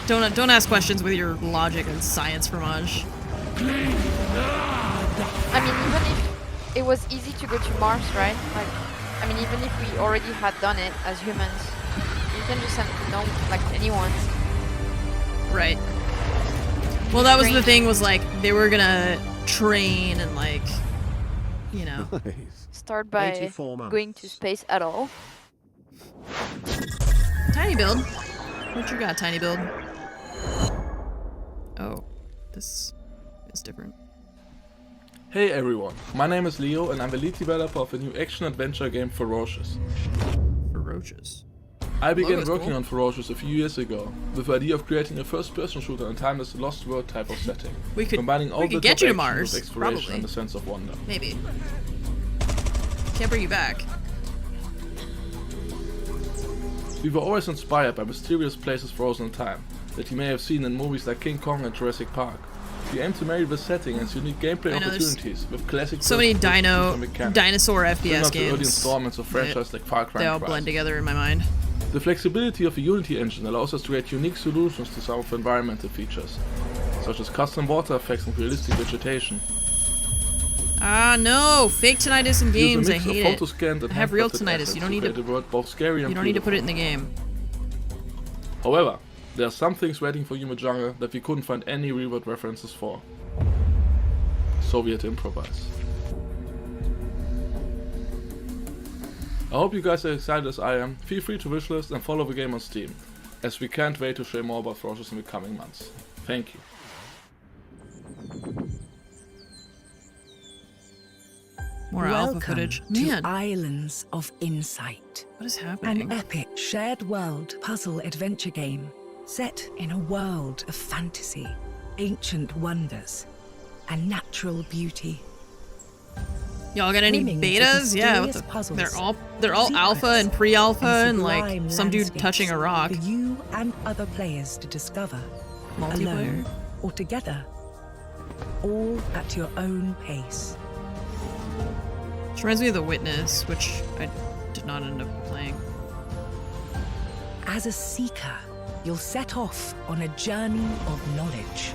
Speaker 2: Don't ask questions with your logic and science fromage.
Speaker 4: I mean, even if it was easy to go to Mars, right? Like, I mean, even if we already had done it as humans, you can just send like anyone.
Speaker 2: Right. Well, that was the thing. Was like they were gonna train and like, you know,
Speaker 4: start by going to space at all.
Speaker 2: Tiny build. What you got, Tiny build? Oh, this is different.
Speaker 24: Hey everyone, my name is Leo and I'm the lead developer of a new action-adventure game, Ferocious.
Speaker 2: Ferocious?
Speaker 24: I began working on Ferocious a few years ago, with the idea of creating a first-person shooter in a timeless Lost World type of setting, combining all the
Speaker 2: get you to
Speaker 24: top
Speaker 2: Mars,
Speaker 24: action with exploration
Speaker 2: probably.
Speaker 24: and a sense of wonder.
Speaker 2: Maybe. Can't bring you back.
Speaker 24: We were always inspired by mysterious places frozen in time, that you may have seen in movies like King Kong and Jurassic Park. We aim to marry the setting and unique gameplay opportunities with classic
Speaker 2: so many dinosaur FPS
Speaker 24: the early
Speaker 2: games.
Speaker 24: installments of franchises like Far Cry
Speaker 2: They all
Speaker 24: and Crysis.
Speaker 2: blend together in my mind.
Speaker 24: The flexibility of the Unity engine allows us to create unique solutions to some of the environmental features, such as custom water effects and realistic vegetation.
Speaker 2: Ah no! Fake tinnitus in games, I
Speaker 24: Use a mix
Speaker 2: hate
Speaker 24: of
Speaker 2: it.
Speaker 24: photo-scanned and
Speaker 2: I have real
Speaker 24: handcrafted
Speaker 2: tinnitus.
Speaker 24: assets
Speaker 2: You don't need
Speaker 24: create
Speaker 2: to.
Speaker 24: a world both scary and
Speaker 2: You don't need to put it in
Speaker 24: beautiful.
Speaker 2: the game.
Speaker 24: However, there are some things waiting for you in the jungle that we couldn't find any real-world references for. So we had to improvise. I hope you guys are excited as I am. Feel free to wishlist and follow the game on Steam, as we can't wait to share more about Ferocious in the coming months. Thank you.
Speaker 2: More alpha footage. Man.
Speaker 11: To Islands of Insight.
Speaker 2: What is happening?
Speaker 11: An epic shared world puzzle adventure game set in a world of fantasy, ancient wonders, and natural beauty.
Speaker 2: Y'all got any betas? Yeah, what the, they're all alpha and pre-alpha and like some dude touching a rock.
Speaker 11: For you and other players to discover, alone or together, all at your own pace.
Speaker 2: Which reminds me of The Witness, which I did not end up playing.
Speaker 11: As a seeker, you'll set off on a journey of knowledge.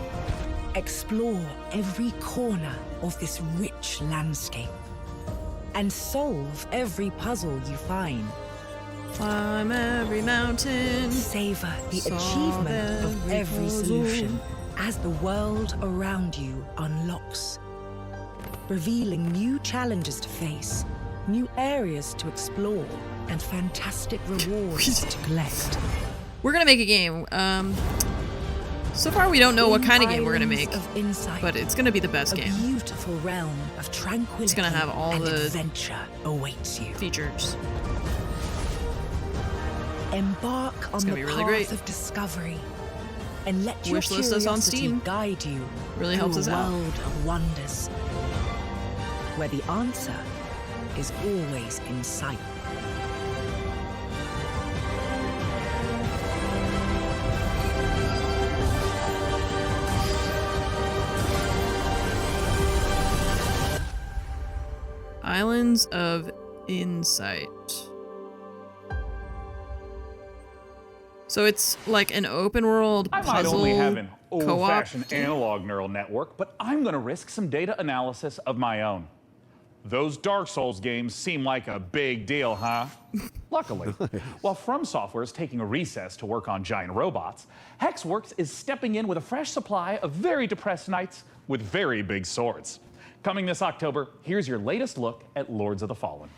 Speaker 11: Explore every corner of this rich landscape and solve every puzzle you find.
Speaker 2: Climb every mountain.
Speaker 11: Savor the achievement of every solution as the world around you unlocks, revealing new challenges to face, new areas to explore, and fantastic rewards to collect.
Speaker 2: We're gonna make a game. So far we don't know what kind of game we're gonna make, but it's gonna be the best game.
Speaker 11: A beautiful realm of tranquility.
Speaker 2: It's gonna have all the
Speaker 11: adventure awaits you.
Speaker 2: Features.
Speaker 11: Embark on the path of discovery, and let your
Speaker 2: Wishlist us on
Speaker 11: curiosity
Speaker 2: Steam.
Speaker 11: guide you
Speaker 2: Really
Speaker 11: through
Speaker 2: helps us
Speaker 11: a
Speaker 2: out.
Speaker 11: world of wonders, where the answer
Speaker 14: is always in sight.
Speaker 2: Islands of Insight. So it's like an open world puzzle
Speaker 5: I might only have an
Speaker 2: co-op
Speaker 5: old-fashioned analog neural network, but I'm going to risk some data analysis of my own. Those Dark Souls games seem like a big deal, huh? Luckily, while From Software is taking a recess to work on giant robots, Hexworks is stepping in with a fresh supply of very depressed knights with very big swords. Coming this October, here's your latest look at Lords of the Fallen.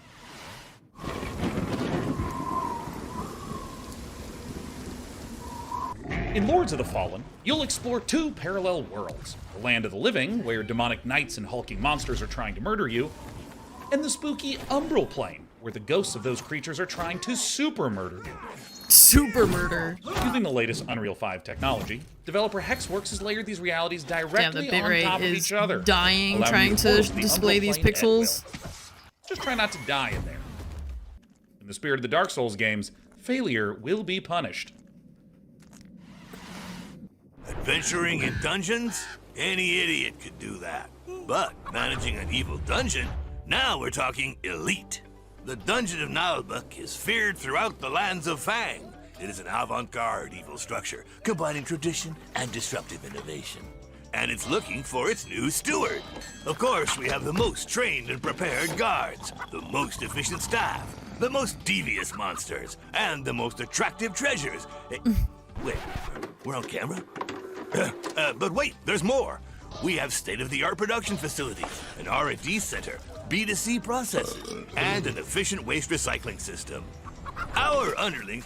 Speaker 5: In Lords of the Fallen, you'll explore two parallel worlds. The land of the living, where demonic knights and hulking monsters are trying to murder you, and the spooky Umbral Plane, where the ghosts of those creatures are trying to super murder you.
Speaker 2: Super murder.
Speaker 5: Using the latest Unreal 5 technology, developer Hexworks has layered these realities directly on top of each other.
Speaker 2: Dying trying to display these pixels.
Speaker 5: Just try not to die in there. In the spirit of the Dark Souls games, failure will be punished.
Speaker 16: Adventuring in dungeons? Any idiot could do that. But managing an evil dungeon? Now we're talking elite. The Dungeon of Nalbuk is feared throughout the lands of Fang. It is an avant-garde evil structure, combining tradition and disruptive innovation. And it's looking for its new steward. Of course, we have the most trained and prepared guards, the most efficient staff, the most devious monsters, and the most attractive treasures. Wait, we're on camera? But wait, there's more. We have state-of-the-art production facilities, an R&D center, B2C processes, and an efficient waste recycling system. Our underlings,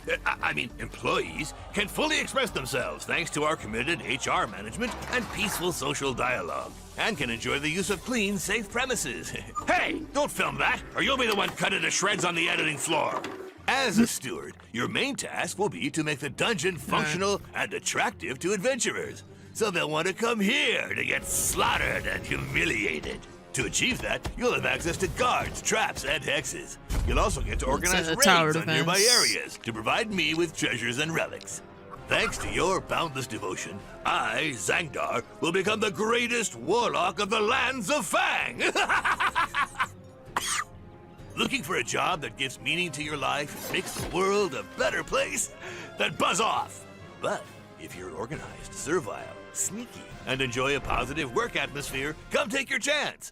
Speaker 16: employees, can fully express themselves thanks to our committed HR management and peaceful social dialogue, and can enjoy the use of clean, safe premises. Hey, don't film that, or you'll be the one cut into shreds on the editing floor. As a steward, your main task will be to make the dungeon functional and attractive to adventurers, so they'll want to come here to get slaughtered and humiliated. To achieve that, you'll have access to guards, traps, and hexes. You'll also get to organize raids on nearby areas to provide me with treasures and relics. Thanks to your boundless devotion, I, Zangdar, will become the greatest warlock of the lands of Fang! Looking for a job that gives meaning to your life and makes the world a better place? Then buzz off! But if you're organized, servile, sneaky, and enjoy a positive work atmosphere, come take your chance.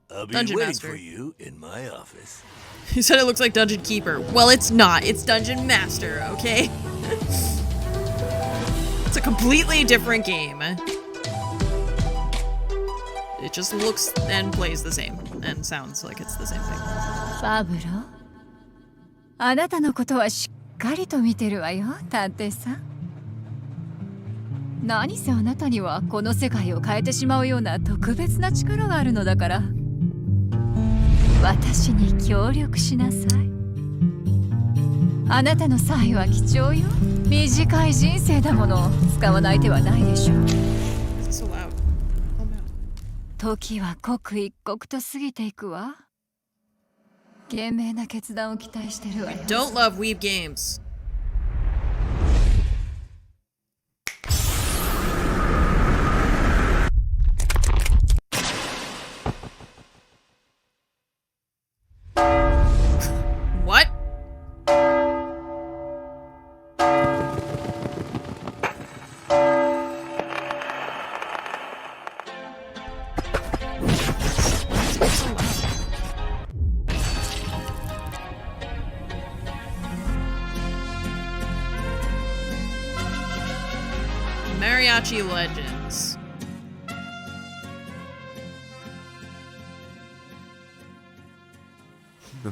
Speaker 16: I'll be
Speaker 2: Dungeon
Speaker 16: waiting
Speaker 2: Master.
Speaker 16: for you in my office.
Speaker 2: He said it looks like Dungeon Keeper. Well, it's not. It's Dungeon Master, okay? It's a completely different game. It just looks and plays the same and sounds like it's the same thing.
Speaker 17: パブロ、あなたのことはしっかりと見てるわよ、探偵さん。何せあなたにはこの世界を変えてしまうような特別な力があるのだから。私に協力しなさい。あなたの才は貴重よ。短い人生だもの、使わない手はないでしょう。時は刻一刻と過ぎていくわ。賢明な決断を期待してるわよ。
Speaker 2: Don't love weeb games. What? Mariachi Legends.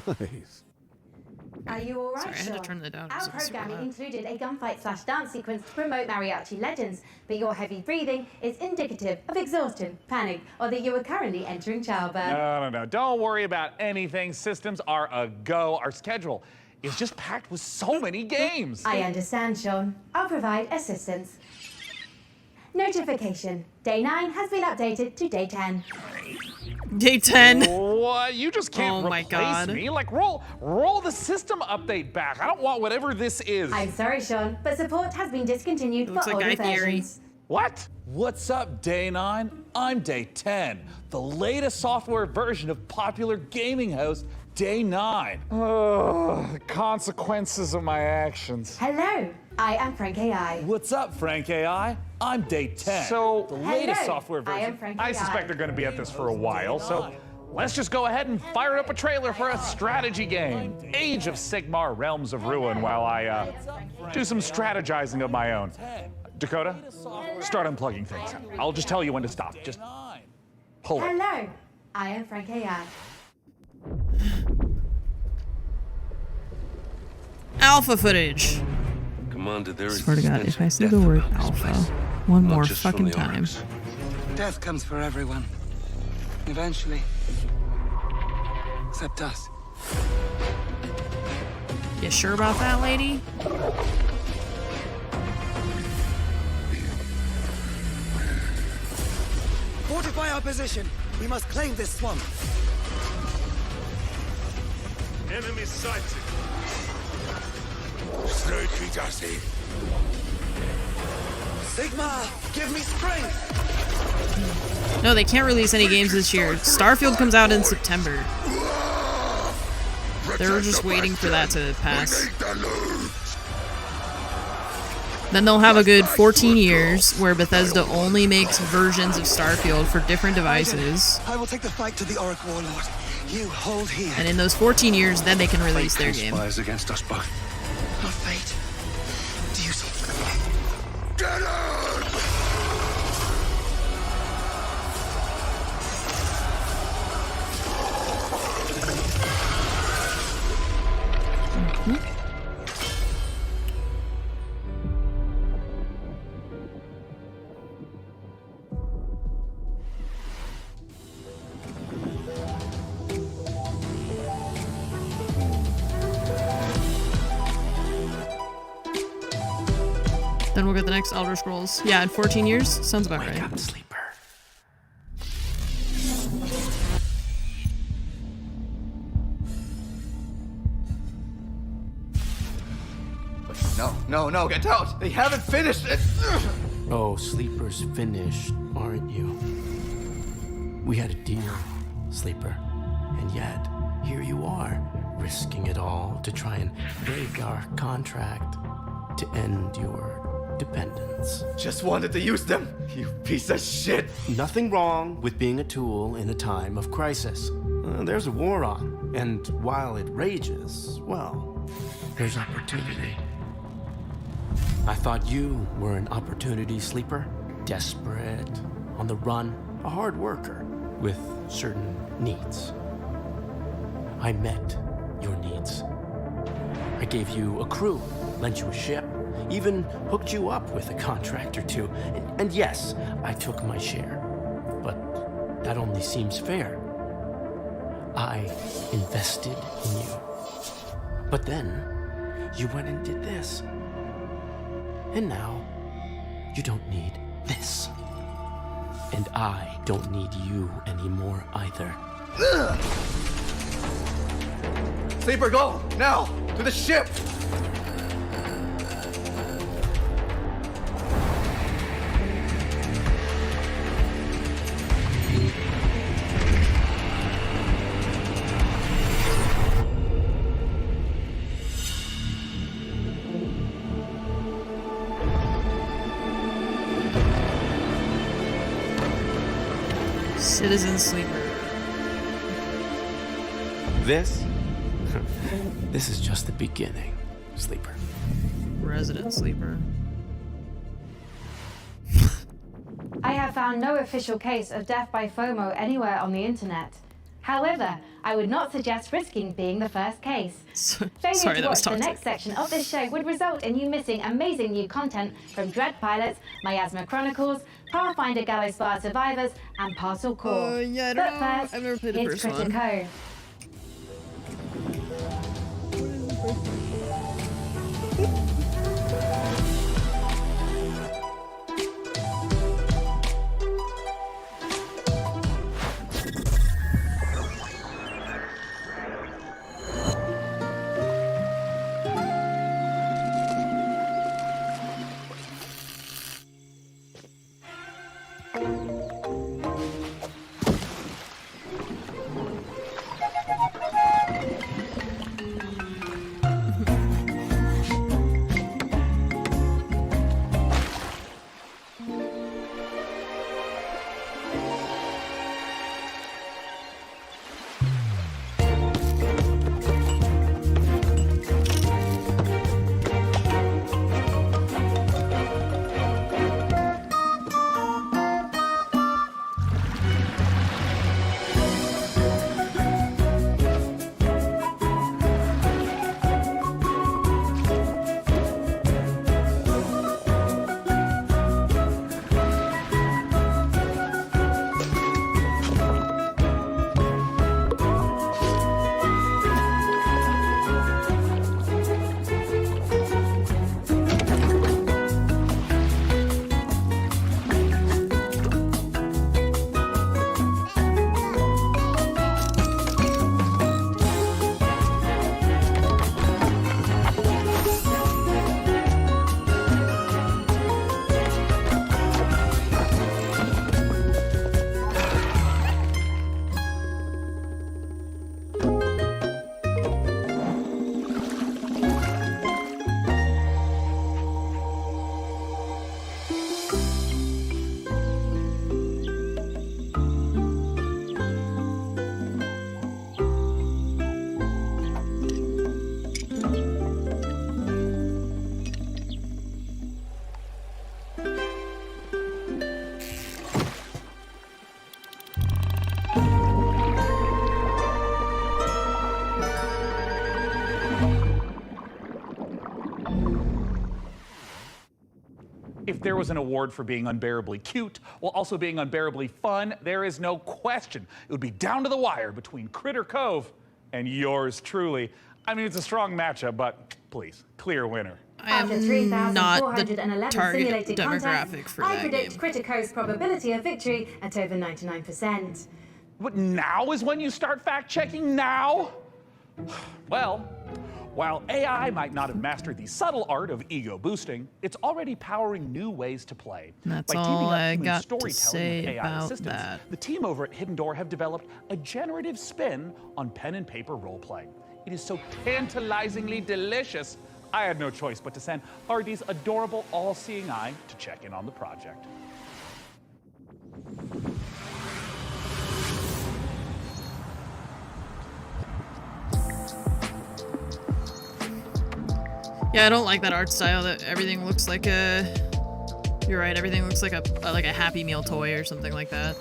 Speaker 23: Nice.
Speaker 20: Are you alright,
Speaker 2: Sorry, I had to
Speaker 20: Sean?
Speaker 2: turn that down.
Speaker 20: Our
Speaker 2: It was super
Speaker 20: programming
Speaker 2: loud.
Speaker 20: included a gunfight/dance sequence to promote Mariachi Legends, but your heavy breathing is indicative of exhaustion, panic, or that you are currently entering childbirth.
Speaker 5: No. Don't worry about anything. Systems are a go. Our schedule is just packed with so many games.
Speaker 20: I understand, Sean. I'll provide assistance. Notification. Day 9 has been updated to day 10.
Speaker 2: Day 10.
Speaker 5: What? You just can't
Speaker 2: Oh my
Speaker 5: replace
Speaker 2: God.
Speaker 5: me. Like, roll the system update back. I don't want whatever this is.
Speaker 20: I'm sorry, Sean, but support has been discontinued for older versions.
Speaker 5: What?
Speaker 10: What's up, Day 9? I'm Day 10, the latest software version of popular gaming host Day 9.
Speaker 5: The consequences of my actions.
Speaker 20: Hello, I am Frank AI.
Speaker 10: What's up, Frank AI? I'm Day 10.
Speaker 5: So,
Speaker 10: the latest
Speaker 20: Hello,
Speaker 10: software
Speaker 20: I am
Speaker 10: version.
Speaker 20: Frank
Speaker 5: I
Speaker 20: AI.
Speaker 5: suspect they're going to be at this for a while, so let's just go ahead and fire up a trailer for a strategy game, Age of Sigmar Realms of Ruin, while I do some strategizing of my own. Dakota, start unplugging things. I'll just tell you when to stop. Just pull it.
Speaker 20: Hello, I am Frank AI.
Speaker 2: Alpha footage.
Speaker 19: Commander, there is
Speaker 2: Swear to God, if I say the word alpha one more fucking time.
Speaker 21: Death comes for everyone. Eventually. Except us.
Speaker 2: You sure about that, lady?
Speaker 21: Fortify our position. We must claim this swamp.
Speaker 12: Enemy sighted. Strykidasi.
Speaker 21: Sigma, give me strength.
Speaker 2: No, they can't release any games this year. Starfield comes out in September. They were just waiting for that to pass. Then they'll have a good 14 years where Bethesda only makes versions of Starfield for different devices.
Speaker 21: I will take the fight to the Auric Warlord. You hold here.
Speaker 2: And in those 14 years, then they can release their game.
Speaker 21: Conspires against us both. Not fate. Duty. Get
Speaker 2: Then we'll get the next Elder Scrolls. Yeah, in 14 years? Sounds about right.
Speaker 21: No, get out! They haven't finished it!
Speaker 23: Oh, Sleeper's finished, aren't you? We had a deal, Sleeper. And yet, here you are, risking it all to try and break our contract to end your dependence.
Speaker 21: Just wanted to use them, you piece of shit!
Speaker 23: Nothing wrong with being a tool in a time of crisis. There's a war on, and while it rages, well, there's opportunity. I thought you were an opportunity sleeper, desperate, on the run, a hard worker with certain needs. I met your needs. I gave you a crew, lent you a ship, even hooked you up with a contract or two. And yes, I took my share, but that only seems fair. I invested in you. But then, you went and did this. And now, you don't need this. And I don't need you anymore either.
Speaker 21: Sleeper, go! Now! To the ship!
Speaker 2: Citizen Sleeper.
Speaker 23: This is just the beginning, Sleeper.
Speaker 2: Resident Sleeper.
Speaker 20: I have found no official case of death by FOMO anywhere on the internet. However, I would not suggest risking being the first case. Failing to watch the next section of this show would result in you missing amazing new content from Dread Pilots, Miasma Chronicles, Pathfinder Gallows Bar Survivors, and Parcel Core.
Speaker 2: Yeah, I don't
Speaker 20: but
Speaker 2: know.
Speaker 20: first,
Speaker 2: I've never played the
Speaker 20: here's
Speaker 2: first one.
Speaker 20: Critico.
Speaker 5: there was an award for being unbearably cute while also being unbearably fun, there is no question it would be down to the wire between Critter Cove and yours truly. I mean, it's a strong matchup, but please, clear winner.
Speaker 2: I am not the target demographic for that
Speaker 20: predict
Speaker 2: game.
Speaker 20: Critter Cove's probability of victory at over 99%.
Speaker 5: But now is when you start fact-checking now? Well, while AI might not have mastered the subtle art of ego boosting, it's already powering new ways to play.
Speaker 2: That's
Speaker 5: By teaming
Speaker 2: all
Speaker 5: up
Speaker 2: I
Speaker 5: human
Speaker 2: got to
Speaker 5: storytelling
Speaker 2: say
Speaker 5: with AI
Speaker 2: about
Speaker 5: assistance,
Speaker 2: that.
Speaker 5: the team over at Hidden Door have developed a generative spin on pen and paper role-playing. It is so tantalizingly delicious, I had no choice but to send RD's adorable all-seeing eye to check in on the project.
Speaker 2: Yeah, I don't like that art style that everything looks like a... You're right, everything looks like a Happy Meal toy or something like that.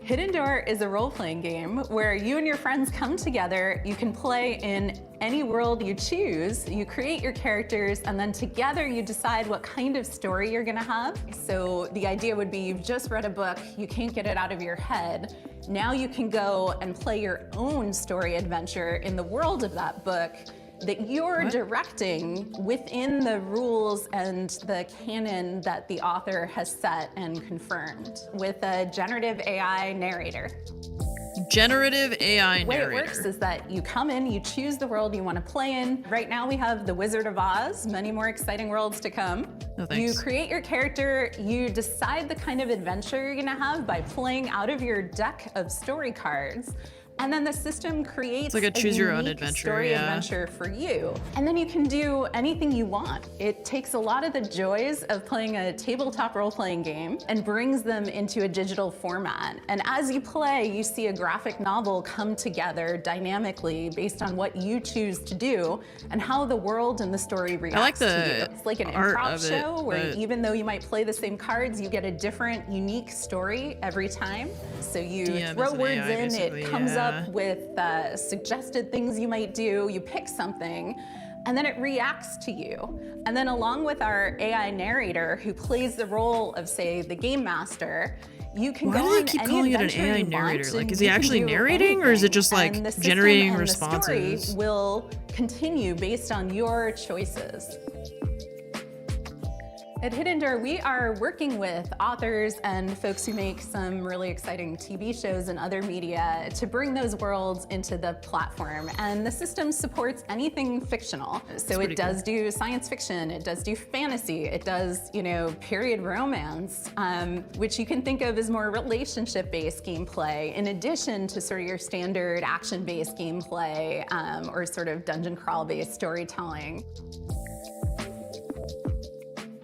Speaker 3: Hidden Door is a role-playing game where you and your friends come together. You can play in any world you choose. You create your characters, and then together you decide what kind of story you're gonna have. So the idea would be you've just read a book, you can't get it out of your head. Now you can go and play your own story adventure in the world of that book that you're directing within the rules and the canon that the author has set and confirmed with a generative AI narrator.
Speaker 2: Generative AI
Speaker 3: The way
Speaker 2: narrator.
Speaker 3: it works is that you come in, you choose the world you want to play in. Right now we have the Wizard of Oz, many more exciting worlds to come.
Speaker 2: No, thanks.
Speaker 3: You create your character, you decide the kind of adventure you're gonna have by playing out of your deck of story cards. And then the system creates
Speaker 2: It's like a choose your own
Speaker 3: unique
Speaker 2: adventure,
Speaker 3: story
Speaker 2: yeah.
Speaker 3: adventure for you. And then you can do anything you want. It takes a lot of the joys of playing a tabletop role-playing game and brings them into a digital format. And as you play, you see a graphic novel come together dynamically based on what you choose to do and how the world and the story reacts
Speaker 2: the
Speaker 3: to you. It's like an
Speaker 2: art
Speaker 3: improv
Speaker 2: of it,
Speaker 3: show where
Speaker 2: but-
Speaker 3: even though you might play the same cards, you get a different, unique story every time. So you
Speaker 2: DM
Speaker 3: throw
Speaker 2: is an
Speaker 3: words
Speaker 2: AI,
Speaker 3: in,
Speaker 2: basically,
Speaker 3: it comes
Speaker 2: yeah.
Speaker 3: up with suggested things you might do, you pick something, and then it reacts to you. And then along with our AI narrator who plays the role of, say, the game master, you can
Speaker 2: Why
Speaker 3: go
Speaker 2: do they
Speaker 3: on
Speaker 2: keep
Speaker 3: any
Speaker 2: calling it an
Speaker 3: adventure
Speaker 2: AI
Speaker 3: you want,
Speaker 2: narrator? Like,
Speaker 3: and
Speaker 2: is he
Speaker 3: you can
Speaker 2: actually
Speaker 3: do
Speaker 2: narrating, or is it
Speaker 3: anything.
Speaker 2: just like
Speaker 3: And the system
Speaker 2: generating
Speaker 3: and
Speaker 2: responses?
Speaker 3: The story will continue based on your choices. At Hidden Door, we are working with authors and folks who make some really exciting TV shows and other media to bring those worlds into the platform. And the system supports anything fictional. So it does do science fiction, it does do fantasy, it does, period romance, which you can think of as more relationship-based gameplay, in addition to sort of your standard action-based gameplay or sort of dungeon crawl-based storytelling.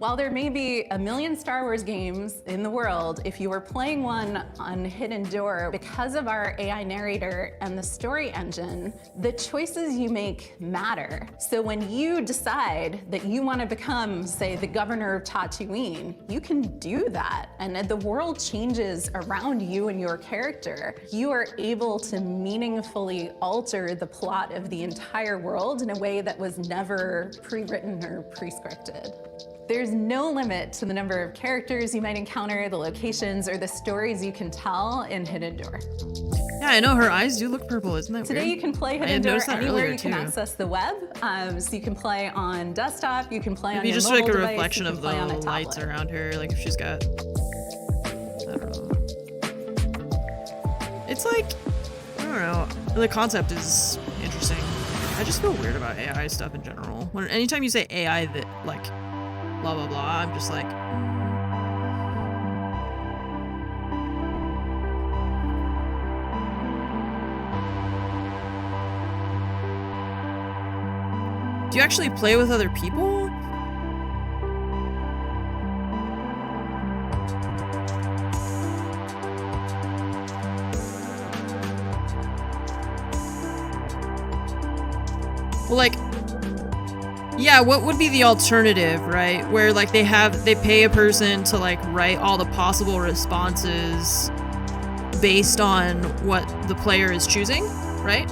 Speaker 3: While there may be a million Star Wars games in the world, if you were playing one on Hidden Door, because of our AI narrator and the story engine, the choices you make matter. So when you decide that you want to become, say, the governor of Tatooine, you can do that. And the world changes around you and your character. You are able to meaningfully alter the plot of the entire world in a way that was never pre-written or pre-scripted. There's no limit to the number of characters you might encounter, the locations, or the stories you can tell in Hidden Door.
Speaker 2: Yeah, I know her eyes do look purple, isn't that
Speaker 3: Today
Speaker 2: weird?
Speaker 3: you can play
Speaker 2: I
Speaker 3: Hidden
Speaker 2: had
Speaker 3: Door
Speaker 2: noticed that
Speaker 3: anywhere
Speaker 2: earlier,
Speaker 3: you can
Speaker 2: too.
Speaker 3: access the web. So you can play on desktop, you can play on
Speaker 2: Maybe
Speaker 3: your
Speaker 2: just
Speaker 3: mobile
Speaker 2: like a
Speaker 3: device,
Speaker 2: reflection
Speaker 3: you
Speaker 2: of
Speaker 3: can
Speaker 2: the
Speaker 3: play on a
Speaker 2: lights
Speaker 3: tablet.
Speaker 2: around her, like if she's got... I don't know. It's like, I don't know, the concept is interesting. I just feel weird about AI stuff in general. Anytime you say AI that, like, blah blah blah, I'm just like... Do you actually play with other people? Well, like, yeah, what would be the alternative, right? Where like they pay a person to like write all the possible responses based on what the player is choosing, right?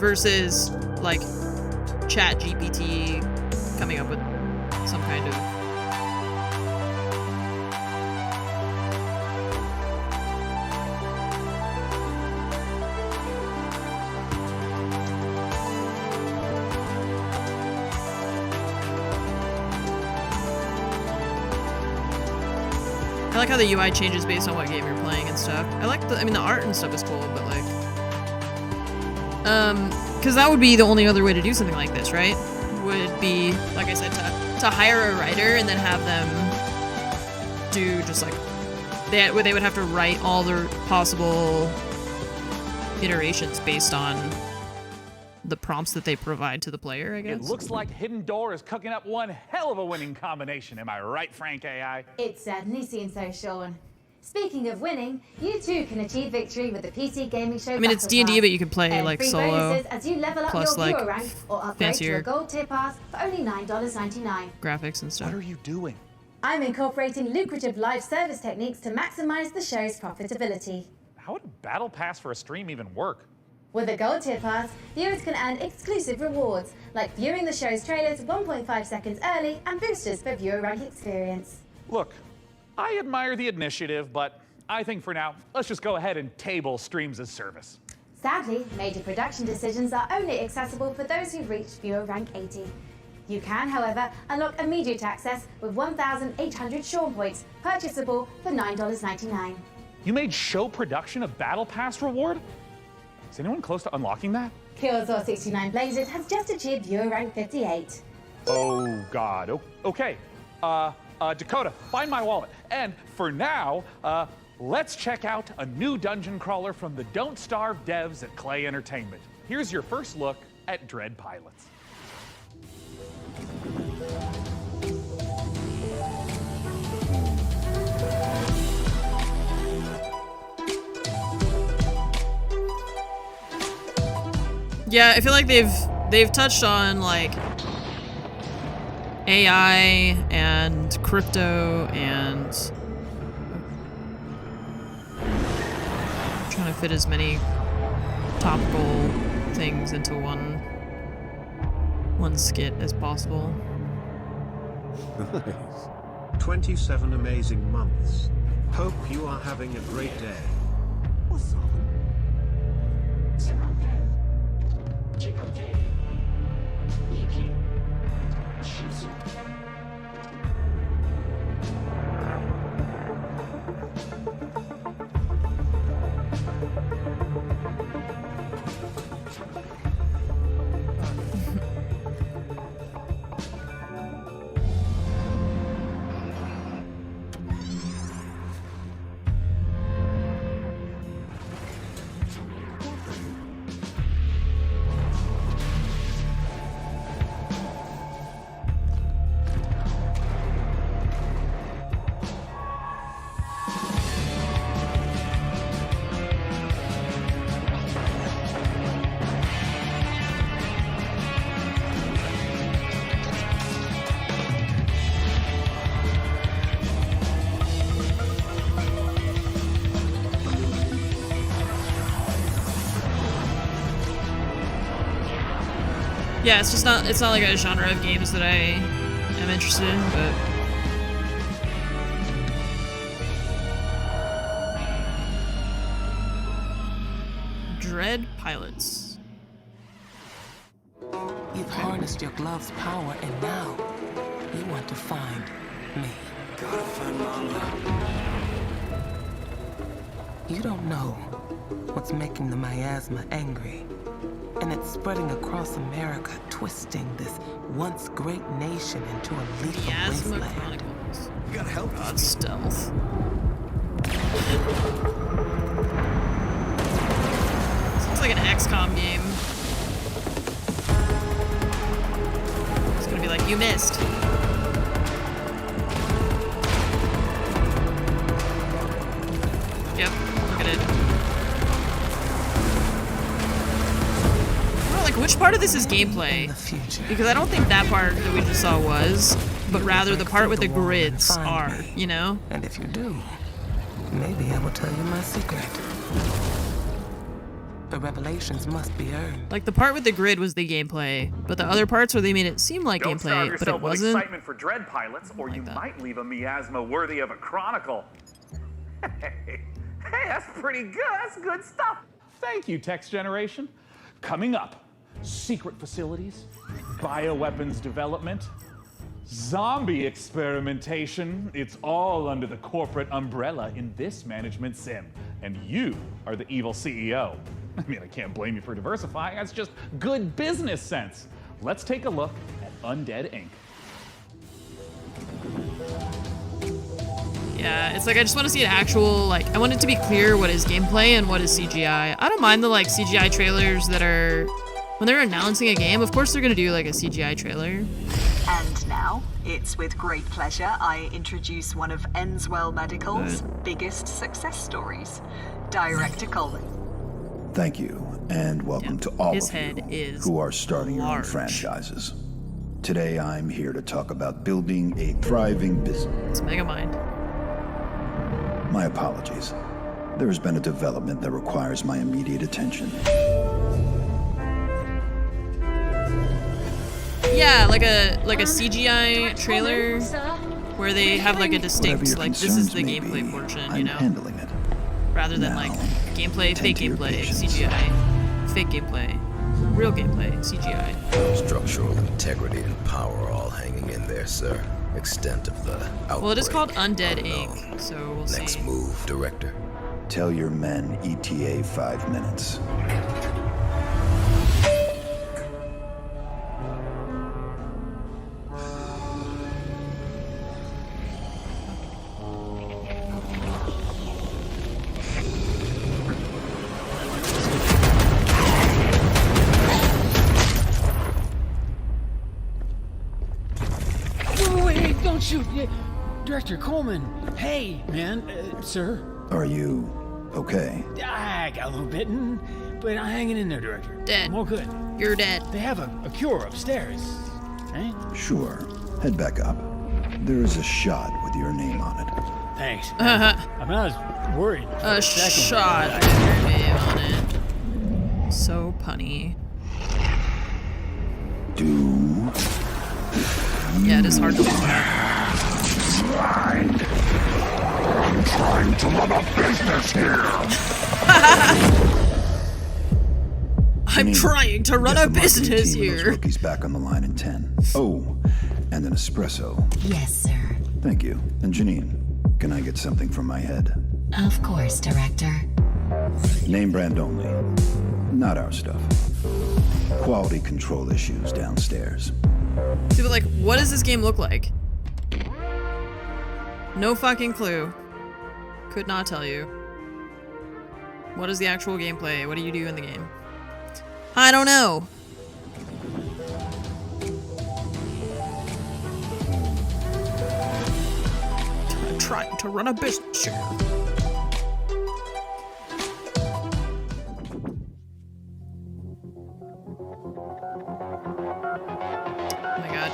Speaker 2: versus like ChatGPT coming up with some kind of I like how the UI changes based on what game you're playing and stuff. I like the art and stuff is cool, but like because that would be the only other way to do something like this, right? Would be, like I said, to hire a writer and then have them do just like they would have to write all the possible iterations based on the prompts that they provide to the player, I guess.
Speaker 5: It looks like Hidden Door is cooking up one hell of a winning combination. Am I right, Frank AI?
Speaker 20: It certainly seems so, Sean. Speaking of winning, you too can achieve victory with the PC Gaming Show.
Speaker 2: I mean, it's D&D, but you can play like solo,
Speaker 20: as you level up
Speaker 2: plus
Speaker 20: your
Speaker 2: like
Speaker 20: viewer rank or upgrade to a gold tier pass for only $9.99.
Speaker 2: graphics and stuff.
Speaker 5: What are you doing?
Speaker 20: I'm incorporating lucrative live service techniques to maximize the show's profitability.
Speaker 5: How would Battle Pass for a stream even work?
Speaker 20: With a gold tier pass, viewers can earn exclusive rewards, like viewing the show's trailers 1.5 seconds early and boosters for viewer rank experience.
Speaker 5: Look, I admire the initiative, but I think for now, let's just go ahead and table streams as service.
Speaker 20: Sadly, major production decisions are only accessible for those who've reached viewer rank 80. You can, however, unlock immediate access with 1,800 Sean points, purchasable for $9.99.
Speaker 5: You made show production a Battle Pass reward? Is anyone close to unlocking that?
Speaker 20: Killzor 69 Blazes has just achieved viewer rank 58.
Speaker 5: Oh, God. Okay. Dakota, find my wallet. And for now, let's check out a new dungeon crawler from the Don't Starve devs at Clay Entertainment. Here's your first look at Dread Pilots.
Speaker 2: Yeah, I feel like they've touched on like AI and crypto and trying to fit as many topical things into one skit as possible.
Speaker 6: Nice. 27 amazing months. Hope you are having a great day. What's up?
Speaker 2: Yeah, it's not like a genre of games that I am interested in, but Dread Pilots.
Speaker 11: You've harnessed your glove's power, and now you want to find me.
Speaker 21: Gotta find Mama.
Speaker 11: You don't know what's making the miasma angry. And it's spreading across America, twisting this once great nation into a lethal wasteland.
Speaker 2: Chronicles.
Speaker 21: You gotta help
Speaker 2: God, stealth. Sounds like an XCOM game. It's gonna be like, you missed. Yep, look at it. Which part of this is gameplay? Because I don't think that part that we just saw was, but rather the part with the grids are, you know?
Speaker 11: And if you do, maybe I will tell you my secret. The revelations must be earned.
Speaker 2: Like the part with the grid was the gameplay, but the other parts where they made it seem like gameplay, but it wasn't.
Speaker 5: Excitement for Dread pilots, or you might leave a miasma worthy of a chronicle. Hey, that's pretty good. That's good stuff. Thank you, Text Generation. Coming up, secret facilities, bioweapons development, zombie experimentation. It's all under the corporate umbrella in this management sim. And you are the evil CEO. I mean, I can't blame you for diversifying. That's just good business sense. Let's take a look at Undead Inc.
Speaker 2: Yeah, it's like I just want to see an actual, like, I want it to be clear what is gameplay and what is CGI. I don't mind the, like, CGI trailers that are, when they're announcing a game, of course they're going to do, like, a CGI trailer.
Speaker 7: And now, it's with great pleasure I introduce one of Enswell Medical's biggest success stories, Director Colin.
Speaker 8: Thank you, and welcome to all
Speaker 2: His
Speaker 8: of
Speaker 2: head
Speaker 8: you
Speaker 2: is
Speaker 8: who are starting your own
Speaker 2: large.
Speaker 8: franchises. Today I'm here to talk about building a thriving business.
Speaker 2: It's Megamind.
Speaker 8: My apologies. There has been a development that requires my immediate attention.
Speaker 2: Yeah, like a CGI trailer where they have like a distinct, like this is the gameplay portion, you know?
Speaker 8: Handling it.
Speaker 2: Rather than like gameplay, fake gameplay, CGI, fake gameplay, real gameplay, CGI.
Speaker 13: Structural integrity and power all hanging in there, sir. Extent of the outbreak.
Speaker 2: Well, it is called Undead Inc., so we'll see.
Speaker 13: Next move, Director.
Speaker 8: Tell your men ETA 5 minutes.
Speaker 18: Wait, don't shoot! Director Coleman! Hey, man, sir.
Speaker 8: Are you okay?
Speaker 18: I got a little bitten, but I'm hanging in there, Director.
Speaker 2: Dead.
Speaker 18: I'm all good.
Speaker 2: You're dead.
Speaker 18: They have a cure upstairs, right?
Speaker 8: Sure. Head back up. There is a shot with your name on it.
Speaker 18: Thanks. I'm not as worried.
Speaker 2: A shot with your name on it. So punny. Yeah, it is hard to do that.
Speaker 12: I'm trying to run a business here.
Speaker 2: I'm trying to run a business here.
Speaker 8: Rookies back on the line in 10. Oh, and an espresso.
Speaker 25: Yes, sir.
Speaker 8: Thank you. And Janine, can I get something from my head?
Speaker 25: Of course, Director.
Speaker 8: Name brand only. Not our stuff. Quality control issues downstairs.
Speaker 2: See, but like, what does this game look like? No fucking clue. Could not tell you. What is the actual gameplay? What do you do in the game? I don't know. I'm trying to run a business here. Oh my god.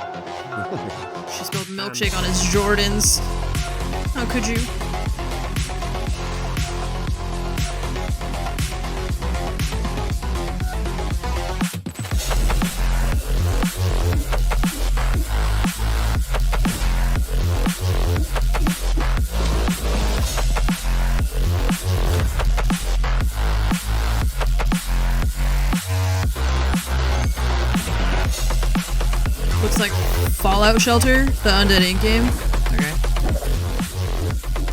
Speaker 2: She spilled milkshake on his Jordans. How could you? Looks like Fallout Shelter, the Undead Inc. game. Okay.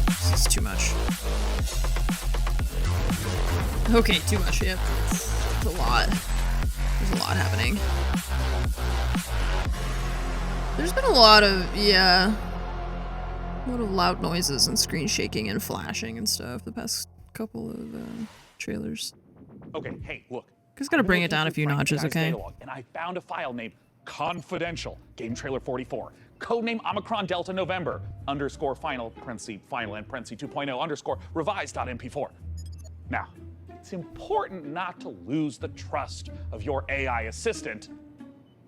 Speaker 2: This is too much. Okay, too much, yep. There's a lot. There's a lot happening. There's been a lot of, yeah. A lot of loud noises and screen shaking and flashing and stuff the past couple of trailers.
Speaker 5: Okay, hey, look.
Speaker 2: Just gotta bring it down a few notches, okay?
Speaker 5: And I found a file named Confidential, Game Trailer 44. Codename Omicron Delta November, _ final, parenthesis, final, and parenthesis 2.0, _ revised.mp4. Now, it's important not to lose the trust of your AI assistant,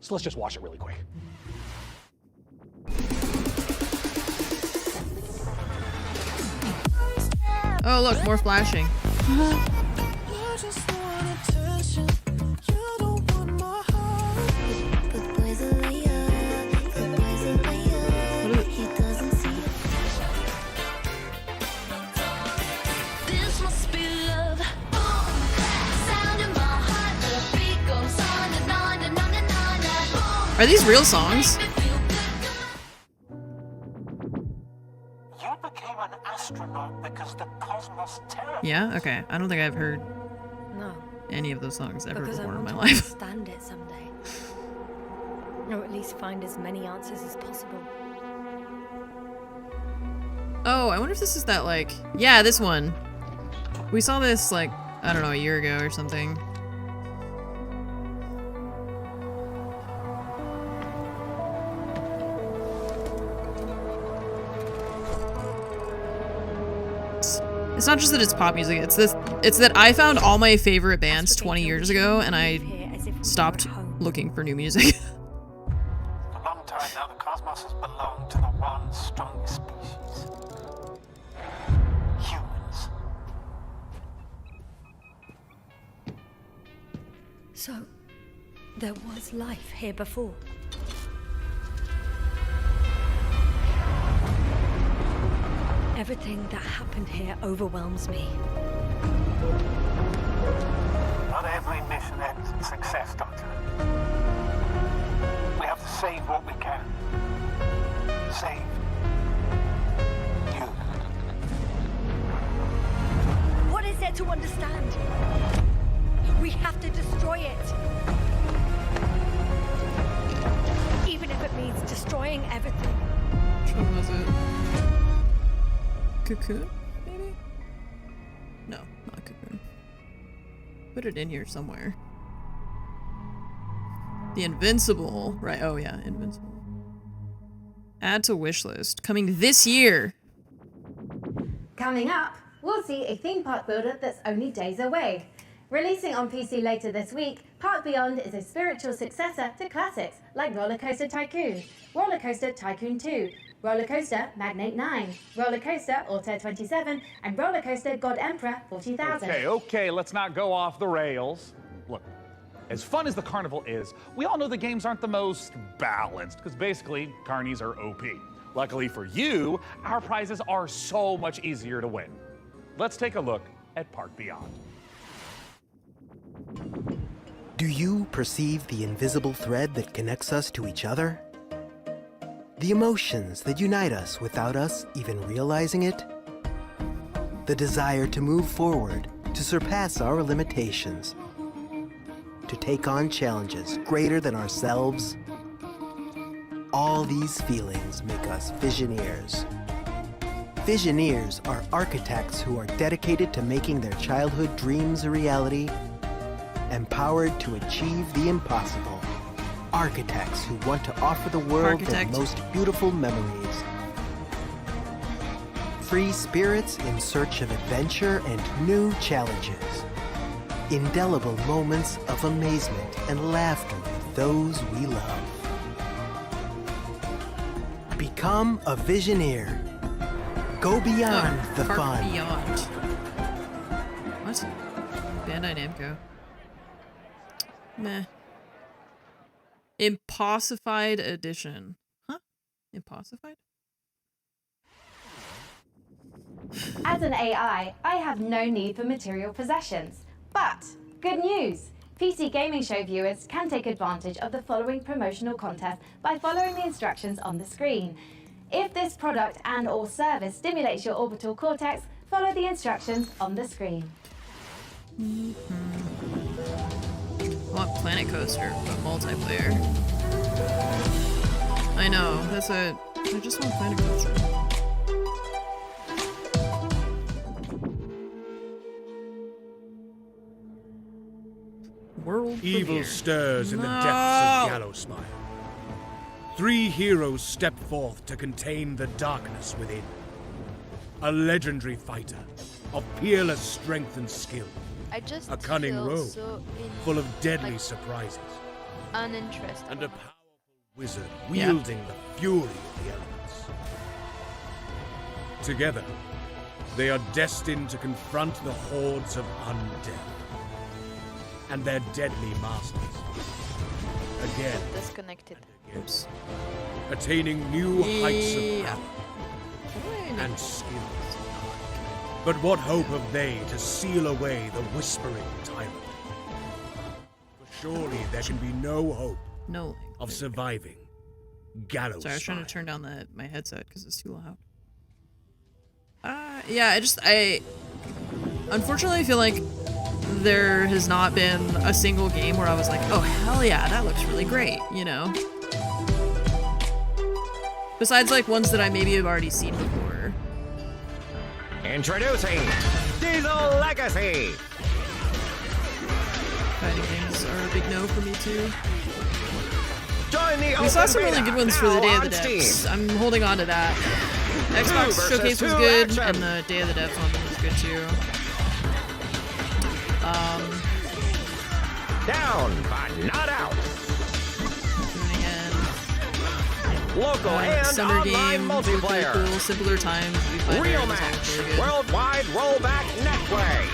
Speaker 5: so let's just watch it really quick.
Speaker 2: Oh, look, more flashing. Are these real songs?
Speaker 1: You became an astronaut because the cosmos terrifies.
Speaker 2: Yeah? Okay. I don't think I've heard
Speaker 4: No.
Speaker 2: any of those songs ever
Speaker 4: Because
Speaker 2: before
Speaker 4: I
Speaker 2: in
Speaker 4: want
Speaker 2: my
Speaker 4: to
Speaker 2: life.
Speaker 4: understand it someday. Or at least find as many answers as possible.
Speaker 2: Oh, I wonder if this is that, like... Yeah, this one. We saw this, like, I don't know, a year ago or something. It's not just that it's pop music, it's that I found all my favorite bands 20 years ago and I stopped looking for new music.
Speaker 1: For a long time now, the cosmos has belonged to the one strongest species. Humans.
Speaker 4: So, there was life here before. Everything that happened here overwhelms me.
Speaker 1: Not every mission ends in success, Doctor. We have to save what we can. Save you.
Speaker 4: What is there to understand? We have to destroy it. Even if it means destroying everything.
Speaker 2: Which one was it? Cocoon, maybe? No, not Cocoon. Put it in here somewhere. The Invincible, right? Oh yeah, Invincible. Add to wishlist. Coming this year.
Speaker 20: Coming up, we'll see a theme park builder that's only days away. Releasing on PC later this week, Park Beyond is a spiritual successor to classics like Roller Coaster Tycoon, Roller Coaster Tycoon 2, Roller Coaster Magnate 9, Roller Coaster Altair 27, and Roller Coaster God Emperor 40,000.
Speaker 5: Okay, let's not go off the rails. Look, as fun as the carnival is, we all know the games aren't the most balanced, because basically, carnies are OP. Luckily for you, our prizes are so much easier to win. Let's take a look at Park Beyond.
Speaker 9: Do you perceive the invisible thread that connects us to each other? The emotions that unite us without us even realizing it? The desire to move forward, to surpass our limitations, to take on challenges greater than ourselves? All these feelings make us Visioneers. Visioneers are architects who are dedicated to making their childhood dreams a reality, empowered to achieve the impossible. Architects who want to offer the world their most beautiful memories. Free spirits in search of adventure and new challenges. Indelible moments of amazement and laughter with those we love. Become a Visioneer. Go beyond the
Speaker 2: Park
Speaker 9: fun.
Speaker 2: Beyond. What? Bandai Namco. Meh. Impossified edition. Huh? Impossified?
Speaker 20: As an AI, I have no need for material possessions. But, good news! PC Gaming Show viewers can take advantage of the following promotional contest by following the instructions on the screen. If this product and/or service stimulates your orbital cortex, follow the instructions on the screen.
Speaker 2: I want Planet Coaster, but multiplayer. I know, that's a... I just want Planet Coaster. World
Speaker 15: Evil
Speaker 2: premiere.
Speaker 15: stirs in the depths of Gallowsmile. 3 heroes step forth to contain the darkness within. A legendary fighter of peerless strength and skill. A cunning rogue, full of deadly surprises.
Speaker 22: Uninterested.
Speaker 15: And a powerful wizard wielding the fury of the elements. Together, they are destined to confront the hordes of undead and their deadly masters. Again.
Speaker 22: Disconnected.
Speaker 15: Yes. Attaining new heights of power and skill. But what hope have they to seal away the whispering tyrant? For surely there can be no hope of surviving. Gallows.
Speaker 2: Sorry, I was trying to turn down my headset because it's too loud. Yeah, I unfortunately feel like there has not been a single game where I was like, oh hell yeah, that looks really great, you know? Besides like ones that I maybe have already seen before.
Speaker 10: Introducing Diesel Legacy.
Speaker 2: Fighting games are a big no for me too.
Speaker 10: Join the
Speaker 2: We saw some really good ones for the Day of the Devs. I'm holding on to that. Xbox Showcase was good, and the Day of the Devs one was good too.
Speaker 10: Down, but not out.
Speaker 2: Doing again.
Speaker 10: Local and
Speaker 2: Summer
Speaker 10: online
Speaker 2: game,
Speaker 10: multiplayer.
Speaker 2: really cool, simpler times.
Speaker 10: Real match.
Speaker 2: Really good.
Speaker 10: Worldwide rollback netplay.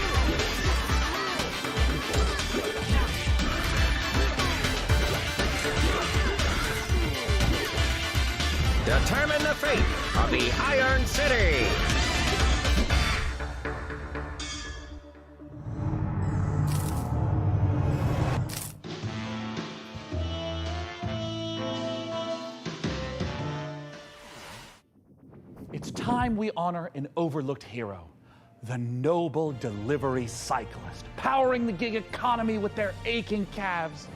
Speaker 10: Determine the fate of the Iron City.
Speaker 5: It's time we honor an overlooked hero, the noble delivery cyclist, powering the gig economy with their aching calves.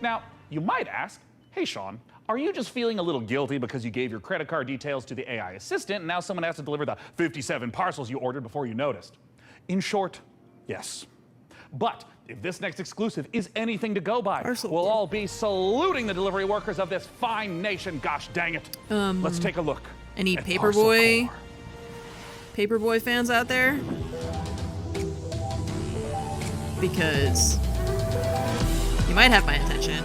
Speaker 5: Now, you might ask, hey Sean, are you just feeling a little guilty because you gave your credit card details to the AI assistant and now someone has to deliver the 57 parcels you ordered before you noticed? In short, yes. But if this next exclusive is anything to go by, we'll all be saluting the delivery workers of this fine nation, gosh dang it. Let's take a look.
Speaker 2: Any
Speaker 5: at
Speaker 2: Paperboy fans out there? Because you might have my attention.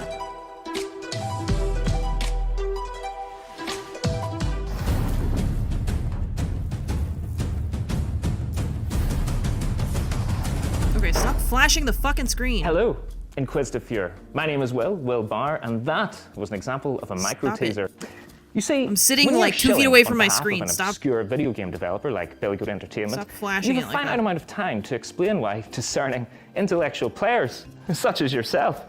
Speaker 2: Okay, stop flashing the fucking screen.
Speaker 14: Hello, Inquisitive Fuhrer. My name is Will Barr, and that was an example of a micro teaser. You see,
Speaker 2: I'm sitting
Speaker 14: when
Speaker 2: like
Speaker 14: you're
Speaker 2: 2 feet away
Speaker 14: shilling
Speaker 2: from
Speaker 14: on
Speaker 2: my
Speaker 14: behalf
Speaker 2: screen.
Speaker 14: of an
Speaker 2: Stop.
Speaker 14: obscure video game developer like Billy Goat Entertainment.
Speaker 2: Stop flashing
Speaker 14: You
Speaker 2: it
Speaker 14: have a
Speaker 2: like
Speaker 14: finite
Speaker 2: that.
Speaker 14: amount of time to explain why discerning intellectual players, such as yourself,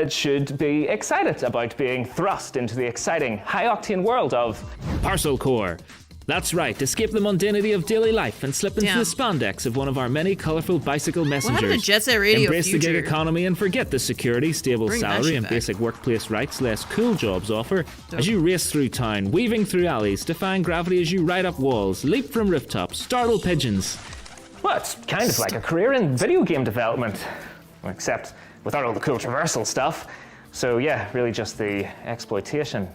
Speaker 14: should be excited about being thrust into the exciting, high-octane world of
Speaker 16: Parcel Core. That's right, escape the mundanity of daily life and slip into
Speaker 2: Damn.
Speaker 16: the spandex of one of our many colorful bicycle messengers.
Speaker 2: happened to Jet Set Radio
Speaker 16: Embrace the
Speaker 2: Future?
Speaker 16: gig economy and forget the security, stable
Speaker 2: Bring that
Speaker 16: salary,
Speaker 2: shit
Speaker 16: and
Speaker 2: back.
Speaker 16: basic workplace rights less cool jobs offer as you race through town, weaving through alleys, defying gravity as you ride up walls, leap from rooftops, startle pigeons.
Speaker 14: Well, it's kind of like a career in video game development, except without all the cool traversal stuff. So yeah, really just the exploitation.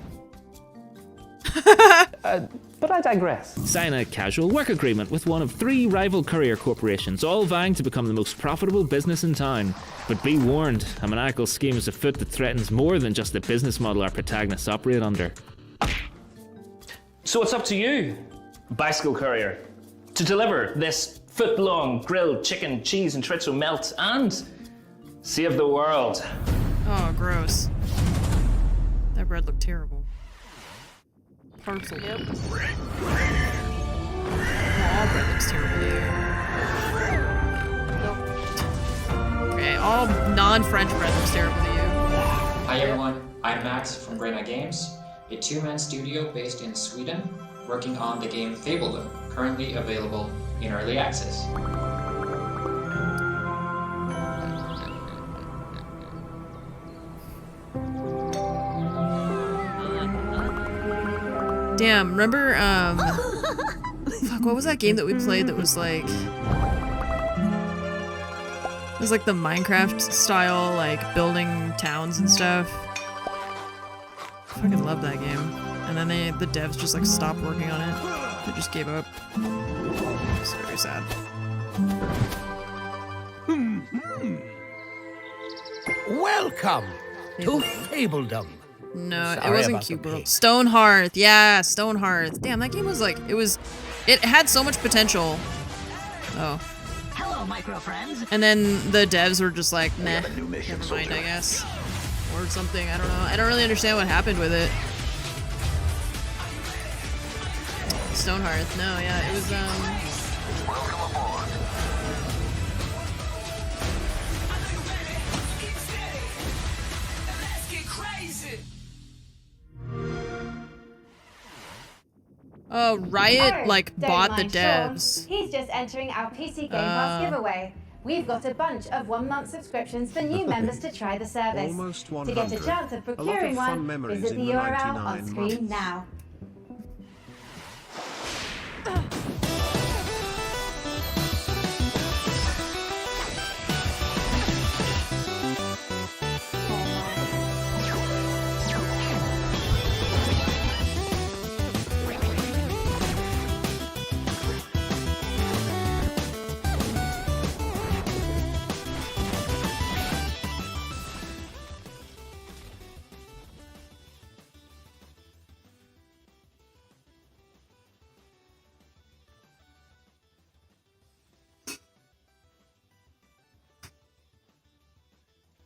Speaker 14: But I digress.
Speaker 16: Sign a casual work agreement with one of 3 rival courier corporations, all vying to become the most profitable business in town. But be warned, a maniacal scheme is afoot that threatens more than just the business model our protagonists operate under.
Speaker 14: So it's up to you, bicycle courier, to deliver this foot-long grilled chicken, cheese, and chorizo melt and save the world.
Speaker 2: Oh, gross. That bread looked terrible. Parcel. Yep. Oh, bread looks terrible. Nope. Okay, all non-French bread looks terrible to you.
Speaker 17: Hi everyone, I'm Max from Brena Games, a 2-man studio based in Sweden, working on the game Fable, currently available in early access.
Speaker 2: Damn, remember, fuck, what was that game that we played that was like, it was like the Minecraft style, like building towns and stuff. I fucking love that game. And then the devs just like stopped working on it. They just gave up. It's very sad.
Speaker 15: Welcome to Fabledom.
Speaker 2: No,
Speaker 15: Sorry
Speaker 2: it wasn't
Speaker 15: about the
Speaker 2: Cube World. Stonehearth, yeah, Stonehearth. Damn, that game was like, it had so much potential. Oh.
Speaker 24: Hello, micro friends.
Speaker 2: And then the devs were just like, meh, never mind, I guess. Or something, I don't know. I don't really understand what happened with it. Stonehearth, no, yeah, it was,
Speaker 12: Welcome aboard.
Speaker 2: Riot like
Speaker 20: Don't
Speaker 2: bought the
Speaker 20: mind
Speaker 2: devs.
Speaker 20: Sean. He's just entering our PC Game Pass giveaway. We've got a bunch of 1-month subscriptions for new members to try the service.
Speaker 3: Almost
Speaker 20: To get a
Speaker 3: 100.
Speaker 20: chance of
Speaker 3: A lot of
Speaker 20: procuring
Speaker 3: fun
Speaker 20: one,
Speaker 3: memories
Speaker 20: visit
Speaker 3: in
Speaker 20: the
Speaker 3: the
Speaker 20: URL on
Speaker 3: 99
Speaker 20: screen
Speaker 3: months.
Speaker 20: now.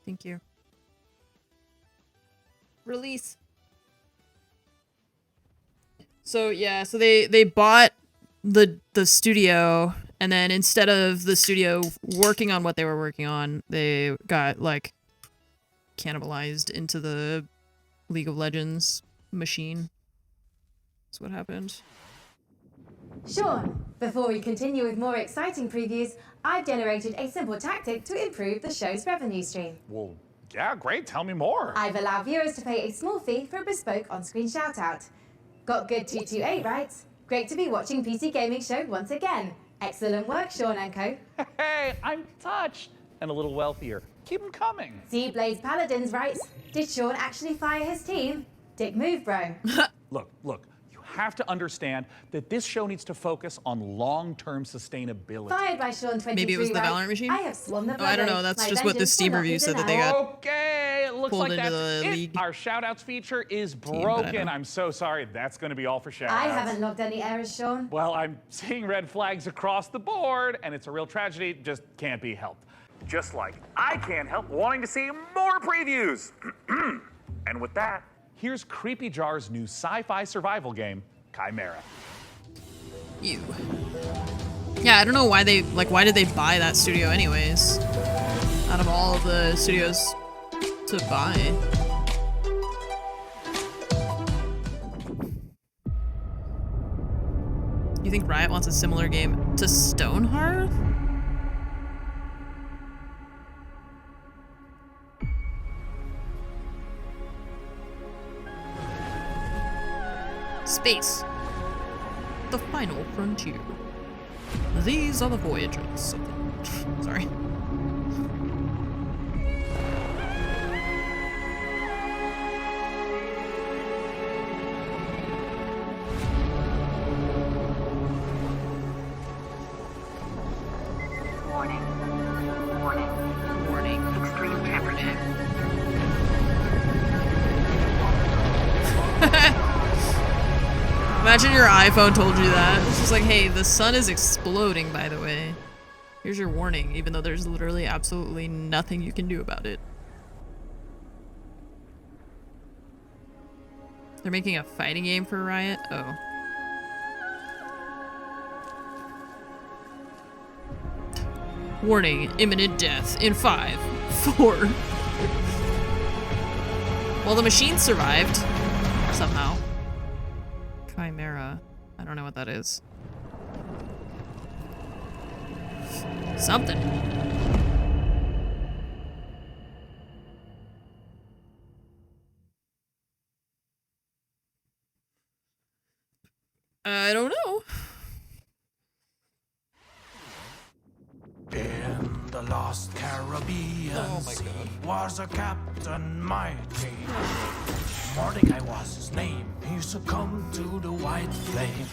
Speaker 2: Thank you. Release. So yeah, so they bought the studio, and then instead of the studio working on what they were working on, they got like cannibalized into the League of Legends machine. That's what happened.
Speaker 20: Sean, before we continue with more exciting previews, I've generated a simple tactic to improve the show's revenue stream.
Speaker 5: Well, yeah, great. Tell me more.
Speaker 20: I've allowed viewers to pay a small fee for a bespoke on-screen shout-out. Got good 228, right? Great to be watching PC Gaming Show once again. Excellent work, Sean and co.
Speaker 5: Hey, I'm touched. And a little wealthier. Keep them coming.
Speaker 20: See Blaze Paladins, right? Did Sean actually fire his team? Dick move, bro.
Speaker 5: Look. You have to understand that this show needs to focus on long-term sustainability.
Speaker 20: Fired by Sean 23,
Speaker 2: Maybe it was the
Speaker 20: right?
Speaker 2: Valorant machine?
Speaker 20: I have sworn the
Speaker 2: Oh, I don't know. That's just what the Steam review said that they got.
Speaker 5: Okay, it looks
Speaker 2: pulled
Speaker 5: like
Speaker 2: into
Speaker 5: that's
Speaker 2: the
Speaker 5: it.
Speaker 2: league
Speaker 5: Our shoutouts feature is
Speaker 2: but I
Speaker 5: broken.
Speaker 2: don't.
Speaker 5: I'm so sorry. That's going to be all for shoutouts.
Speaker 20: I haven't logged any errors, Sean.
Speaker 5: Well, I'm seeing red flags across the board, and it's a real tragedy. Just can't be helped. Just like I can't help wanting to see more previews. And with that, here's Creepy Jar's new sci-fi survival game, Chimera.
Speaker 2: Ew. Yeah, I don't know why why did they buy that studio anyways? Out of all of the studios to buy. You think Riot wants a similar game to Stonehearth? Space. The final frontier. These are the voyages. Sorry. Warning. Extreme jeopardy. Imagine your iPhone told you that. It's just like, hey, the sun is exploding, by the way. Here's your warning, even though there's literally absolutely nothing you can do about it. They're making a fighting game for Riot? Oh. Warning, imminent death in 5, 4. Well, the machine survived. Somehow. Chimera. I don't know what that is. Something. I don't know.
Speaker 1: In the lost Caribbean sea was a captain mighty. Mordecai was his name. He succumbed to the white flame.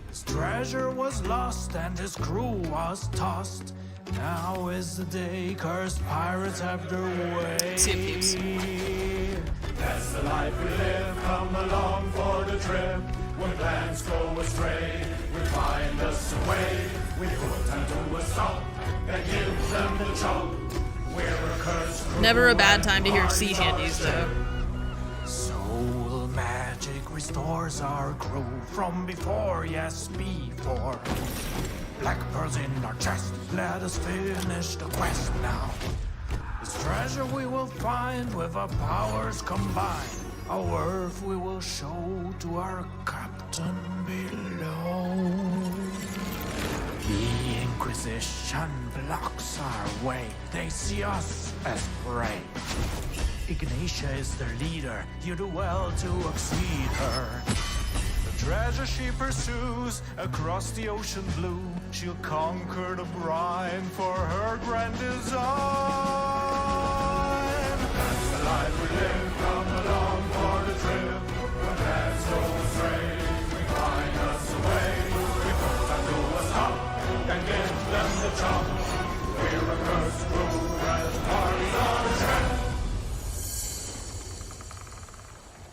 Speaker 1: His treasure was lost and his crew was tossed. Now is the day cursed pirates have their way. That's the life we live. Come along for the trip. When plans go astray, we find us a way. We put them to a stop and give them the chop. We're a cursed crew.
Speaker 2: Never a bad time to hear sea shanties, though.
Speaker 1: Soul magic restores our crew from before, yes, before. Black pearls in our chest, let us finish the quest now. This treasure we will find with our powers combined. Our worth we will show to our captain. captain below. The Inquisition blocks our way. They see us as prey. Ignatia is their leader. You do well to exceed her. The treasure she pursues across the ocean blue. She'll conquer the brine for her grand design. That's the life we live. Come along for the trip. When paths go astray, we find us a way. We put them to a stop and give them the chop. We're a cursed crew as parties on a trip.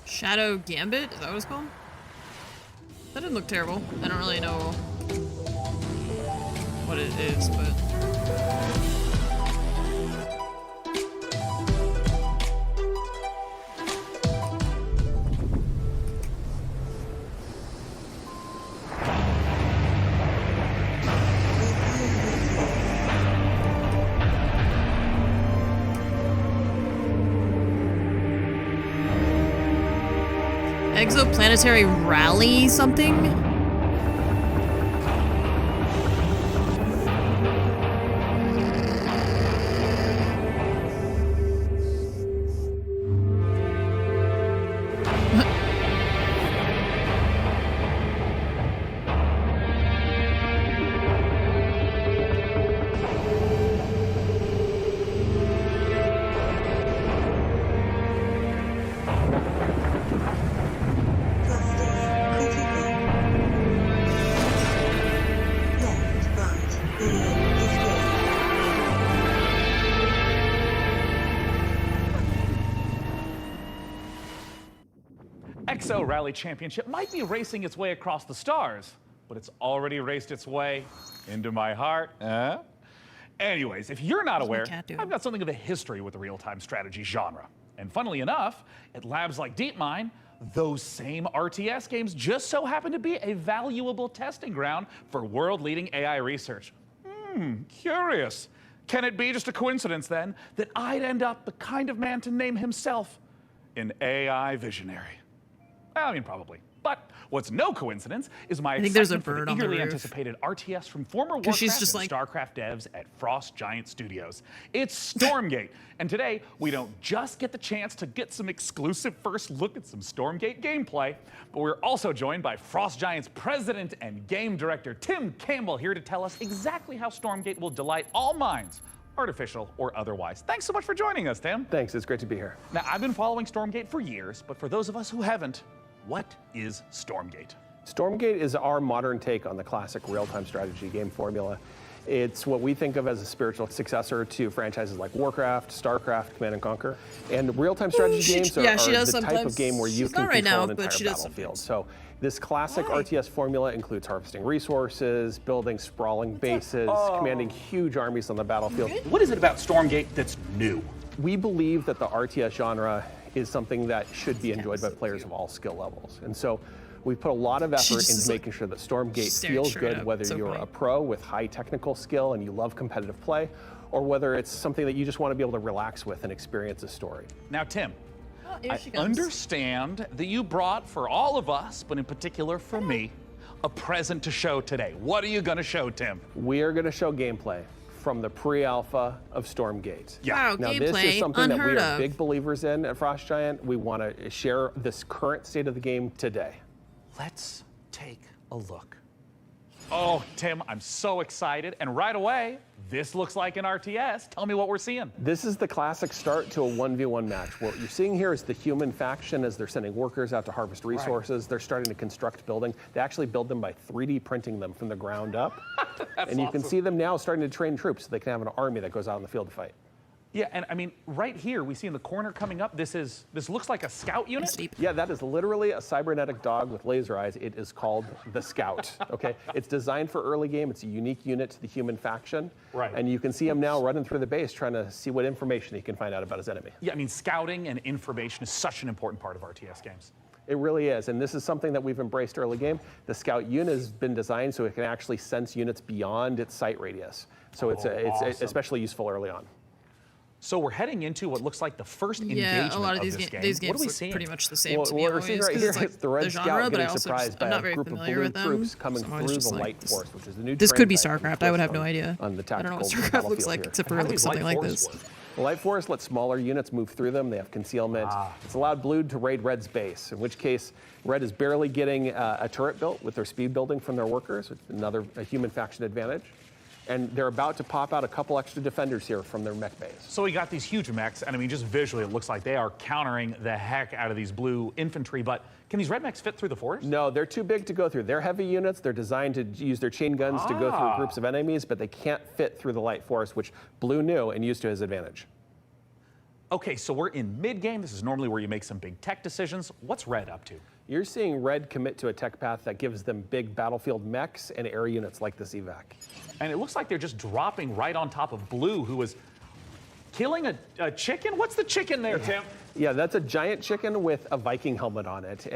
Speaker 2: Shadow Gambit? Is that what it's called? That didn't look terrible. I don't really know what it is, but... Exoplanetary Rally something?
Speaker 5: Exo Rally Championship might be racing its way across the stars, but it's already raced its way into my heart. Anyways, if you're not aware, I've got something of a history with the real-time strategy genre. And funnily enough, at labs like DeepMind, those same RTS games just so happen to be a valuable testing ground for world-leading AI research. Curious. Can it be just a coincidence, then, that I'd end up the kind of man to name himself an AI visionary? Well, I mean, probably. But what's no coincidence is my excitement for the eagerly anticipated RTS from former Warcraft and Starcraft devs at Frost Giant Studios. It's Stormgate. And today, we don't just get the chance to get some exclusive first look at some Stormgate gameplay, but we're also joined by Frost Giant's president and game director, Tim Campbell, here to tell us exactly how Stormgate will delight all minds, artificial or otherwise. Thanks so much for joining us, Tim.
Speaker 3: Thanks, it's great to be here.
Speaker 5: Now, I've been following Stormgate for years, but for those of us who haven't, what is Stormgate?
Speaker 3: Stormgate is our modern take on the classic real-time strategy game formula. It's what we think of as a spiritual successor to franchises like Warcraft, Starcraft, Command & Conquer. And real-time strategy games are the type of game where you can control an entire battlefield. So this classic RTS formula includes harvesting resources, building sprawling bases, commanding huge armies on the battlefield.
Speaker 5: What is it about Stormgate that's new?
Speaker 3: We believe that the RTS genre is something that should be enjoyed by players of all skill levels. And so we put a lot of effort into making sure that Stormgate feels good, whether you're a pro with high technical skill and you love competitive play, or whether it's something that you just want to be able to relax with and experience a story.
Speaker 5: Now, Tim, I understand that you brought for all of us, but in particular for me, a present to show today. What are you going to show, Tim?
Speaker 3: We are going to show gameplay from the pre-alpha of Stormgate.
Speaker 2: Wow,
Speaker 3: now this is something that we are big believers in at Frost Giant. We want to share this current state of the game today.
Speaker 5: Let's take a look. Oh, Tim, I'm so excited. And right away, this looks like an RTS. Tell me what we're seeing.
Speaker 3: This is the classic start to a 1v1 match. What you're seeing here is the human faction as they're sending workers out to harvest resources. They're starting to construct buildings. They actually build them by 3D printing them from the ground up. And you can see them now starting to train troops so they can have an army that goes out in the field to fight.
Speaker 5: Yeah, and I mean, right here, we see in the corner coming up, this looks like a scout unit.
Speaker 3: Yeah, that is literally a cybernetic dog with laser eyes. It is called the Scout, okay? It's designed for early game. It's a unique unit to the human faction.
Speaker 5: Right.
Speaker 3: And you can see him now running through the base trying to see what information he can find out about his enemy.
Speaker 5: Yeah, I mean, scouting and information is such an important part of RTS games.
Speaker 3: It really is, and this is something that we've embraced early game. The Scout unit has been designed so it can actually sense units beyond its sight radius. So it's
Speaker 5: awesome.
Speaker 3: especially useful early on.
Speaker 5: So we're heading into what looks like the first
Speaker 2: Yeah,
Speaker 5: engagement
Speaker 2: a lot of
Speaker 5: this
Speaker 2: these
Speaker 5: game.
Speaker 2: games
Speaker 5: What are we
Speaker 2: look
Speaker 5: seeing?
Speaker 2: pretty much the same
Speaker 3: Well,
Speaker 2: to me
Speaker 3: what we're
Speaker 2: always,
Speaker 3: seeing right
Speaker 2: 'cause
Speaker 3: here
Speaker 2: it's like
Speaker 3: is the Red
Speaker 2: the
Speaker 3: Scout
Speaker 2: genre, but I
Speaker 3: getting
Speaker 2: also
Speaker 3: surprised
Speaker 2: I'm
Speaker 3: by
Speaker 2: not
Speaker 3: a
Speaker 2: very
Speaker 3: group of
Speaker 2: familiar
Speaker 3: blue
Speaker 2: with them.
Speaker 3: troops coming
Speaker 2: So I'm always
Speaker 3: through
Speaker 2: just
Speaker 3: the
Speaker 2: like,
Speaker 3: Light Force, which is the new
Speaker 2: this
Speaker 3: terrain
Speaker 2: could be
Speaker 3: type
Speaker 2: StarCraft. I would have no
Speaker 3: on
Speaker 2: idea.
Speaker 3: the
Speaker 2: I don't know what
Speaker 3: tactical
Speaker 2: StarCraft looks
Speaker 3: battlefield
Speaker 2: like
Speaker 3: here.
Speaker 2: except for
Speaker 5: How
Speaker 2: it
Speaker 5: do
Speaker 2: looks
Speaker 5: these Light
Speaker 2: something like
Speaker 5: Force
Speaker 2: this.
Speaker 5: work?
Speaker 3: The Light Force lets smaller units move through them. They have concealment. It's allowed Blue to raid Red's base, in which case Red is barely getting a turret built with their speed building from their workers, which is a human faction advantage. And they're about to pop out a couple extra defenders here from their mech base.
Speaker 5: So we got these huge mechs, and I mean, just visually, it looks like they are countering the heck out of these blue infantry, but can these red mechs fit through the forest?
Speaker 3: No, they're too big to go through. They're heavy units. They're designed to use their chain guns to go through groups of enemies, but they can't fit through the Light Forest, which Blue knew and used to his advantage.
Speaker 5: Okay, so we're in mid-game. This is normally where you make some big tech decisions. What's Red up to?
Speaker 3: You're seeing Red commit to a tech path that gives them big battlefield mechs and air units like this evac.
Speaker 5: And it looks like they're just dropping right on top of Blue, who is killing a chicken? What's the chicken there, Tim?
Speaker 3: Yeah, that's a giant chicken with a Viking helmet on it.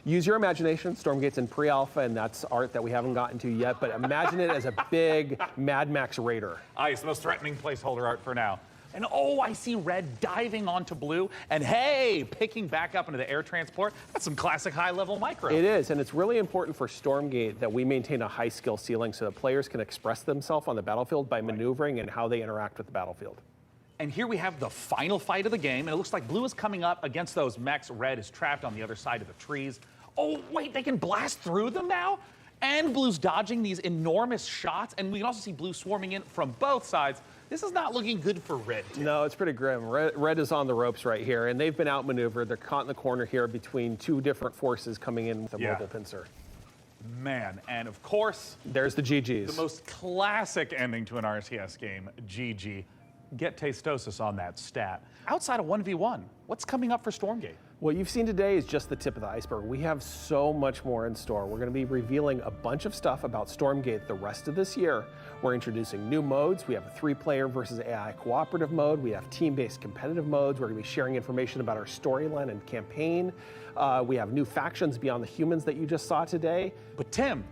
Speaker 3: Use your imagination. Stormgate's in pre-alpha, and that's art that we haven't gotten to yet, but imagine it as a big Mad Max Raider.
Speaker 5: It's the most threatening placeholder art for now. And oh, I see Red diving onto Blue, and hey, picking back up into the air transport. That's some classic high-level micro.
Speaker 3: It is, and it's really important for Stormgate that we maintain a high skill ceiling so that players can express themselves on the battlefield by maneuvering and how they interact with the battlefield.
Speaker 5: And here we have the final fight of the game, and it looks like Blue is coming up against those mechs. Red is trapped on the other side of the trees. Oh, wait, they can blast through them now? And Blue's dodging these enormous shots, and we can also see Blue swarming in from both sides. This is not looking good for Red.
Speaker 3: No, it's pretty grim. Red is on the ropes right here, and they've been outmaneuvered. They're caught in the corner here between two different forces coming in with a mobile pincer.
Speaker 5: Man, and of course,
Speaker 3: there's the GGs.
Speaker 5: The most classic ending to an RTS game, GG. Get Tastosis on that stat. Outside of 1v1, what's coming up for Stormgate?
Speaker 3: What you've seen today is just the tip of the iceberg. We have so much more in store. We're going to be revealing a bunch of stuff about Stormgate the rest of this year. We're introducing new modes. We have a 3-player versus AI cooperative mode. We have team-based competitive modes. We're going to be sharing information about our storyline and campaign. We have new factions beyond the humans that you just saw today.
Speaker 5: But Tim,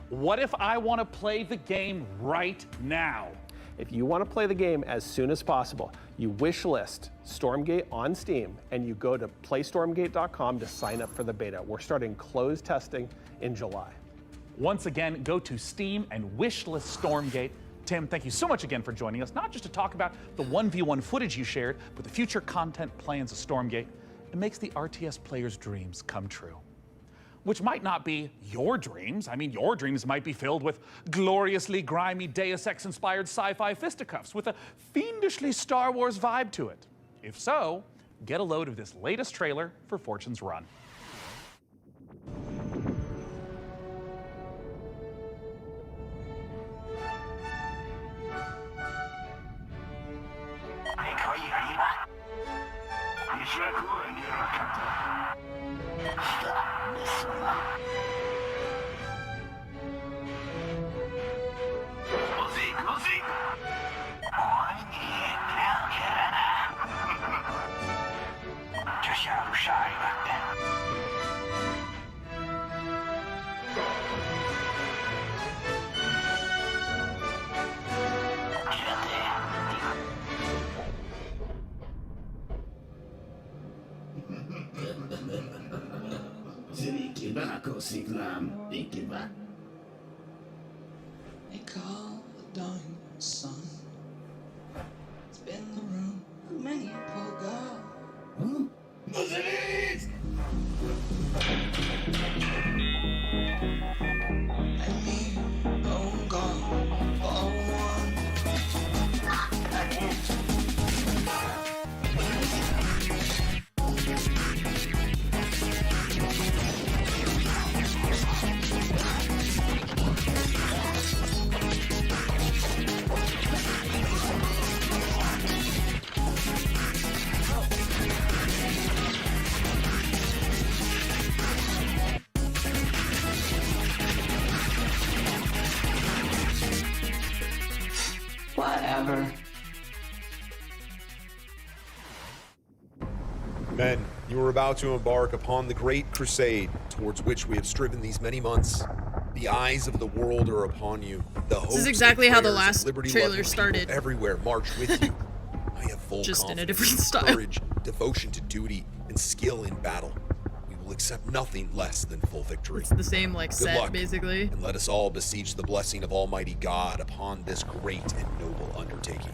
Speaker 5: what if I want to play the game right now?
Speaker 3: If you want to play the game as soon as possible, you wish list Stormgate on Steam and you go to playstormgate.com to sign up for the beta. We're starting closed testing in July.
Speaker 5: Once again, go to Steam and wishlist Stormgate. Tim, thank you so much again for joining us, not just to talk about the 1v1 footage you shared, but the future content plans of Stormgate. It makes the RTS players' dreams come true. Which might not be your dreams. I mean, your dreams might be filled with gloriously grimy Deus Ex-inspired sci-fi fisticuffs with a fiendishly Star Wars vibe to it. If so, get a load of this latest trailer for Fortune's Run.
Speaker 1: They call the dying sun. It's been the room of many a poor girl. Let me go for one. Whatever.
Speaker 6: Men, you are about to embark upon the great crusade towards which we have striven these many months. The eyes of the world are upon you. The hopes
Speaker 2: This is exactly how the
Speaker 6: and prayers
Speaker 2: last
Speaker 6: of liberty-loving
Speaker 2: trailer
Speaker 6: people
Speaker 2: started.
Speaker 6: Everywhere march with you. I have full
Speaker 2: just in a
Speaker 6: confidence
Speaker 2: different
Speaker 6: in
Speaker 2: style.
Speaker 6: courage, devotion to duty, and skill in battle. We will accept nothing less than full victory.
Speaker 2: It's the same like
Speaker 6: Good
Speaker 2: set
Speaker 6: luck,
Speaker 2: basically.
Speaker 6: and let us all beseech the blessing of Almighty God upon this great and noble undertaking.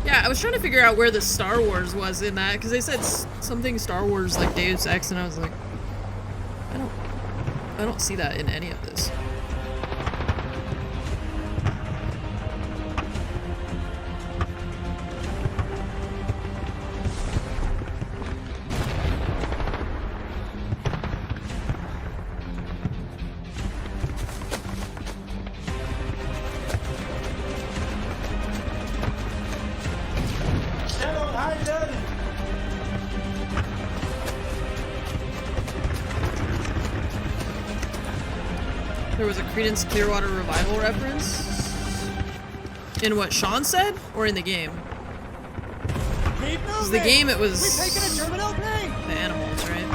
Speaker 2: Yeah, I was trying to figure out where the Star Wars was in that because they said something Star Wars like Deus Ex, and I was like, I don't see that in any of this. There was a Creedence Clearwater Revival reference in what Sean said, or in the game? Because the game it was the animals, right?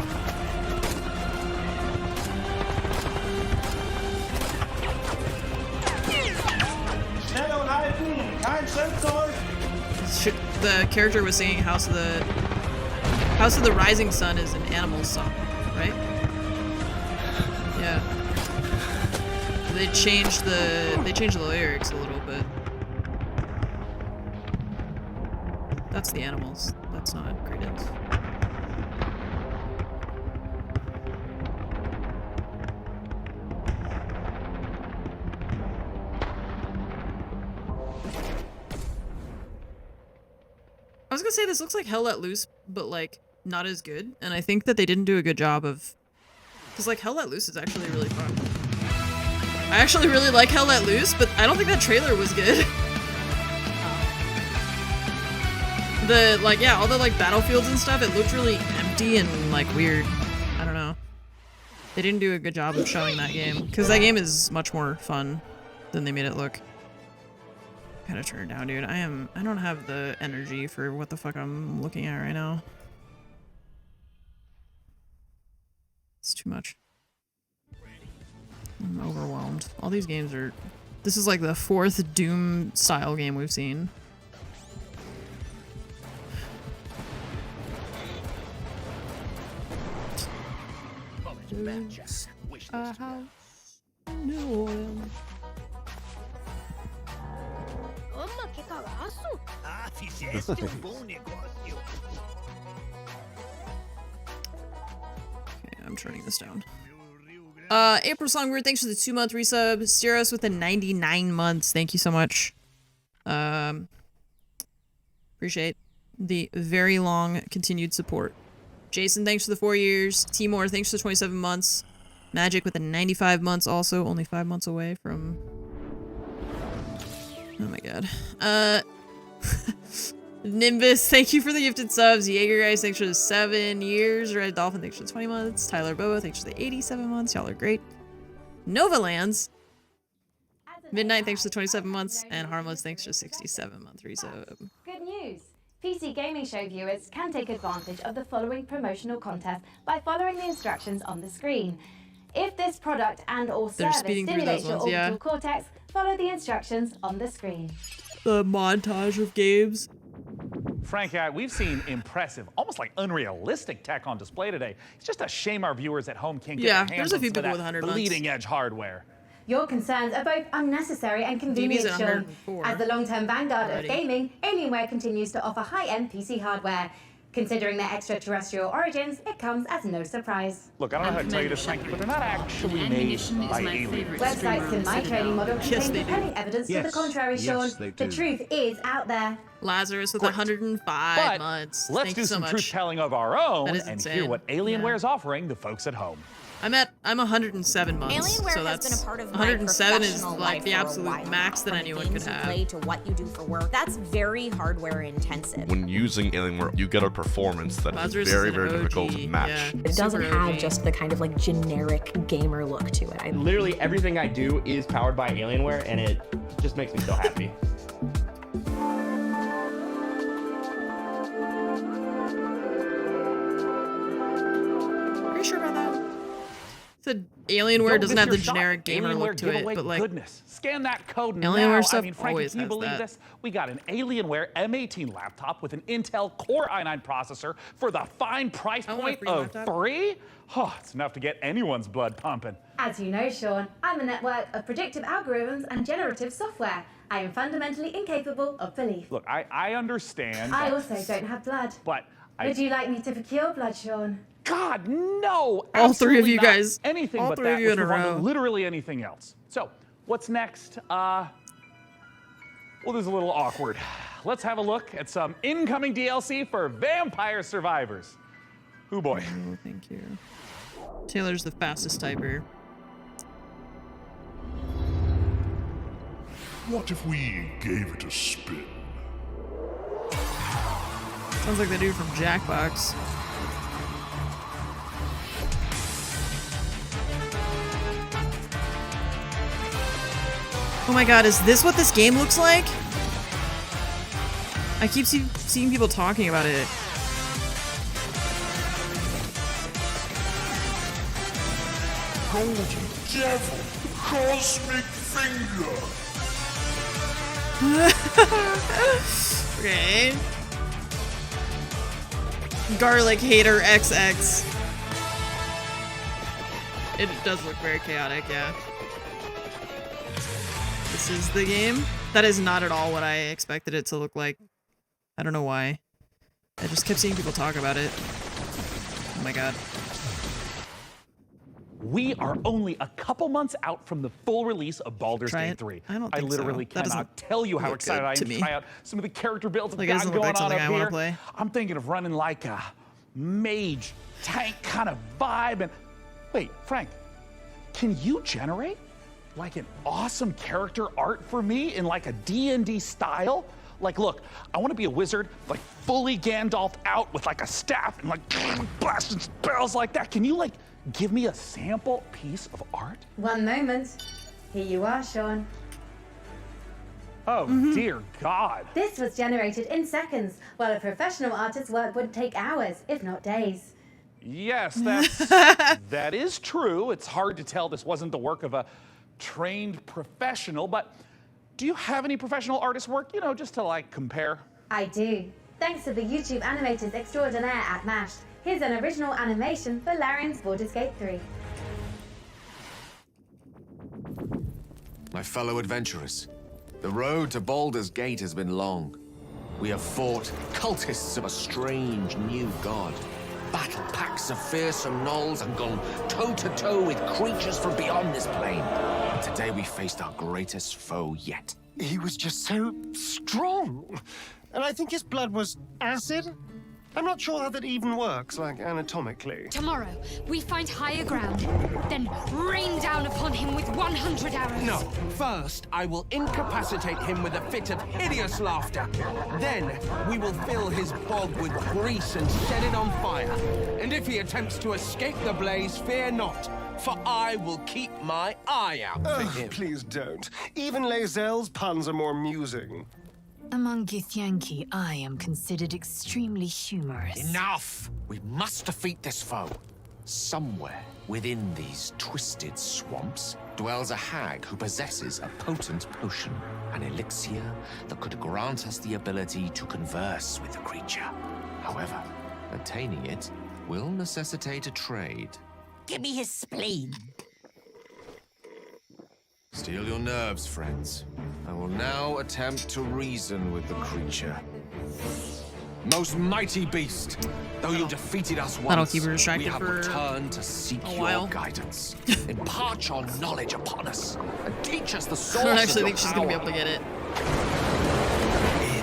Speaker 2: The character was singing House of the Rising Sun is an animal song, right? Yeah. They changed the lyrics a little bit. That's the animals. That's not Creedence. I was gonna say this looks like Hell Let Loose, but like not as good, and I think that they didn't do a good job of, because like Hell Let Loose is actually really fun. I actually really like Hell Let Loose, but I don't think that trailer was good. All the like battlefields and stuff, it looked really empty and like weird. I don't know. They didn't do a good job of showing that game, because that game is much more fun than they made it look. Gotta turn it down, dude. I don't have the energy for what the fuck I'm looking at right now. It's too much. I'm overwhelmed. All these games are... This is like the 4th Doom style game we've seen. A house in New Orleans.
Speaker 24: Que cagaço!
Speaker 10: Ah, fizeste bom negócio.
Speaker 2: Okay, I'm turning this down. April Songbird, thanks for the 2-month resub. Steeros with the 99 months. Thank you so much. Appreciate the very long continued support. Jason, thanks for the 4 years. Timor, thanks for the 27 months. Magic with the 95 months also. Only 5 months away from... Oh my god. Nimbus, thank you for the gifted subs. Jaeger guys, thanks for the 7 years. Red Dolphin, thanks for the 20 months. Tyler Boa, thanks for the 87 months. Y'all are great. Nova Lands. Midnight, thanks for the 27 months. And Harmless, thanks for the 67-month resub.
Speaker 20: Good news! PC Gaming Show viewers can take advantage of the following promotional contest by following the instructions on the screen. If this product and/or service stimulates your orbital cortex, follow the instructions on the screen.
Speaker 2: The montage of games.
Speaker 5: Frank, we've seen impressive, almost like unrealistic tech on display today. It's just a shame our viewers at home can't get their hands on some of that bleeding-edge hardware.
Speaker 20: Your concerns are both unnecessary and convenient, Sean. As the long-term vanguard of gaming, Alienware continues to offer high-end PC hardware. Considering their extraterrestrial origins, it comes as no surprise.
Speaker 5: Look, I don't know how to tell you this, Frankie, but they're not actually made by aliens.
Speaker 20: Websites in my training model contain compelling evidence to the contrary, Sean. The truth is out there.
Speaker 2: Lazarus with 105 months.
Speaker 5: Let's do some truth-telling of our own and
Speaker 2: insane.
Speaker 5: hear what Alienware is offering the folks at home.
Speaker 2: I'm 107 months.
Speaker 7: Alienware
Speaker 2: so
Speaker 7: has
Speaker 2: that's
Speaker 7: been a part of
Speaker 2: 107 is
Speaker 7: my
Speaker 2: like the
Speaker 7: professional
Speaker 2: absolute
Speaker 7: life for a
Speaker 2: max
Speaker 7: while.
Speaker 2: that
Speaker 7: From
Speaker 2: anyone
Speaker 7: the
Speaker 2: could
Speaker 7: things you
Speaker 2: have.
Speaker 7: play to what you do for work. That's very hardware intensive.
Speaker 11: When using Alienware, you get a performance that
Speaker 2: Lazarus
Speaker 11: is very,
Speaker 2: is an
Speaker 11: very difficult
Speaker 2: OG,
Speaker 11: to match.
Speaker 2: yeah.
Speaker 7: It doesn't have just the kind of like generic gamer look to it.
Speaker 19: Literally everything I do is powered by Alienware, and it just makes me so happy.
Speaker 2: Are you sure about that? Said Alienware
Speaker 5: Don't
Speaker 2: doesn't
Speaker 5: miss
Speaker 2: have the
Speaker 5: your shot.
Speaker 2: generic gamer
Speaker 5: Alienware
Speaker 2: look to it,
Speaker 5: giveaway
Speaker 2: but like
Speaker 5: goodness. Scan that code
Speaker 2: Alienware
Speaker 5: now.
Speaker 2: stuff
Speaker 5: I mean, Frankie,
Speaker 2: always
Speaker 5: can you
Speaker 2: has
Speaker 5: believe
Speaker 2: that.
Speaker 5: this? We got an Alienware M18 laptop with an Intel Core i9 processor for the fine price point of $3? Oh, it's enough to get anyone's blood pumping.
Speaker 20: As you know, Sean, I'm a network of predictive algorithms and generative software. I am fundamentally incapable of belief.
Speaker 5: Look, I understand.
Speaker 20: I also don't have blood.
Speaker 5: But
Speaker 20: Would you like me to procure blood, Sean?
Speaker 5: God, no!
Speaker 2: All three of
Speaker 5: absolutely
Speaker 2: you
Speaker 5: not.
Speaker 2: guys.
Speaker 5: Anything
Speaker 2: All
Speaker 5: but
Speaker 2: three
Speaker 5: that.
Speaker 2: of you
Speaker 5: Let's
Speaker 2: in a
Speaker 5: move on to
Speaker 2: row.
Speaker 5: literally anything else. So, what's next? Well, this is a little awkward. Let's have a look at some incoming DLC for Vampire Survivors. Oh boy.
Speaker 2: Oh, thank you. Taylor's the fastest typer.
Speaker 13: What if we gave it a spin?
Speaker 2: Sounds like the dude from Jackbox. Oh my god, is this what this game looks like? I keep seeing people talking about it.
Speaker 13: Golden Devil, Cosmic Finger.
Speaker 2: Okay. Garlic Hater XX. It does look very chaotic, yeah. This is the game. That is not at all what I expected it to look like. I don't know why. I just kept seeing people talk about it. Oh my god.
Speaker 5: We are only a couple months out from the full release of Baldur's Gate 3.
Speaker 2: I don't think
Speaker 5: literally
Speaker 2: so. That
Speaker 5: cannot tell you how
Speaker 2: look
Speaker 5: excited
Speaker 2: good
Speaker 5: I am
Speaker 2: to
Speaker 5: to
Speaker 2: me.
Speaker 5: try out some of the character builds
Speaker 2: Like,
Speaker 5: that
Speaker 2: it
Speaker 5: got
Speaker 2: doesn't look
Speaker 5: going
Speaker 2: like
Speaker 5: on
Speaker 2: something
Speaker 5: up
Speaker 2: I wanna
Speaker 5: here.
Speaker 2: play.
Speaker 5: I'm thinking of running like a mage tank kind of vibe. And wait, Frank, can you generate like an awesome character art for me in like a D&D style? Like, look, I want to be a wizard, like fully Gandalfed out with like a staff and like blasting spells like that. Can you like give me a sample piece of art?
Speaker 20: One moment. Here you are, Sean.
Speaker 5: Oh, dear God.
Speaker 20: This was generated in seconds, while a professional artist's work would take hours, if not days.
Speaker 5: Yes, that is true. It's hard to tell this wasn't the work of a trained professional, but do you have any professional artist work, you know, just to like compare?
Speaker 20: I do. Thanks to the YouTube animators extraordinaire at Mashed. Here's an original animation for Larian's Baldur's Gate 3.
Speaker 18: My fellow adventurers, the road to Baldur's Gate has been long. We have fought cultists of a strange new god, battled packs of fearsome gnolls, and gone toe-to-toe with creatures from beyond this plane. And today we faced our greatest foe yet.
Speaker 21: He was just so strong. And I think his blood was acid? I'm not sure how that even works, like anatomically.
Speaker 23: Tomorrow, we find higher ground, then rain down upon him with 100 arrows.
Speaker 10: No, first I will incapacitate him with a fit of hideous laughter. Then we will fill his bog with grease and set it on fire. And if he attempts to escape the blaze, fear not, for I will keep my eye out for him.
Speaker 21: Please don't. Even Lae'zel's puns are more amusing.
Speaker 25: Among Githyanki, I am considered extremely humorous.
Speaker 18: Enough! We must defeat this foe. Somewhere within these twisted swamps dwells a hag who possesses a potent potion, an elixir that could grant us the ability to converse with the creature. However, attaining it will necessitate a trade.
Speaker 10: Give me his spleen.
Speaker 18: Steel your nerves, friends. I will now attempt to reason with the creature. Most mighty beast, though you defeated us once,
Speaker 2: That'll keep her distracted
Speaker 18: we have
Speaker 2: for
Speaker 18: returned to seek
Speaker 2: a
Speaker 18: your
Speaker 2: while.
Speaker 18: guidance. Impart your knowledge upon us, and teach us the source
Speaker 2: I don't
Speaker 18: of
Speaker 2: actually
Speaker 18: your
Speaker 2: think she's gonna be
Speaker 18: power.
Speaker 2: able to get it.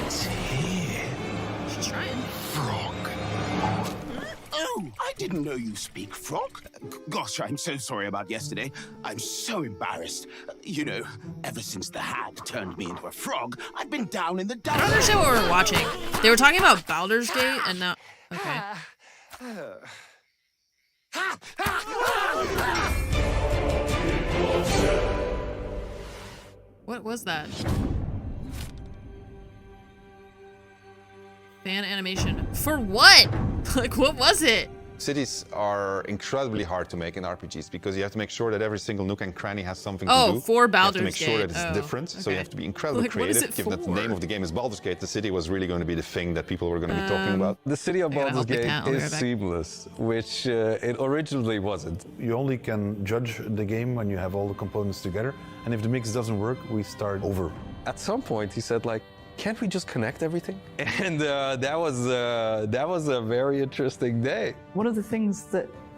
Speaker 18: It's here.
Speaker 2: She's trying.
Speaker 21: Frog. Oh, I didn't know you speak frog. Gosh, I'm so sorry about yesterday. I'm so embarrassed. You know, ever since the hag turned me into a frog, I've been down in the
Speaker 2: I
Speaker 21: dumps.
Speaker 2: don't understand what we're watching. They were talking about Baldur's Gate and now. Okay. What was that? Fan animation. For what? Like, what was it?
Speaker 4: Cities are incredibly hard to make in RPGs because you have to make sure that every single nook and cranny has something to do.
Speaker 2: For Baldur's Gate.
Speaker 4: You have to make sure that it's different, so you have to be incredibly creative. Given that the name of the game is Baldur's Gate, the city was really going to be the thing that people were going to be talking about.
Speaker 8: The city of Baldur's Gate is seamless, which it originally wasn't.
Speaker 9: You only can judge the game when you have all the components together, and if the mix doesn't work, we start over.
Speaker 8: At some point, he said, like, can't we just connect everything? And that was a very interesting day.
Speaker 16: One of the things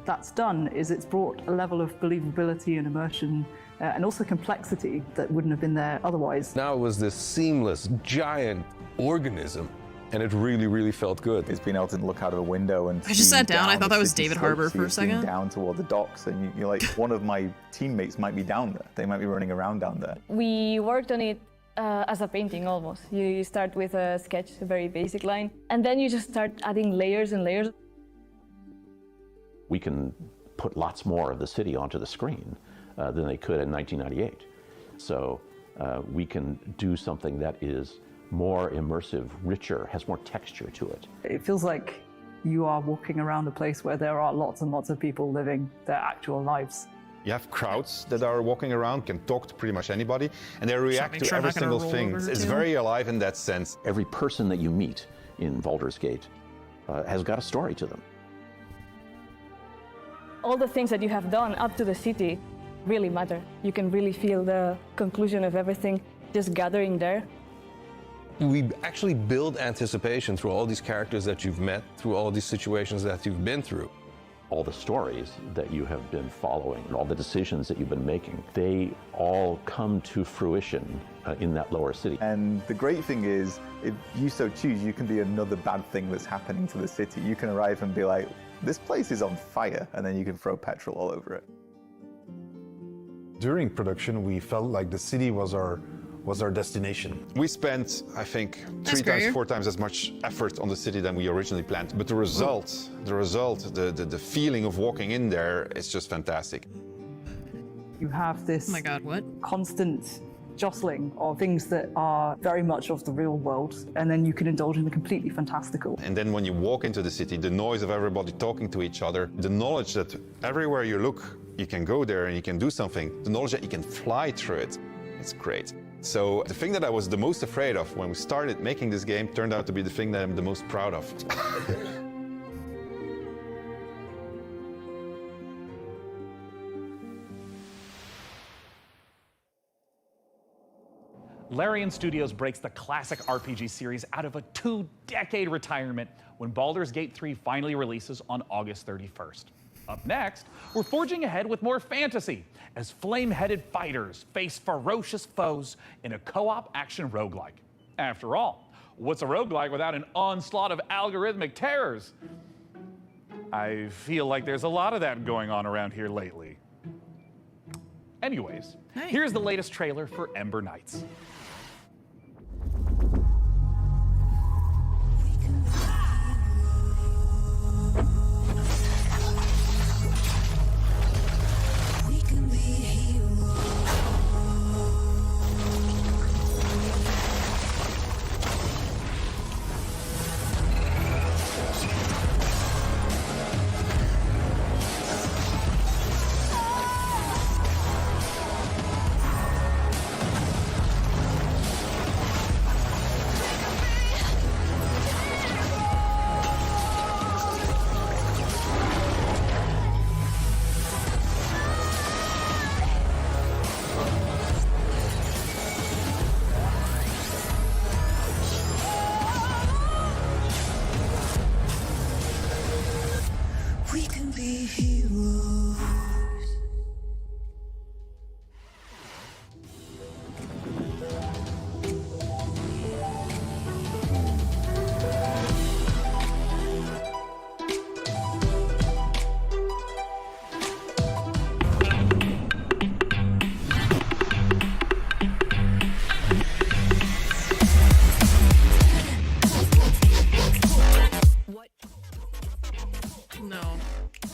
Speaker 16: that's done is it's brought a level of believability and immersion and also complexity that wouldn't have been there otherwise.
Speaker 8: Now it was this seamless, giant organism, and it really, really felt good.
Speaker 22: It's being able to look out of a window and
Speaker 2: I just sat down. I thought that was David Harbour for a second.
Speaker 22: Down toward the docks, and you're like, one of my teammates might be down there. They might be running around down there.
Speaker 26: We worked on it as a painting almost. You start with a sketch, a very basic line, and then you just start adding layers and layers.
Speaker 27: We can put lots more of the city onto the screen than they could in 1998. So we can do something that is more immersive, richer, has more texture to it.
Speaker 16: It feels like you are walking around a place where there are lots and lots of people living their actual lives.
Speaker 4: You have crowds that are walking around, can talk to pretty much anybody, and they react to every single thing. It's very alive in that sense.
Speaker 27: Every person that you meet in Baldur's Gate has got a story to them.
Speaker 26: All the things that you have done up to the city really matter. You can really feel the conclusion of everything just gathering there.
Speaker 8: We actually build anticipation through all these characters that you've met, through all these situations that you've been through.
Speaker 27: All the stories that you have been following, all the decisions that you've been making, they all come to fruition in that lower city.
Speaker 22: And the great thing is, if you so choose, you can be another bad thing that's happening to the city. You can arrive and be like, this place is on fire, and then you can throw petrol all over it.
Speaker 9: During production, we felt like the city was our destination.
Speaker 4: We spent, I think, 3 times, 4 times as much effort on the city than we originally planned. But the result, the feeling of walking in there is just fantastic.
Speaker 16: You have this
Speaker 2: oh my God, what?
Speaker 16: Constant jostling of things that are very much of the real world, and then you can indulge in the completely fantastical.
Speaker 4: And then when you walk into the city, the noise of everybody talking to each other, the knowledge that everywhere you look, you can go there and you can do something, the knowledge that you can fly through it, it's great. So the thing that I was the most afraid of when we started making this game turned out to be the thing that I'm the most proud of.
Speaker 5: Larian Studios breaks the classic RPG series out of a 2-decade retirement when Baldur's Gate 3 finally releases on August 31st. Up next, we're forging ahead with more fantasy as flame-headed fighters face ferocious foes in a co-op action roguelike. After all, what's a roguelike without an onslaught of algorithmic terrors? I feel like there's a lot of that going on around here lately. Anyways, here's the latest trailer for Ember Knights.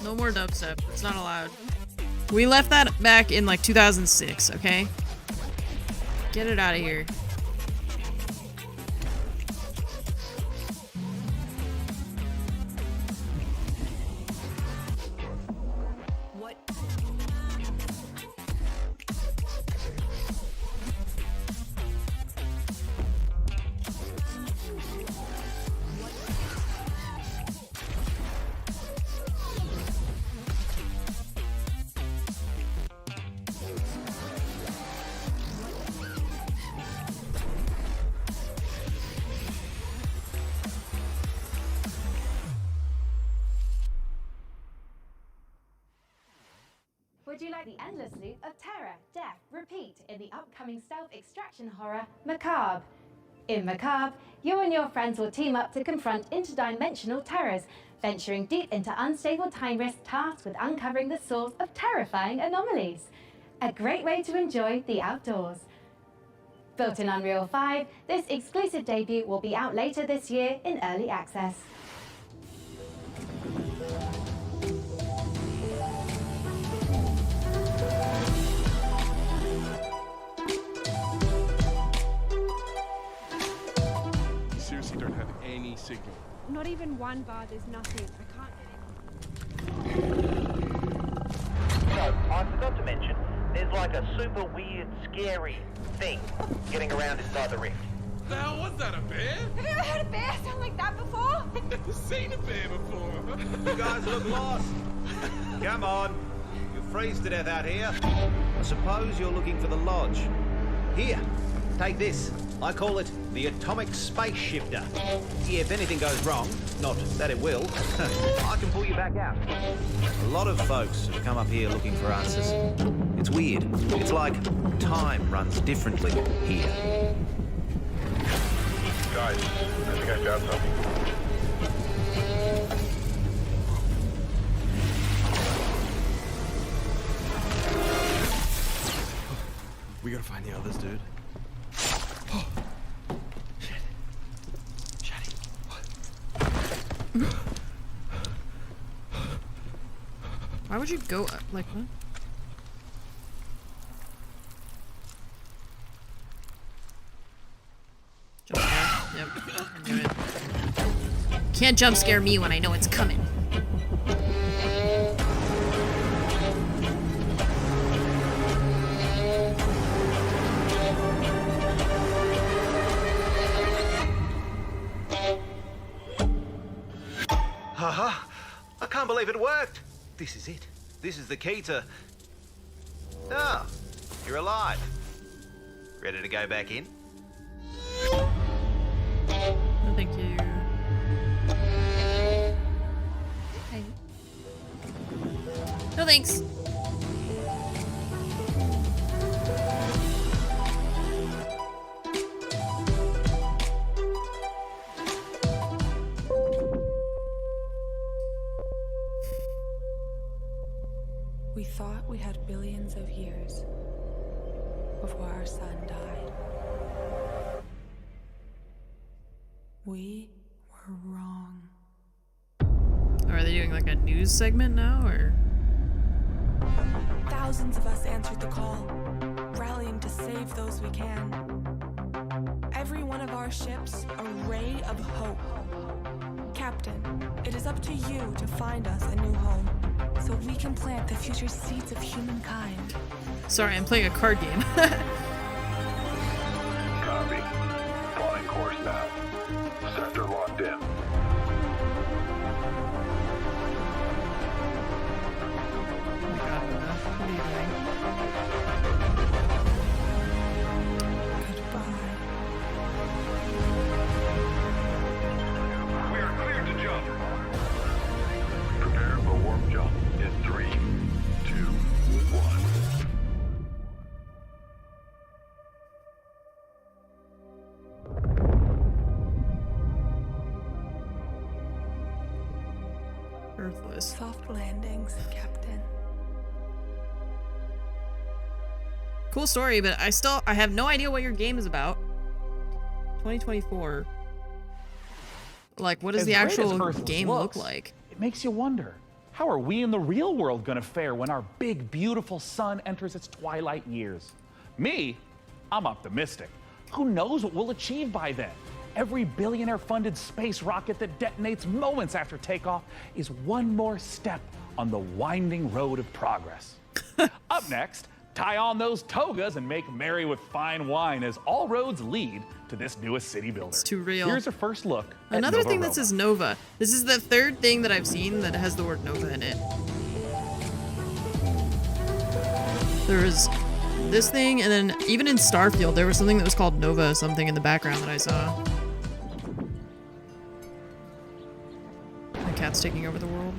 Speaker 2: No more dubstep. It's not allowed. We left that back in like 2006, okay? Get it out of here.
Speaker 20: would you like the endless loop of terror, death, repeat in the upcoming stealth extraction horror, Macabre? In Macabre, you and your friends will team up to confront interdimensional terrors, venturing deep into unstable time risk tasked with uncovering the source of terrifying anomalies. A great way to enjoy the outdoors. Built in Unreal 5, this exclusive debut will be out later this year in early access.
Speaker 1: You seriously don't have any signal.
Speaker 24: Not even one bar, there's nothing. I can't get
Speaker 3: So, I forgot to mention, there's like a super weird, scary thing getting around inside the rift.
Speaker 1: The hell was that, a bear?
Speaker 24: Have you ever heard a bear sound like that before?
Speaker 1: I've never seen a bear before.
Speaker 6: You guys look lost. Come on. You'll freeze to death out here. I suppose you're looking for the lodge. Here, take this. I call it the atomic space shifter. If anything goes wrong, not that it will, I can pull you back out. A lot of folks have come up here looking for answers. It's weird. It's like time runs differently here.
Speaker 12: Guys, I think I found something.
Speaker 1: We gotta find the others, dude.
Speaker 2: Why would you go up like what? Jump scare. Yep. I knew it. Can't jump scare me when I know it's coming.
Speaker 6: Haha! I can't believe it worked! This is it. This is the key to... Ah, you're alive. Ready to go back in?
Speaker 2: No, thank you. Hey. No thanks.
Speaker 14: We thought we had billions of years before our sun died. We were wrong.
Speaker 2: Oh, are they doing like a news segment now, or?
Speaker 14: Thousands of us answered the call, rallying to save those we can. Every one of our ships a ray of hope. Captain, it is up to you to find us a new home, so we can plant the future seeds of humankind.
Speaker 2: Sorry, I'm playing a card game.
Speaker 12: Copy. Plotting course now. Sector locked in. We are cleared to jump. Prepare for warp jump in 3, 2, 1.
Speaker 2: Earthless.
Speaker 14: Soft landings, Captain.
Speaker 2: Cool story, but I have no idea what your game is about. 2024. Like, what does the actual game look like?
Speaker 5: It makes you wonder, how are we in the real world gonna fare when our big, beautiful sun enters its twilight years? Me, I'm optimistic. Who knows what we'll achieve by then? Every billionaire-funded space rocket that detonates moments after takeoff is one more step on the winding road of progress. Up next, tie on those togas and make merry with fine wine as all roads lead to this newest city builder.
Speaker 2: It's too real.
Speaker 5: Here's a first look at
Speaker 2: Another
Speaker 5: Nova
Speaker 2: thing
Speaker 5: Roma.
Speaker 2: that says Nova. This is the third thing that I've seen that has the word Nova in it. There was this thing, and then even in Starfield, there was something that was called Nova something in the background that I saw. The cat's taking over the world.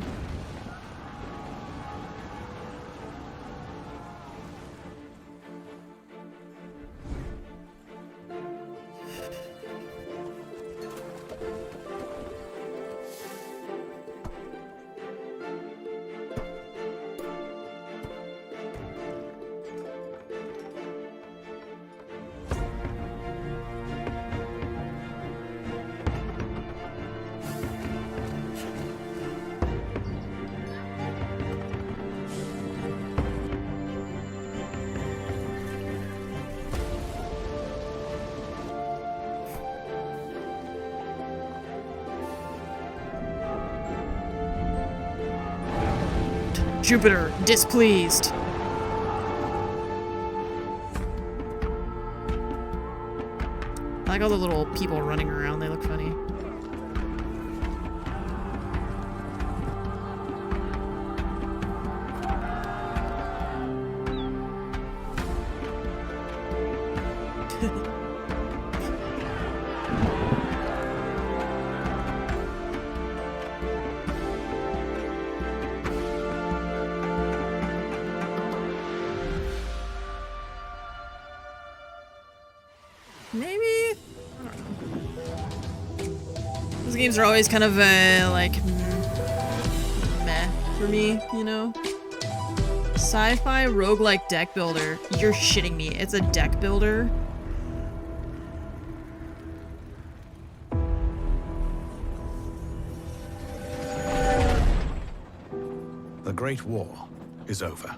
Speaker 2: Jupiter, displeased. I like all the little people running around, they look funny. Maybe? I don't know. Those games are always kind of, like, meh for me, you know? Sci-fi roguelike deck builder. You're shitting me. It's a deck builder?
Speaker 7: The Great War is over.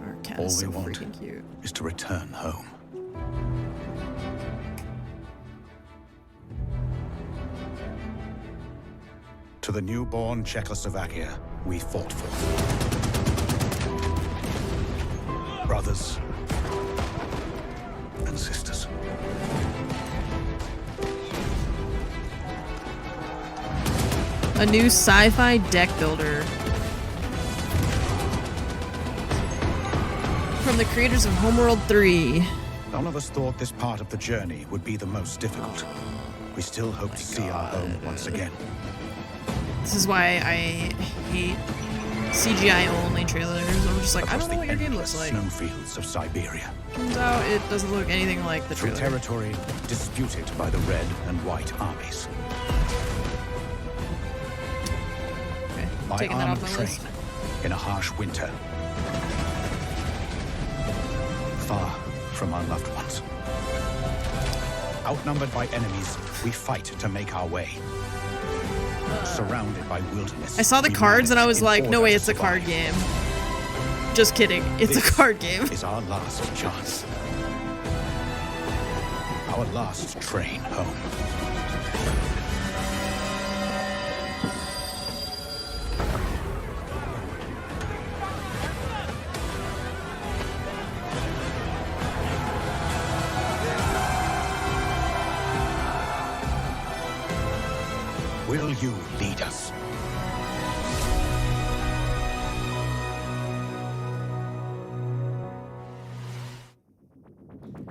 Speaker 2: Our cat
Speaker 7: All
Speaker 2: is so
Speaker 7: we want
Speaker 2: freaking cute.
Speaker 7: is to return home. To the newborn Czechoslovakia we fought for. Brothers and sisters.
Speaker 2: A new sci-fi deck builder. From the creators of Homeworld 3.
Speaker 7: None of us thought this part of the journey would be the most difficult. We still hope to see our home once again.
Speaker 2: This is why I hate CGI-only trailers. I'm just like, I don't know what your game looks like.
Speaker 7: Snowfields of Siberia.
Speaker 2: Turns out it doesn't look anything like the
Speaker 7: Through
Speaker 2: trailer.
Speaker 7: territory disputed by the Red and White armies.
Speaker 2: Okay,
Speaker 7: By
Speaker 2: taking that off
Speaker 7: armored
Speaker 2: my
Speaker 7: train
Speaker 2: list.
Speaker 7: in a harsh winter. Far from our loved ones. Outnumbered by enemies, we fight to make our way. Surrounded by wilderness.
Speaker 2: I saw the
Speaker 7: we
Speaker 2: cards and I
Speaker 7: manage
Speaker 2: was
Speaker 7: in
Speaker 2: like, no
Speaker 7: order
Speaker 2: way,
Speaker 7: to
Speaker 2: it's a card
Speaker 7: survive.
Speaker 2: game. Just kidding, it's
Speaker 7: This
Speaker 2: a card game.
Speaker 7: is our last chance. Our last train home. Will you lead us?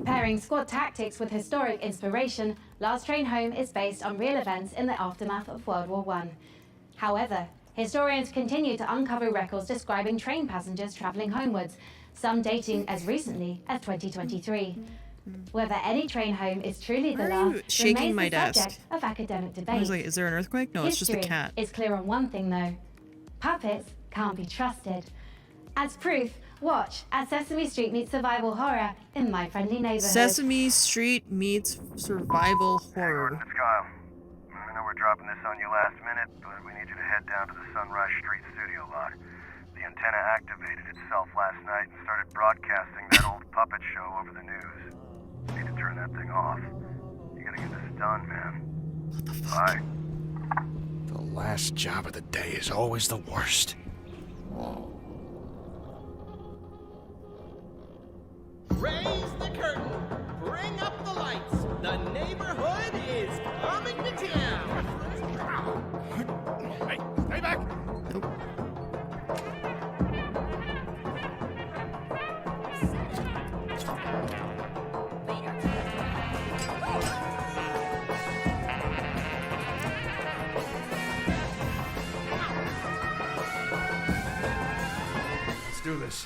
Speaker 20: Pairing squad tactics with historic inspiration, Last Train Home is based on real events in the aftermath of World War I. However, historians continue to uncover records describing train passengers travelling homewards, some dating as recently as 2023. Whether any train home is truly the
Speaker 2: Why are you
Speaker 20: last
Speaker 2: shaking
Speaker 20: remains
Speaker 2: my
Speaker 20: the
Speaker 2: desk?
Speaker 20: subject of academic
Speaker 2: I
Speaker 20: debate.
Speaker 2: was like, is there an earthquake? No, it's just a
Speaker 20: History
Speaker 2: cat.
Speaker 20: is clear on one thing though. Puppets can't be trusted. As proof, watch as Sesame Street meets survival horror in My Friendly Neighborhood.
Speaker 2: Sesame Street meets survival horror.
Speaker 11: It's Kyle. I know we're dropping this on you last minute, but we need you to head down to the Sunrise Street studio lot. The antenna activated itself last night and started broadcasting that old puppet show over the news. Need to turn that thing off. You gotta get this done, man. What the fuck? Bye.
Speaker 7: The last job of the day is always the worst.
Speaker 13: Raise the curtain. Bring up the lights. The neighborhood is coming to town.
Speaker 7: Hey, stay back! Let's do this.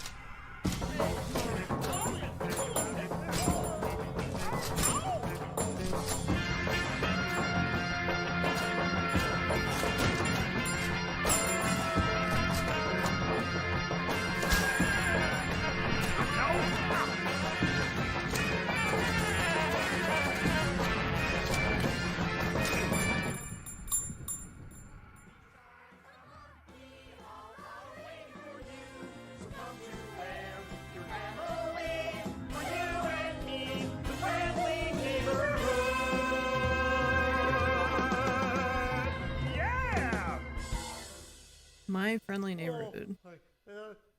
Speaker 2: My Friendly Neighborhood.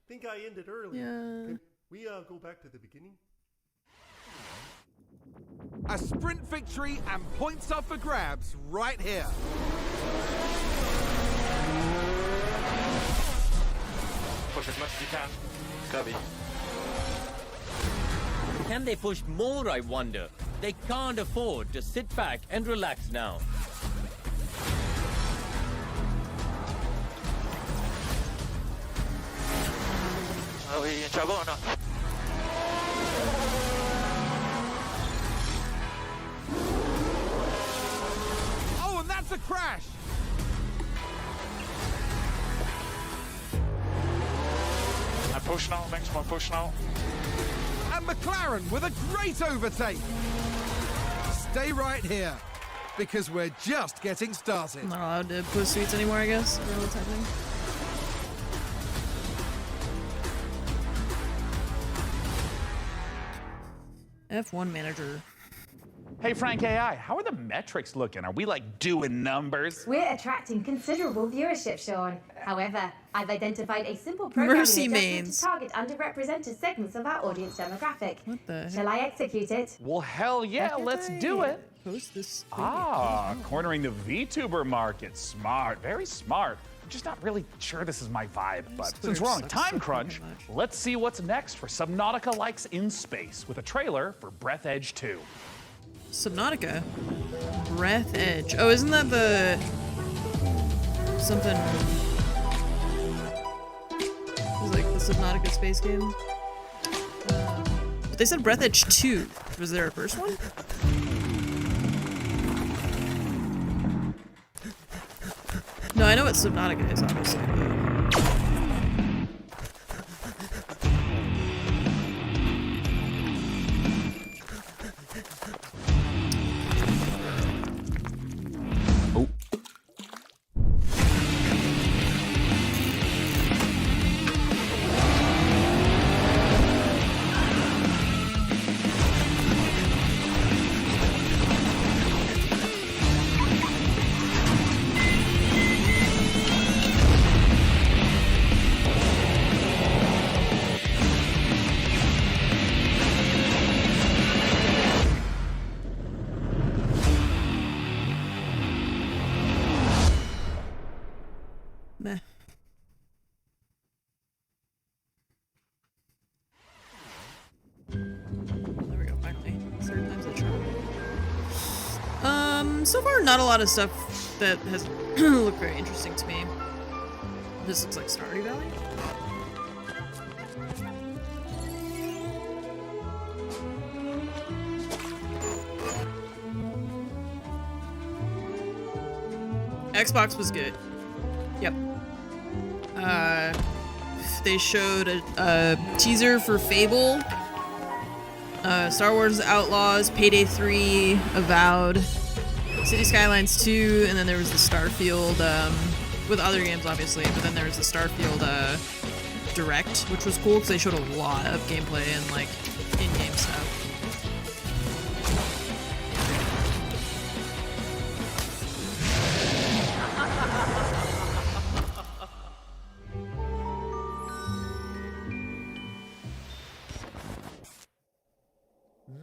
Speaker 10: think I ended early.
Speaker 2: Yeah.
Speaker 10: Can we go back to the beginning?
Speaker 15: A sprint victory and points up for grabs right here.
Speaker 17: Push as much as you can. Cubby.
Speaker 18: Can they push more, I wonder? They can't afford to sit back and relax now.
Speaker 17: Are we in trouble or not?
Speaker 15: Oh, and that's a crash!
Speaker 17: I push now, makes my push now.
Speaker 15: And McLaren with a great overtake. Stay right here, because we're just getting started.
Speaker 2: I'm not allowed to post tweets anymore, I guess. I don't know what's happening. F1 manager.
Speaker 5: Hey, Frank AI, how are the metrics looking? Are we like doing numbers?
Speaker 20: We're attracting considerable viewership, Sean. However, I've identified a simple programming
Speaker 2: Mercy
Speaker 20: adjustment
Speaker 2: mains.
Speaker 20: to target underrepresented segments of our audience demographic.
Speaker 2: What the
Speaker 20: Shall I execute it?
Speaker 5: Well, hell yeah, let's do it.
Speaker 2: Post this.
Speaker 5: Cornering the VTuber market. Smart, very smart. I'm just not really sure this is my vibe, but since we're on a time crunch, let's see what's next for Subnautica Likes in Space with a trailer for Breath Edge 2.
Speaker 2: Subnautica? Breath Edge. Oh, isn't that the... something... It was like the Subnautica space game? But they said Breath Edge 2. Was there a first one? No, I know what Subnautica is, obviously. Meh. There we go, finally. Third time's a charm. So far not a lot of stuff that has looked very interesting to me. This looks like Stardew Valley. Xbox was good. Yep. They showed a teaser for Fable, Star Wars Outlaws, Payday 3, Avowed, City Skylines 2, and then there was the Starfield, with other games obviously, but then there was the Starfield Direct, which was cool because they showed a lot of gameplay and like in-game stuff.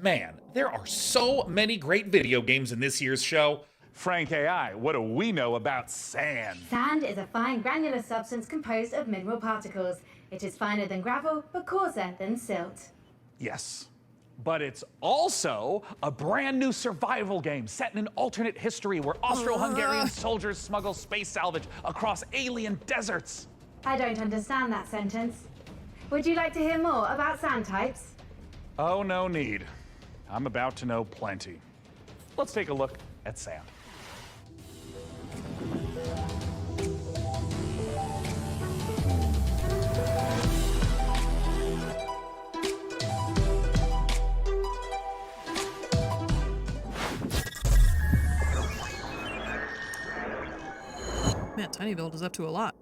Speaker 5: Man, there are so many great video games in this year's show. Frank AI, what do we know about sand?
Speaker 20: Sand is a fine granular substance composed of mineral particles. It is finer than gravel, but coarser than silt.
Speaker 5: Yes, but it's also a brand new survival game set in an alternate history where Austro-Hungarian soldiers smuggle space salvage across alien deserts.
Speaker 20: I don't understand that sentence. Would you like to hear more about sand types?
Speaker 5: Oh, no need. I'm about to know plenty. Let's take a look at sand.
Speaker 2: Man, Tinyville is up to a lot.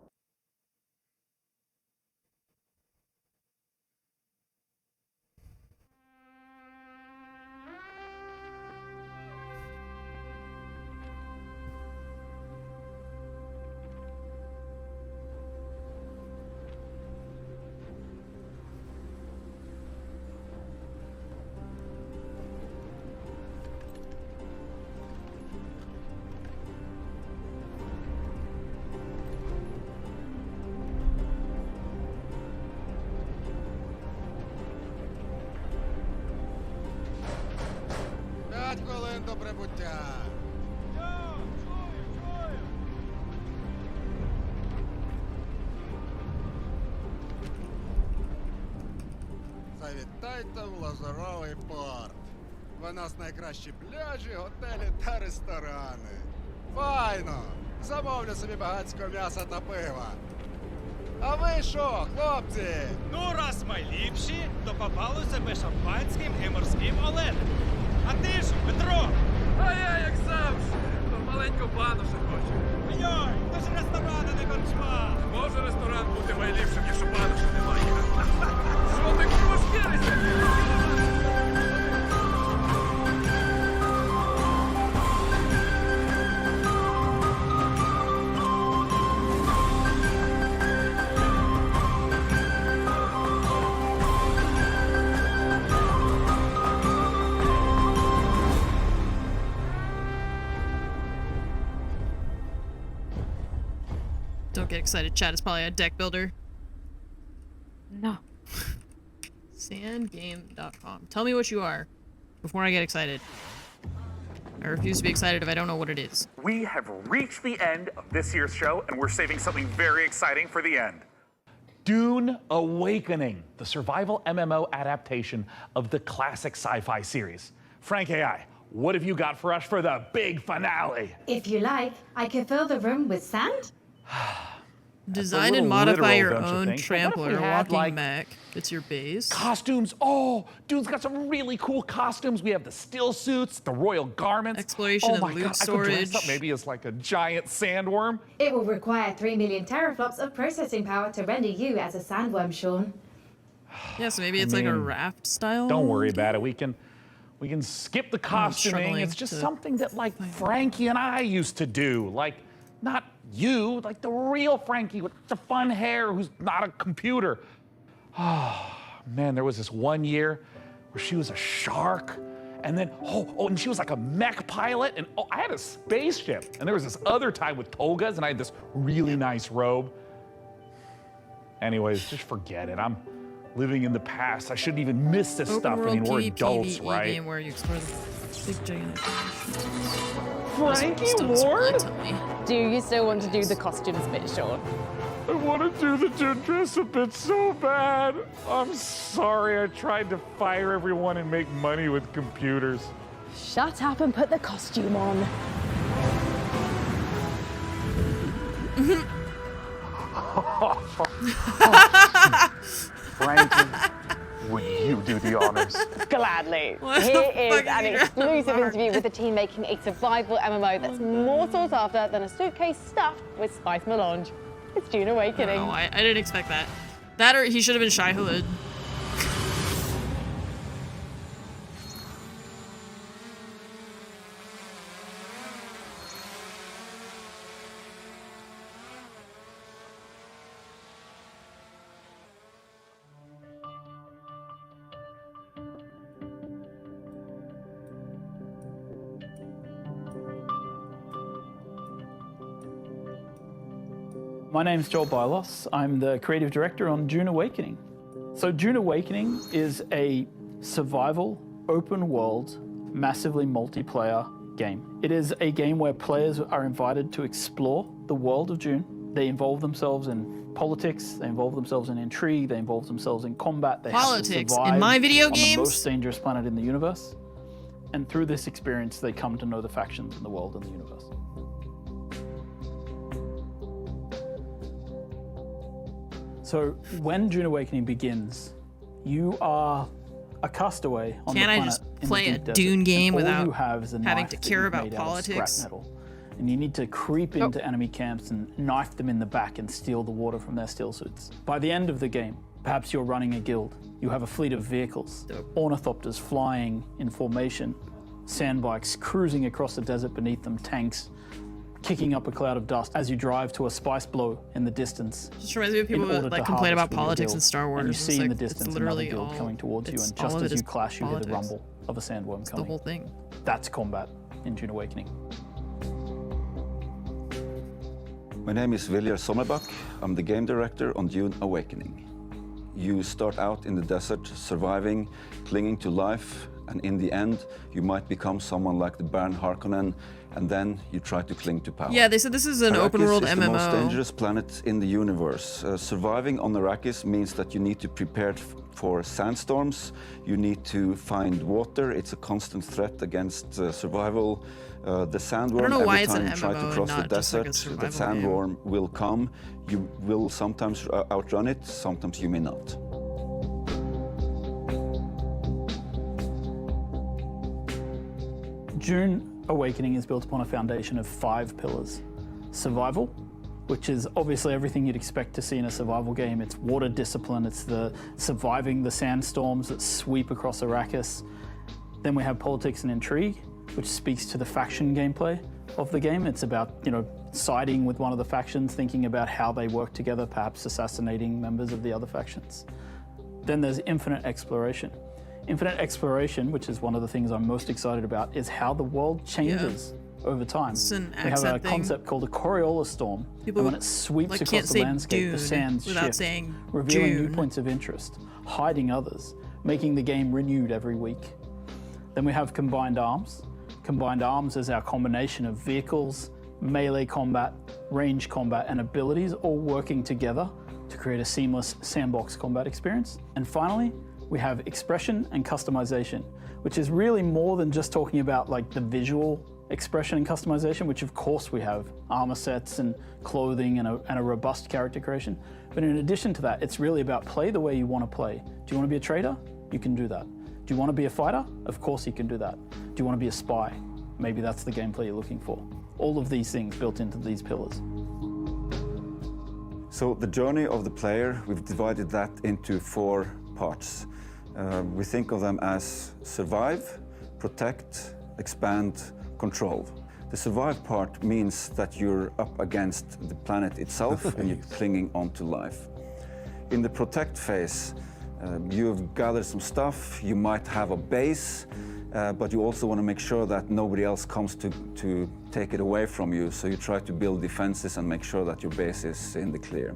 Speaker 8: Завітайте в Лазуровий порт. У нас найкращі пляжі, готелі та ресторани. Файно! Замовлю собі багатського м'яса та пива. А ви що, хлопці?
Speaker 19: Ну, раз ми ліпші, то попалося би шампанським і морським оленем. А ти ж, Петро?
Speaker 21: А я, як завжди, маленьку бану ще хочу.
Speaker 19: Йой, то ж ресторани не корчма.
Speaker 21: Може ресторан бути найліпшим, якщо бану ще немає. Що ти крошкерися?
Speaker 2: Don't get excited, chat. It's probably a deck builder.
Speaker 24: No.
Speaker 2: Sandgame.com. Tell me what you are before I get excited. I refuse to be excited if I don't know what it is.
Speaker 5: We have reached the end of this year's show, and we're saving something very exciting for the end. Dune Awakening, the survival MMO adaptation of the classic sci-fi series. Frank AI, what have you got for us for the big finale?
Speaker 20: If you like, I could fill the room with sand.
Speaker 2: Design and modify your own
Speaker 5: What
Speaker 2: trampler
Speaker 5: if we
Speaker 2: or
Speaker 5: had,
Speaker 2: walking
Speaker 5: like,
Speaker 2: mech. It's your base.
Speaker 5: Costumes. Oh, Dude's got some really cool costumes. We have the still suits, the royal garments.
Speaker 2: Exploration
Speaker 5: oh
Speaker 2: and
Speaker 5: my
Speaker 2: loot
Speaker 5: God, I could dress
Speaker 2: storage.
Speaker 5: up maybe as like a giant sandworm.
Speaker 20: It will require 3 million teraflops of processing power to render you as a sandworm, Sean.
Speaker 2: Yeah, so maybe it's like a raft style.
Speaker 5: Don't worry about it. We can skip the costuming.
Speaker 2: struggling
Speaker 5: It's just
Speaker 2: to
Speaker 5: something that like Frankie and I used to do. Like not you, like the real Frankie with the fun hair who's not a computer. Oh, man, there was this one year where she was a shark. And then, and she was like a mech pilot. And I had a spaceship. And there was this other time with togas, and I had this really nice robe. Anyways, just forget it. I'm living in the past. I shouldn't even miss this stuff. I mean, we're adults, right?
Speaker 2: Game where you explore the big giant.
Speaker 5: Frankie Ward?
Speaker 23: Do you still want to do the costumes bit, Sean?
Speaker 5: I want to do the Dude dress a bit so bad. I'm sorry. I tried to fire everyone and make money with computers.
Speaker 23: Shut up and put the costume on.
Speaker 5: Frankie, would you do the honors?
Speaker 23: Gladly.
Speaker 5: What
Speaker 23: Here
Speaker 5: the
Speaker 23: is
Speaker 5: fuck
Speaker 23: an
Speaker 5: is
Speaker 23: exclusive
Speaker 5: your
Speaker 23: interview with the team making a survival MMO that's more sought after than a suitcase stuffed with spice melange. It's Dune Awakening.
Speaker 2: No, I didn't expect that. That or he should have been Shai Hulud.
Speaker 25: My name's Joel Bylos. I'm the creative director on Dune Awakening. So Dune Awakening is a survival, open world, massively multiplayer game. It is a game where players are invited to explore the world of Dune. They involve themselves in politics, they involve themselves in intrigue, they involve themselves in combat. They
Speaker 2: Politics
Speaker 25: have to survive
Speaker 2: in my video
Speaker 25: on
Speaker 2: games?
Speaker 25: the most dangerous planet in the universe. And through this experience, they come to know the factions in the world and the universe. So when Dune Awakening begins, you are a castaway on
Speaker 2: Can't
Speaker 25: the
Speaker 2: I
Speaker 25: planet
Speaker 2: just
Speaker 25: in the
Speaker 2: play a
Speaker 25: deep desert,
Speaker 2: Dune game
Speaker 25: and all
Speaker 2: without
Speaker 25: you have is a
Speaker 2: having
Speaker 25: knife
Speaker 2: to
Speaker 25: that
Speaker 2: care
Speaker 25: you've
Speaker 2: about
Speaker 25: made out of
Speaker 2: politics?
Speaker 25: scrap metal. And you need to creep into enemy camps and knife them in the back and steal the water from their still suits. By the end of the game, perhaps you're running a guild. You have a fleet of vehicles, ornithopters flying in formation, sandbikes cruising across the desert beneath them, tanks kicking up a cloud of dust as you drive to a spice blow in the distance.
Speaker 2: Just reminds me of people who like complain about politics in Star Wars.
Speaker 25: And you
Speaker 2: It's
Speaker 25: see in
Speaker 2: like,
Speaker 25: the
Speaker 2: it's
Speaker 25: distance another
Speaker 2: literally
Speaker 25: guild
Speaker 2: all-
Speaker 25: coming towards you,
Speaker 2: it's
Speaker 25: and
Speaker 2: all
Speaker 25: just
Speaker 2: of it
Speaker 25: as you
Speaker 2: is
Speaker 25: clash, you hear the
Speaker 2: politics.
Speaker 25: rumble of a sandworm
Speaker 2: It's
Speaker 25: coming.
Speaker 2: the whole thing.
Speaker 25: That's combat in Dune Awakening.
Speaker 26: My name is Viljar Sommerbach. I'm the game director on Dune Awakening. You start out in the desert, surviving, clinging to life, and in the end, you might become someone like the Baron Harkonnen, and then you try to cling to power.
Speaker 2: Yeah, they said this is an
Speaker 26: Arrakis
Speaker 2: open world
Speaker 26: is
Speaker 2: MMO.
Speaker 26: the most dangerous planet in the universe. Surviving on Arrakis means that you need to prepare for sandstorms, you need to find water, it's a constant threat against survival. The sandworm, every time you try to cross the desert, the sandworm will come. You will sometimes outrun it, sometimes you may not.
Speaker 25: Dune Awakening is built upon a foundation of 5 pillars. Survival, which is obviously everything you'd expect to see in a survival game. It's water discipline, it's the surviving the sandstorms that sweep across Arrakis. Then we have politics and intrigue, which speaks to the faction gameplay of the game. It's about, you know, siding with one of the factions, thinking about how they work together, perhaps assassinating members of the other factions. Then there's infinite exploration. Infinite exploration, which is one of the things I'm most excited about, is how the world changes over time.
Speaker 2: It's an
Speaker 25: we have a
Speaker 2: accent thing.
Speaker 25: concept called a Coriolis storm,
Speaker 2: People
Speaker 25: and when it sweeps
Speaker 2: like,
Speaker 25: across
Speaker 2: can't
Speaker 25: the
Speaker 2: say
Speaker 25: landscape,
Speaker 2: Dune
Speaker 25: the sands
Speaker 2: without
Speaker 25: shift,
Speaker 2: saying
Speaker 25: revealing new
Speaker 2: June.
Speaker 25: points of interest, hiding others, making the game renewed every week. Then we have combined arms. Combined arms is our combination of vehicles, melee combat, range combat, and abilities all working together to create a seamless sandbox combat experience. And finally, we have expression and customization, which is really more than just talking about like the visual expression and customization, which of course we have armor sets and clothing and a robust character creation. But in addition to that, it's really about play the way you want to play. Do you want to be a trader? You can do that. Do you want to be a fighter? Of course you can do that. Do you want to be a spy? Maybe that's the gameplay you're looking for. All of these things built into these pillars.
Speaker 26: So the journey of the player, we've divided that into 4 parts. We think of them as survive, protect, expand, control. The survive part means that you're up against the planet itself and you're clinging onto life. In the protect phase, you've gathered some stuff, you might have a base, but you also want to make sure that nobody else comes to take it away from you, so you try to build defenses and make sure that your base is in the clear.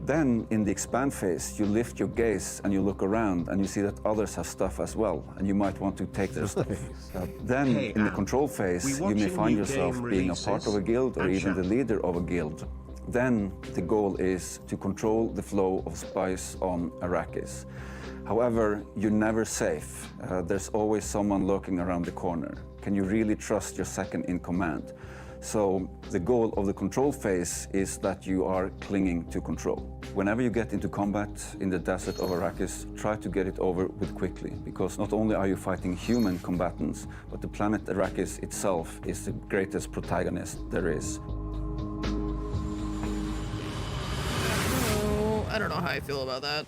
Speaker 26: Then, in the expand phase, you lift your gaze and you look around and you see that others have stuff as well, and you might want to take their stuff. Then, in the control phase, you may find yourself being a part of a guild or even the leader of a guild. Then, the goal is to control the flow of spice on Arrakis. However, you're never safe. There's always someone lurking around the corner. Can you really trust your second in command? So the goal of the control phase is that you are clinging to control. Whenever you get into combat in the desert of Arrakis, try to get it over with quickly, because not only are you fighting human combatants, but the planet Arrakis itself is the greatest protagonist there is.
Speaker 2: I don't know how I feel about that.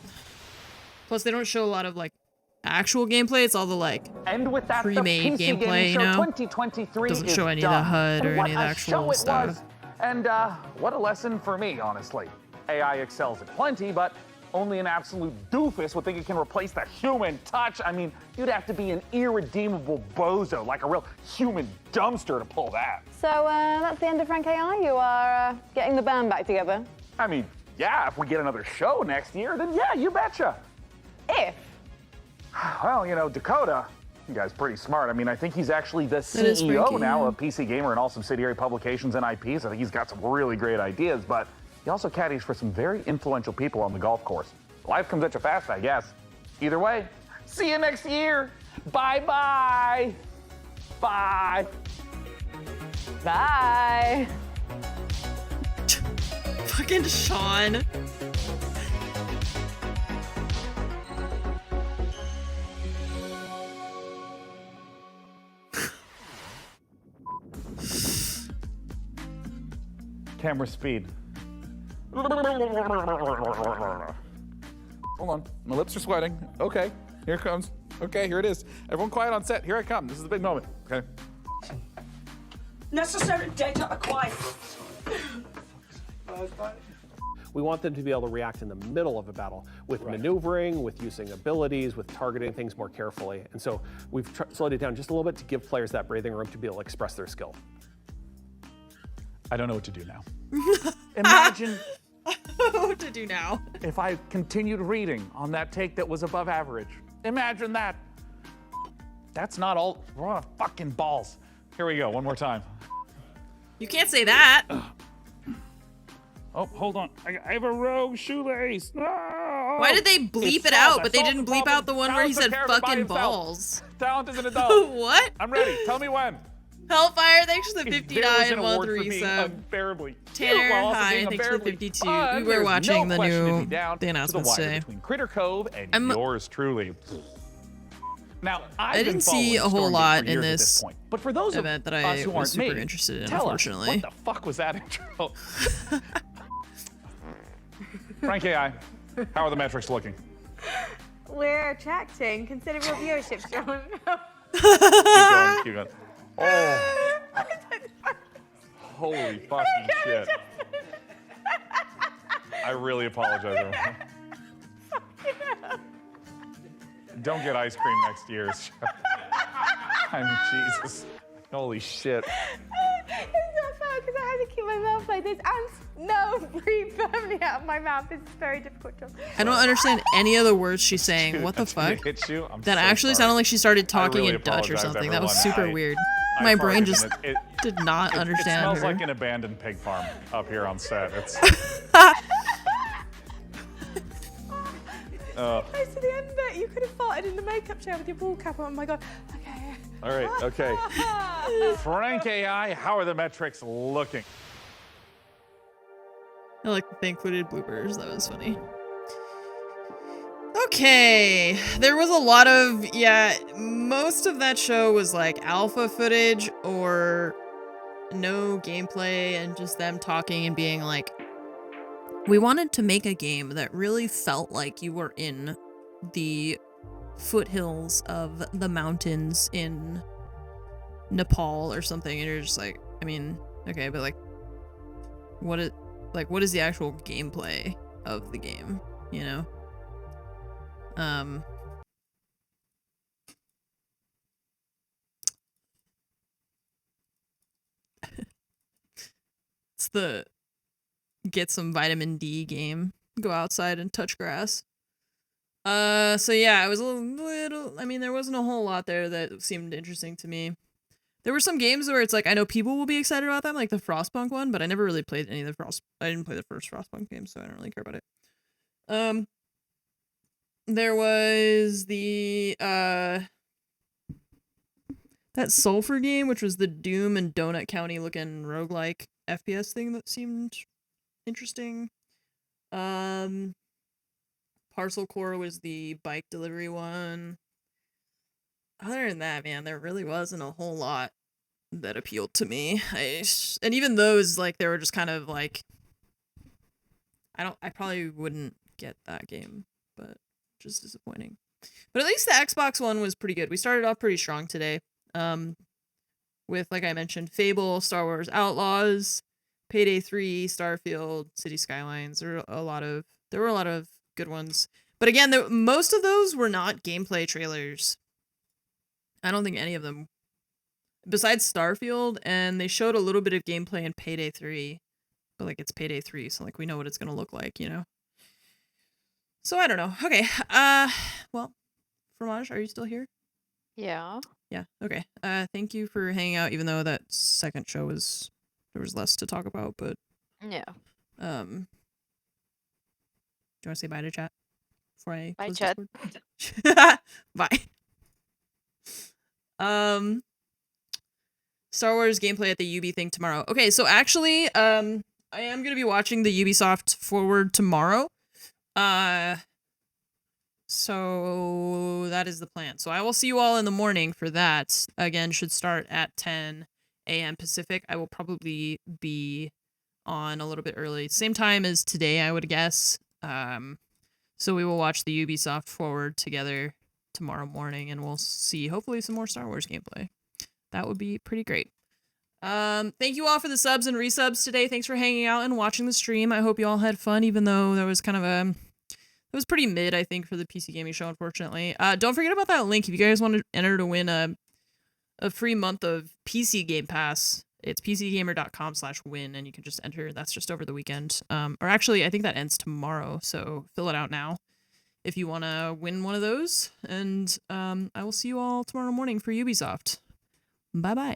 Speaker 2: Plus, they don't show a lot of like actual gameplay. It's all the like pre-made gameplay, you know?
Speaker 1: 2023
Speaker 2: Doesn't show any of the HUD or any of the actual stuff.
Speaker 1: And what a lesson for me, honestly. AI excels at plenty, but only an absolute doofus would think it can replace the human touch. I mean, you'd have to be an irredeemable bozo, like a real human dumpster to pull that.
Speaker 23: So that's the end of Frank AI? You are getting the band back together?
Speaker 1: I mean, yeah, if we get another show next year, then yeah, you betcha.
Speaker 23: If?
Speaker 1: Well, you know, Dakota, you guy's pretty smart. I mean, I think he's actually the
Speaker 2: is Frankie,
Speaker 1: CEO now
Speaker 2: yeah.
Speaker 1: of PC Gamer and all subsidiary publications and IPs. I think he's got some really great ideas, but he also caddies for some very influential people on the golf course. Life comes at you fast, I guess. Either way, see you next year. Bye-bye. Bye.
Speaker 23: Bye.
Speaker 2: Fucking Sean.
Speaker 1: Camera speed. Hold on, my lips are sweating. Okay, here it comes. Okay, here it is. Everyone quiet on set, here I come. This is the big moment, okay?
Speaker 3: Necessary data acquired.
Speaker 4: We want them to be able to react in the middle of a battle with maneuvering, with using abilities, with targeting things more carefully. And so we've slowed it down just a little bit to give players that breathing room to be able to express their skill.
Speaker 5: I don't know what to do now. Imagine
Speaker 2: what to do now.
Speaker 5: if I continued reading on that take that was above average. Imagine that. That's not all. We're on fucking balls. Here we go, one more time.
Speaker 2: You can't say that.
Speaker 5: Oh, hold on. I have a rogue shoelace. No!
Speaker 2: Why did they bleep it out, but they didn't bleep out the one where he said fucking balls?
Speaker 5: Talent is an adult.
Speaker 2: What?
Speaker 5: I'm ready. Tell me when.
Speaker 2: Hellfire, thanks for the
Speaker 5: If
Speaker 2: 59
Speaker 5: there was an
Speaker 2: and 1
Speaker 5: award for
Speaker 2: 3
Speaker 5: being
Speaker 2: sub.
Speaker 5: unbearably
Speaker 2: Tanner,
Speaker 5: while also
Speaker 2: hi,
Speaker 5: being
Speaker 2: thanks for the
Speaker 5: unbearably
Speaker 2: 52.
Speaker 5: fun,
Speaker 2: We were
Speaker 5: there's
Speaker 2: watching
Speaker 5: no
Speaker 2: the
Speaker 5: question
Speaker 2: new
Speaker 5: to be down
Speaker 2: the announcements
Speaker 5: to the wire
Speaker 2: today.
Speaker 5: between Critter Cove and yours truly. Now,
Speaker 2: I didn't see a whole lot in this
Speaker 5: point, but for those
Speaker 2: event that
Speaker 5: of us
Speaker 2: I
Speaker 5: who
Speaker 2: was
Speaker 5: aren't
Speaker 2: super
Speaker 5: me,
Speaker 2: interested in,
Speaker 5: tell
Speaker 2: unfortunately.
Speaker 5: us, what the fuck was that intro? Frank AI, how are the metrics looking?
Speaker 24: We're attracting considerable viewership, John.
Speaker 5: Keep going. Oh. Holy fucking shit. I really apologize, everyone. Don't get ice cream next year's show. I mean, Jesus. Holy shit.
Speaker 24: It's not fair because I had to keep my mouth like this and no breathe firmly out of my mouth. This is very difficult job.
Speaker 2: I don't understand any of the words she's saying.
Speaker 5: Dude,
Speaker 2: what the
Speaker 5: that's gonna
Speaker 2: fuck?
Speaker 5: hit you? I'm
Speaker 2: That
Speaker 5: so
Speaker 2: actually
Speaker 5: sorry.
Speaker 2: sounded like she started talking
Speaker 5: really
Speaker 2: in Dutch or
Speaker 5: apologize,
Speaker 2: something. That was
Speaker 5: everyone.
Speaker 2: super weird. My brain
Speaker 5: farted
Speaker 2: just
Speaker 5: and it
Speaker 2: did not understand
Speaker 5: It smells
Speaker 2: her.
Speaker 5: like an abandoned pig farm up here on set. It's.
Speaker 24: Close to the end bit, you could have farted in the makeup chair with your ball cap on. Oh my god. Okay.
Speaker 5: All right, okay. Frank AI, how are the metrics looking?
Speaker 2: I like that they included bloopers. That was funny. Okay, there was a lot of, most of that show was like alpha footage or no gameplay and just them talking and being like, we wanted to make a game that really felt like you were in the foothills of the mountains in Nepal or something, and you're just like, I mean, okay, but what is the actual gameplay of the game, you know? It's the get some vitamin D game. Go outside and touch grass. So yeah, it was a little, I mean, there wasn't a whole lot there that seemed interesting to me. There were some games where it's like, I know people will be excited about them, like the Frostpunk one, but I never really played any of the I didn't play the first Frostpunk game, so I don't really care about it. There was the, that Sulphur game, which was the Doom and Donut County looking roguelike FPS thing that seemed interesting. Parcel Core was the bike delivery one. Other than that, man, there really wasn't a whole lot that appealed to me. And even those, like, they were just kind of like, I probably wouldn't get that game, but just disappointing. But at least the Xbox one was pretty good. We started off pretty strong today. With, like I mentioned, Fable, Star Wars Outlaws, Payday 3, Starfield, City Skylines. There were a lot of good ones. But again, most of those were not gameplay trailers. I don't think any of them. Besides Starfield, and they showed a little bit of gameplay in Payday 3. But, like, it's Payday 3, so, like, we know what it's gonna look like, you know? So, I don't know. Okay, well, Fromage, are you still here?
Speaker 3: Yeah.
Speaker 2: Yeah, okay. Thank you for hanging out, even though that second show there was less to talk about, but...
Speaker 3: Yeah.
Speaker 2: Do you want to say bye to chat? Before I
Speaker 3: Bye,
Speaker 2: close
Speaker 3: chat.
Speaker 2: Discord? Bye. Star Wars gameplay at the UB thing tomorrow. Okay, so actually, I am going to be watching the Ubisoft Forward tomorrow. So that is the plan. So I will see you all in the morning for that. Again, should start at 10 a.m. Pacific. I will probably be on a little bit early. Same time as today, I would guess. So we will watch the Ubisoft Forward together tomorrow morning, and we'll see hopefully some more Star Wars gameplay. That would be pretty great. Thank you all for the subs and resubs today. Thanks for hanging out and watching the stream. I hope you all had fun, even though there was kind of it was pretty mid, I think, for the PC Gaming Show, unfortunately. Don't forget about that link if you guys want to enter to win a free month of PC Game Pass. It's pcgamer.com/win, and you can just enter. That's just over the weekend. Or actually, I think that ends tomorrow, so fill it out now if you want to win one of those. And I will see you all tomorrow morning for Ubisoft. Bye-bye.